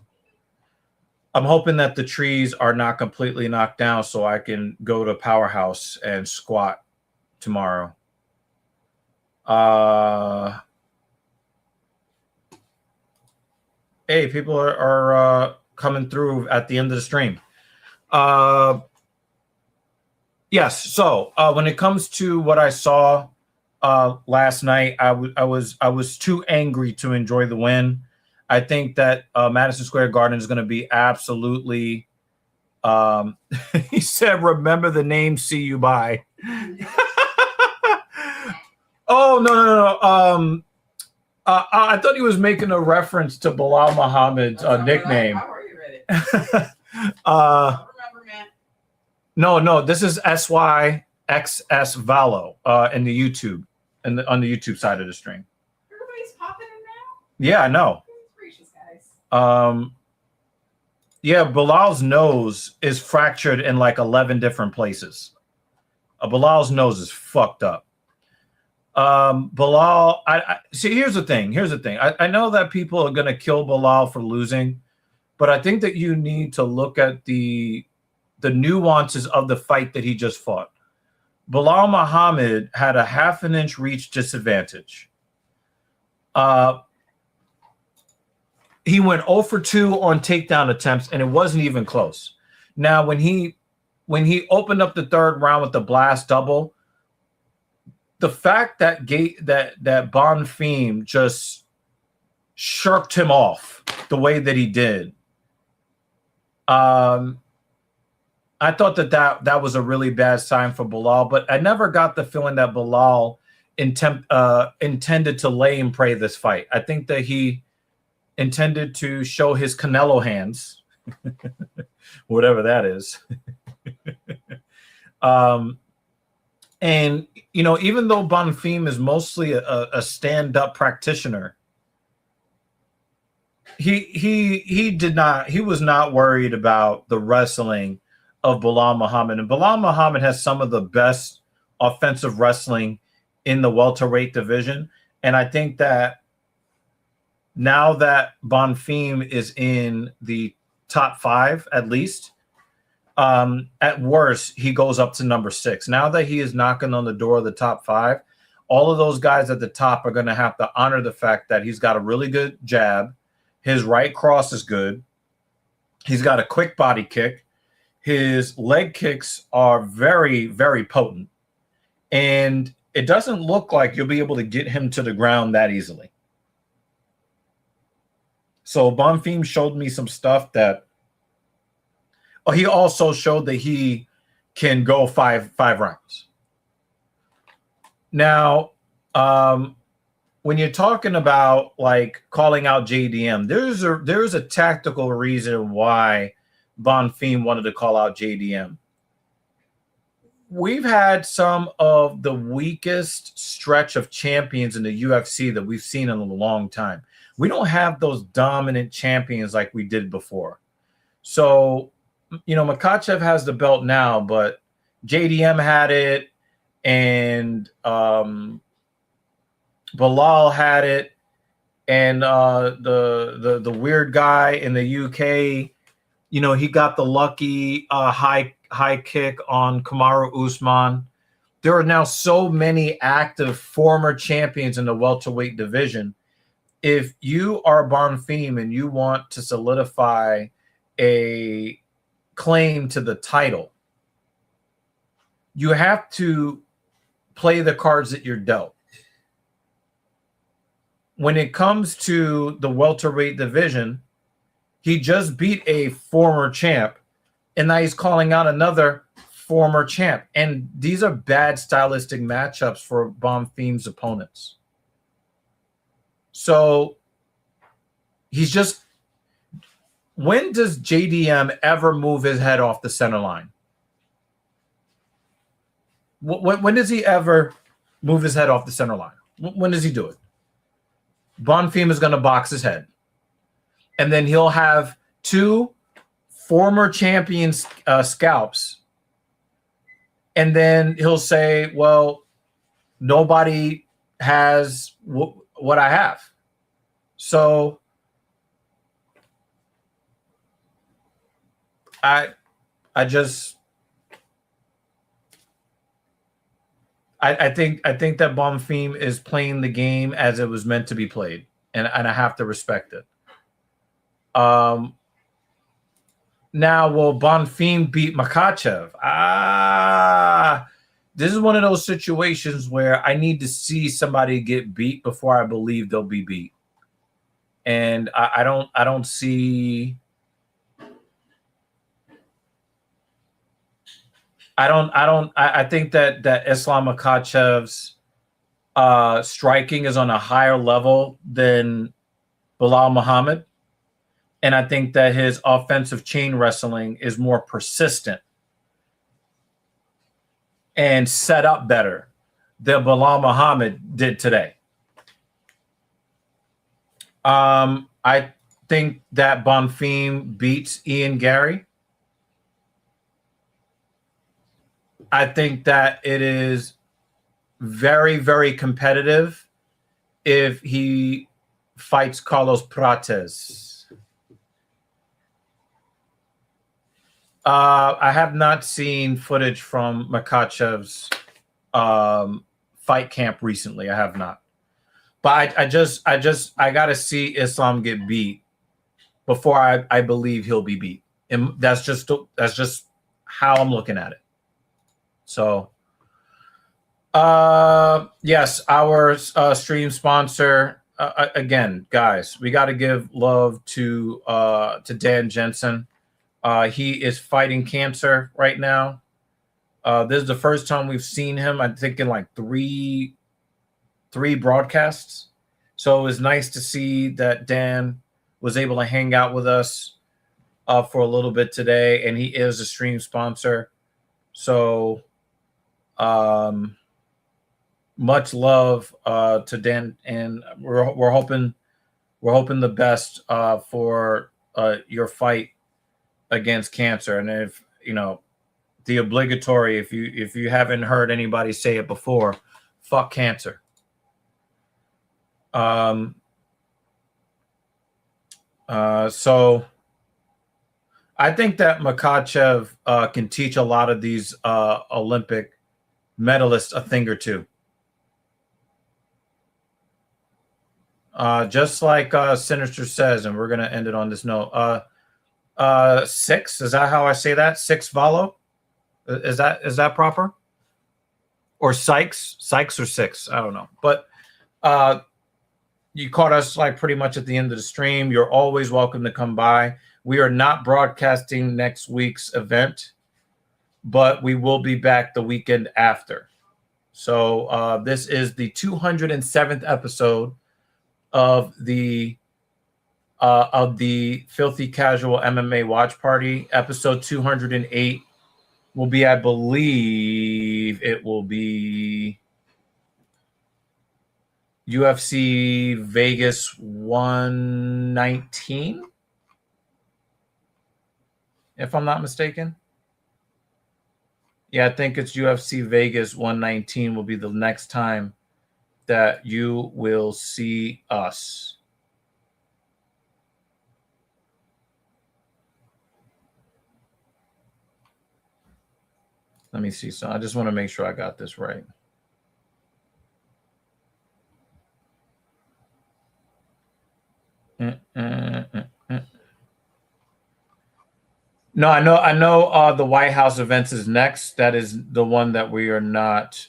I'm hoping that the trees are not completely knocked down so I can go to Powerhouse and squat tomorrow. Hey, people are coming through at the end of the stream. Yes. So when it comes to what I saw last night, I was too angry to enjoy the win. I think that Madison Square Garden is going to be absolutely. He said, "Remember the name. See you. Bye." Oh no. I thought he was making a reference to Belal Muhammad's nickname. How are you ready? Remember, man. No. This is SYXS Valo in the YouTube on the YouTube side of the stream. Everybody's popping in now. Yeah, I know. Gracious, guys. Yeah, Bilal's nose is fractured in like 11 different places. Bilal's nose is fucked up. Belal, I see. Here's the thing. I know that people are gonna kill Belal for losing, but I think that you need to look at the nuances of the fight that he just fought. Belal Muhammad had a half an inch reach disadvantage. He went 0 for 2 on takedown attempts, and it wasn't even close. Now, when he opened up the third round with the blast double, the fact that Bonfim just shirked him off the way that he did, I thought that was a really bad sign for Belal. But I never got the feeling that Belal intended to lay and pray this fight. I think that he intended to show his Canelo hands, whatever that is. And even though Bonfim is mostly a stand-up practitioner, he was not worried about the wrestling of Belal Muhammad. And Belal Muhammad has some of the best offensive wrestling in the welterweight division. And I think that now that Bonfim is in the top 5, at least, at worst, he goes up to number 6. Now that he is knocking on the door of the top 5, all of those guys at the top are going to have to honor the fact that he's got a really good jab. His right cross is good. He's got a quick body kick. His leg kicks are very, very potent. And it doesn't look like you'll be able to get him to the ground that easily. So Bonfim showed me some stuff that he also showed that he can go five rounds. Now, when you're talking about like calling out JDM, there's a tactical reason why Bonfim wanted to call out JDM. We've had some of the weakest stretch of champions in the UFC that we've seen in a long time. We don't have those dominant champions like we did before. So, Makhachev has the belt now, but JDM had it, and Belal had it, and the weird guy in the UK, he got the lucky high kick on Kamaru Usman. There are now so many active former champions in the welterweight division. If you are Bonfim and you want to solidify a claim to the title, you have to play the cards that you're dealt. When it comes to the welterweight division, He just beat a former champ, and now he's calling out another former champ. And these are bad stylistic matchups for Bonfim's opponents. So he's just... When does JDM ever move his head off the center line? When does he ever move his head off the center line? When does he do it? Bonfim is going to box his head. And then he'll have two former champions scalps. And then he'll say, well, nobody has what I have. So I think that Bonfim is playing the game as it was meant to be played, and I have to respect it. Now, will Bonfim beat Makhachev? This is one of those situations where I need to see somebody get beat before I believe they'll be beat, and I don't see. I think that Islam Makhachev's striking is on a higher level than Belal Muhammad. And I think that his offensive chain wrestling is more persistent and set up better than Belal Muhammad did today. I think that Bonfim beats Ian Gary. I think that it is very, very competitive if he fights Carlos Prates. I have not seen footage from Makhachev's fight camp recently. I have not. But I got to see Islam get beat before I believe he'll be beat. And that's just how I'm looking at it. So, yes, our stream sponsor, again, guys, we got to give love to Dan Jensen. He is fighting cancer right now. This is the first time we've seen him, I think, in like three broadcasts. So it was nice to see that Dan was able to hang out with us for a little bit today, and he is a stream sponsor. So much love to Dan, and we're hoping the best for your fight against cancer. And if you know the obligatory, if you haven't heard anybody say it before, fuck cancer. So I think that Makhachev can teach a lot of these Olympic medalists a thing or two. Just like Sinister says, and we're going to end it on this note. Six, is that how I say that? Six Valo? Is that proper? Or Sykes or six? I don't know. But you caught us like pretty much at the end of the stream. You're always welcome to come by. We are not broadcasting next week's event, but we will be back the weekend after. So this is the 207th episode of the Filthy Casual MMA Watch Party. Episode 208 will be, I believe, it will be UFC Vegas 119, if I'm not mistaken. Yeah, I think it's UFC Vegas 119 will be the next time that you will see us. Let me see. So I just want to make sure I got this right. No, I know the White House events is next. That is the one that we are not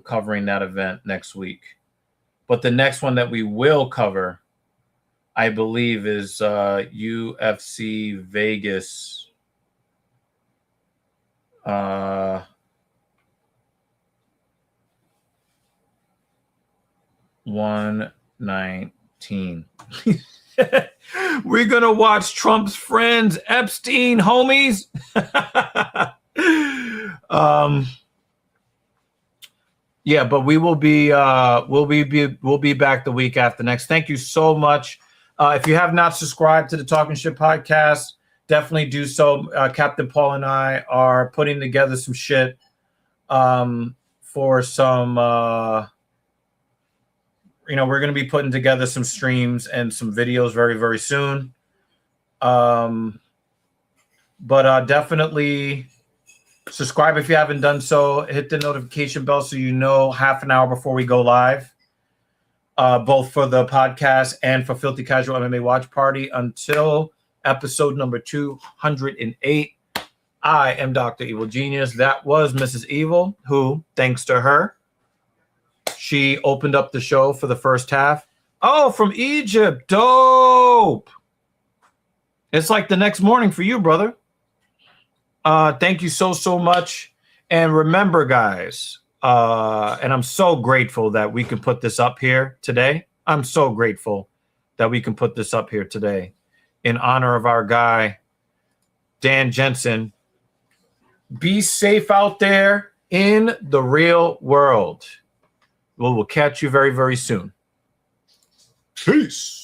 covering that event next week. But the next one that we will cover I believe, is UFC Vegas. 119. We're gonna watch Trump's friends, Epstein homies. Yeah, but we will be we'll be back the week after next. Thank you so much. If you have not subscribed to the Talking Shit podcast, definitely do so. Captain Paul and I are putting together some shit for some we're going to be putting together some streams and some videos very, very soon. But definitely subscribe if you haven't done so. Hit the notification bell so you know half an hour before we go live, both for the podcast and for Filthy Casual MMA Watch Party. Until episode number 208, I am Dr. Evil Genius. That was Mrs. Evil, who, thanks to her, she opened up the show for the first half. Oh, from Egypt. Dope. It's like the next morning for you, brother. Thank you so much. And remember, guys, and I'm so grateful that we can put this up here today. I'm so grateful that we can put this up here today in honor of our guy, Dan Jensen. Be safe out there in the real world. We'll catch you very, very soon. Peace.